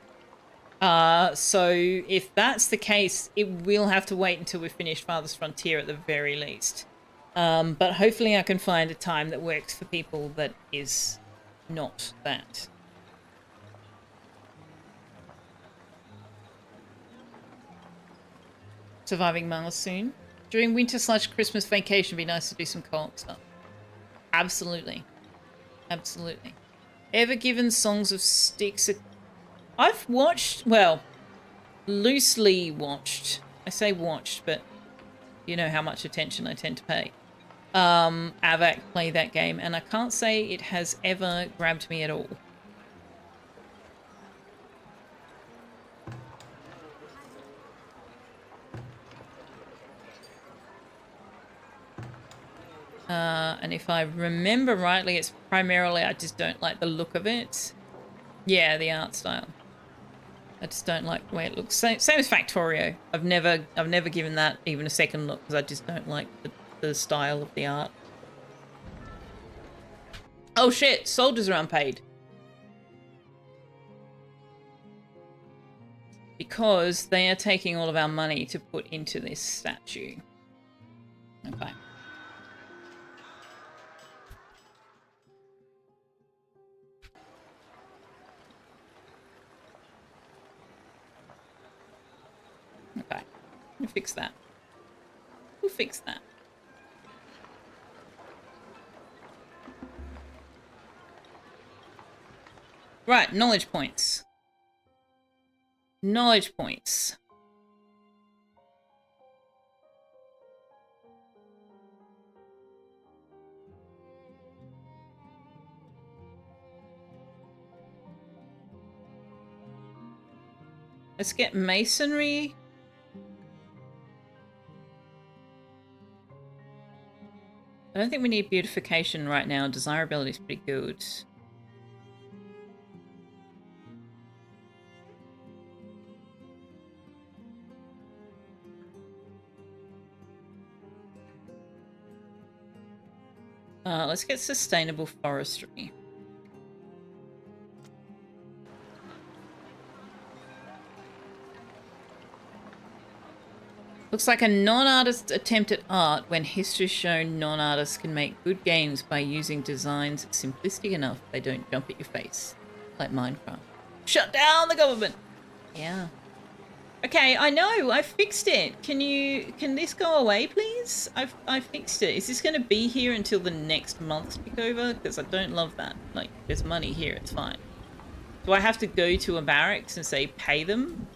So if that's the case, it will have to wait until we finish Farthest Frontier at the very least. But hopefully I can find a time that works for people that is not that. Surviving Mars soon. During winter/Christmas vacation, it'd be nice to do some co-op stuff. Absolutely. Absolutely. Ever given Songs of Sticks a... I've watched, well, loosely watched. I say watched, but you know how much attention I tend to pay. Avac play that game, and I can't say it has ever grabbed me at all. And if I remember rightly, it's primarily I just don't like the look of it. Yeah, the art style. I just don't like the way it looks. Same as Factorio. I've never given that even a second look because I just don't like the style of the art. Oh shit, soldiers are unpaid. Because they are taking all of our money to put into this statue. Okay. Okay. We'll fix that. We'll fix that. Right, knowledge points. Knowledge points. Let's get masonry. I don't think we need beautification right now. Desirability is pretty good. Let's get sustainable forestry. Looks like a non-artist's attempt at art when history's shown non-artists can make good games by using designs simplistic enough they don't jump at your face. Like Minecraft. Shut down the government! Yeah. Okay, I know, I fixed it. Can this go away, please? I fixed it. Is this gonna be here until the next month's pick over? Because I don't love that. Like, there's money here, it's fine. Do I have to go to a barracks and say pay them?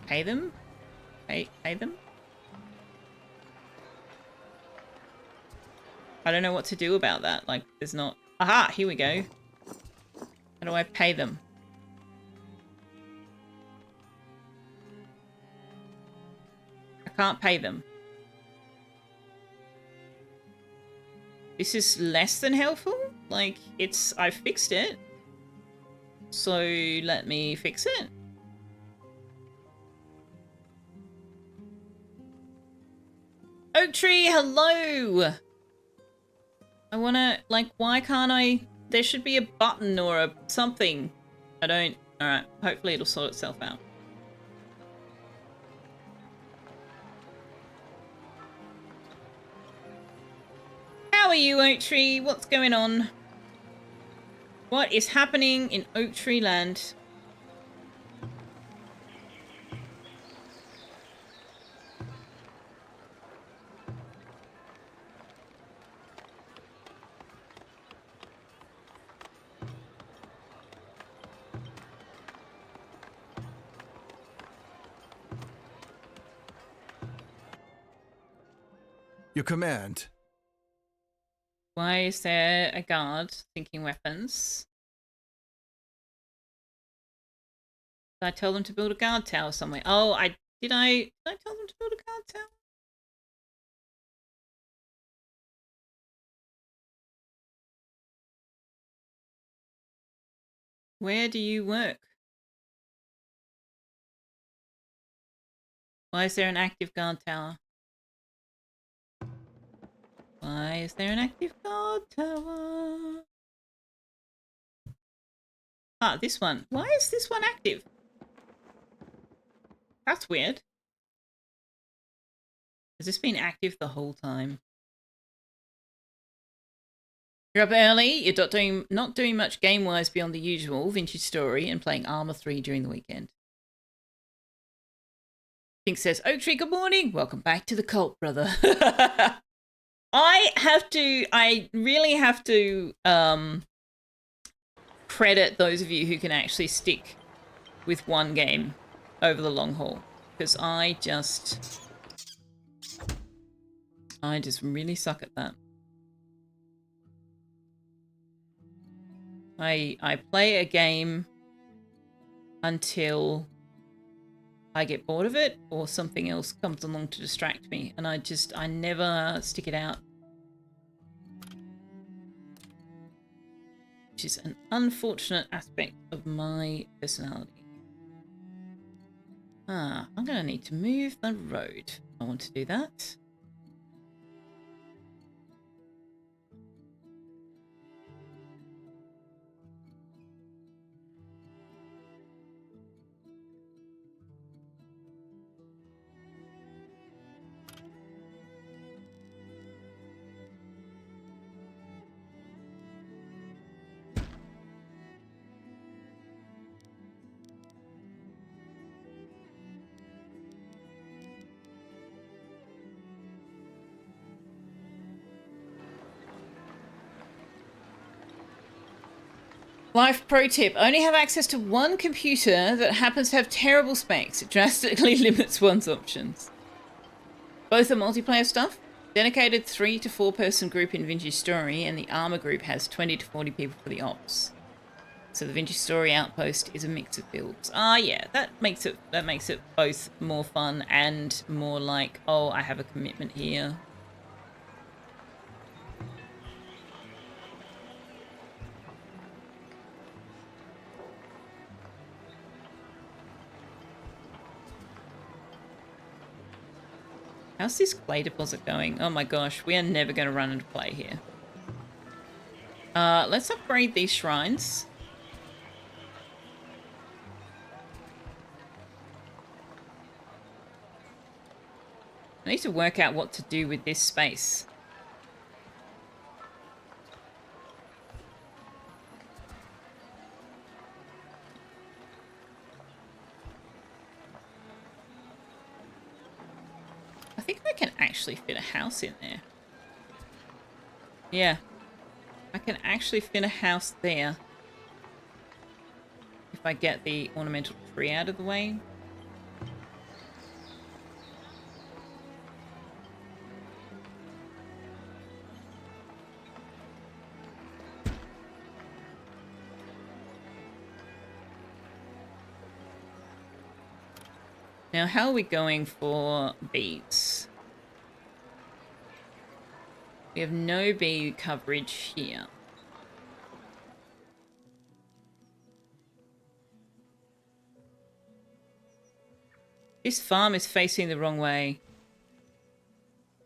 Pay them? Pay them? I don't know what to do about that. Like, there's not... Aha! Here we go. How do I pay them? I can't pay them. This is less than helpful? Like, it's... I fixed it. So, let me fix it. Oak Tree, hello! I wanna, like, why can't I... There should be a button or a something. I don't... Alright, hopefully it'll sort itself out. How are you, Oak Tree? What's going on? What is happening in Oak Tree Land? Your command. Why is there a guard thinking weapons? Did I tell them to build a guard tower somewhere? Oh, did I tell them to build a guard tower? Where do you work? Why is there an active guard tower? Why is there an active guard tower? Ah, this one. Why is this one active? That's weird. Has this been active the whole time? You're up early. You're not doing much game-wise beyond the usual vintage story and playing Arma 3 during the weekend. Pink says, Oak Tree, good morning. Welcome back to the cult, brother. I really have to credit those of you who can actually stick with one game over the long haul. Because I just really suck at that. I play a game until I get bored of it or something else comes along to distract me, and I never stick it out. Which is an unfortunate aspect of my personality. I'm gonna need to move the road. I want to do that. Life pro tip, only have access to one computer that happens to have terrible specs. It drastically limits one's options. Both are multiplayer stuff. Dedicated 3 to 4 person group in Vintage Story, and the Armor group has 20 to 40 people for the ops. So the Vintage Story outpost is a mix of builds. Yeah, that makes it both more fun and more like, oh, I have a commitment here. How's this clay deposit going? Oh my gosh, we are never going to run into clay here. Let's upgrade these shrines. I need to work out what to do with this space. I think I can actually fit a house in there. Yeah. I can actually fit a house there. If I get the ornamental tree out of the way. Now, how are we going for beads? We have no bee coverage here. This farm is facing the wrong way.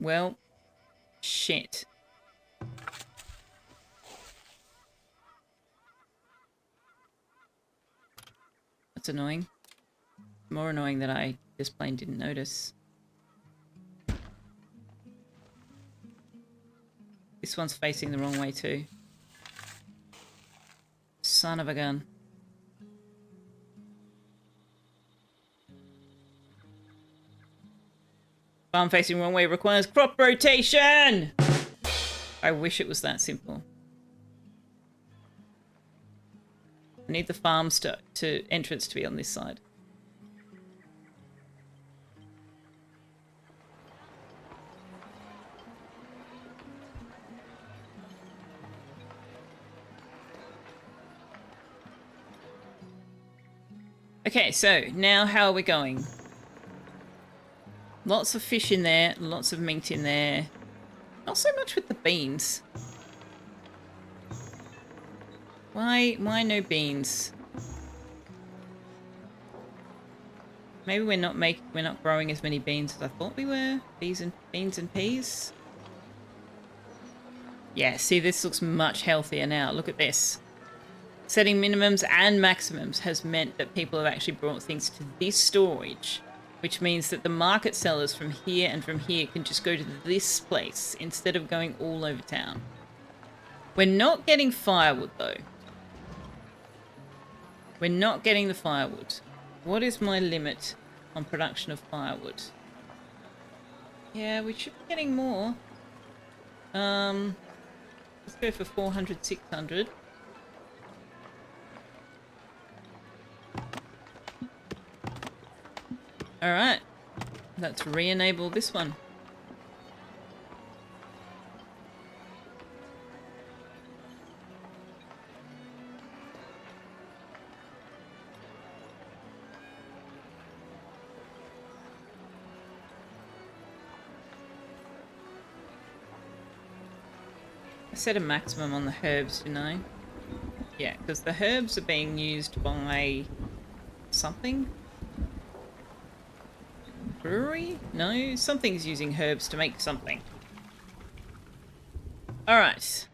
Well, shit. That's annoying. More annoying that I just plain didn't notice. This one's facing the wrong way too. Son of a gun. Farm facing wrong way requires crop rotation! I wish it was that simple. I need the farm to entrance to be on this side. Okay, so now how are we going? Lots of fish in there, lots of meat in there. Not so much with the beans. Why no beans? Maybe we're not growing as many beans as I thought we were. Beans and peas. Yeah, see, this looks much healthier now. Look at this. Setting minimums and maximums has meant that people have actually brought things to this storage, which means that the market sellers from here and from here can just go to this place instead of going all over town. We're not getting firewood, though. We're not getting the firewood. What is my limit on production of firewood? Yeah, we should be getting more. Let's go for 400, 600. Alright, let's re-enable this one. set a maximum on the herbs, didn't I? Yeah, because the herbs are being used by something. Brewery? No, something's using herbs to make something. Alright.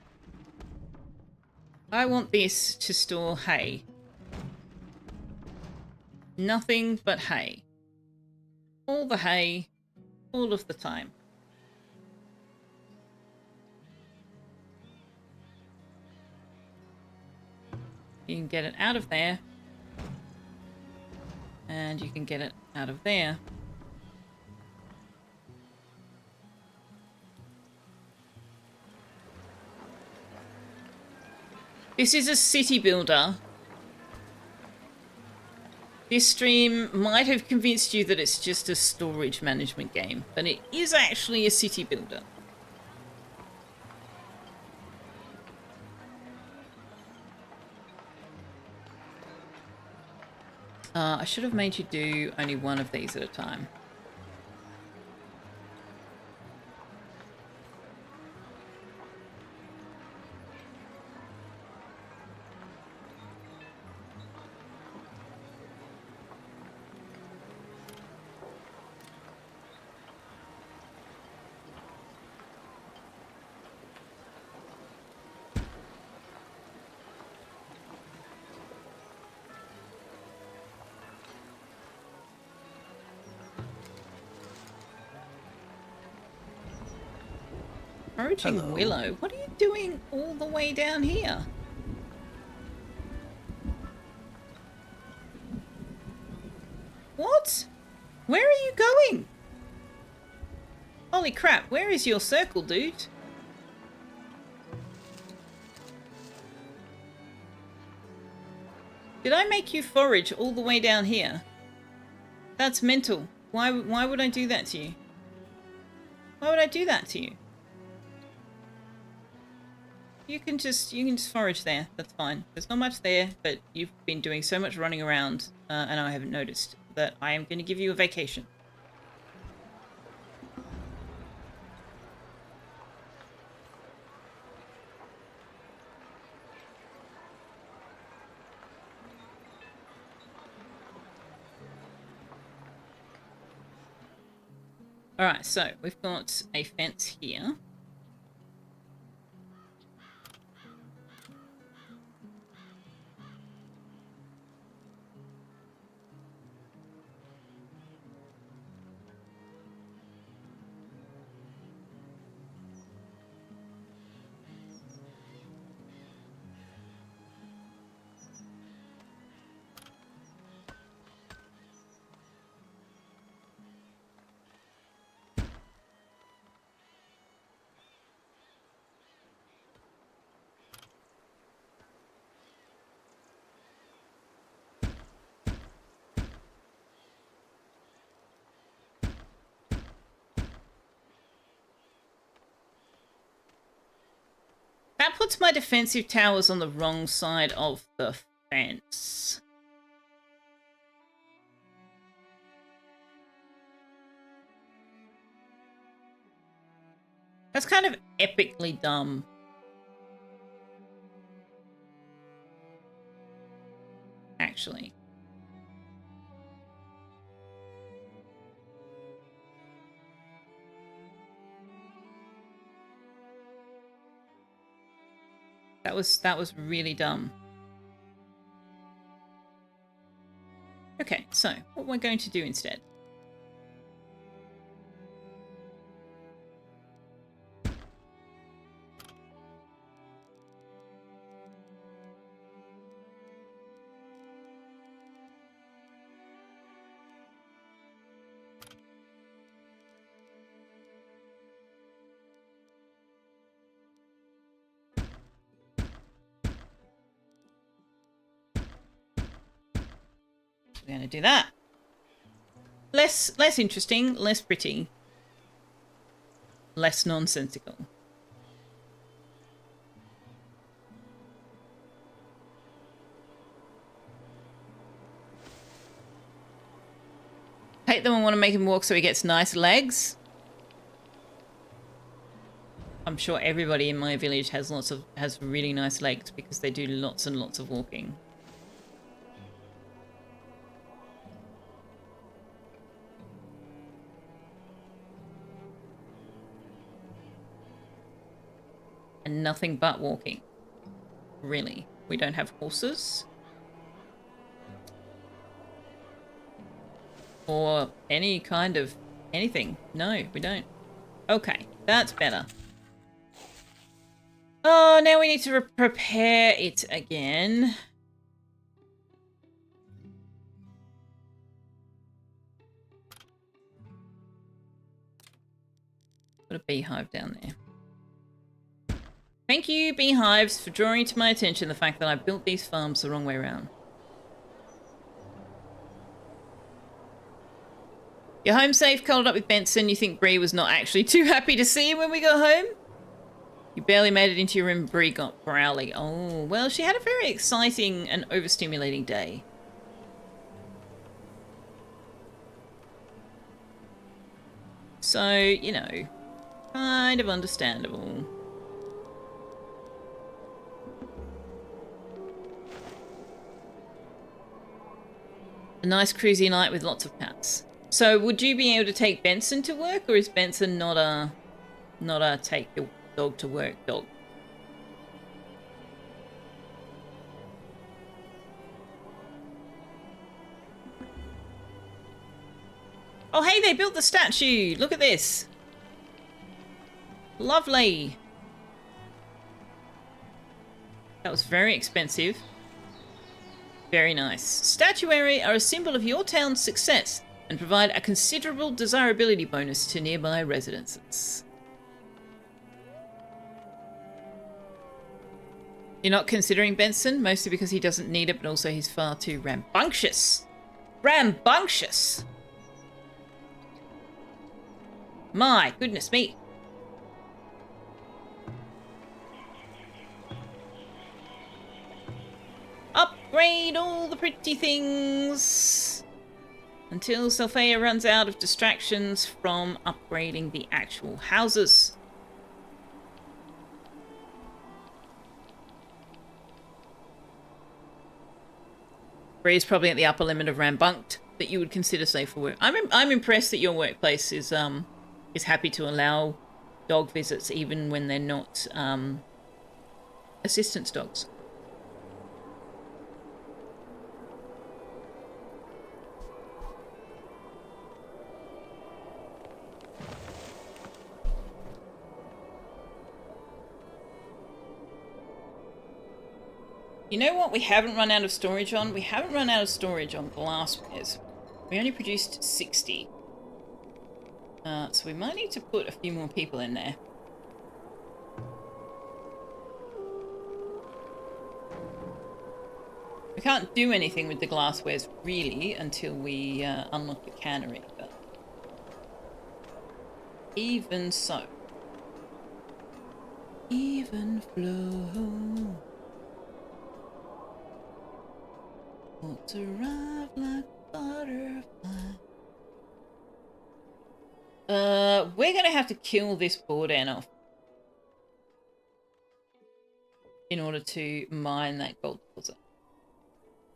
I want this to store hay. Nothing but hay. All the hay, all of the time. You can get it out of there. And you can get it out of there. This is a city builder. This stream might have convinced you that it's just a storage management game, but it is actually a city builder. I should have made you do only one of these at a time. Foraging Hello. willow? What are you doing all the way down here? What? Where are you going? Holy crap, where is your circle, dude? Did I make you forage all the way down here? That's mental. Why would I do that to you? Why would I do that to you? You can just forage there. That's fine. There's not much there, but you've been doing so much running around, and I haven't noticed that I am going to give you a vacation. Alright, so we've got a fence here. That puts my defensive towers on the wrong side of the fence. That's kind of epically dumb. Actually. That was really dumb. Okay, so what we're going to do instead. We're going to do that. Less interesting, less pretty, less nonsensical. Hate them and want to make him walk so he gets nice legs. I'm sure everybody in my village has really nice lakes because they do lots and lots of walking. And nothing but walking. Really. We don't have horses. Or any kind of anything. No, we don't. Okay, that's better. Oh, now we need to prepare it again. Put a beehive down there. Thank you, beehives, for drawing to my attention the fact that I built these farms the wrong way around. You're home safe, cuddled up with Benson. You think Bree was not actually too happy to see you when we got home? You barely made it into your room, Bree got growly. Oh, well, she had a very exciting and overstimulating day. So, you know, kind of understandable. A nice cruisy night with lots of cats. So would you be able to take Benson to work, or is Benson not a take your dog to work dog? Oh hey, they built the statue! Look at this! Lovely! That was very expensive. Very nice. Statuary are a symbol of your town's success and provide a considerable desirability bonus to nearby residences. You're not considering Benson, mostly because he doesn't need it, but also he's far too rambunctious. Rambunctious! My goodness me. Upgrade all the pretty things until Selfeya runs out of distractions from upgrading the actual houses. Bree's probably at the upper limit of rambunked that you would consider safe for work. I'm impressed that your workplace is happy to allow dog visits even when they're not assistance dogs. You know what we haven't run out of storage on? We haven't run out of storage on glasswares. We only produced 60. So we might need to put a few more people in there. We can't do anything with the glasswares really until we unlock the cannery, but even so. Even flow. Won't arrive like butterfly. We're gonna have to kill this board end off in order to mine that gold deposit.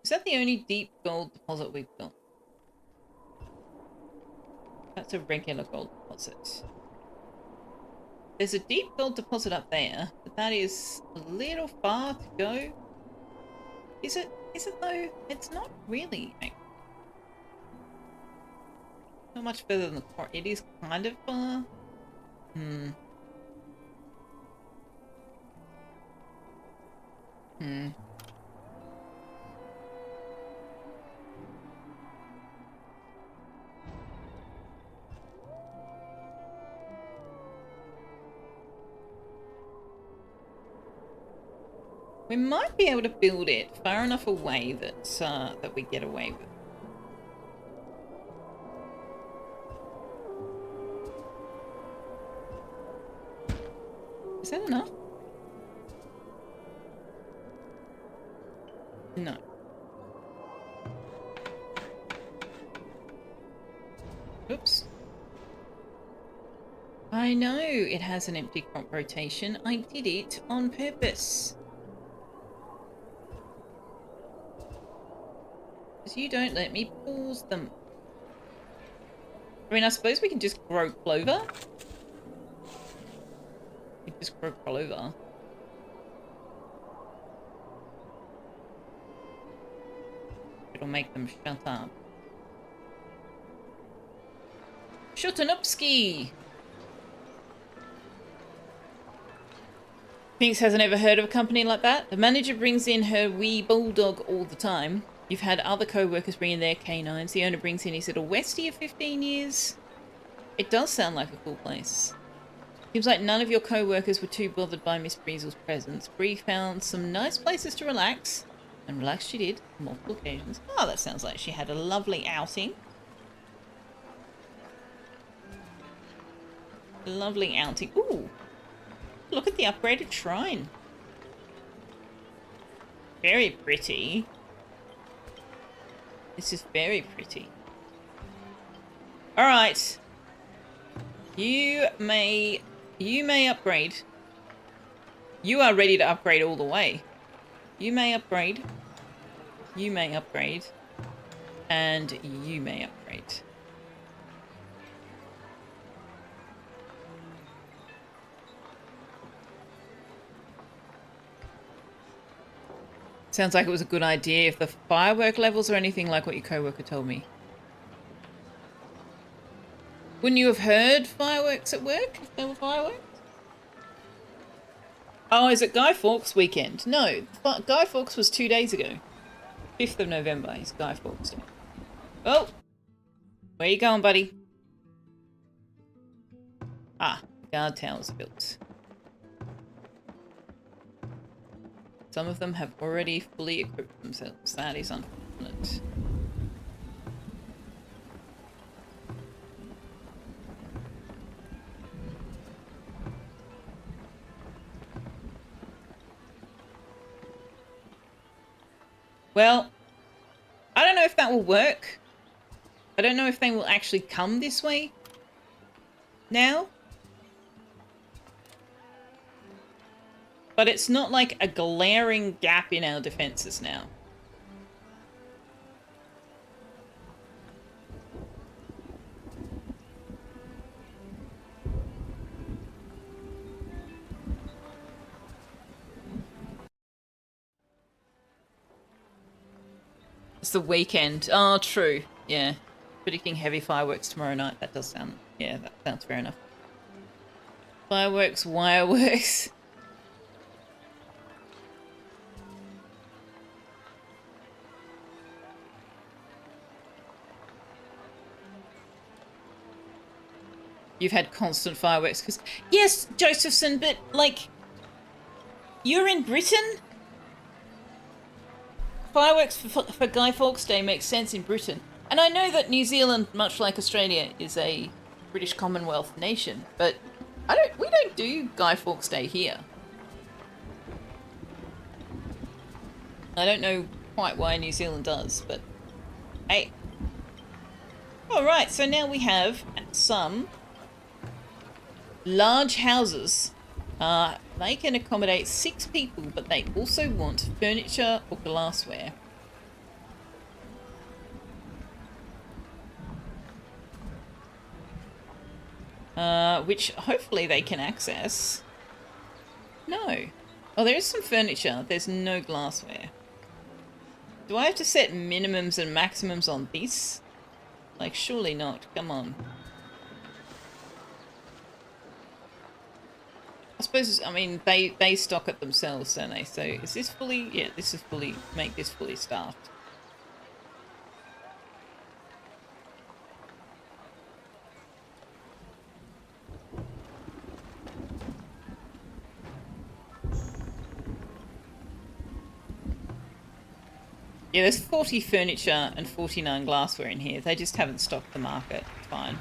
Is that the only deep gold deposit we've got? That's a regular gold deposit. There's a deep gold deposit up there, but that is a little far to go. Is it? Is it though? It's not really. Not much further than the core. It is kind of far. We might be able to build it far enough away that that we get away with. Is that enough? No. Oops. I know it has an empty crop rotation. I did it on purpose. Because you don't let me pause them. I mean, I suppose we can just grow clover. We can just grow clover. It'll make them shut up. Shutanupski! Pinks hasn't ever heard of a company like that. The manager brings in her wee bulldog all the time. You've had other co-workers bring in their canines. The owner brings in his little Westie of 15 years. It does sound like a cool place. Seems like none of your co-workers were too bothered by Miss Breezel's presence. Bree found some nice places to relax. And relax she did on multiple occasions. Oh, that sounds like she had a lovely outing. Lovely outing. Ooh. Look at the upgraded shrine. Very pretty. This is very pretty. Alright. You may upgrade. You are ready to upgrade all the way. You may upgrade. You may upgrade. And you may upgrade. Sounds like it was a good idea if the firework levels are anything like what your co-worker told me. Wouldn't you have heard fireworks at work if there were fireworks? Oh, is it Guy Fawkes weekend? No, Guy Fawkes was 2 days ago. 5th of November is Guy Fawkes Day. Oh! Where you going, buddy? Ah, guard towers built. Some of them have already fully equipped themselves. That is unfortunate. Well, I don't know if that will work. I don't know if they will actually come this way now. But it's not like a glaring gap in our defenses now. It's the weekend. Oh, true. Yeah. Predicting heavy fireworks tomorrow night. That does sound... Yeah, that sounds fair enough. Fireworks, wireworks... You've had constant fireworks because... Yes, Josephson, but, like... You're in Britain? Fireworks for Guy Fawkes Day makes sense in Britain. And I know that New Zealand, much like Australia, is a British Commonwealth nation, but we don't do Guy Fawkes Day here. I don't know quite why New Zealand does, but... Hey. Alright, so now we have some... large houses. They can accommodate 6 people, but they also want furniture or glassware. Which hopefully they can access. No. Oh, there is some furniture. There's no glassware. Do I have to set minimums and maximums on this? Like, surely not. Come on. I suppose, I mean, they stock it themselves, don't they? So, is this fully... Yeah, this is fully... Make this fully staffed. Yeah, there's 40 furniture and 49 glassware in here. They just haven't stocked the market. It's fine.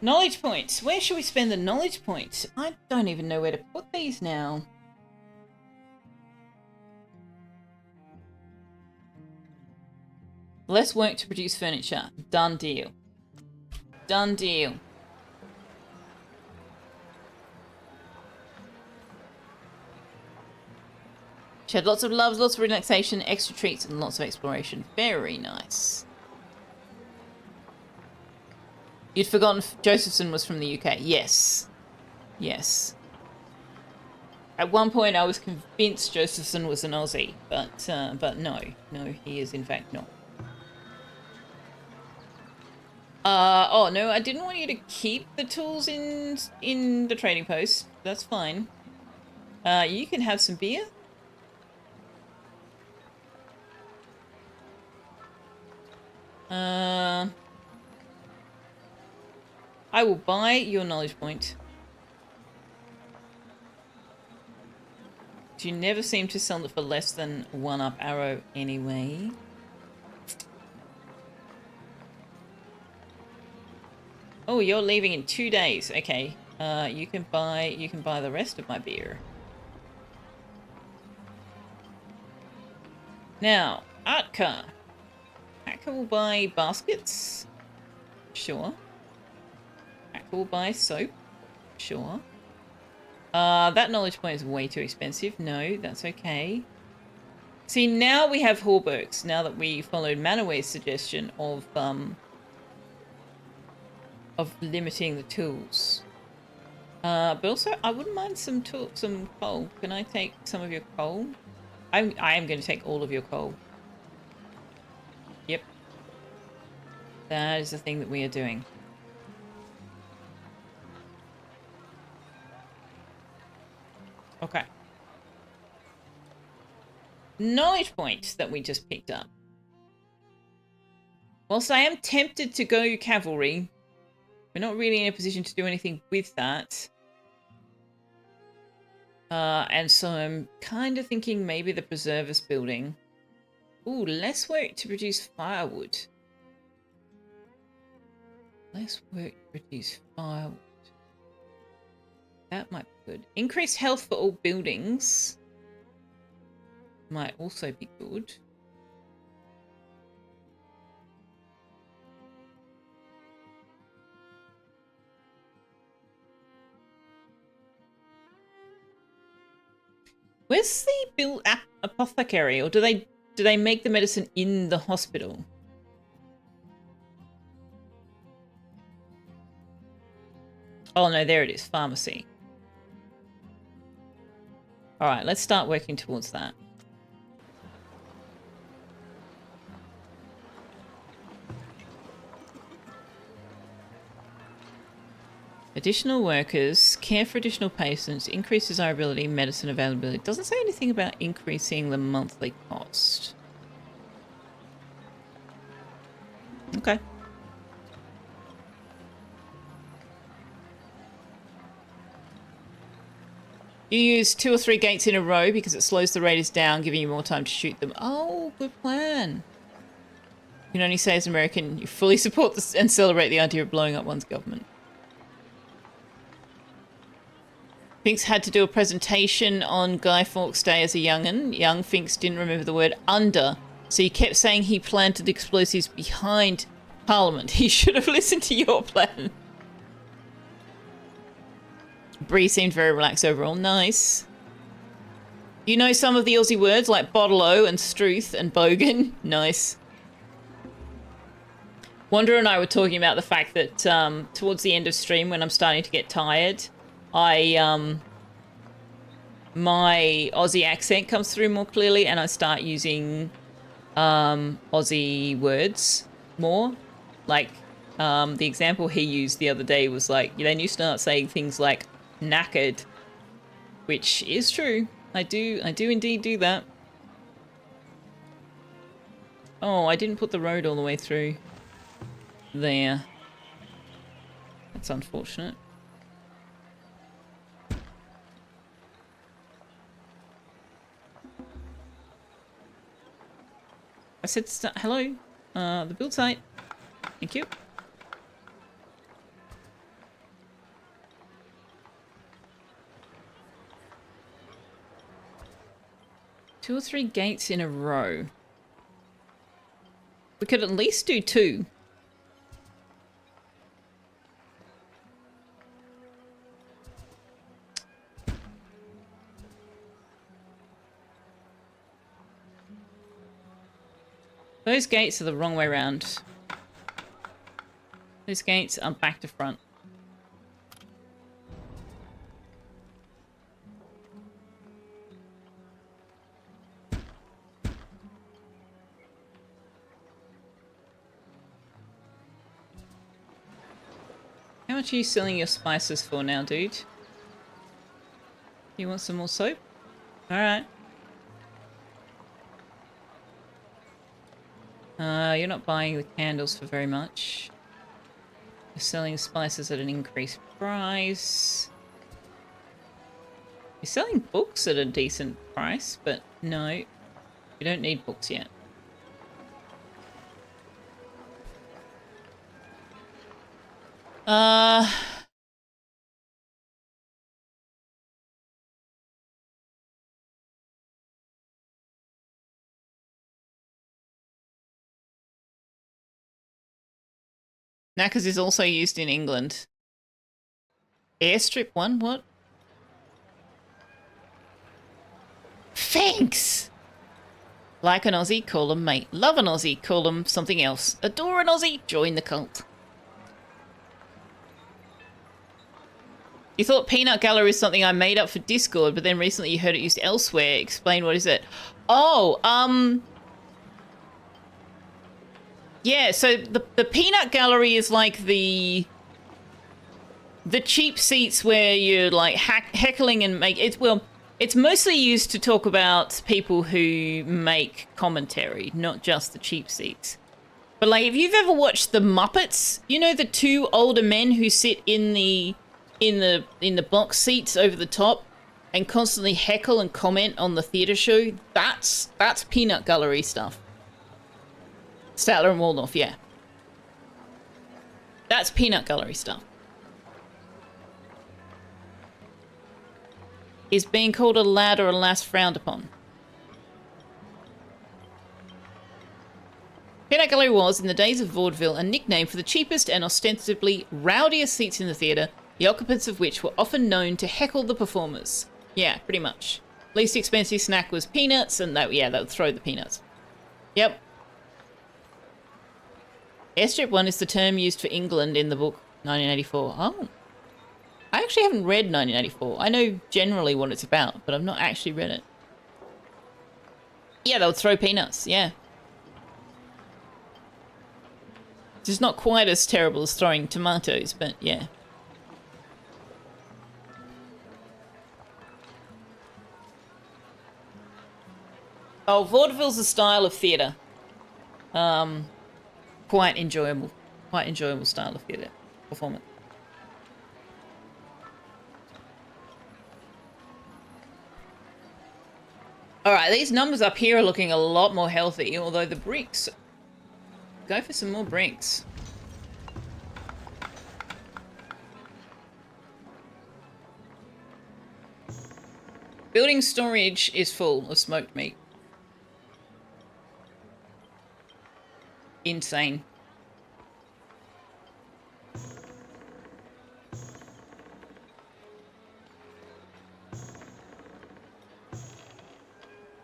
Knowledge points. Where should we spend the knowledge points? I don't even know where to put these now. Less work to produce furniture. Done deal. Done deal. She had lots of loves, lots of relaxation, extra treats, and lots of exploration. Very nice. You'd forgotten Josephson was from the UK. Yes. Yes. At one point, I was convinced Josephson was an Aussie, but no, he is in fact not. Oh no, I didn't want you to keep the tools in the trading post. That's fine. You can have some beer. I will buy your knowledge point. You never seem to sell it for less than 1-up arrow anyway. Oh, you're leaving in 2 days. Okay. You can buy the rest of my beer. Now, Atka. Atka will buy baskets. Sure. Atka will buy soap. Sure. That knowledge point is way too expensive. No, that's okay. See, now we have Hallbergs, now that we followed Manaway's suggestion of limiting the tools. But also, I wouldn't mind some coal. Can I take some of your coal? I am going to take all of your coal. Yep. That is the thing that we are doing. Okay. Knowledge point that we just picked up. Whilst I am tempted to go cavalry, we're not really in a position to do anything with that. And so I'm kind of thinking maybe the preservist building. Ooh, less work to produce firewood. Less work to produce firewood. That might be good. Increased health for all buildings might also be good. Where's the apothecary, or do they make the medicine in the hospital? Oh no, there it is, pharmacy. All right, let's start working towards that. Additional workers, care for additional patients, increase desirability, medicine availability. It doesn't say anything about increasing the monthly cost. Okay. You use 2 or 3 gates in a row because it slows the raiders down, giving you more time to shoot them. Oh, good plan. You can only say as an American, you fully support this and celebrate the idea of blowing up one's government. Finks had to do a presentation on Guy Fawkes Day as a young'un. Young Finks didn't remember the word under, so he kept saying he planted explosives behind Parliament. He should have listened to your plan. Bree seemed very relaxed overall. Nice. You know some of the Aussie words like bottle-o and struth and bogan. Nice. Wander and I were talking about the fact that towards the end of stream, when I'm starting to get tired, my Aussie accent comes through more clearly and I start using Aussie words more. Like the example he used the other day was like, then you start saying things like knackered, which is true. I do indeed do that. Oh, I didn't put the road all the way through there. That's unfortunate. I said hello. The build site. Thank you. Two or 3 gates in a row. We could at least do 2. Those gates are the wrong way around. Those gates are back to front. How much are you selling your spices for now, dude? You want some more soap? Alright. You're not buying the candles for very much. You're selling spices at an increased price. You're selling books at a decent price, but no, you don't need books yet. Knackers is also used in England. Airstrip 1, what? Thanks! Like an Aussie, call them mate. Love an Aussie, call them something else. Adore an Aussie, join the cult. You thought peanut gallery is something I made up for Discord, but then recently you heard it used elsewhere. Explain, what is it? Oh, yeah, so the peanut gallery is like the cheap seats where you're like heckling and make it. Well, it's mostly used to talk about people who make commentary, not just the cheap seats. But like, if you've ever watched the Muppets, you know the 2 older men who sit in the box seats over the top and constantly heckle and comment on the theater show. That's peanut gallery stuff. Statler and Waldorf, yeah. That's peanut gallery stuff. Is being called a lad or a lass frowned upon? Peanut gallery was, in the days of vaudeville, a nickname for the cheapest and ostensibly rowdiest seats in the theatre, the occupants of which were often known to heckle the performers. Yeah, pretty much. Least expensive snack was peanuts, and they would throw the peanuts. Yep. Airstrip 1 is the term used for England in the book 1984. Oh. I actually haven't read 1984. I know generally what it's about, but I've not actually read it. Yeah, they would throw peanuts, yeah. It's not quite as terrible as throwing tomatoes, but yeah. Oh, vaudeville's a style of theatre. Quite enjoyable style of theatre performance. Alright, these numbers up here are looking a lot more healthy, although the bricks... Go for some more bricks. Building storage is full of smoked meat. Insane.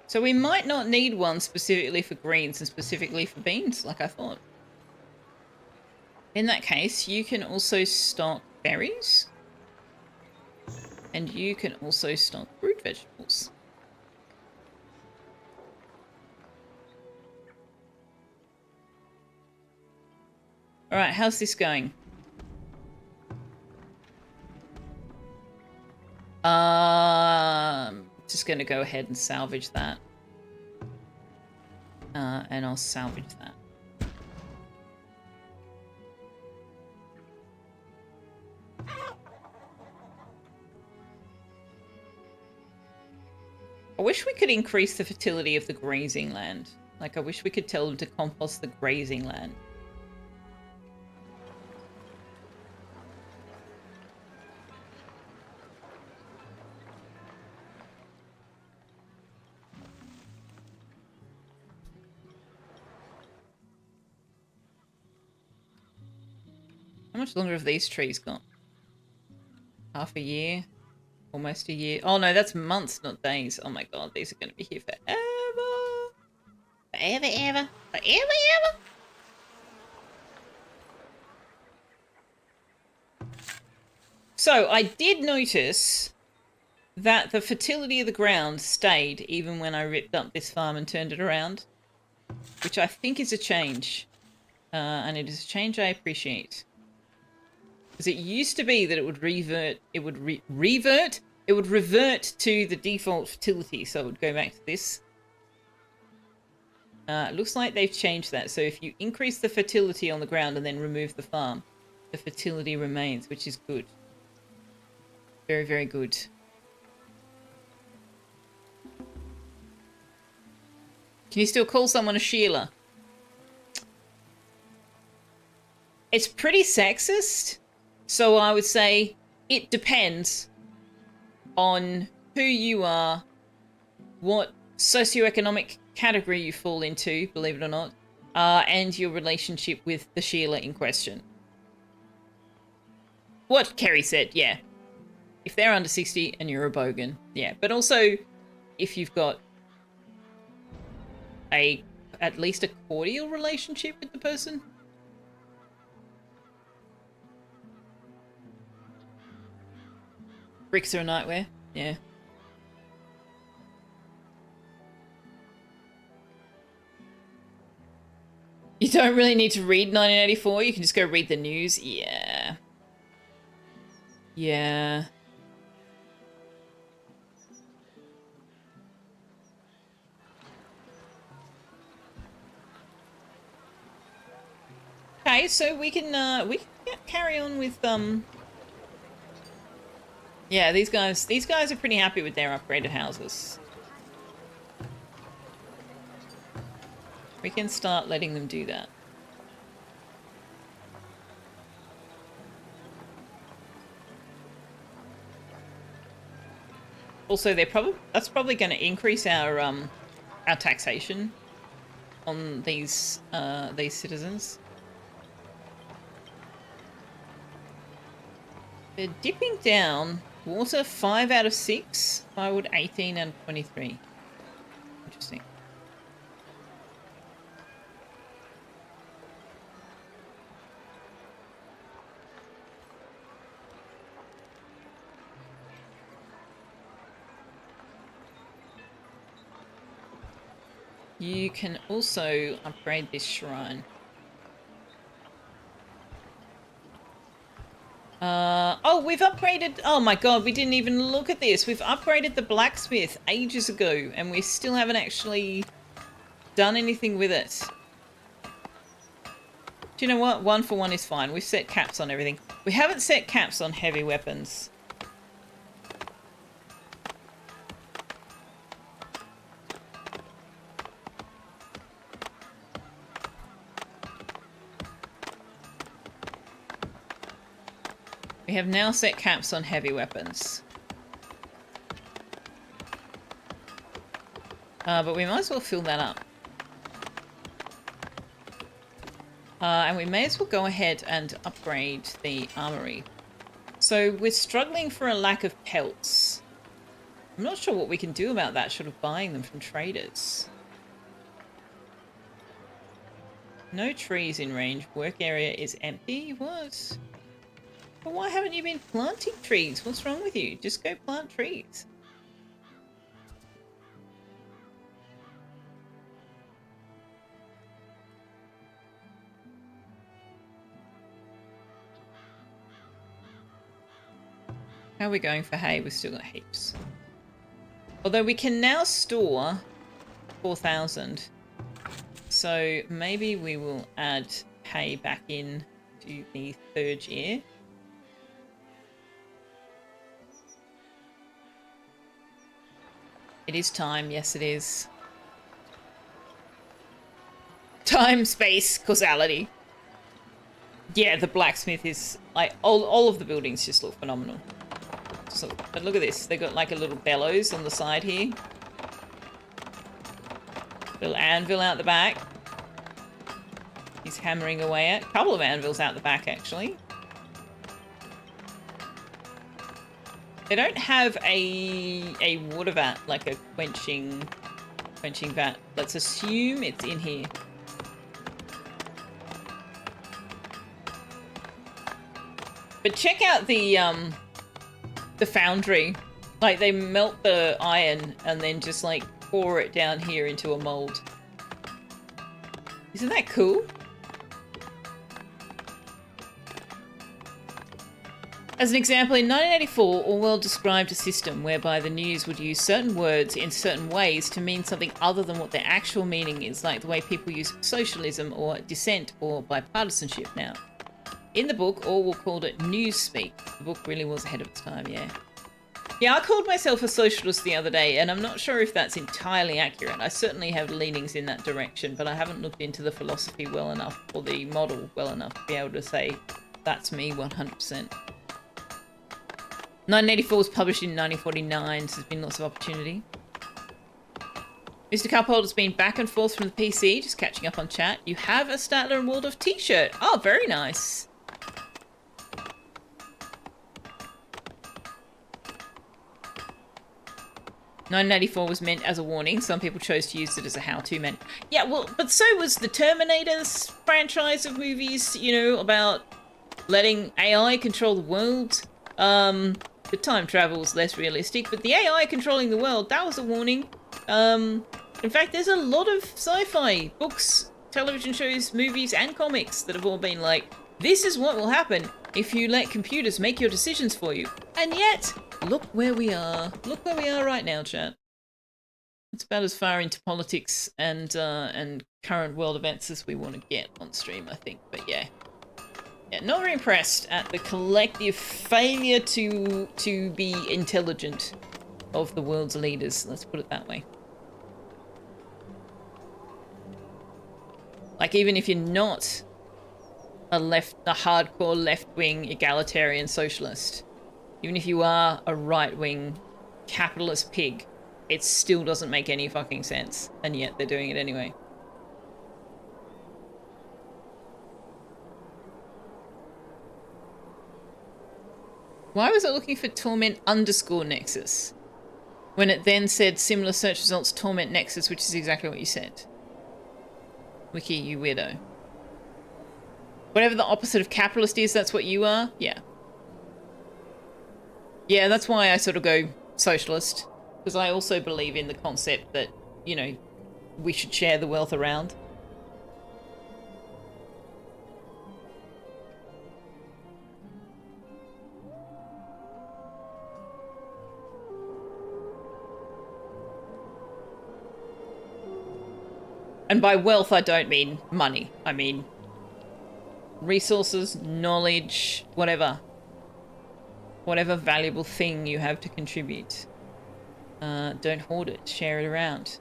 So we might not need one specifically for greens and specifically for beans, like I thought. In that case, you can also stock berries. And you can also stock root vegetables. Alright, how's this going? Just gonna go ahead and salvage that. And I'll salvage that. I wish we could increase the fertility of the grazing land. Like, I wish we could tell them to compost the grazing land. How much longer have these trees got? Half a year? Almost a year? Oh no, that's months, not days. Oh my god, these are going to be here forever. Forever, ever. Forever, ever. So, I did notice that the fertility of the ground stayed even when I ripped up this farm and turned it around, which I think is a change. And it is a change I appreciate. Because it used to be that it would revert to the default fertility, so it would go back to this. It looks like they've changed that. So if you increase the fertility on the ground and then remove the farm, the fertility remains, which is good. Very, very good. Can you still call someone a Sheila? It's pretty sexist, so I would say it depends on who you are, what socioeconomic category you fall into, believe it or not, and your relationship with the Sheila in question. What Kerry said, yeah. If they're under 60 and you're a bogan, yeah. But also, if you've got at least a cordial relationship with the person. Bricks are a nightmare, yeah. You don't really need to read 1984, you can just go read the news. Yeah. Yeah. Okay, so we can carry on with yeah, these guys are pretty happy with their upgraded houses. We can start letting them do that. Also, that's probably going to increase our taxation on these citizens. They're dipping down. Water 5 out of 6. Firewood 18 out of 23. Interesting. You can also upgrade this shrine. Oh, we've upgraded... Oh my god, we didn't even look at this. We've upgraded the blacksmith ages ago, and we still haven't actually done anything with it. Do you know what? 1 for 1 is fine. We've set caps on everything. We haven't set caps on heavy weapons. We have now set caps on heavy weapons. But we might as well fill that up. And we may as well go ahead and upgrade the armory. So we're struggling for a lack of pelts. I'm not sure what we can do about that, short of buying them from traders. No trees in range. Work area is empty. What? But why haven't you been planting trees? What's wrong with you? Just go plant trees. How are we going for hay? We've still got heaps. Although we can now store 4,000. So maybe we will add hay back in to the 3rd year. It is time, yes it is. Time, space, causality. Yeah, the blacksmith is like all of the buildings just look phenomenal. So, but look at this, they got like a little bellows on the side here. Little anvil out the back. He's hammering away at. A couple of anvils out the back actually. They don't have a water vat, like a quenching vat. Let's assume it's in here. But check out the foundry. Like, they melt the iron and then just like pour it down here into a mold. Isn't that cool? As an example, in 1984, Orwell described a system whereby the news would use certain words in certain ways to mean something other than what their actual meaning is, like the way people use socialism or dissent or bipartisanship now. In the book, Orwell called it newspeak. The book really was ahead of its time, yeah. Yeah, I called myself a socialist the other day, and I'm not sure if that's entirely accurate. I certainly have leanings in that direction, but I haven't looked into the philosophy well enough, or the model well enough to be able to say that's me 100%. 1984 was published in 1949, so there's been lots of opportunity. Mr. Cuphold has been back and forth from the PC, just catching up on chat. You have a Statler and Waldorf t-shirt. Oh, very nice. "1984 was meant as a warning. Some people chose to use it as a how-to man." Yeah, well, but so was the Terminator's franchise of movies, you know, about letting AI control the world. The time travel's less realistic, but the AI controlling the world, that was a warning. In fact, there's a lot of sci-fi books, television shows, movies, and comics that have all been like, this is what will happen if you let computers make your decisions for you. And yet, look where we are. Look where we are right now, chat. It's about as far into politics and current world events as we want to get on stream, I think. But yeah. Yeah, not very impressed at the collective failure to be intelligent of the world's leaders. Let's put it that way. Like, even if you're not a hardcore left-wing egalitarian socialist, even if you are a right-wing capitalist pig, it still doesn't make any fucking sense, and yet they're doing it anyway. Why was it looking for torment_nexus when it then said similar search results torment nexus, which is exactly what you said? Wiki, you weirdo. Whatever the opposite of capitalist is, that's what you are? Yeah. Yeah, that's why I sort of go socialist, because I also believe in the concept that, you know, we should share the wealth around. And by wealth, I don't mean money. I mean resources, knowledge, whatever. Whatever valuable thing you have to contribute. Don't hoard it. Share it around.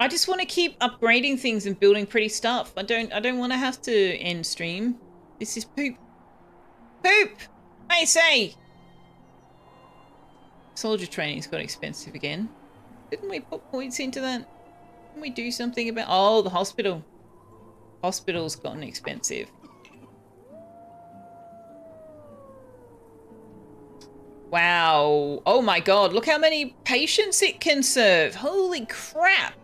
I just want to keep upgrading things and building pretty stuff. I don't want to have to end stream. This is poop. Poop! I say! Soldier training's got expensive again. Didn't we put points into that? Didn't we do something about... Oh, the hospital. Hospital's gotten expensive. Wow. Oh my god, look how many patients it can serve. Holy crap.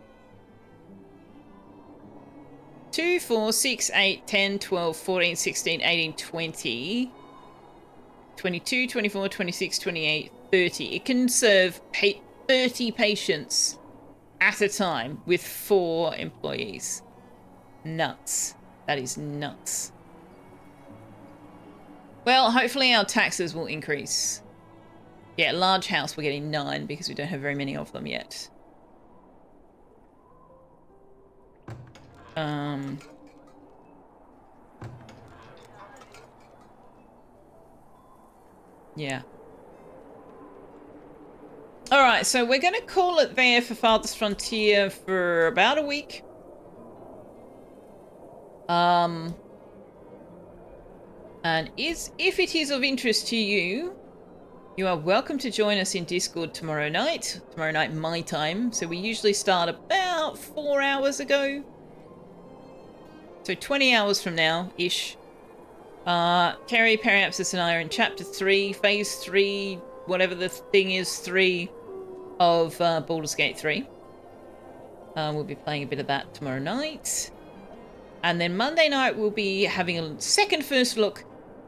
2, 4, 6, 8, 10, 12, 14, 16, 18, 20... 22, 24, 26, 28, 30. It can serve 30 patients at a time with 4 employees. Nuts. That is nuts. Well, hopefully our taxes will increase. Yeah, large house, we're getting 9 because we don't have very many of them yet. Yeah. Alright, so we're going to call it there for Farthest Frontier for about a week. And if it is of interest to you, you are welcome to join us in Discord tomorrow night. Tomorrow night, my time. So we usually start about 4 hours ago. So 20 hours from now-ish. Terry, Periapsis, and I are in Chapter 3, Phase 3, whatever the thing is, 3 of Baldur's Gate 3. We'll be playing a bit of that tomorrow night. And then Monday night we'll be having a second first look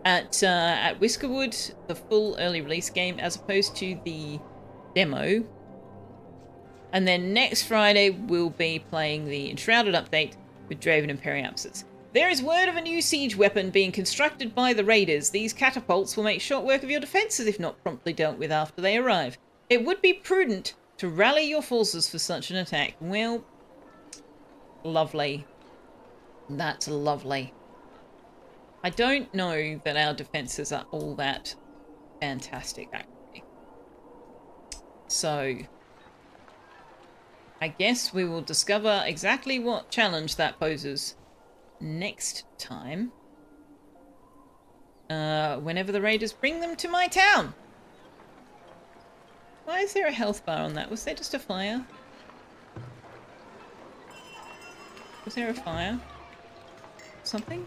at Whiskerwood, the full early release game, as opposed to the demo. And then next Friday we'll be playing the Enshrouded update with Draven and Periapsis. There is word of a new siege weapon being constructed by the raiders. These catapults will make short work of your defences if not promptly dealt with after they arrive. It would be prudent to rally your forces for such an attack. Well, lovely. That's lovely. I don't know that our defences are all that fantastic, actually. So, I guess we will discover exactly what challenge that poses next time. Whenever the raiders bring them to my town. Why is there a health bar on that? Was there just a fire? Was there a fire? Something?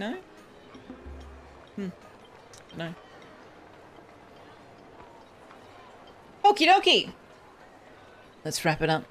No? No. Okie dokie! Let's wrap it up.